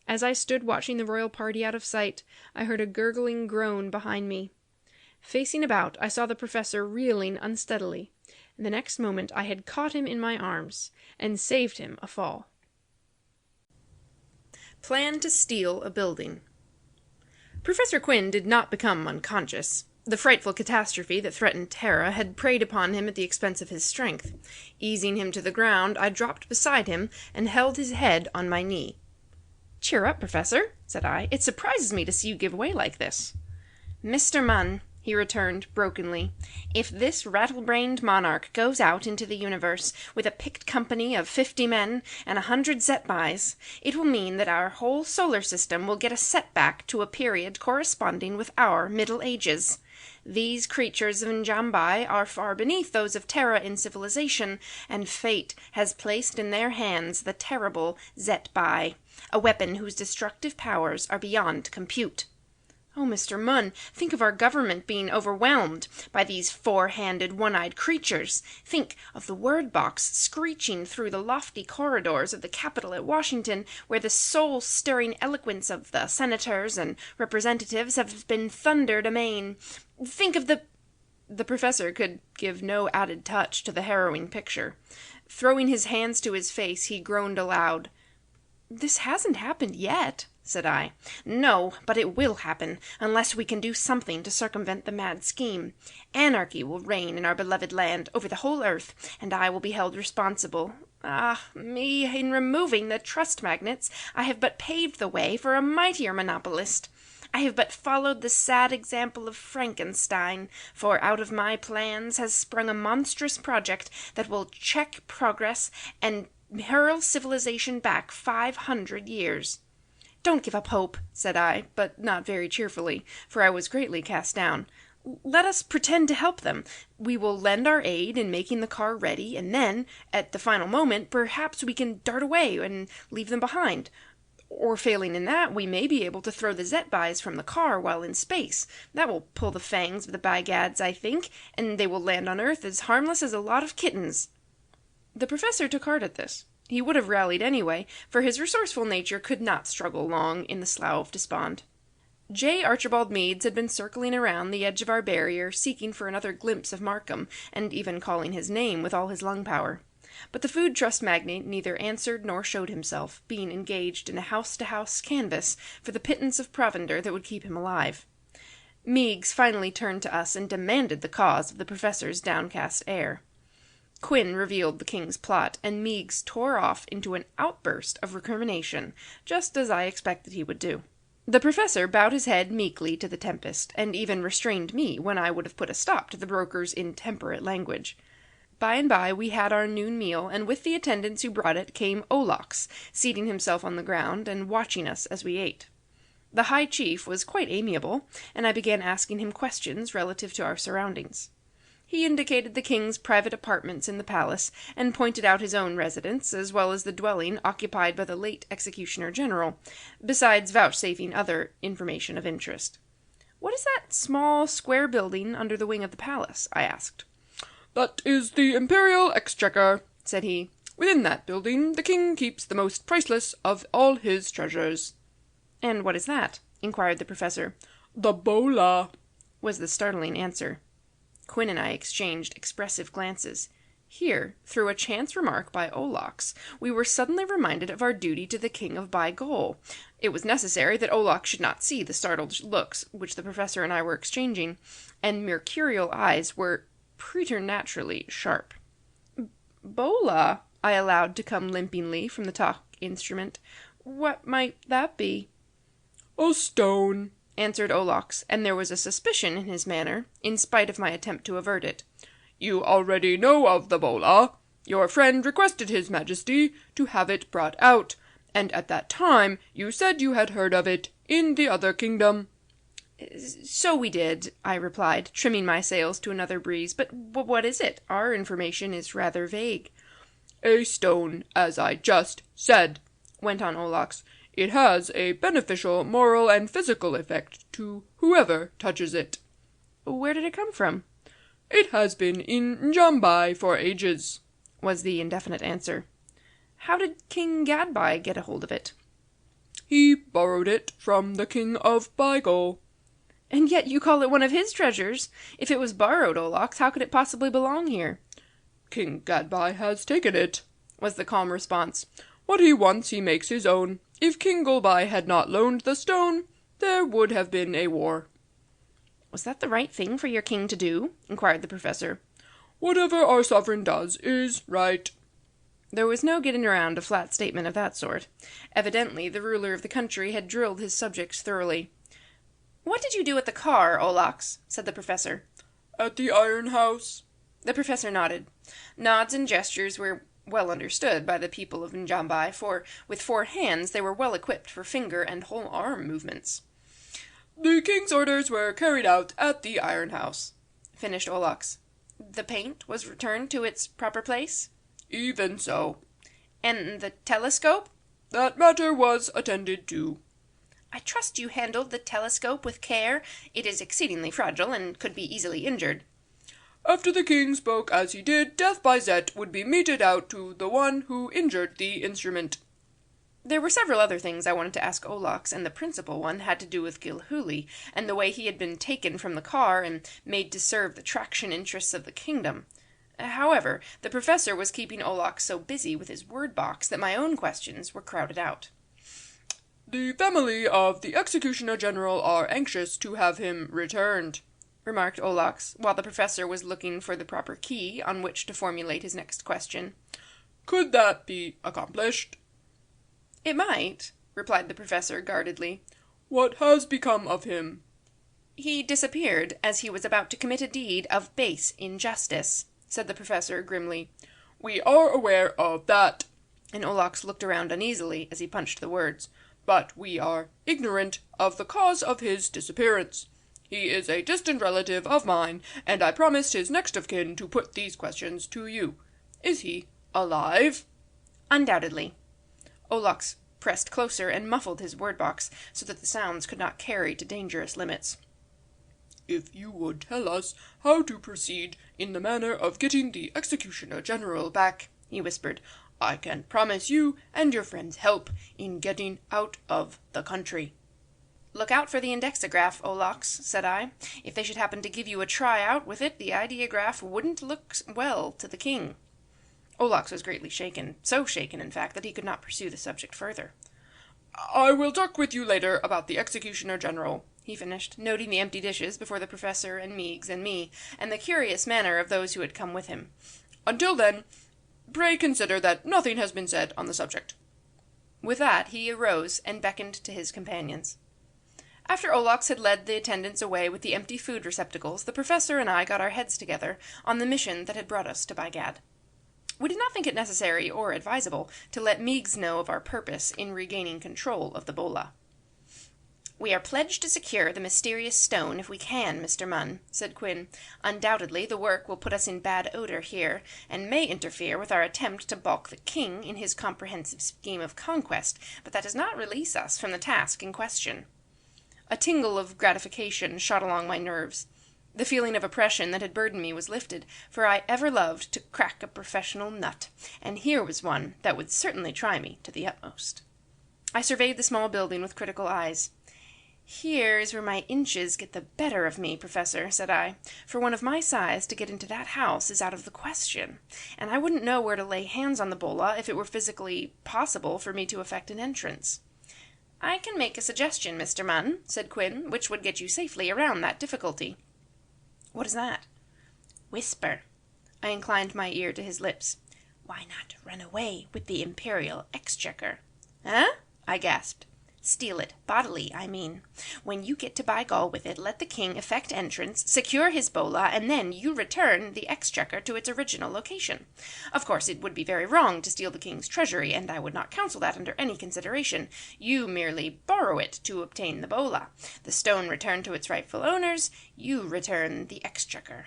As I stood watching the royal party out of sight, I heard a gurgling groan behind me. Facing about, I saw the professor reeling unsteadily, and the next moment I had caught him in my arms, and saved him a fall. Plan to steal a building. Professor Quinn did not become unconscious. The frightful catastrophe that threatened Terra had preyed upon him at the expense of his strength. Easing him to the ground, I dropped beside him and held his head on my knee. "Cheer up, Professor," said I. "It surprises me to see you give way like this." "Mr. Munn," he returned brokenly, "if this rattle-brained monarch goes out into the universe with a picked company of 50 men and 100 Zetbais, it will mean that our whole solar system will get a setback to a period corresponding with our Middle Ages. These creatures of Njambai are far beneath those of Terra in civilization, and fate has placed in their hands the terrible Zetbai, a weapon whose destructive powers are beyond compute. Oh, Mr. Munn, think of our government being overwhelmed by these four-handed, one-eyed creatures. Think of the word box screeching through the lofty corridors of the Capitol at Washington, where the soul-stirring eloquence of the senators and representatives have been thundered amain. Think of The professor could give no added touch to the harrowing picture. Throwing his hands to his face, he groaned aloud. "This hasn't happened yet," said I. "No, but it will happen, unless we can do something to circumvent the mad scheme. Anarchy will reign in our beloved land, over the whole earth, and I will be held responsible. Ah, me, in removing the trust magnates, I have but paved the way for a mightier monopolist. I have but followed the sad example of Frankenstein, for out of my plans has sprung a monstrous project that will check progress and hurl civilization back 500 years. "Don't give up hope," said I, but not very cheerfully, for I was greatly cast down. "Let us pretend to help them. We will lend our aid in making the car ready, and then, at the final moment, perhaps we can dart away and leave them behind. Or failing in that, we may be able to throw the Zetbais from the car while in space. That will pull the fangs of the Bigads, I think, and they will land on Earth as harmless as a lot of kittens." The professor took heart at this. He would have rallied anyway, for his resourceful nature could not struggle long in the slough of despond. J. Archibald Meads had been circling around the edge of our barrier, seeking for another glimpse of Markham, and even calling his name with all his lung power. But the food trust magnate neither answered nor showed himself, being engaged in a house-to-house canvass for the pittance of provender that would keep him alive. Meigs finally turned to us and demanded the cause of the professor's downcast air. Quinn revealed the king's plot, and Meigs tore off into an outburst of recrimination, just as I expected he would do. The professor bowed his head meekly to the tempest, and even restrained me when I would have put a stop to the broker's intemperate language. By and by we had our noon meal, and with the attendants who brought it came Olax, seating himself on the ground and watching us as we ate. The High Chief was quite amiable, and I began asking him questions relative to our surroundings. He indicated the king's private apartments in the palace, and pointed out his own residence, as well as the dwelling occupied by the late Executioner General, besides vouchsafing other information of interest. "What is that small, square building under the wing of the palace?" I asked. "That is the Imperial Exchequer," said he. "Within that building the king keeps the most priceless of all his treasures." "And what is that?" inquired the professor. "The bola," was the startling answer. Quinn and I exchanged expressive glances. Here, through a chance remark by Olax, we were suddenly reminded of our duty to the king of Bygol. It was necessary that Olax should not see the startled looks which the professor and I were exchanging, and mercurial eyes were preternaturally sharp. "Bola," I allowed to come limpingly from the talk instrument. "What might that be?" "A stone," answered Olax, and there was a suspicion in his manner, in spite of my attempt to avert it. "You already know of the bola. Your friend requested His Majesty to have it brought out, and at that time you said you had heard of it in the other kingdom." So we did, I replied, trimming my sails to another breeze. But what is it? Our information is rather vague. A stone, as I just said, went on Olax. It has a beneficial moral and physical effect to whoever touches it. Where did it come from? It has been in Njambai for ages, was the indefinite answer. How did King Gadbai get a hold of it? He borrowed it from the King of Bygol. And yet you call it one of his treasures. If it was borrowed, Olax, how could it possibly belong here? King Gadbai has taken it, was the calm response. What he wants he makes his own. If King Golbai had not loaned the stone, there would have been a war. Was that the right thing for your king to do? Inquired the professor. Whatever our sovereign does is right. There was no getting around a flat statement of that sort. Evidently, the ruler of the country had drilled his subjects thoroughly. What did you do at the car, Olax? Said the professor. At the Iron House. The professor nodded. Nods and gestures were well understood by the people of Njambai, for with 4 hands they were well equipped for finger and whole arm movements. The king's orders were carried out at the Iron House, finished Olax. The paint was returned to its proper place? Even so. And the telescope? That matter was attended to. I trust you handled the telescope with care. It is exceedingly fragile and could be easily injured. After the king spoke as he did, death by Zet would be meted out to the one who injured the instrument. There were several other things I wanted to ask Olax, and the principal one had to do with Gilhooly, and the way he had been taken from the car and made to serve the traction interests of the kingdom. However, the professor was keeping Olax so busy with his word box that my own questions were crowded out. The family of the Executioner General are anxious to have him returned, remarked Olax, while the professor was looking for the proper key on which to formulate his next question. Could that be accomplished? It might, replied the professor guardedly. What has become of him? He disappeared as he was about to commit a deed of base injustice, said the professor grimly. We are aware of that, and Olax looked around uneasily as he punched the words. But we are ignorant of the cause of his disappearance. He is a distant relative of mine, and I promised his next of kin to put these questions to you. Is he alive? Undoubtedly. Olax pressed closer and muffled his word box so that the sounds could not carry to dangerous limits. If you would tell us how to proceed in the manner of getting the Executioner General back, he whispered, I can promise you and your friends help in getting out of the country. Look out for the indexograph, Olax, said I. If they should happen to give you a try-out with it, the ideograph wouldn't look well to the king. Olax was greatly shaken, so shaken, in fact, that he could not pursue the subject further. I will talk with you later about the Executioner General, he finished, noting the empty dishes before the professor and Meigs and me, and the curious manner of those who had come with him. Until then, pray consider that nothing has been said on the subject. With that, he arose and beckoned to his companions. After Olax had led the attendants away with the empty food receptacles, the professor and I got our heads together on the mission that had brought us to Bygad. We did not think it necessary or advisable to let Meigs know of our purpose in regaining control of the Bola. We are pledged to secure the mysterious stone if we can, Mr. Munn, said Quinn. Undoubtedly the work will put us in bad odor here, and may interfere with our attempt to balk the king in his comprehensive scheme of conquest, but that does not release us from the task in question. A tingle of gratification shot along my nerves. The feeling of oppression that had burdened me was lifted, for I ever loved to crack a professional nut, and here was one that would certainly try me to the utmost. I surveyed the small building with critical eyes. Here's where my inches get the better of me, Professor, said I. For one of my size to get into that house is out of the question, and I wouldn't know where to lay hands on the Bola if it were physically possible for me to effect an entrance. I can make a suggestion, Mr. Munn, said Quinn, which would get you safely around that difficulty. What is that? Whisper. I inclined my ear to his lips. Why not run away with the imperial exchequer? Huh? I gasped. Steal it, bodily, I mean. When you get to Bygall with it, let the king effect entrance, secure his bola, and then you return the exchequer to its original location. Of course, it would be very wrong to steal the king's treasury, and I would not counsel that under any consideration. You merely borrow it to obtain the bola. The stone returned to its rightful owners, you return the exchequer.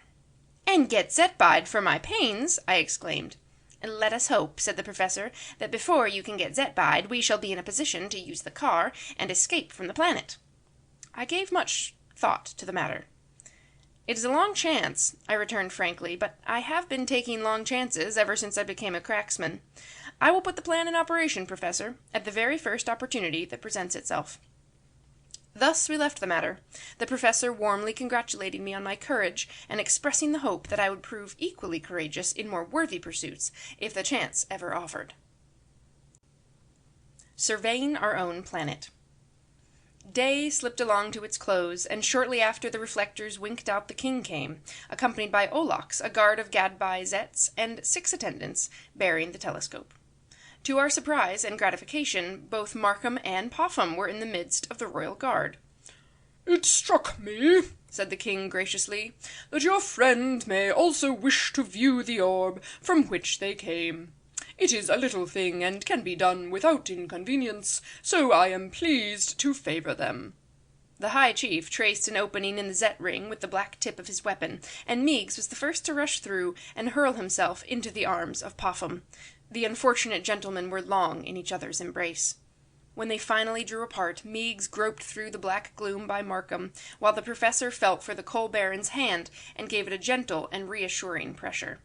And get Zetbide for my pains, I exclaimed. Let us hope, said the professor, that before you can get Zetbide, we shall be in a position to use the car and escape from the planet. I gave much thought to the matter. It is a long chance, I returned frankly, but I have been taking long chances ever since I became a cracksman. I will put the plan in operation, Professor, at the very first opportunity that presents itself. Thus we left the matter, the professor warmly congratulating me on my courage, and expressing the hope that I would prove equally courageous in more worthy pursuits, if the chance ever offered. Surveying our own planet. Day slipped along to its close, and shortly after the reflectors winked out the king came, accompanied by Olax, a guard of Gadby Zets, and 6 attendants, bearing the telescope. To our surprise and gratification, both Markham and Popham were in the midst of the royal guard. "It struck me," said the king graciously, "that your friend may also wish to view the orb from which they came. It is a little thing, and can be done without inconvenience, so I am pleased to favour them." The High Chief traced an opening in the Zet ring with the black tip of his weapon, and Meigs was the first to rush through and hurl himself into the arms of Popham. The unfortunate gentlemen were long in each other's embrace. When they finally drew apart, Meigs groped through the black gloom by Markham, while the professor felt for the Coal Baron's hand and gave it a gentle and reassuring pressure.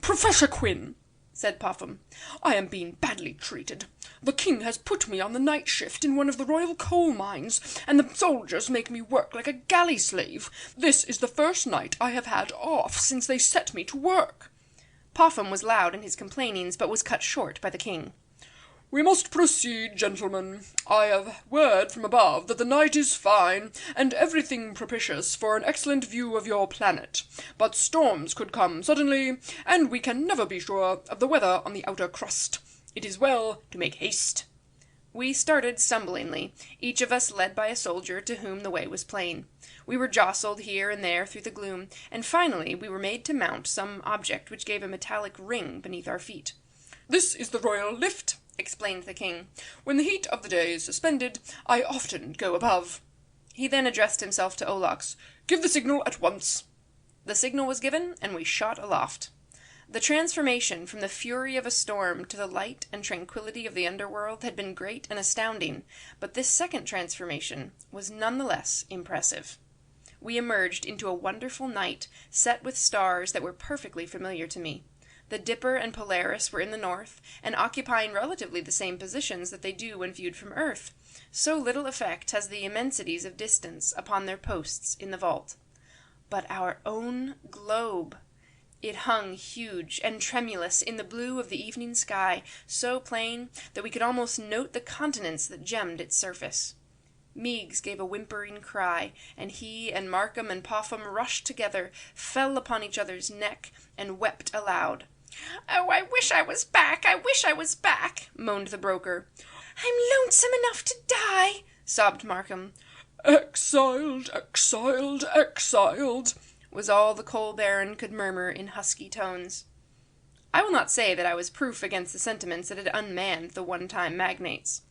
"Professor Quinn," said Popham, "I am being badly treated. The king has put me on the night shift in one of the royal coal mines, and the soldiers make me work like a galley slave. This is the first night I have had off since they set me to work." Popham was loud in his complainings, but was cut short by the king. "We must proceed, gentlemen. I have word from above that the night is fine, and everything propitious for an excellent view of your planet. But storms could come suddenly, and we can never be sure of the weather on the outer crust. It is well to make haste." We started stumblingly, each of us led by a soldier to whom the way was plain. We were jostled here and there through the gloom, and finally we were made to mount some object which gave a metallic ring beneath our feet. "This is the royal lift," explained the king. "When the heat of the day is suspended, I often go above." He then addressed himself to Olax. "Give the signal at once." The signal was given, and we shot aloft. The transformation from the fury of a storm to the light and tranquillity of the underworld had been great and astounding, but this second transformation was none the less impressive. We emerged into a wonderful night, set with stars that were perfectly familiar to me. The Dipper and Polaris were in the north, and occupying relatively the same positions that they do when viewed from Earth. So little effect has the immensities of distance upon their posts in the vault. But our own globe! It hung huge and tremulous in the blue of the evening sky, so plain that we could almost note the continents that gemmed its surface. Meigs gave a whimpering cry, and he and Markham and Popham rushed together, fell upon each other's neck, and wept aloud. "Oh, I wish I was back! I wish I was back!" moaned the broker. "I'm lonesome enough to die!" sobbed Markham. "Exiled, exiled, exiled," was all the Coal Baron could murmur in husky tones. I will not say that I was proof against the sentiments that had unmanned the one-time magnates,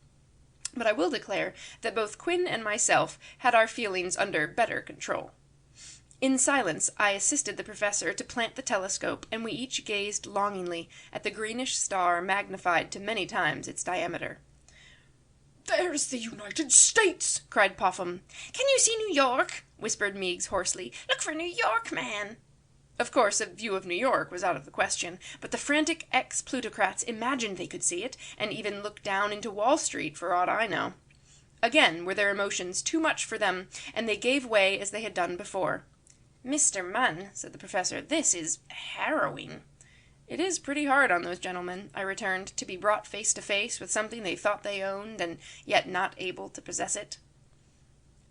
but I will declare that both Quinn and myself had our feelings under better control. In silence I assisted the professor to plant the telescope, and we each gazed longingly at the greenish star magnified to many times its diameter. "There's the United States!" cried Popham. "Can you see New York?" whispered Meigs hoarsely. "Look for New York, man!" Of course, a view of New York was out of the question, but the frantic ex-plutocrats imagined they could see it, and even looked down into Wall Street, for aught I know. Again were their emotions too much for them, and they gave way as they had done before. "Mr. Munn," said the professor, "this is harrowing." "It is pretty hard on those gentlemen," I returned, "to be brought face to face with something they thought they owned, and yet not able to possess it."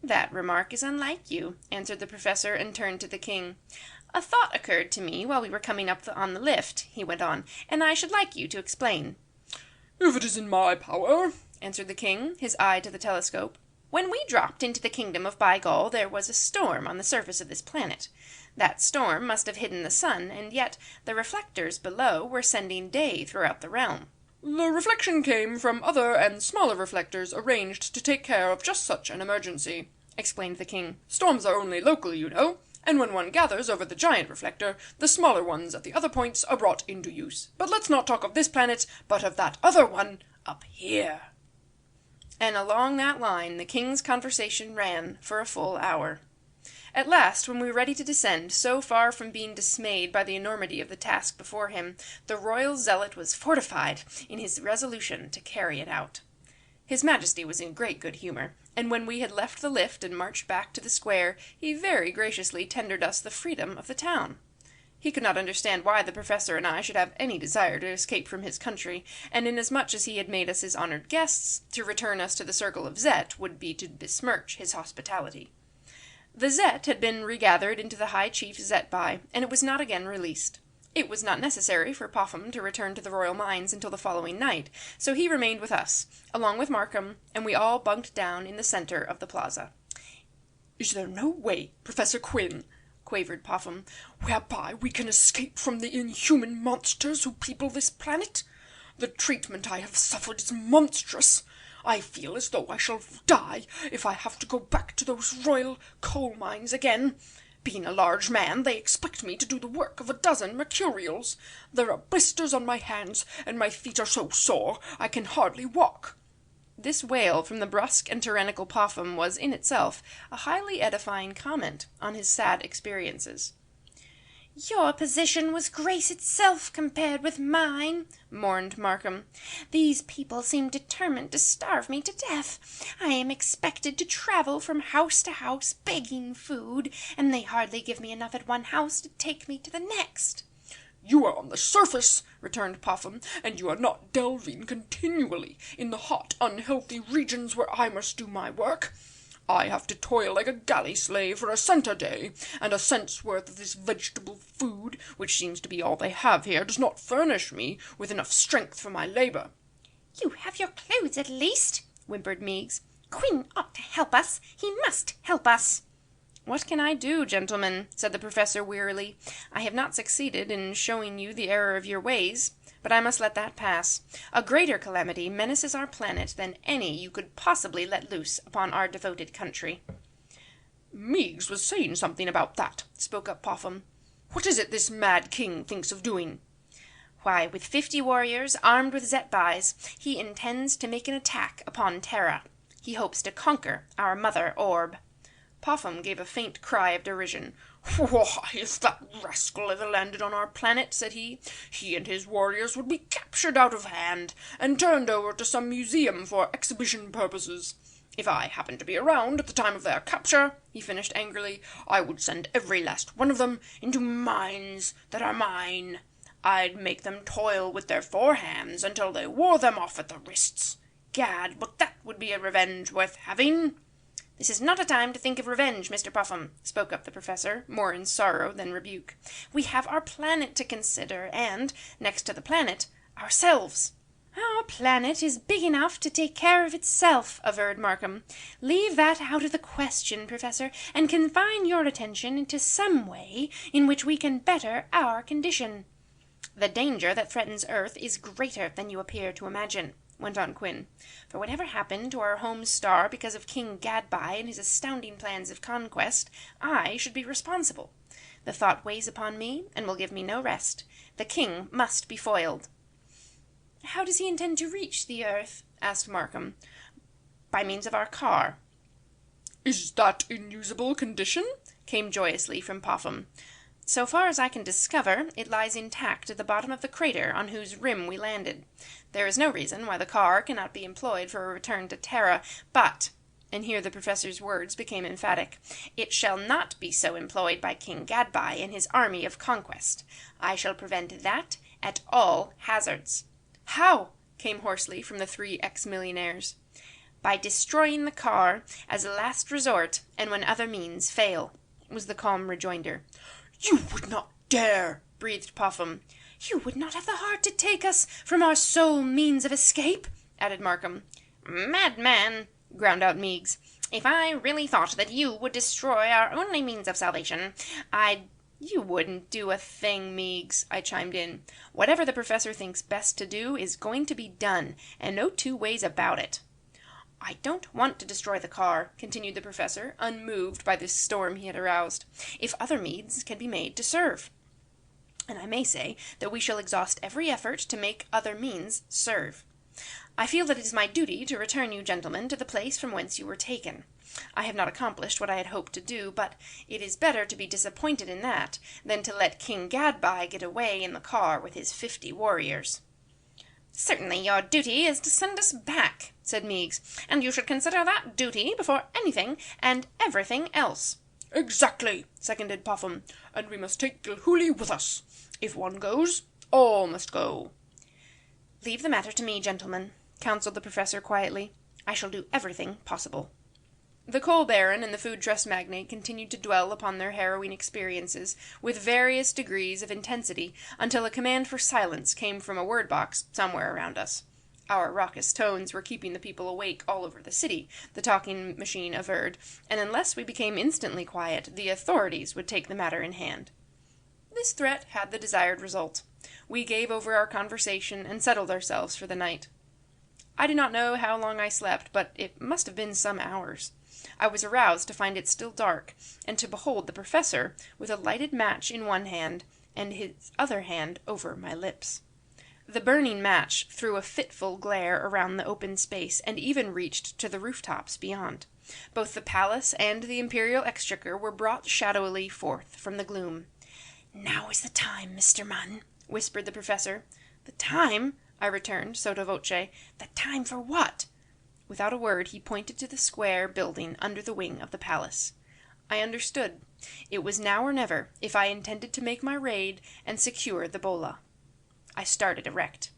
"That remark is unlike you," answered the professor, and turned to the king. "A thought occurred to me while we were coming up on the lift," he went on, "and I should like you to explain." "If it is in my power, answered the king, his eye to the telescope. "When we dropped into the kingdom of Bygol there was a storm on the surface of this planet. That storm must have hidden the sun, and yet the reflectors below were sending day throughout the realm." The reflection came from other and smaller reflectors arranged to take care of just such an emergency, explained the king. "Storms are only local, you know, and when one gathers over the giant reflector, the smaller ones at the other points are brought into use. But let's not talk of this planet, but of that other one up here." And along that line the king's conversation ran for a full hour. At last, when we were ready to descend, so far from being dismayed by the enormity of the task before him, the royal zealot was fortified in his resolution to carry it out. His Majesty was in great good humour, and when we had left the lift and marched back to the square, he very graciously tendered us the freedom of the town. He could not understand why the professor and I should have any desire to escape from his country, and inasmuch as he had made us his honoured guests, to return us to the circle of Zet would be to besmirch his hospitality. The Zet had been regathered into the High Chief Zetbai, and it was not again released. It was not necessary for Popham to return to the royal mines until the following night, so he remained with us, along with Markham, and we all bunked down in the centre of the plaza. "Is there no way, Professor Quinn," quavered Popham, "whereby we can escape from the inhuman monsters who people this planet? The treatment I have suffered is monstrous. I feel as though I shall die if I have to go back to those royal coal mines again. Being a large man, they expect me to do the work of a dozen mercurials. There are blisters on my hands, and my feet are so sore I can hardly walk." This wail from the brusque and tyrannical Popham was in itself a highly edifying comment on his sad experiences. "Your position was grace itself compared with mine," mourned Markham. "These people seem determined to starve me to death. I am expected to travel from house to house begging food, and they hardly give me enough at one house to take me to the next." "You are on the surface," returned Popham, "and you are not delving continually in the hot, unhealthy regions where I must do my work. I have to toil like a galley slave for a cent a day, and a cent's worth of this vegetable food, which seems to be all they have here, does not furnish me with enough strength for my labour." "You have your clothes at least," whimpered Meigs. "Quinn ought to help us. He must help us." "What can I do, gentlemen?" said the professor wearily. "I have not succeeded in showing you the error of your ways, but I must let that pass. A greater calamity menaces our planet than any you could possibly let loose upon our devoted country." "Meigs was saying something about that," spoke up Popham. "What is it this mad king thinks of doing?" "Why, with 50 warriors, armed with Zetbais, he intends to make an attack upon Terra. He hopes to conquer our mother orb." Popham gave a faint cry of derision. "Why, if that rascal ever landed on our planet," said he and his warriors would be captured out of hand, and turned over to some museum for exhibition purposes. If I happened to be around at the time of their capture," he finished angrily, "I would send every last one of them into mines that are mine. I'd make them toil with their forehands until they wore them off at the wrists. Gad, but that would be a revenge worth having." "This is not a time to think of revenge, Mr. Popham," spoke up the professor, more in sorrow than rebuke. "We have our planet to consider, and, next to the planet, ourselves." "Our planet is big enough to take care of itself," averred Markham. "Leave that out of the question, Professor, and confine your attention into some way in which we can better our condition." "The danger that threatens Earth is greater than you appear to imagine," went on Quinn. "For whatever happened to our home star because of King Gadbai and his astounding plans of conquest, I should be responsible. The thought weighs upon me and will give me no rest. The king must be foiled." "How does he intend to reach the Earth?" asked Markham. "By means of our car." "Is that in usable condition?" came joyously from Popham. "So far as I can discover, it lies intact at the bottom of the crater on whose rim we landed. There is no reason why the car cannot be employed for a return to Terra, but," and here the professor's words became emphatic, "it shall not be so employed by King Gadbai and his army of conquest. I shall prevent that at all hazards." "How?" came hoarsely from the 3 ex-millionaires. "By destroying the car as a last resort and when other means fail," was the calm rejoinder. "You would not dare," breathed Popham. "You would not have the heart to take us from our sole means of escape," added Markham. "Madman!" ground out Meigs. "If I really thought that you would destroy our only means of salvation, I'd—" "You wouldn't do a thing, Meigs," I chimed in. "Whatever the professor thinks best to do is going to be done, and no two ways about it." "I don't want to destroy the car," continued the professor, unmoved by this storm he had aroused, "if other means can be made to serve. And I may say that we shall exhaust every effort to make other means serve. I feel that it is my duty to return you gentlemen to the place from whence you were taken. I have not accomplished what I had hoped to do, but it is better to be disappointed in that than to let King Gadbai get away in the car with his 50 warriors." "Certainly your duty is to send us back," said Meigs, "and you should consider that duty before anything and everything else." "Exactly," seconded Popham. "And we must take Gilhooly with us. If one goes, all must go." "Leave the matter to me, gentlemen," counselled the professor quietly. "I shall do everything possible." The coal baron and the food trust magnate continued to dwell upon their harrowing experiences with various degrees of intensity until a command for silence came from a word box somewhere around us. Our raucous tones were keeping the people awake all over the city, the talking machine averred, and unless we became instantly quiet, the authorities would take the matter in hand. This threat had the desired result. We gave over our conversation and settled ourselves for the night. I do not know how long I slept, but it must have been some hours. I was aroused to find it still dark, and to behold the professor with a lighted match in one hand and his other hand over my lips. The burning match threw a fitful glare around the open space, and even reached to the rooftops beyond. Both the palace and the imperial exchequer were brought shadowily forth from the gloom. "Now is the time, Mr. Munn," whispered the professor. "The time?" I returned, sotto voce. "The time for what?" Without a word he pointed to the square building under the wing of the palace. I understood. It was now or never, if I intended to make my raid and secure the bola. I started erect.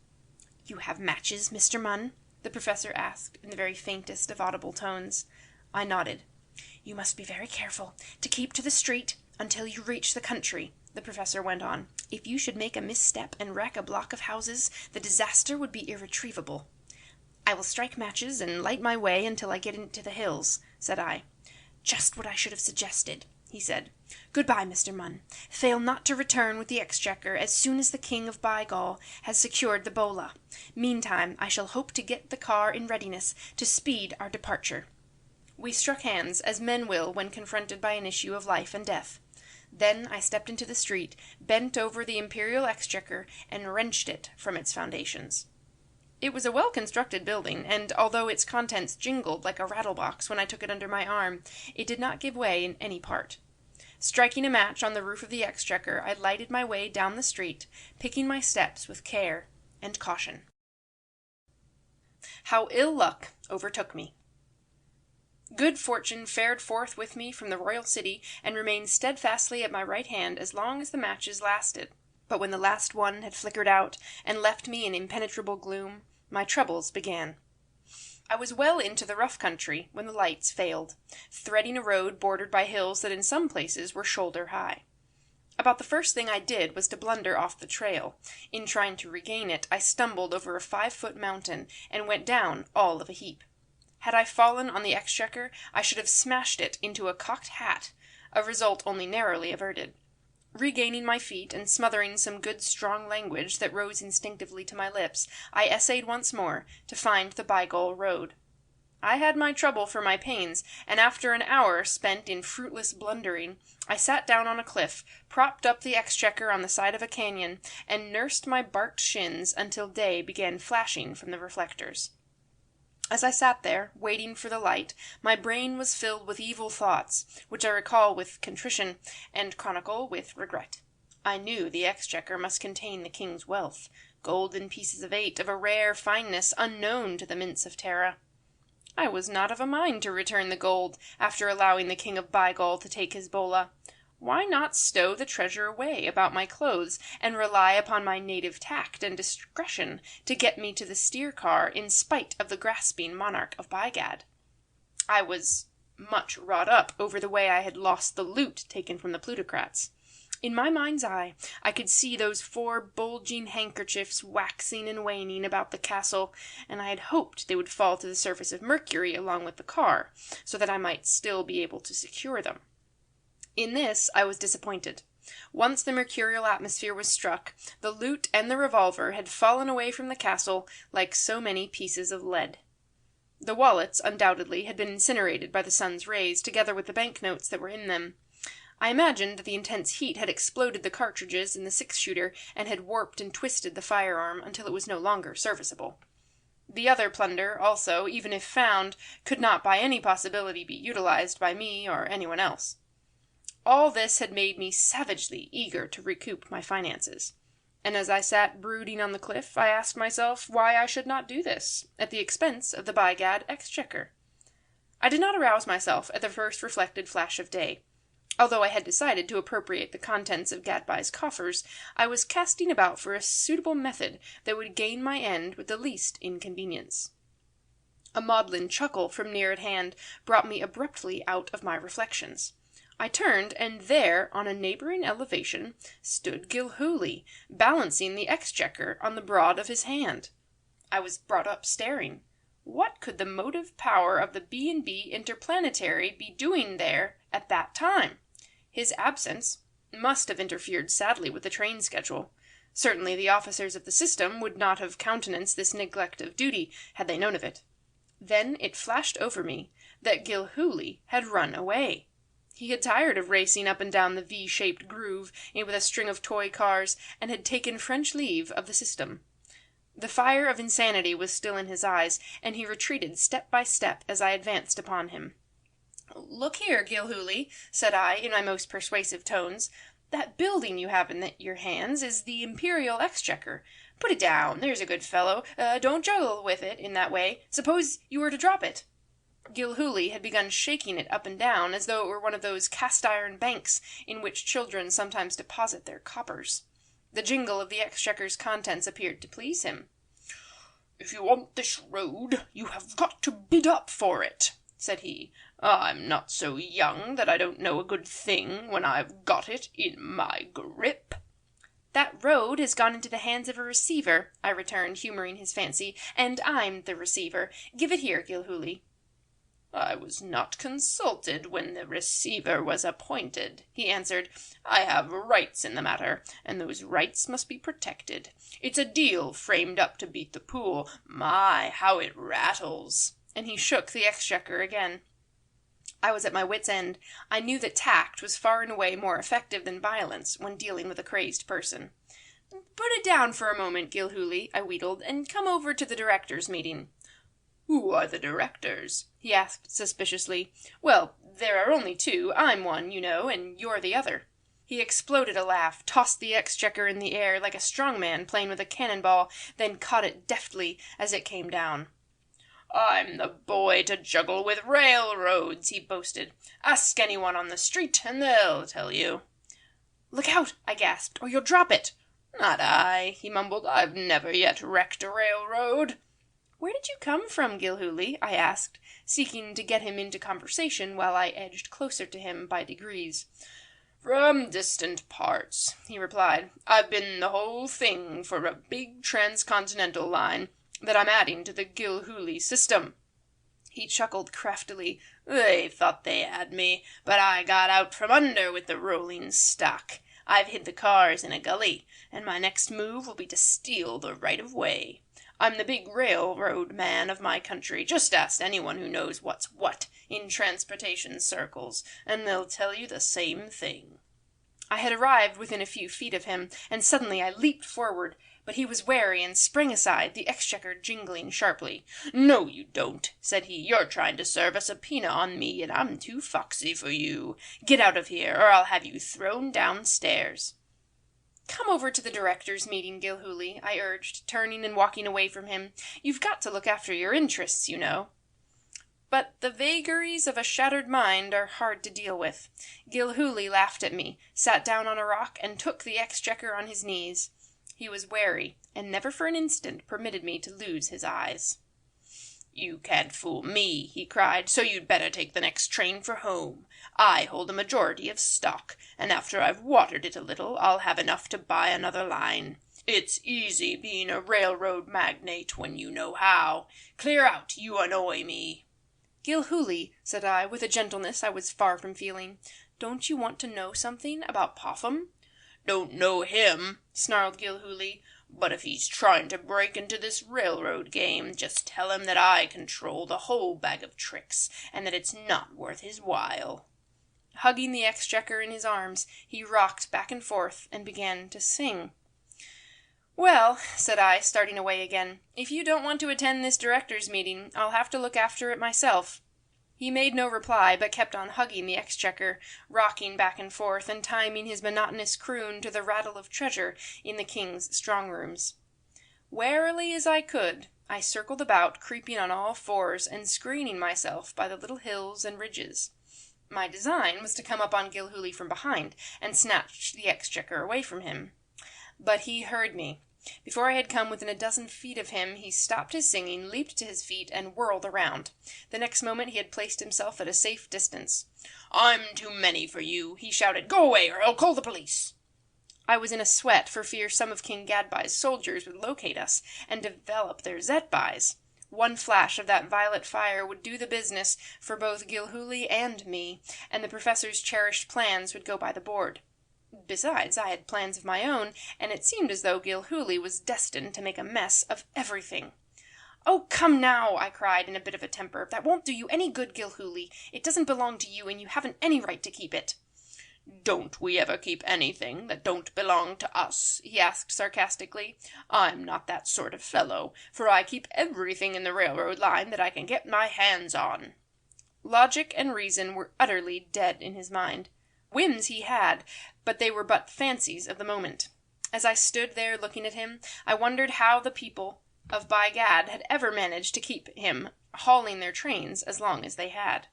"You have matches, Mr. Munn?" the professor asked in the very faintest of audible tones. I nodded. "You must be very careful to keep to the street until you reach the country," the professor went on. "If you should make a misstep and wreck a block of houses, the disaster would be irretrievable." "I will strike matches and light my way until I get into the hills," said I. "Just what I should have suggested," he said. "Good-bye, Mr. Munn. Fail not to return with the exchequer as soon as the King of Bygall has secured the bola. Meantime, I shall hope to get the car in readiness to speed our departure." We struck hands, as men will when confronted by an issue of life and death. Then I stepped into the street, bent over the imperial exchequer, and wrenched it from its foundations. It was a well-constructed building, and although its contents jingled like a rattle-box when I took it under my arm, it did not give way in any part. Striking a match on the roof of the exchequer, I lighted my way down the street, picking my steps with care and caution. How ill luck overtook me. Good fortune fared forth with me from the royal city, and remained steadfastly at my right hand as long as the matches lasted. But when the last one had flickered out, and left me in impenetrable gloom, my troubles began. I was well into the rough country when the lights failed, threading a road bordered by hills that in some places were shoulder-high. About the first thing I did was to blunder off the trail. In trying to regain it, I stumbled over a 5-foot mountain, and went down all of a heap. Had I fallen on the exchequer, I should have smashed it into a cocked hat, a result only narrowly averted. Regaining my feet, and smothering some good strong language that rose instinctively to my lips, I essayed once more to find the Bygall road. I had my trouble for my pains, and after an hour spent in fruitless blundering, I sat down on a cliff, propped up the exchequer on the side of a canyon, and nursed my barked shins until day began flashing from the reflectors. As I sat there, waiting for the light, my brain was filled with evil thoughts, which I recall with contrition, and chronicle with regret. I knew the exchequer must contain the king's wealth, golden pieces of 8 of a rare fineness unknown to the mints of Tara. I was not of a mind to return the gold, after allowing the King of Bygall to take his bola. Why not stow the treasure away about my clothes, and rely upon my native tact and discretion to get me to the steer-car in spite of the grasping monarch of Bygad? I was much wrought up over the way I had lost the loot taken from the plutocrats. In my mind's eye, I could see those 4 bulging handkerchiefs waxing and waning about the castle, and I had hoped they would fall to the surface of Mercury along with the car, so that I might still be able to secure them. In this I was disappointed. Once the mercurial atmosphere was struck, the loot and the revolver had fallen away from the castle like so many pieces of lead. The wallets, undoubtedly, had been incinerated by the sun's rays, together with the banknotes that were in them. I imagined that the intense heat had exploded the cartridges in the 6-shooter and had warped and twisted the firearm until it was no longer serviceable. The other plunder, also, even if found, could not by any possibility be utilized by me or anyone else. All this had made me savagely eager to recoup my finances, and as I sat brooding on the cliff, I asked myself why I should not do this, at the expense of the by Gad exchequer. I did not arouse myself at the first reflected flash of day. Although I had decided to appropriate the contents of Gadby's coffers, I was casting about for a suitable method that would gain my end with the least inconvenience. A maudlin chuckle from near at hand brought me abruptly out of my reflections. I turned, and there, on a neighbouring elevation, stood Gilhooly, balancing the exchequer on the broad of his hand. I was brought up staring. What could the motive power of the B&B Interplanetary be doing there at that time? His absence must have interfered sadly with the train schedule. Certainly the officers of the system would not have countenanced this neglect of duty had they known of it. Then it flashed over me that Gilhooly had run away. He had tired of racing up and down the V-shaped groove with a string of toy cars, and had taken French leave of the system. The fire of insanity was still in his eyes, and he retreated step by step as I advanced upon him. "Look here, Gilhooly," said I, in my most persuasive tones, "that building you have in your hands is the Imperial Exchequer. Put it down, there's a good fellow. Don't juggle with it in that way. Suppose you were to drop it." Gilhooly had begun shaking it up and down, as though it were one of those cast-iron banks in which children sometimes deposit their coppers. The jingle of the exchequer's contents appeared to please him. "If you want this road, you have got to bid up for it," said he. "I'm not so young that I don't know a good thing when I've got it in my grip." "That road has gone into the hands of a receiver," I returned, humouring his fancy, "and I'm the receiver. Give it here, Gilhooly." "I was not consulted when the receiver was appointed," he answered. "I have rights in the matter, and those rights must be protected. It's a deal framed up to beat the pool. My, how it rattles!" And he shook the exchequer again. I was at my wit's end. I knew that tact was far and away more effective than violence when dealing with a crazed person. "Put it down for a moment, Gilhooly," I wheedled, "and come over to the directors' meeting." "Who are the directors?" he asked suspiciously. "Well, there are only 2. I'm one, you know, and you're the other." He exploded a laugh, tossed the exchequer in the air like a strong man playing with a cannonball, then caught it deftly as it came down. "I'm the boy to juggle with railroads," he boasted. "Ask anyone on the street, and they'll tell you." "Look out," I gasped, "or you'll drop it." "Not I," he mumbled. "I've never yet wrecked a railroad." "Where did you come from, Gilhooly?" I asked, seeking to get him into conversation while I edged closer to him by degrees. "From distant parts," he replied. "I've been the whole thing for a big transcontinental line that I'm adding to the Gilhooly system." He chuckled craftily. "They thought they had me, but I got out from under with the rolling stock. I've hid the cars in a gully, and my next move will be to steal the right-of-way. I'm the big railroad man of my country. Just ask anyone who knows what's what in transportation circles, and they'll tell you the same thing." I had arrived within a few feet of him, and suddenly I leaped forward, but he was wary and sprang aside, the exchequer jingling sharply. "No, you don't," said he. "You're trying to serve a subpoena on me, and I'm too foxy for you. Get out of here, or I'll have you thrown downstairs." "Come over to the directors' meeting, Gilhooly," I urged, turning and walking away from him. "You've got to look after your interests, you know." But the vagaries of a shattered mind are hard to deal with. Gilhooly laughed at me, sat down on a rock, and took the exchequer on his knees. He was wary, and never for an instant permitted me to lose his eyes. "You can't fool me," he cried, "so you'd better take the next train for home. I hold a majority of stock, and after I've watered it a little, I'll have enough to buy another line. It's easy being a railroad magnate when you know how. Clear out, you annoy me." "Gilhooly," said I, with a gentleness I was far from feeling, "don't you want to know something about Popham?" "Don't know him," snarled Gilhooly, "but if he's trying to break into this railroad game, just tell him that I control the whole bag of tricks, and that it's not worth his while." Hugging the exchequer in his arms, he rocked back and forth and began to sing. "Well," said I, starting away again, "if you don't want to attend this directors' meeting, I'll have to look after it myself." He made no reply, but kept on hugging the exchequer, rocking back and forth, and timing his monotonous croon to the rattle of treasure in the king's strong rooms. Warily as I could, I circled about, creeping on all fours, and screening myself by the little hills and ridges. My design was to come up on Gilhooly from behind, and snatch the exchequer away from him. But he heard me. Before I had come within a dozen feet of him, he stopped his singing, leaped to his feet, and whirled around. The next moment he had placed himself at a safe distance. "I'm too many for you," he shouted. "Go away, or I'll call the police." I was in a sweat for fear some of King Gadby's soldiers would locate us and develop their Zetbys. One flash of that violet fire would do the business for both Gilhooly and me, and the professor's cherished plans would go by the board. Besides, I had plans of my own, and it seemed as though Gilhooly was destined to make a mess of everything. "Oh, come now," I cried in a bit of a temper. "That won't do you any good, Gilhooly. It doesn't belong to you, and you haven't any right to keep it." "Don't we ever keep anything that don't belong to us?" he asked sarcastically. "I'm not that sort of fellow, for I keep everything in the railroad line that I can get my hands on." Logic and reason were utterly dead in his mind. Whims he had, but they were but fancies of the moment. As I stood there looking at him, I wondered how the people of By Gad had ever managed to keep him hauling their trains as long as they had.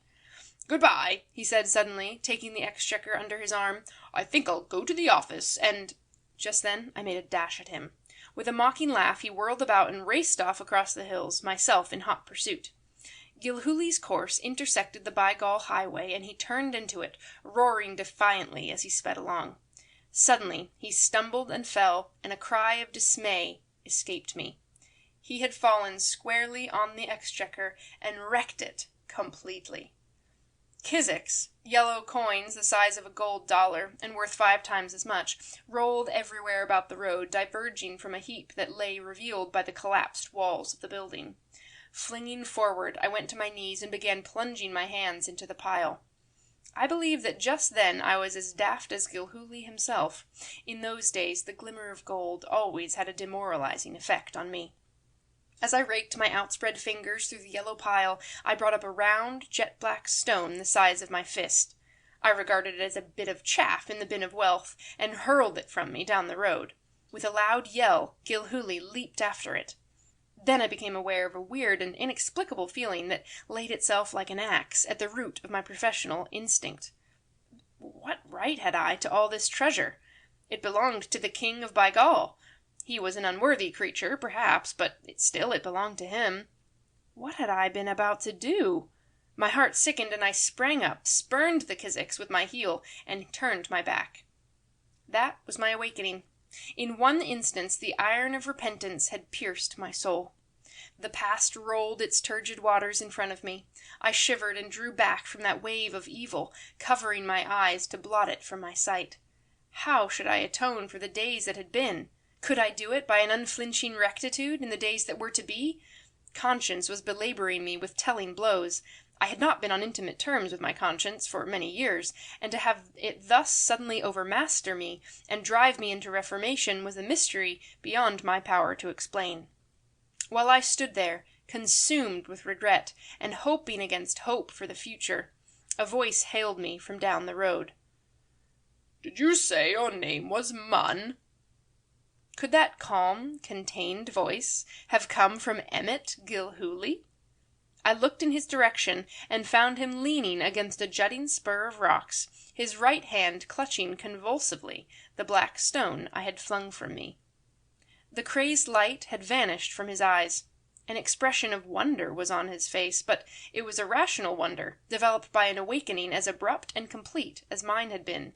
"Goodbye," he said suddenly, taking the exchequer under his arm. "I think I'll go to the office, and—" Just then I made a dash at him. With a mocking laugh he whirled about and raced off across the hills, myself in hot pursuit. Gilhooly's course intersected the Bygall highway, and he turned into it, roaring defiantly as he sped along. Suddenly he stumbled and fell, and a cry of dismay escaped me. He had fallen squarely on the exchequer and wrecked it completely. Kizziks, yellow coins the size of a gold dollar, and worth 5 times as much, rolled everywhere about the road, diverging from a heap that lay revealed by the collapsed walls of the building. Flinging forward, I went to my knees and began plunging my hands into the pile. I believe that just then I was as daft as Gilhooly himself. In those days the glimmer of gold always had a demoralizing effect on me. As I raked my outspread fingers through the yellow pile, I brought up a round, jet-black stone the size of my fist. I regarded it as a bit of chaff in the bin of wealth, and hurled it from me down the road. With a loud yell, Gilhooly leaped after it. Then I became aware of a weird and inexplicable feeling that laid itself like an axe at the root of my professional instinct. What right had I to all this treasure? It belonged to the King of Bygall. He was an unworthy creature, perhaps, but still it belonged to him. What had I been about to do? My heart sickened, and I sprang up, spurned the Kizziks with my heel, and turned my back. That was my awakening. In one instance the iron of repentance had pierced my soul. The past rolled its turgid waters in front of me. I shivered and drew back from that wave of evil, covering my eyes to blot it from my sight. How should I atone for the days that had been? Could I do it by an unflinching rectitude in the days that were to be? Conscience was belaboring me with telling blows. I had not been on intimate terms with my conscience for many years, and to have it thus suddenly overmaster me and drive me into reformation was a mystery beyond my power to explain. While I stood there, consumed with regret, and hoping against hope for the future, a voice hailed me from down the road. "Did you say your name was Munn?" Could that calm, contained voice have come from Emmett Gilhooly? I looked in his direction, and found him leaning against a jutting spur of rocks, his right hand clutching convulsively the black stone I had flung from me. The crazed light had vanished from his eyes. An expression of wonder was on his face, but it was a rational wonder, developed by an awakening as abrupt and complete as mine had been.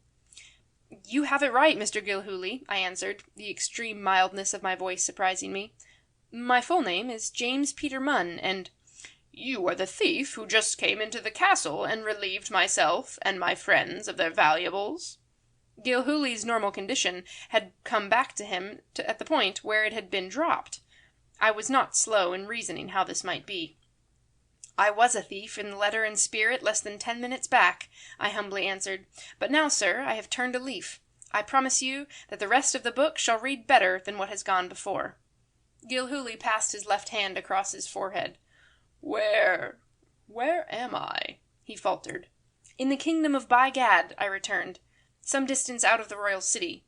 "You have it right, Mr. Gilhooly," I answered, the extreme mildness of my voice surprising me. "My full name is James Peter Munn, and—" "You are the thief who just came into the castle and relieved myself and my friends of their valuables?" Gilhooly's normal condition had come back to him at the point where it had been dropped. I was not slow in reasoning how this might be. "I was a thief in letter and spirit less than 10 minutes back," I humbly answered. "But now, sir, I have turned a leaf. I promise you that the rest of the book shall read better than what has gone before." Gilhooly passed his left hand across his forehead. Where am I?" he faltered. "In the kingdom of By Gad," I returned, "some distance out of the royal city."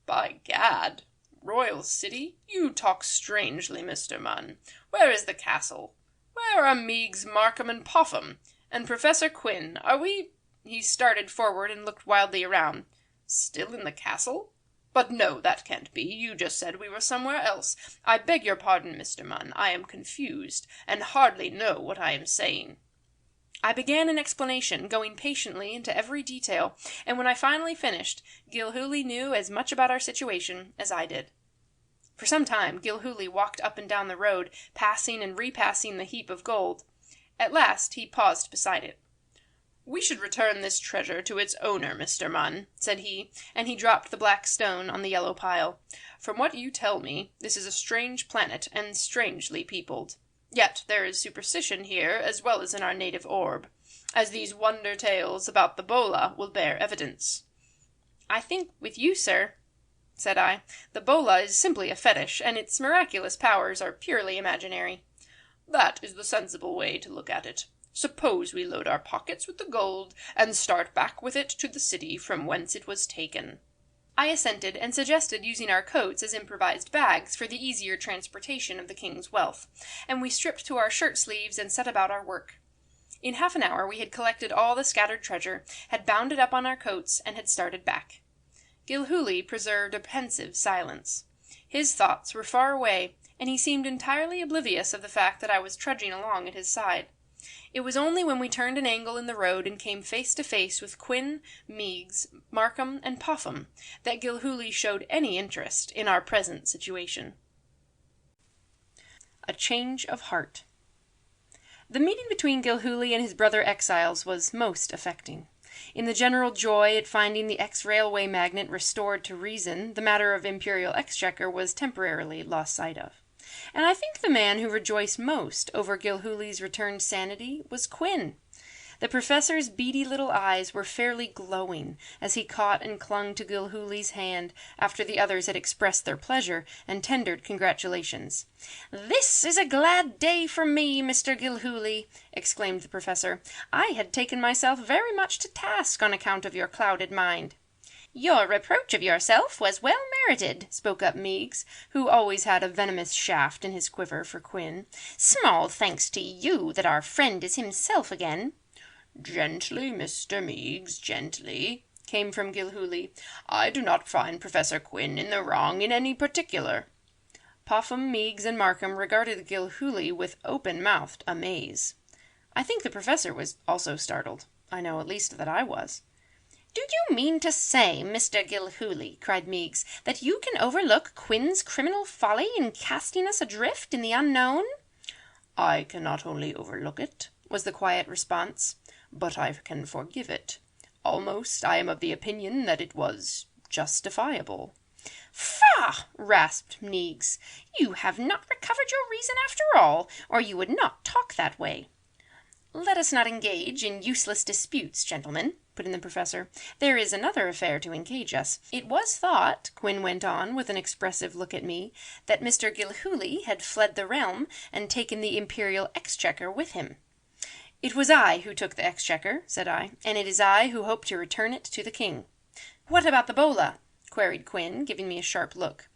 "By Gad? Royal city? You talk strangely, Mr. Munn. Where is the castle? Where are Meigs, Markham, and Popham? And Professor Quinn? Are we—" He started forward and looked wildly around. "Still in the castle? But no, that can't be. You just said we were somewhere else. I beg your pardon, Mr. Munn. I am confused, and hardly know what I am saying." I began an explanation, going patiently into every detail, and when I finally finished, Gilhooly knew as much about our situation as I did. For some time Gilhooly walked up and down the road, passing and repassing the heap of gold. At last he paused beside it. "We should return this treasure to its owner, Mr. Munn," said he, and he dropped the black stone on the yellow pile. "From what you tell me, this is a strange planet, and strangely peopled. Yet there is superstition here as well as in our native orb, as these wonder tales about the bola will bear evidence." "I think with you, sir," said I, "the bola is simply a fetish, and its miraculous powers are purely imaginary." "That is the sensible way to look at it. Suppose we load our pockets with the gold, and start back with it to the city from whence it was taken." I assented, and suggested using our coats as improvised bags for the easier transportation of the king's wealth, and we stripped to our shirt-sleeves and set about our work. In half an hour we had collected all the scattered treasure, had bound it up on our coats, and had started back. Gilhooly preserved a pensive silence. His thoughts were far away, and he seemed entirely oblivious of the fact that I was trudging along at his side. It was only when we turned an angle in the road and came face to face with Quinn, Meigs, Markham, and Popham that Gilhooly showed any interest in our present situation. A change of heart. The meeting between Gilhooly and his brother exiles was most affecting. In the general joy at finding the ex-railway magnate restored to reason, the matter of imperial exchequer was temporarily lost sight of. And I think the man who rejoiced most over Gilhooly's returned sanity was Quinn. The professor's beady little eyes were fairly glowing as he caught and clung to Gilhooly's hand after the others had expressed their pleasure and tendered congratulations. "This is a glad day for me, Mr. Gilhooly," exclaimed the professor. "I had taken myself very much to task on account of your clouded mind." "Your reproach of yourself was well merited," spoke up Meigs, who always had a venomous shaft in his quiver for Quinn. "Small thanks to you that our friend is himself again." "Gently, Mr. Meigs, gently," came from Gilhooly. "I do not find Professor Quinn in the wrong in any particular." Popham, Meigs, and Markham regarded Gilhooly with open-mouthed amaze. I think the professor was also startled. I know at least that I was. "Do you mean to say, Mr. Gilhooly," cried Meigs, "that you can overlook Quinn's criminal folly in casting us adrift in the unknown?" "I can not only overlook it," was the quiet response, "but I can forgive it. Almost I am of the opinion that it was justifiable." "Faugh!" rasped Meigs. "You have not recovered your reason after all, or you would not talk that way." "Let us not engage in useless disputes, gentlemen," put in the professor. "There is another affair to engage us. It was thought," Quinn went on, with an expressive look at me, "that Mr. Gilhooly had fled the realm and taken the imperial exchequer with him." "It was I who took the exchequer," said I, "and it is I who hope to return it to the king." "What about the bola?" queried Quinn, giving me a sharp look.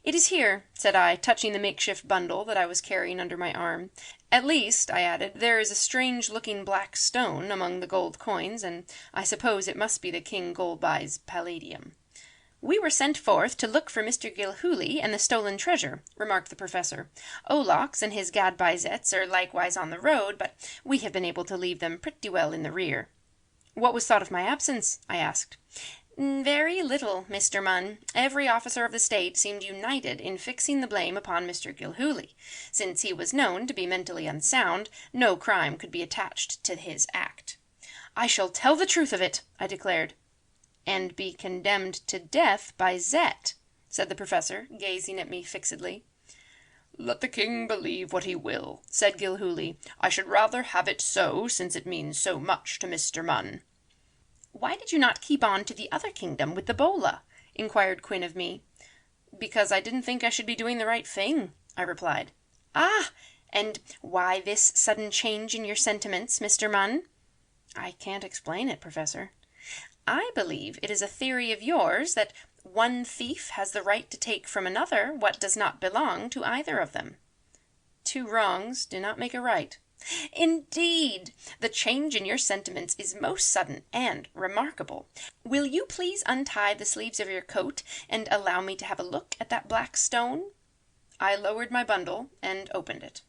"It is here," said I, touching the makeshift bundle that I was carrying under my arm. "At least," I added, "there is a strange-looking black stone among the gold coins, and I suppose it must be the King Golbai's palladium." "We were sent forth to look for Mr. Gilhooly and the stolen treasure," remarked the professor. "Olaux and his Gadbyzets are likewise on the road, but we have been able to leave them pretty well in the rear." "What was thought of my absence?" I asked. "Very little, Mr. Munn. Every officer of the state seemed united in fixing the blame upon Mr. Gilhooly. Since he was known to be mentally unsound, no crime could be attached to his act." "I shall tell the truth of it," I declared. "And be condemned to death by Zet," said the professor, gazing at me fixedly. "Let the king believe what he will," said Gilhooly. "I should rather have it so, since it means so much to Mr. Munn." "Why did you not keep on to the other kingdom with the bola?" inquired Quinn of me. "Because I didn't think I should be doing the right thing," I replied. "Ah! And why this sudden change in your sentiments, Mr. Munn?" "I can't explain it, Professor." "I believe it is a theory of yours that one thief has the right to take from another what does not belong to either of them." "Two wrongs do not make a right." "Indeed! The change in your sentiments is most sudden and remarkable. Will you please untie the sleeves of your coat and allow me to have a look at that black stone?" I lowered my bundle and opened it.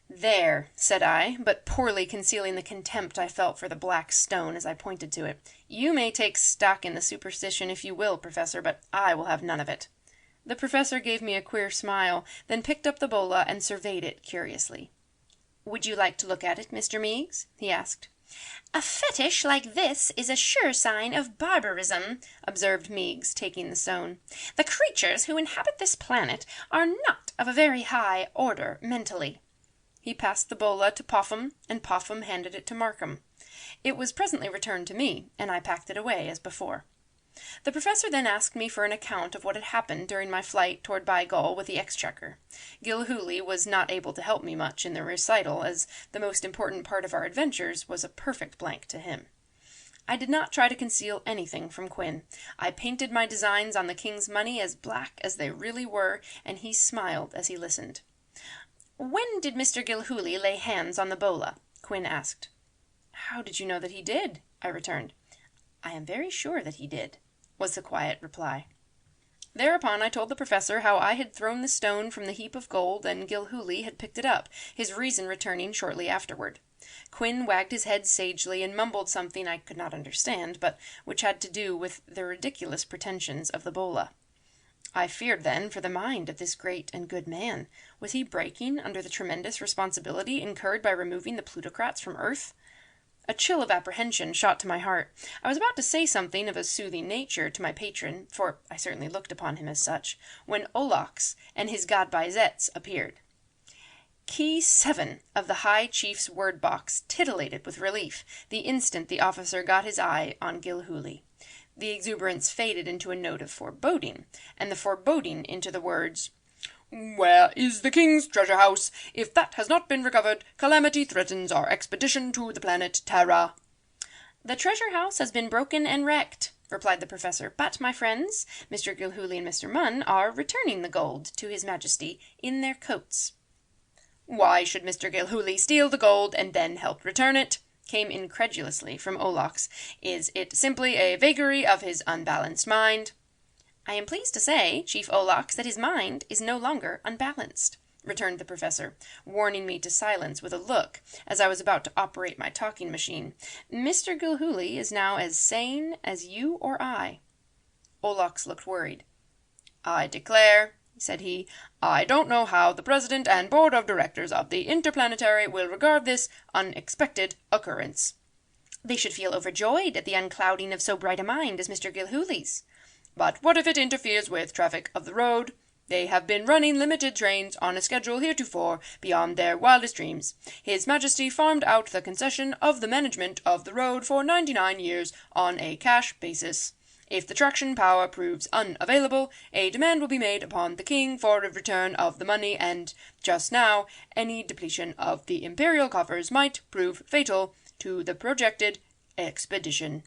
"There," said I, but poorly concealing the contempt I felt for the black stone as I pointed to it. "You may take stock in the superstition if you will, Professor, but I will have none of it." The professor gave me a queer smile, then picked up the bola and surveyed it curiously. "Would you like to look at it, Mr. Meigs?" he asked. "A fetish like this is a sure sign of barbarism," observed Meigs, taking the stone. "The creatures who inhabit this planet are not of a very high order mentally." He passed the bola to Popham, and Popham handed it to Markham. It was presently returned to me, and I packed it away as before. The professor then asked me for an account of what had happened during my flight toward Bygall with the exchequer. Gilhooly was not able to help me much in the recital, as the most important part of our adventures was a perfect blank to him. I did not try to conceal anything from Quinn. I painted my designs on the king's money as black as they really were, and he smiled as he listened. "When did Mr. Gilhooly lay hands on the bola?" Quinn asked. "How did you know that he did?" I returned. "I am very sure that he did," was the quiet reply. Thereupon I told the professor how I had thrown the stone from the heap of gold and Gilhooly had picked it up, his reason returning shortly afterward. Quinn wagged his head sagely and mumbled something I could not understand, but which had to do with the ridiculous pretensions of the bola. I feared then for the mind of this great and good man. Was he breaking under the tremendous responsibility incurred by removing the plutocrats from Earth? A chill of apprehension shot to my heart. I was about to say something of a soothing nature to my patron, for I certainly looked upon him as such, when Olaux and his Gadbyzets appeared. Key 7 of the High Chief's word box titillated with relief the instant the officer got his eye on Gilhooly. The exuberance faded into a note of foreboding, and the foreboding into the words, "Where is the king's treasure house? If that has not been recovered, calamity threatens our expedition to the planet Terra." "The treasure house has been broken and wrecked," replied the professor, "but, my friends, Mr. Gilhooly and Mr. Munn are returning the gold to his majesty in their coats." "Why should Mr. Gilhooly steal the gold and then help return it?" came incredulously from Olaux. "Is it simply a vagary of his unbalanced mind?" "I am pleased to say, Chief Olaux, that his mind is no longer unbalanced," returned the professor, warning me to silence with a look, as I was about to operate my talking machine. "Mr. Gilhooly is now as sane as you or I." Olaux looked worried. "I declare," said he, "I don't know how the president and board of directors of the Interplanetary will regard this unexpected occurrence." "They should feel overjoyed at the unclouding of so bright a mind as Mr. Gilhooly's." "But what if it interferes with traffic of the road? They have been running limited trains on a schedule heretofore beyond their wildest dreams. His Majesty farmed out the concession of the management of the road for 99 years on a cash basis. If the traction power proves unavailable, a demand will be made upon the king for a return of the money, and, just now, any depletion of the imperial coffers might prove fatal to the projected expedition."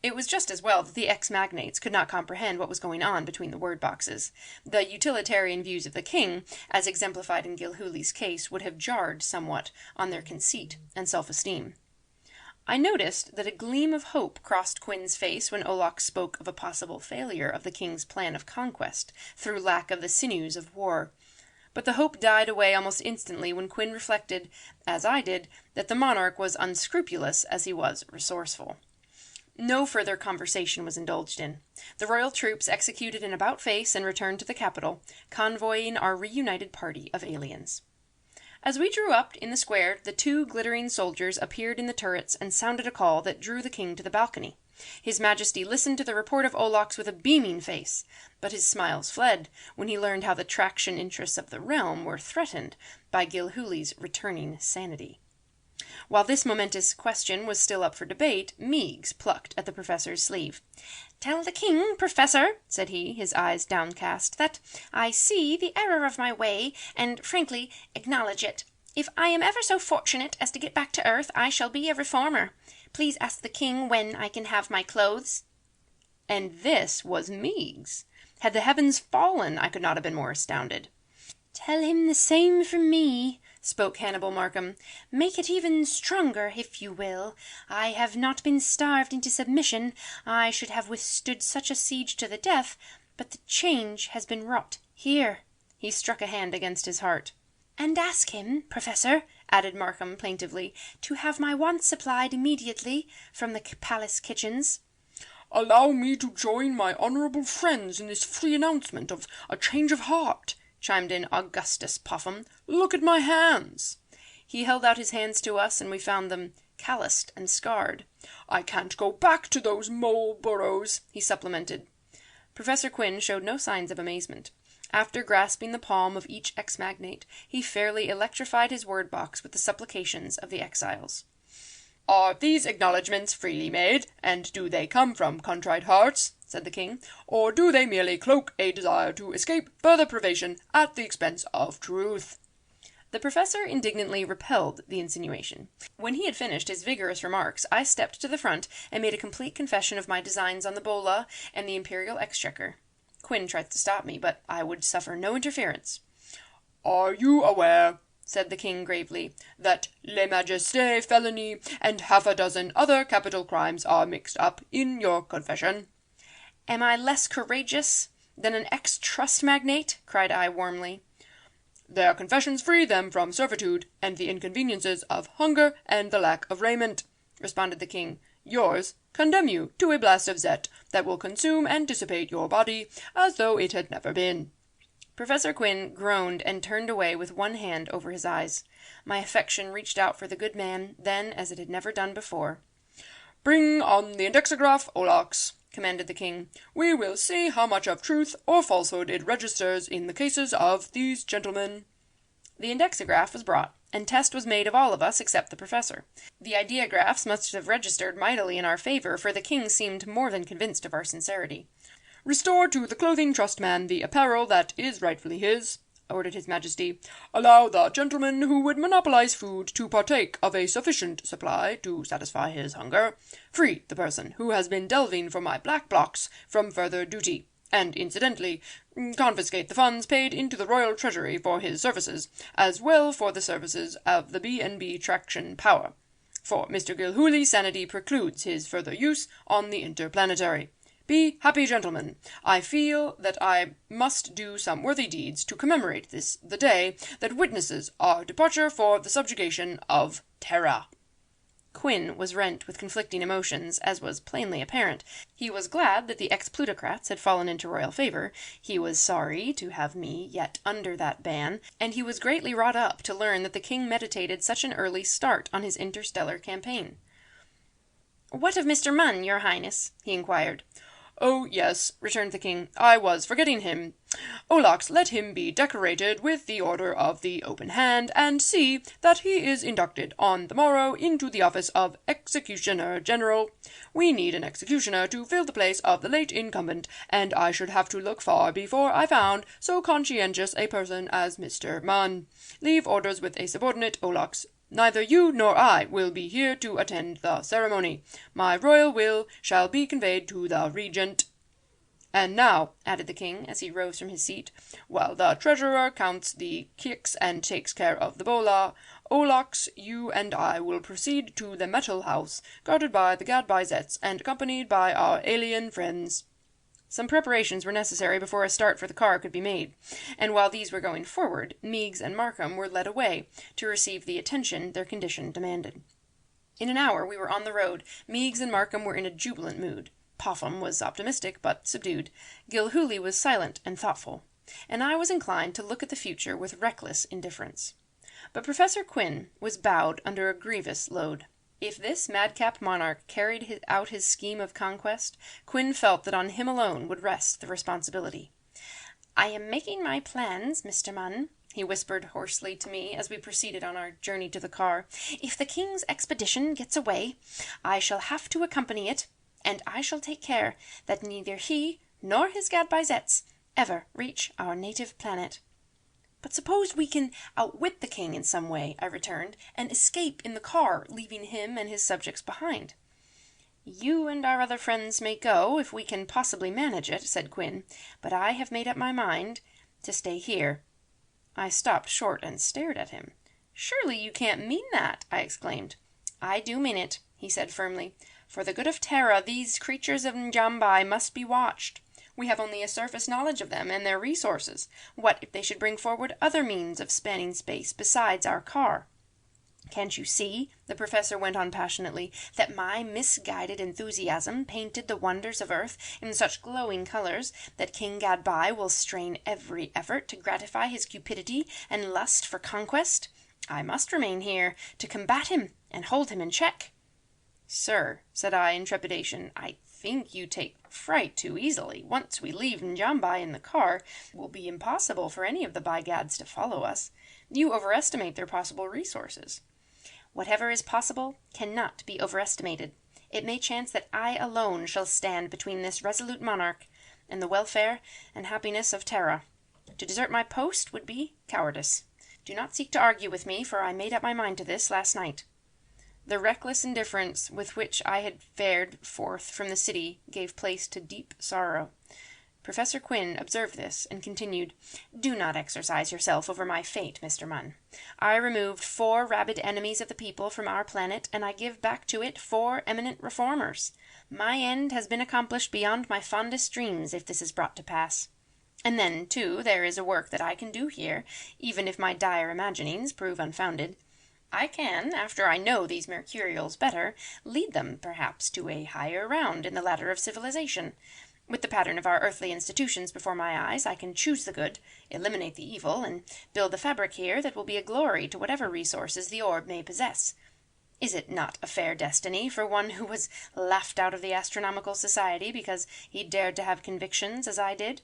It was just as well that the ex-magnates could not comprehend what was going on between the word boxes. The utilitarian views of the king, as exemplified in Gilhooly's case, would have jarred somewhat on their conceit and self-esteem. I noticed that a gleam of hope crossed Quin's face when Olaf spoke of a possible failure of the king's plan of conquest through lack of the sinews of war. But the hope died away almost instantly when Quin reflected, as I did, that the monarch was unscrupulous as he was resourceful. No further conversation was indulged in. The royal troops executed an about-face and returned to the capital, convoying our reunited party of aliens. As we drew up in the square, the 2 glittering soldiers appeared in the turrets and sounded a call that drew the king to the balcony. His Majesty listened to the report of Olaf with a beaming face, but his smiles fled when he learned how the traction interests of the realm were threatened by Gilhooly's returning sanity. While this momentous question was still up for debate, Meigs plucked at the professor's sleeve. "Tell the king, professor," said he, his eyes downcast, "that I see the error of my way, and frankly acknowledge it. If I am ever so fortunate as to get back to Earth, I shall be a reformer. Please ask the king when I can have my clothes." And this was Meigs. Had the heavens fallen, I could not have been more astounded. "Tell him the same from me," spoke Hannibal Markham. "Make it even stronger, if you will. I have not been starved into submission. I should have withstood such a siege to the death, but the change has been wrought here." He struck a hand against his heart. "And ask him, Professor," added Markham plaintively, "to have my wants supplied immediately from the palace kitchens." "Allow me to join my honourable friends in this free announcement of a change of heart," chimed in Augustus Popham. "Look at my hands." He held out his hands to us, and we found them calloused and scarred. "I can't go back to those mole burrows," he supplemented. Professor Quin showed no signs of amazement. After grasping the palm of each ex-magnate, he fairly electrified his word-box with the supplications of the exiles. "Are these acknowledgments freely made, and do they come from contrite hearts?" said the king, "or do they merely cloak a desire to escape further privation at the expense of truth?" The professor indignantly repelled the insinuation. When he had finished his vigorous remarks, I stepped to the front and made a complete confession of my designs on the Bola and the imperial exchequer. Quin tried to stop me, but I would suffer no interference. "Are you aware," said the king gravely, "that lèse majesté, felony, and half a dozen other capital crimes are mixed up in your confession?" "Am I less courageous than an ex-trust magnate?" cried I warmly. "Their confessions free them from servitude and the inconveniences of hunger and the lack of raiment," responded the king. "Yours condemn you to a blast of zet that will consume and dissipate your body as though it had never been." Professor Quin groaned and turned away with one hand over his eyes. My affection reached out for the good man, then as it had never done before. "Bring on the indexograph, Olax," commanded the king. "We will see how much of truth or falsehood it registers in the cases of these gentlemen." The indexograph was brought, and test was made of all of us except the professor. The ideographs must have registered mightily in our favour, for the king seemed more than convinced of our sincerity. "Restore to the clothing trust man the apparel that is rightfully his," ordered his majesty. "Allow the gentleman who would monopolize food to partake of a sufficient supply to satisfy his hunger. Free the person who has been delving for my black blocks from further duty, and incidentally confiscate the funds paid into the royal treasury for his services, as well for the services of the B&B traction power. For Mr. Gilhooly's sanity precludes his further use on the interplanetary. Be happy, gentlemen. I feel that I must do some worthy deeds to commemorate the day that witnesses our departure for the subjugation of Terra." Quin was rent with conflicting emotions, as was plainly apparent. He was glad that the ex-plutocrats had fallen into royal favour, he was sorry to have me yet under that ban, and he was greatly wrought up to learn that the king meditated such an early start on his interstellar campaign. "What of Mr. Munn, your highness?" he inquired. "Oh, yes," returned the king, "I was forgetting him. Olax, let him be decorated with the Order of the Open Hand, and see that he is inducted on the morrow into the office of Executioner General. We need an executioner to fill the place of the late incumbent, and I should have to look far before I found so conscientious a person as Mr. Munn. Leave orders with a subordinate, Olax. Neither you nor I will be here to attend the ceremony. My royal will shall be conveyed to the regent. And now," added the king, as he rose from his seat, "while the treasurer counts the kicks and takes care of the bola, Olax, you and I will proceed to the metal house, guarded by the Gadbyzettes, and accompanied by our alien friends." Some preparations were necessary before a start for the car could be made, and while these were going forward, Meigs and Markham were led away to receive the attention their condition demanded. In an hour we were on the road. Meigs and Markham were in a jubilant mood. Popham was optimistic, but subdued. Gilhooly was silent and thoughtful, and I was inclined to look at the future with reckless indifference. But Professor Quinn was bowed under a grievous load. If this madcap monarch carried out his scheme of conquest, Quinn felt that on him alone would rest the responsibility. "I am making my plans, Mr. Munn," he whispered hoarsely to me as we proceeded on our journey to the car. "If the king's expedition gets away, I shall have to accompany it, and I shall take care that neither he nor his Gadbyzettes ever reach our native planet." "But suppose we can outwit the king in some way," I returned, "and escape in the car, leaving him and his subjects behind." "You and our other friends may go, if we can possibly manage it," said Quinn, "but I have made up my mind to stay here." I stopped short and stared at him. "Surely you can't mean that!" I exclaimed. "I do mean it," he said firmly. "For the good of Terra, these creatures of Njambai must be watched. We have only a surface knowledge of them and their resources. What if they should bring forward other means of spanning space besides our car? Can't you see," the professor went on passionately, "that my misguided enthusiasm painted the wonders of Earth in such glowing colors that King Gadbai will strain every effort to gratify his cupidity and lust for conquest? I must remain here to combat him and hold him in check." "Sir," said I in trepidation, "I think you take fright too easily. Once we leave Njambai in the car, it will be impossible for any of the Bygads to follow us. You overestimate their possible resources." "Whatever is possible cannot be overestimated. It may chance that I alone shall stand between this resolute monarch and the welfare and happiness of Terra. To desert my post would be cowardice. Do not seek to argue with me, for I made up my mind to this last night." The reckless indifference with which I had fared forth from the city gave place to deep sorrow. Professor Quinn observed this, and continued, "Do not exercise yourself over my fate, Mr. Munn. I removed 4 rabid enemies of the people from our planet, and I give back to it 4 eminent reformers. My end has been accomplished beyond my fondest dreams, if this is brought to pass. And then, too, there is a work that I can do here, even if my dire imaginings prove unfounded. I can, after I know these Mercurials better, lead them, perhaps, to a higher round in the ladder of civilization. With the pattern of our earthly institutions before my eyes, I can choose the good, eliminate the evil, and build a fabric here that will be a glory to whatever resources the orb may possess. Is it not a fair destiny for one who was laughed out of the Astronomical Society because he dared to have convictions as I did?"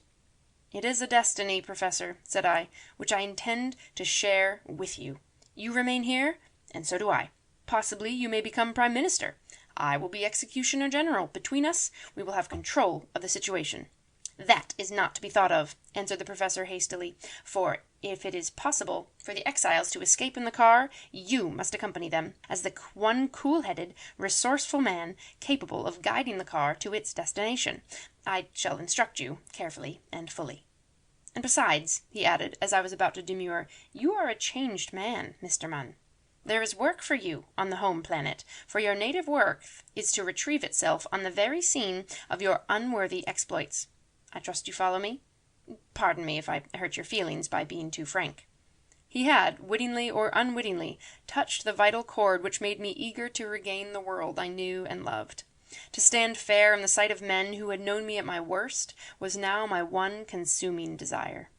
"It is a destiny, Professor," said I, "which I intend to share with you. You remain here, and so do I. Possibly you may become Prime Minister. I will be Executioner General. Between us, we will have control of the situation." "That is not to be thought of," answered the professor hastily, "for if it is possible for the exiles to escape in the car, you must accompany them, as the one cool-headed, resourceful man capable of guiding the car to its destination. I shall instruct you carefully and fully. And besides," he added, as I was about to demur, "you are a changed man, Mr. Munn. There is work for you on the home planet, for your native work is to retrieve itself on the very scene of your unworthy exploits. I trust you follow me? Pardon me if I hurt your feelings by being too frank." He had, wittingly or unwittingly, touched the vital chord which made me eager to regain the world I knew and loved. To stand fair in the sight of men who had known me at my worst was now my one consuming desire.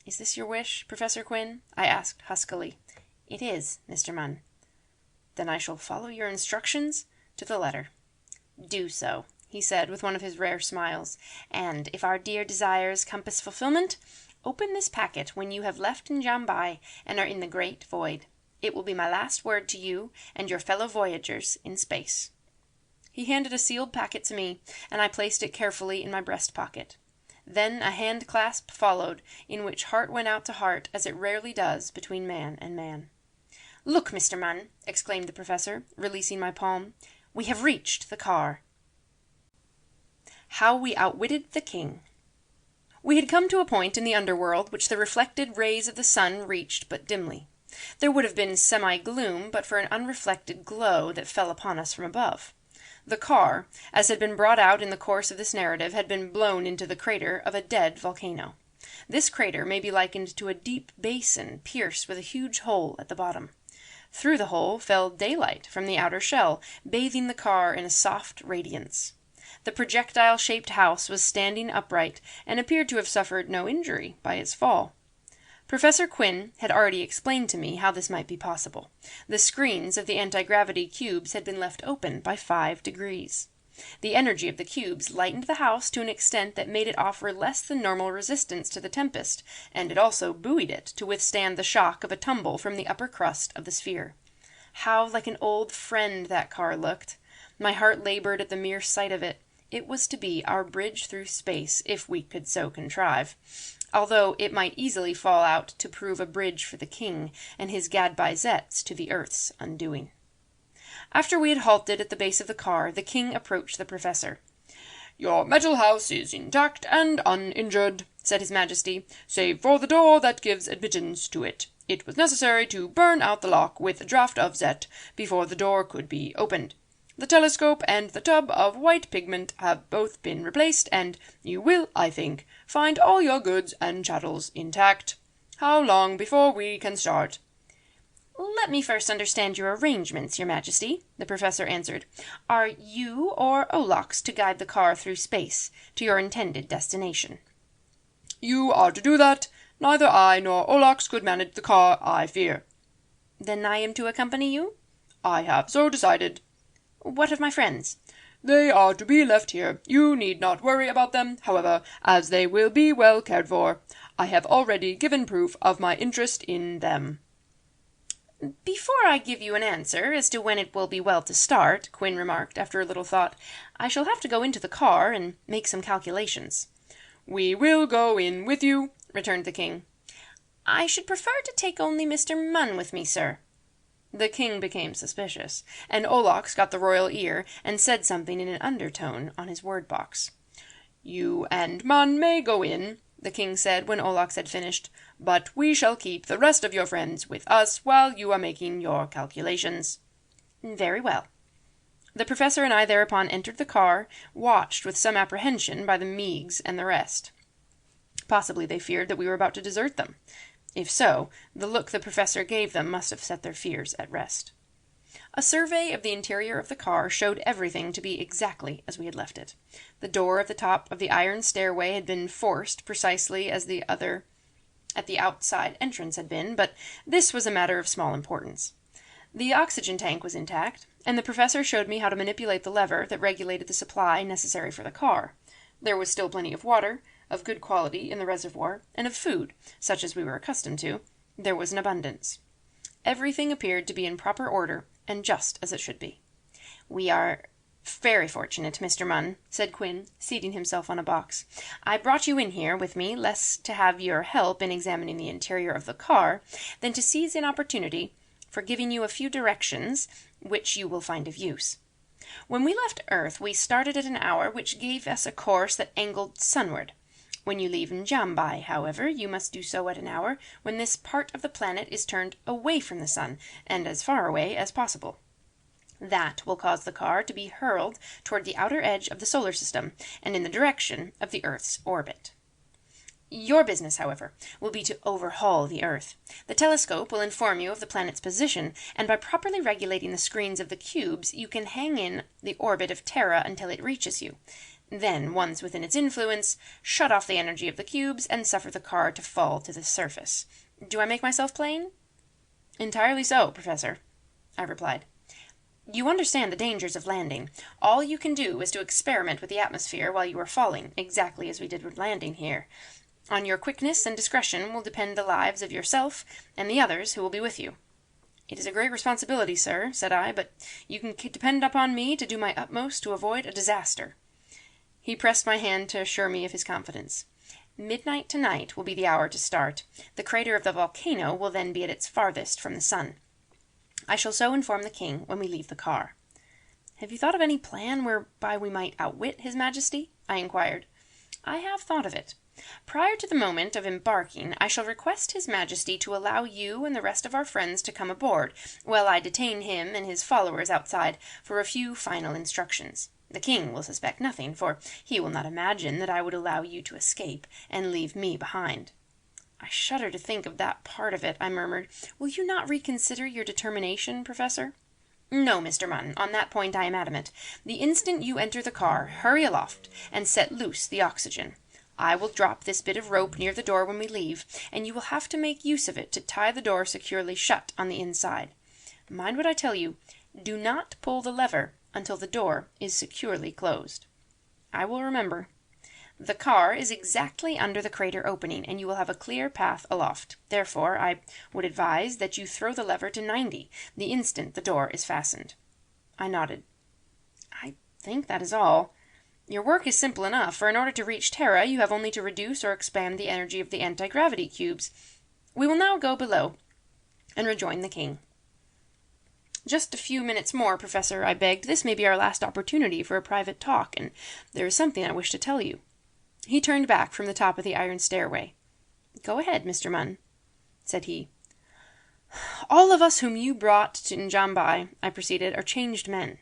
"Is this your wish, Professor Quinn?" I asked huskily. "It is, Mr. Munn." "Then I shall follow your instructions to the letter." "Do so," he said with one of his rare smiles, "and if our dear desires compass fulfillment, open this packet when you have left Njambai and are in the great void. It will be my last word to you and your fellow voyagers in space." He handed a sealed packet to me, and I placed it carefully in my breast pocket. Then a hand clasp followed, in which heart went out to heart, as it rarely does between man and man. "Look, Mr. Munn," exclaimed the professor, releasing my palm. "We have reached the car." How we outwitted the king. We had come to a point in the underworld which the reflected rays of the sun reached but dimly. There would have been semi-gloom but for an unreflected glow that fell upon us from above. The car, as had been brought out in the course of this narrative, had been blown into the crater of a dead volcano. This crater may be likened to a deep basin pierced with a huge hole at the bottom. Through the hole fell daylight from the outer shell, bathing the car in a soft radiance. The projectile-shaped house was standing upright and appeared to have suffered no injury by its fall. Professor Quinn had already explained to me how this might be possible. The screens of the anti-gravity cubes had been left open by 5 degrees. The energy of the cubes lightened the house to an extent that made it offer less than normal resistance to the tempest, and it also buoyed it to withstand the shock of a tumble from the upper crust of the sphere. How like an old friend that car looked! My heart labored at the mere sight of it. It was to be our bridge through space, if we could so contrive, although it might easily fall out to prove a bridge for the king and his Gadbyzettes to the earth's undoing. After we had halted at the base of the car, the king approached the professor. "Your metal house is intact and uninjured," said his majesty, "save for the door that gives admittance to it. It was necessary to burn out the lock with a draught of Zet before the door could be opened. The telescope and the tub of white pigment have both been replaced, and you will, I think, find all your goods and chattels intact. How long before we can start?" "Let me first understand your arrangements, your majesty," the professor answered. "Are you or Olax to guide the car through space to your intended destination?" "You are to do that. Neither I nor Olax could manage the car, I fear." "Then I am to accompany you?" "I have so decided." "What of my friends?" "They are to be left here. You need not worry about them, however, as they will be well cared for. I have already given proof of my interest in them." "Before I give you an answer as to when it will be well to start," Quinn remarked after a little thought, "I shall have to go into the car and make some calculations." "We will go in with you," returned the king. "I should prefer to take only Mr. Munn with me, sir." The king became suspicious, and Olax got the royal ear and said something in an undertone on his word-box. "You and Munn may go in," the king said when Olax had finished, "but we shall keep the rest of your friends with us while you are making your calculations." "Very well." The professor and I thereupon entered the car, watched with some apprehension by the Meigs and the rest. Possibly they feared that we were about to desert them. If so, the look the professor gave them must have set their fears at rest. A survey of the interior of the car showed everything to be exactly as we had left it. The door at the top of the iron stairway had been forced precisely as the other at the outside entrance had been, but this was a matter of small importance. The oxygen tank was intact, and the professor showed me how to manipulate the lever that regulated the supply necessary for the car. There was still plenty of water, of good quality, in the reservoir, and of food, such as we were accustomed to, there was an abundance. Everything appeared to be in proper order, and just as it should be. "We are very fortunate, Mr. Munn," said Quinn, seating himself on a box. "I brought you in here with me less to have your help in examining the interior of the car than to seize an opportunity for giving you a few directions which you will find of use. When we left Earth, we started at an hour which gave us a course that angled sunward. When you leave Njambai, however, you must do so at an hour when this part of the planet is turned away from the sun, and as far away as possible. That will cause the car to be hurled toward the outer edge of the solar system, and in the direction of the Earth's orbit. Your business, however, will be to overhaul the Earth. The telescope will inform you of the planet's position, and by properly regulating the screens of the cubes, you can hang in the orbit of Terra until it reaches you. Then, once within its influence, shut off the energy of the cubes and suffer the car to fall to the surface. Do I make myself plain?" "Entirely so, Professor," I replied. "You understand the dangers of landing. All you can do is to experiment with the atmosphere while you are falling, exactly as we did with landing here. On your quickness and discretion will depend the lives of yourself and the others who will be with you." "It is a great responsibility, sir," said I, "but you can depend upon me to do my utmost to avoid a disaster." He pressed my hand to assure me of his confidence. "Midnight tonight will be the hour to start. The crater of the volcano will then be at its farthest from the sun. I shall so inform the king when we leave the car." "Have you thought of any plan whereby we might outwit his majesty?" I inquired. I have thought of it. Prior to the moment of embarking, I shall request His Majesty to allow you and the rest of our friends to come aboard, while I detain him and his followers outside for a few final instructions. The king will suspect nothing, for he will not imagine that I would allow you to escape and leave me behind." "I shudder to think of that part of it," I murmured. "Will you not reconsider your determination, Professor?" "No, Mr. Munn, on that point I am adamant. The instant you enter the car, hurry aloft and set loose the oxygen. I will drop this bit of rope near the door when we leave, and you will have to make use of it to tie the door securely shut on the inside. Mind what I tell you. Do not pull the lever until the door is securely closed." "I will remember." "The car is exactly under the crater opening, and you will have a clear path aloft. Therefore, I would advise that you throw the lever to 90 the instant the door is fastened." I nodded. "I think that is all. Your work is simple enough, for in order to reach Terra you have only to reduce or expand the energy of the anti-gravity cubes. We will now go below and rejoin the king." "Just a few minutes more, Professor," I begged. "This may be our last opportunity for a private talk, and there is something I wish to tell you." He turned back from the top of the iron stairway. "Go ahead, Mr. Munn," said he. "All of us whom you brought to Njambai," I proceeded, "are changed men.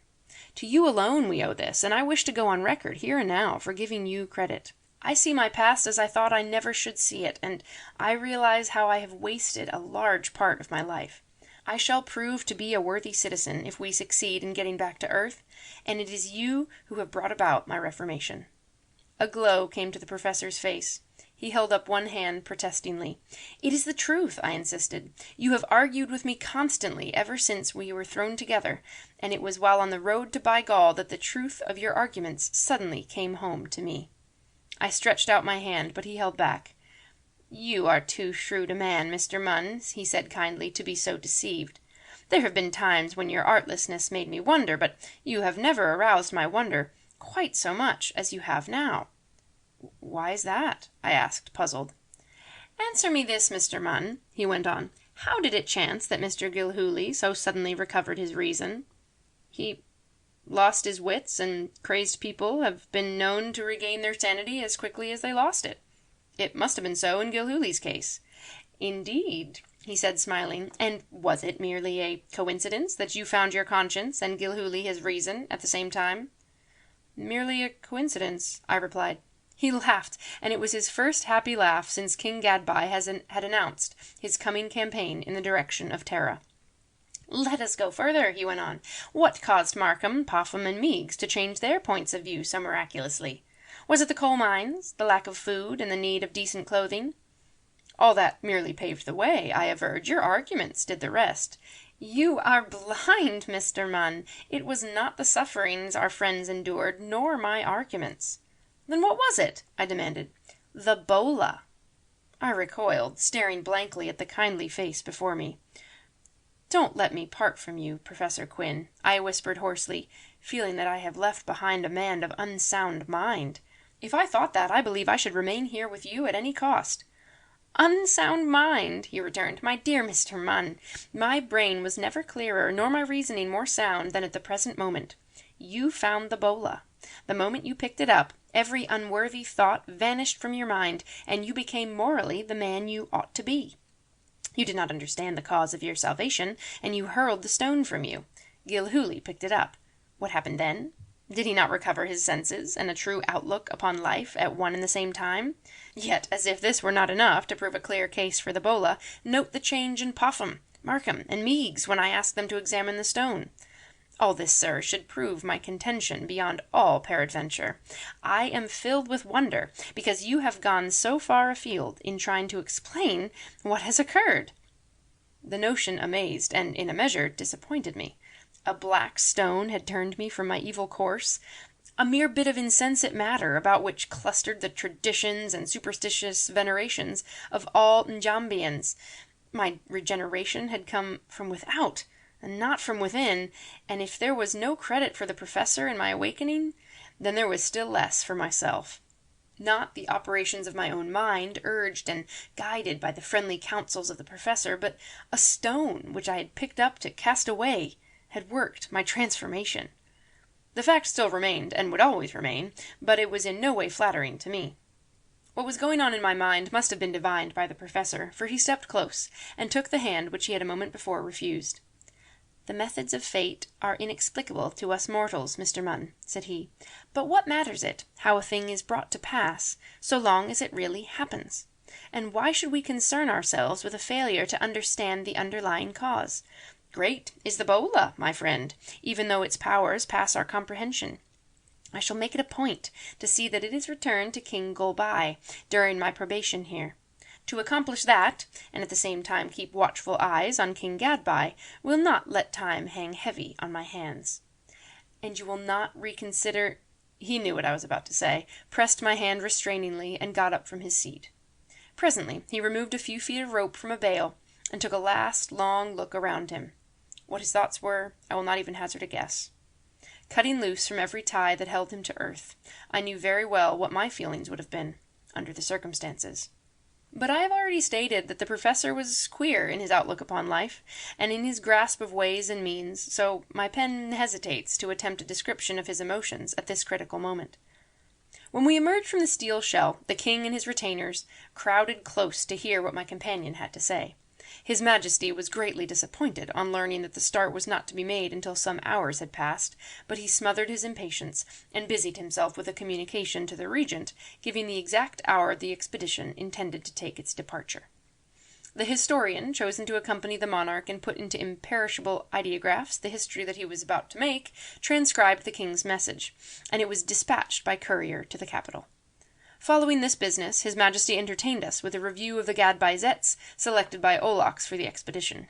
To you alone we owe this, and I wish to go on record, here and now, for giving you credit. I see my past as I thought I never should see it, and I realize how I have wasted a large part of my life. I shall prove to be a worthy citizen if we succeed in getting back to Earth, and it is you who have brought about my reformation." A glow came to the professor's face. He held up one hand protestingly. "It is the truth," I insisted. "You have argued with me constantly ever since we were thrown together, and it was while on the road to Bygall that the truth of your arguments suddenly came home to me." I stretched out my hand, but he held back. "You are too shrewd a man, Mr. Munn," he said kindly, "to be so deceived. There have been times when your artlessness made me wonder, but you have never aroused my wonder quite so much as you have now." "Why is that?" I asked, puzzled. "Answer me this, Mr. Munn," he went on. "How did it chance that Mr. Gilhooly so suddenly recovered his reason?" "He lost his wits, and crazed people have been known to regain their sanity as quickly as they lost it. It must have been so in Gilhooly's case." "Indeed," he said, smiling. "And was it merely a coincidence that you found your conscience and Gilhooly his reason at the same time?" "Merely a coincidence," I replied. He laughed, and it was his first happy laugh since King Gadbai had announced his coming campaign in the direction of Terra. "Let us go further," he went on. "What caused Markham, Popham, and Meigs to change their points of view so miraculously? Was it the coal mines, the lack of food, and the need of decent clothing?" "All that merely paved the way," I averred. "Your arguments did the rest." "You are blind, Mr. Munn. It was not the sufferings our friends endured, nor my arguments." "Then what was it?" I demanded. "The bola." I recoiled, staring blankly at the kindly face before me. "Don't let me part from you, Professor Quinn," I whispered hoarsely, feeling that I have left behind a man of unsound mind. "If I thought that, I believe I should remain here with you at any cost." "Unsound mind," he returned. "My dear Mr. Munn, my brain was never clearer, nor my reasoning more sound than at the present moment. You found the bola. The moment you picked it up, every unworthy thought vanished from your mind, and you became morally the man you ought to be. You did not understand the cause of your salvation, and you hurled the stone from you. Gilhooly picked it up. What happened then? Did he not recover his senses and a true outlook upon life at one and the same time? Yet, as if this were not enough to prove a clear case for the bola, note the change in Popham, Markham, and Meigs when I asked them to examine the stone. All this, sir, should prove my contention beyond all peradventure. I am filled with wonder, because you have gone so far afield in trying to explain what has occurred." The notion amazed, and in a measure disappointed me. A black stone had turned me from my evil course. A mere bit of insensate matter about which clustered the traditions and superstitious venerations of all Njambians. My regeneration had come from without, and not from within, and if there was no credit for the professor in my awakening, then there was still less for myself. Not the operations of my own mind, urged and guided by the friendly counsels of the professor, but a stone which I had picked up to cast away had worked my transformation. The fact still remained, and would always remain, but it was in no way flattering to me. What was going on in my mind must have been divined by the professor, for he stepped close, and took the hand which he had a moment before refused. "The methods of fate are inexplicable to us mortals, Mr. Munn," said he, "but what matters it how a thing is brought to pass, so long as it really happens? And why should we concern ourselves with a failure to understand the underlying cause? Great is the bola, my friend, even though its powers pass our comprehension. I shall make it a point to see that it is returned to King Golbai during my probation here. To accomplish that, and at the same time keep watchful eyes on King Gadbai, will not let time hang heavy on my hands." "And you will not reconsider—" He knew what I was about to say, pressed my hand restrainingly, and got up from his seat. Presently he removed a few feet of rope from a bale, and took a last long look around him. What his thoughts were, I will not even hazard a guess. Cutting loose from every tie that held him to earth, I knew very well what my feelings would have been, under the circumstances. But I have already stated that the professor was queer in his outlook upon life, and in his grasp of ways and means, so my pen hesitates to attempt a description of his emotions at this critical moment. When we emerged from the steel shell, the king and his retainers crowded close to hear what my companion had to say. His Majesty was greatly disappointed on learning that the start was not to be made until some hours had passed, but he smothered his impatience, and busied himself with a communication to the regent, giving the exact hour the expedition intended to take its departure. The historian, chosen to accompany the monarch and put into imperishable ideographs the history that he was about to make, transcribed the king's message, and it was dispatched by courier to the capital. Following this business, His Majesty entertained us with a review of the Gadbaizettes selected by Wallace for the expedition.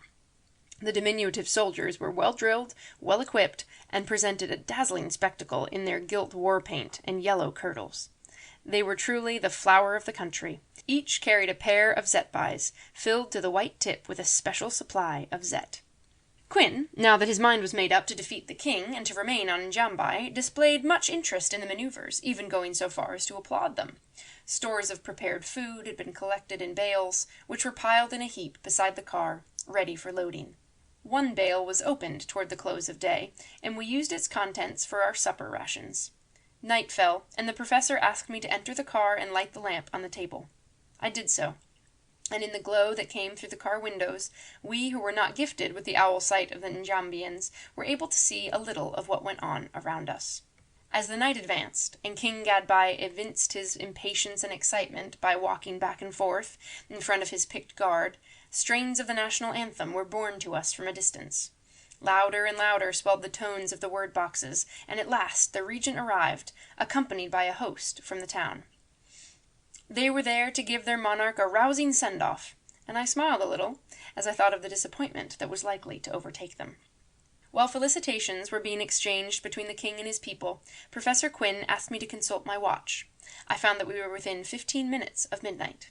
The diminutive soldiers were well drilled, well equipped, and presented a dazzling spectacle in their gilt war paint and yellow kirtles. They were truly the flower of the country. Each carried a pair of zetbais, filled to the white tip with a special supply of zet. Quinn, now that his mind was made up to defeat the king and to remain on Njambai, displayed much interest in the manoeuvres, even going so far as to applaud them. Stores of prepared food had been collected in bales, which were piled in a heap beside the car, ready for loading. One bale was opened toward the close of day, and we used its contents for our supper rations. Night fell, and the professor asked me to enter the car and light the lamp on the table. I did so, and in the glow that came through the car windows, we who were not gifted with the owl sight of the Njambians were able to see a little of what went on around us. As the night advanced, and King Gadbai evinced his impatience and excitement by walking back and forth in front of his picked guard, strains of the national anthem were borne to us from a distance. Louder and louder swelled the tones of the word boxes, and at last the regent arrived, accompanied by a host from the town. They were there to give their monarch a rousing send-off, and I smiled a little as I thought of the disappointment that was likely to overtake them. While felicitations were being exchanged between the king and his people, Professor Quinn asked me to consult my watch. I found that we were within 15 minutes of midnight.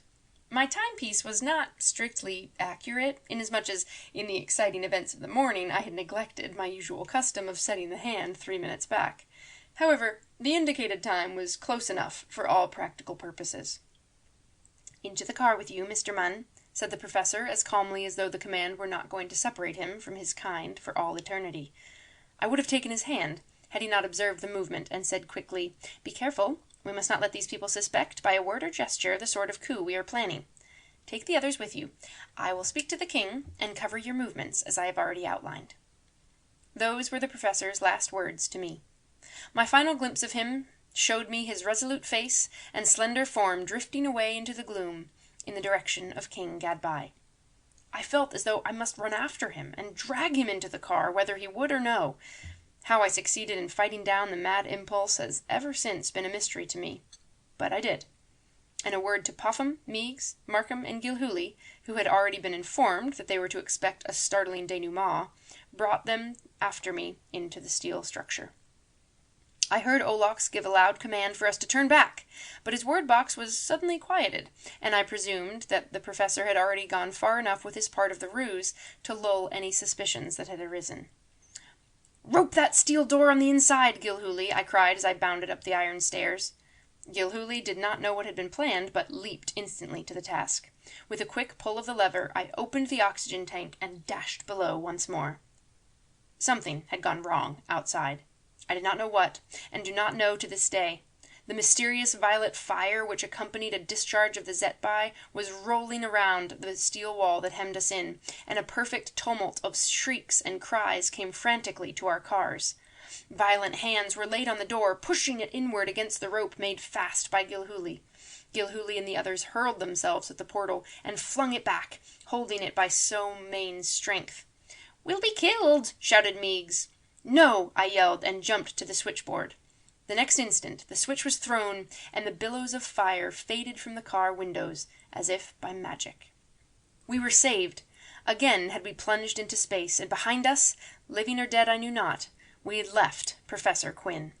My timepiece was not strictly accurate, inasmuch as, in the exciting events of the morning, I had neglected my usual custom of setting the hand 3 minutes back. However, the indicated time was close enough for all practical purposes. "Into the car with you, Mr. Munn," said the professor, as calmly as though the command were not going to separate him from his kind for all eternity. I would have taken his hand, had he not observed the movement, and said quickly, "Be careful. We must not let these people suspect by a word or gesture the sort of coup we are planning. Take the others with you. I will speak to the king, and cover your movements as I have already outlined." Those were the professor's last words to me. My final glimpse of him showed me his resolute face and slender form drifting away into the gloom in the direction of King Gadbai. I felt as though I must run after him and drag him into the car, whether he would or no. How I succeeded in fighting down the mad impulse has ever since been a mystery to me. But I did. And a word to Popham, Meigs, Markham, and Gilhooly, who had already been informed that they were to expect a startling denouement, brought them after me into the steel structure. I heard Olax give a loud command for us to turn back, but his word box was suddenly quieted, and I presumed that the professor had already gone far enough with his part of the ruse to lull any suspicions that had arisen. "Rope that steel door on the inside, Gilhooly," I cried as I bounded up the iron stairs. Gilhooly did not know what had been planned, but leaped instantly to the task. With a quick pull of the lever, I opened the oxygen tank and dashed below once more. Something had gone wrong outside. I did not know what, and do not know to this day. The mysterious violet fire which accompanied a discharge of the Zetbai was rolling around the steel wall that hemmed us in, and a perfect tumult of shrieks and cries came frantically to our cars. Violent hands were laid on the door, pushing it inward against the rope made fast by Gilhooly. Gilhooly and the others hurled themselves at the portal and flung it back, holding it by so main strength. "We'll be killed!" shouted Meigs. "No!" I yelled, and jumped to the switchboard. The next instant the switch was thrown, and the billows of fire faded from the car windows, as if by magic. We were saved. Again had we plunged into space, and behind us, living or dead I knew not, we had left Professor Quinn.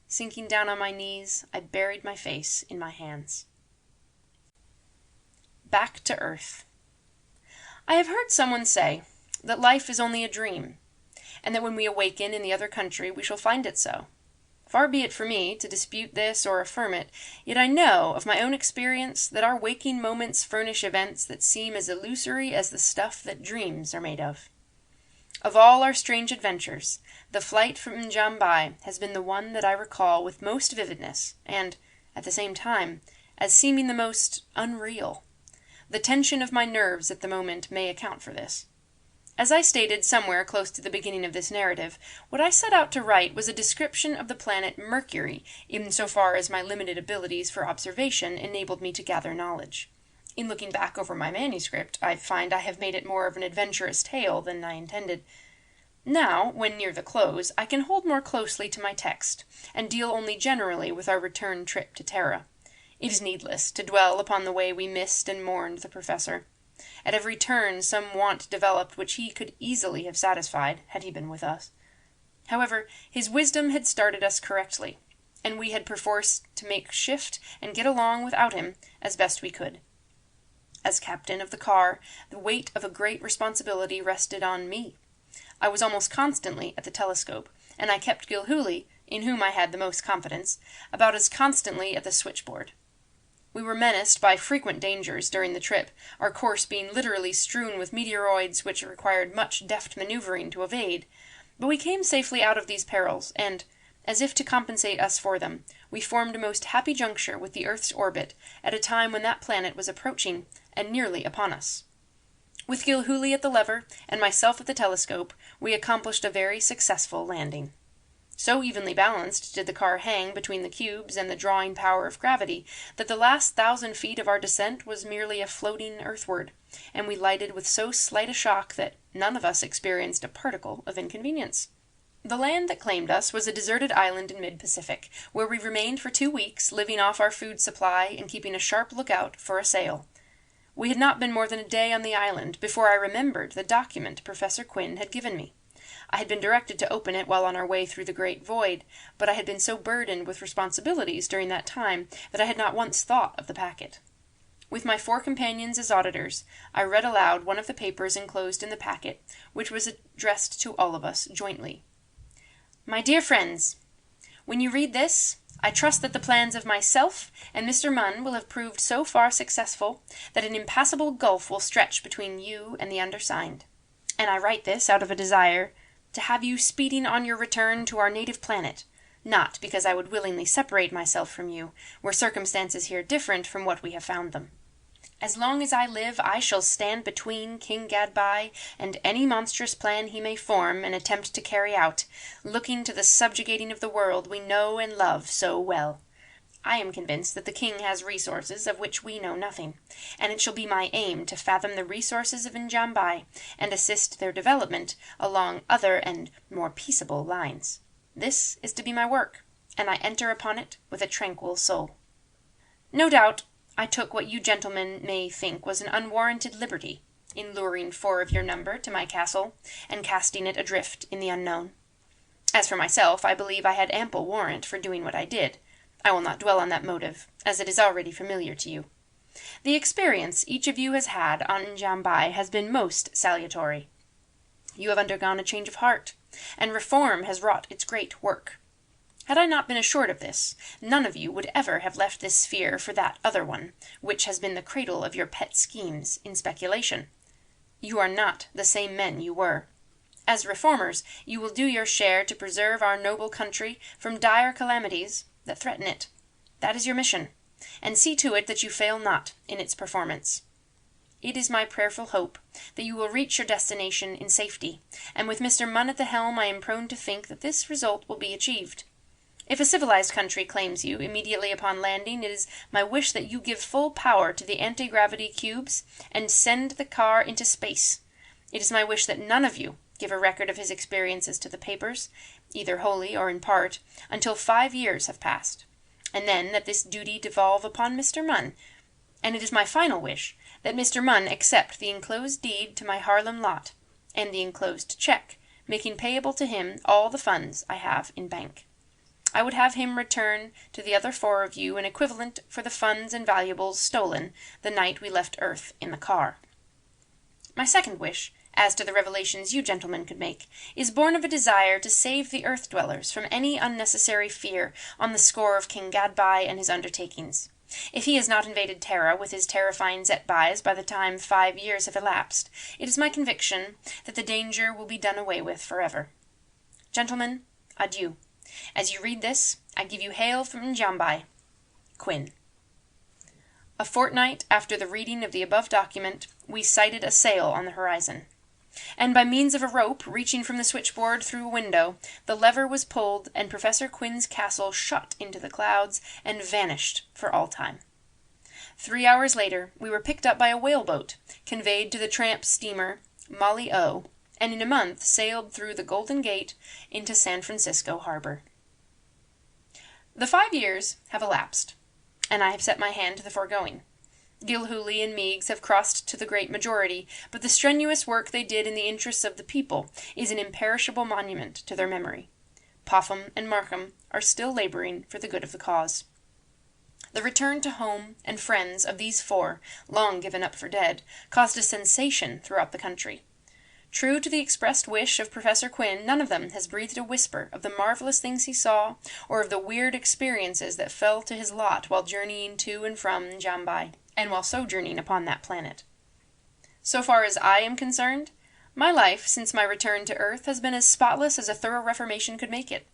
Sinking down on my knees, I buried my face in my hands. Back to Earth. I have heard someone say that life is only a dream, and that when we awaken in the other country we shall find it so. Far be it for me to dispute this or affirm it, yet I know of my own experience that our waking moments furnish events that seem as illusory as the stuff that dreams are made of. Of all our strange adventures, the flight from Njambai has been the one that I recall with most vividness, and, at the same time, as seeming the most unreal. The tension of my nerves at the moment may account for this. As I stated somewhere close to the beginning of this narrative, what I set out to write was a description of the planet Mercury, in so far as my limited abilities for observation enabled me to gather knowledge. In looking back over my manuscript, I find I have made it more of an adventurous tale than I intended. Now, when near the close, I can hold more closely to my text, and deal only generally with our return trip to Terra. It is needless to dwell upon the way we missed and mourned the professor. At every turn some want developed which he could easily have satisfied, had he been with us. However, his wisdom had started us correctly, and we had perforce to make shift and get along without him as best we could. As captain of the car, the weight of a great responsibility rested on me. I was almost constantly at the telescope, and I kept Gilhooly, in whom I had the most confidence, about as constantly at the switchboard. We were menaced by frequent dangers during the trip, our course being literally strewn with meteoroids which required much deft maneuvering to evade, but we came safely out of these perils, and, as if to compensate us for them, we formed a most happy juncture with the Earth's orbit at a time when that planet was approaching and nearly upon us. With Gilhooly at the lever and myself at the telescope, we accomplished a very successful landing. So evenly balanced did the car hang between the cubes and the drawing power of gravity that the last 1,000 feet of our descent was merely a floating earthward, and we lighted with so slight a shock that none of us experienced a particle of inconvenience. The land that claimed us was a deserted island in mid-Pacific, where we remained for 2 weeks, living off our food supply and keeping a sharp lookout for a sail. We had not been more than a day on the island before I remembered the document Professor Quinn had given me. I had been directed to open it while on our way through the great void, but I had been so burdened with responsibilities during that time that I had not once thought of the packet. With my 4 companions as auditors, I read aloud one of the papers enclosed in the packet, which was addressed to all of us jointly. My dear friends, when you read this, I trust that the plans of myself and Mr. Munn will have proved so far successful that an impassable gulf will stretch between you and the undersigned. And I write this out of a desire to have you speeding on your return to our native planet, not because I would willingly separate myself from you, were circumstances here different from what we have found them. As long as I live, I shall stand between King Gadbai and any monstrous plan he may form and attempt to carry out, looking to the subjugating of the world we know and love so well. I am convinced that the king has resources of which we know nothing, and it shall be my aim to fathom the resources of Njambai and assist their development along other and more peaceable lines. This is to be my work, and I enter upon it with a tranquil soul. No doubt I took what you gentlemen may think was an unwarranted liberty in luring 4 of your number to my castle and casting it adrift in the unknown. As for myself, I believe I had ample warrant for doing what I did. I will not dwell on that motive, as it is already familiar to you. The experience each of you has had on Njambai has been most salutary. You have undergone a change of heart, and reform has wrought its great work. Had I not been assured of this, none of you would ever have left this sphere for that other one, which has been the cradle of your pet schemes in speculation. You are not the same men you were. As reformers, you will do your share to preserve our noble country from dire calamities that threaten it. That is your mission, and see to it that you fail not in its performance. It is my prayerful hope that you will reach your destination in safety, and with Mr. Munn at the helm I am prone to think that this result will be achieved. If a civilized country claims you immediately upon landing, it is my wish that you give full power to the anti-gravity cubes and send the car into space. It is my wish that none of you give a record of his experiences to the papers, either wholly or in part, until 5 years have passed, and then that this duty devolve upon Mr. Munn, and it is my final wish that Mr. Munn accept the enclosed deed to my Harlem lot, and the enclosed check, making payable to him all the funds I have in bank. I would have him return to the other 4 of you an equivalent for the funds and valuables stolen the night we left Earth in the car. My second wish, as to the revelations you gentlemen could make, is born of a desire to save the earth-dwellers from any unnecessary fear on the score of King Gadbai and his undertakings. If he has not invaded Terra with his terrifying Zetbais by the time 5 years have elapsed, it is my conviction that the danger will be done away with forever. Gentlemen, adieu. As you read this, I give you hail from Njambai. Quinn. A fortnight after the reading of the above document, we sighted a sail on the horizon, and by means of a rope reaching from the switchboard through a window, the lever was pulled and Professor Quinn's castle shot into the clouds and vanished for all time. 3 hours later, we were picked up by a whaleboat, conveyed to the tramp steamer Molly O, and in a month sailed through the Golden Gate into San Francisco harbor. The 5 years have elapsed, and I have set my hand to the foregoing. Gilhooly and Meigs have crossed to the great majority, but the strenuous work they did in the interests of the people is an imperishable monument to their memory. Popham and Markham are still laboring for the good of the cause. The return to home and friends of these 4, long given up for dead, caused a sensation throughout the country. True to the expressed wish of Professor Quinn, none of them has breathed a whisper of the marvelous things he saw, or of the weird experiences that fell to his lot while journeying to and from Njambai, and while sojourning upon that planet. So far as I am concerned, my life since my return to Earth has been as spotless as a thorough reformation could make it.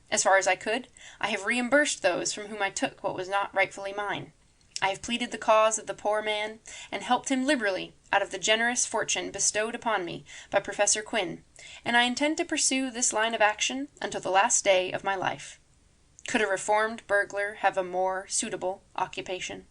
As far as I could, I have reimbursed those from whom I took what was not rightfully mine. I have pleaded the cause of the poor man, and helped him liberally out of the generous fortune bestowed upon me by Professor Quinn, and I intend to pursue this line of action until the last day of my life. Could a reformed burglar have a more suitable occupation?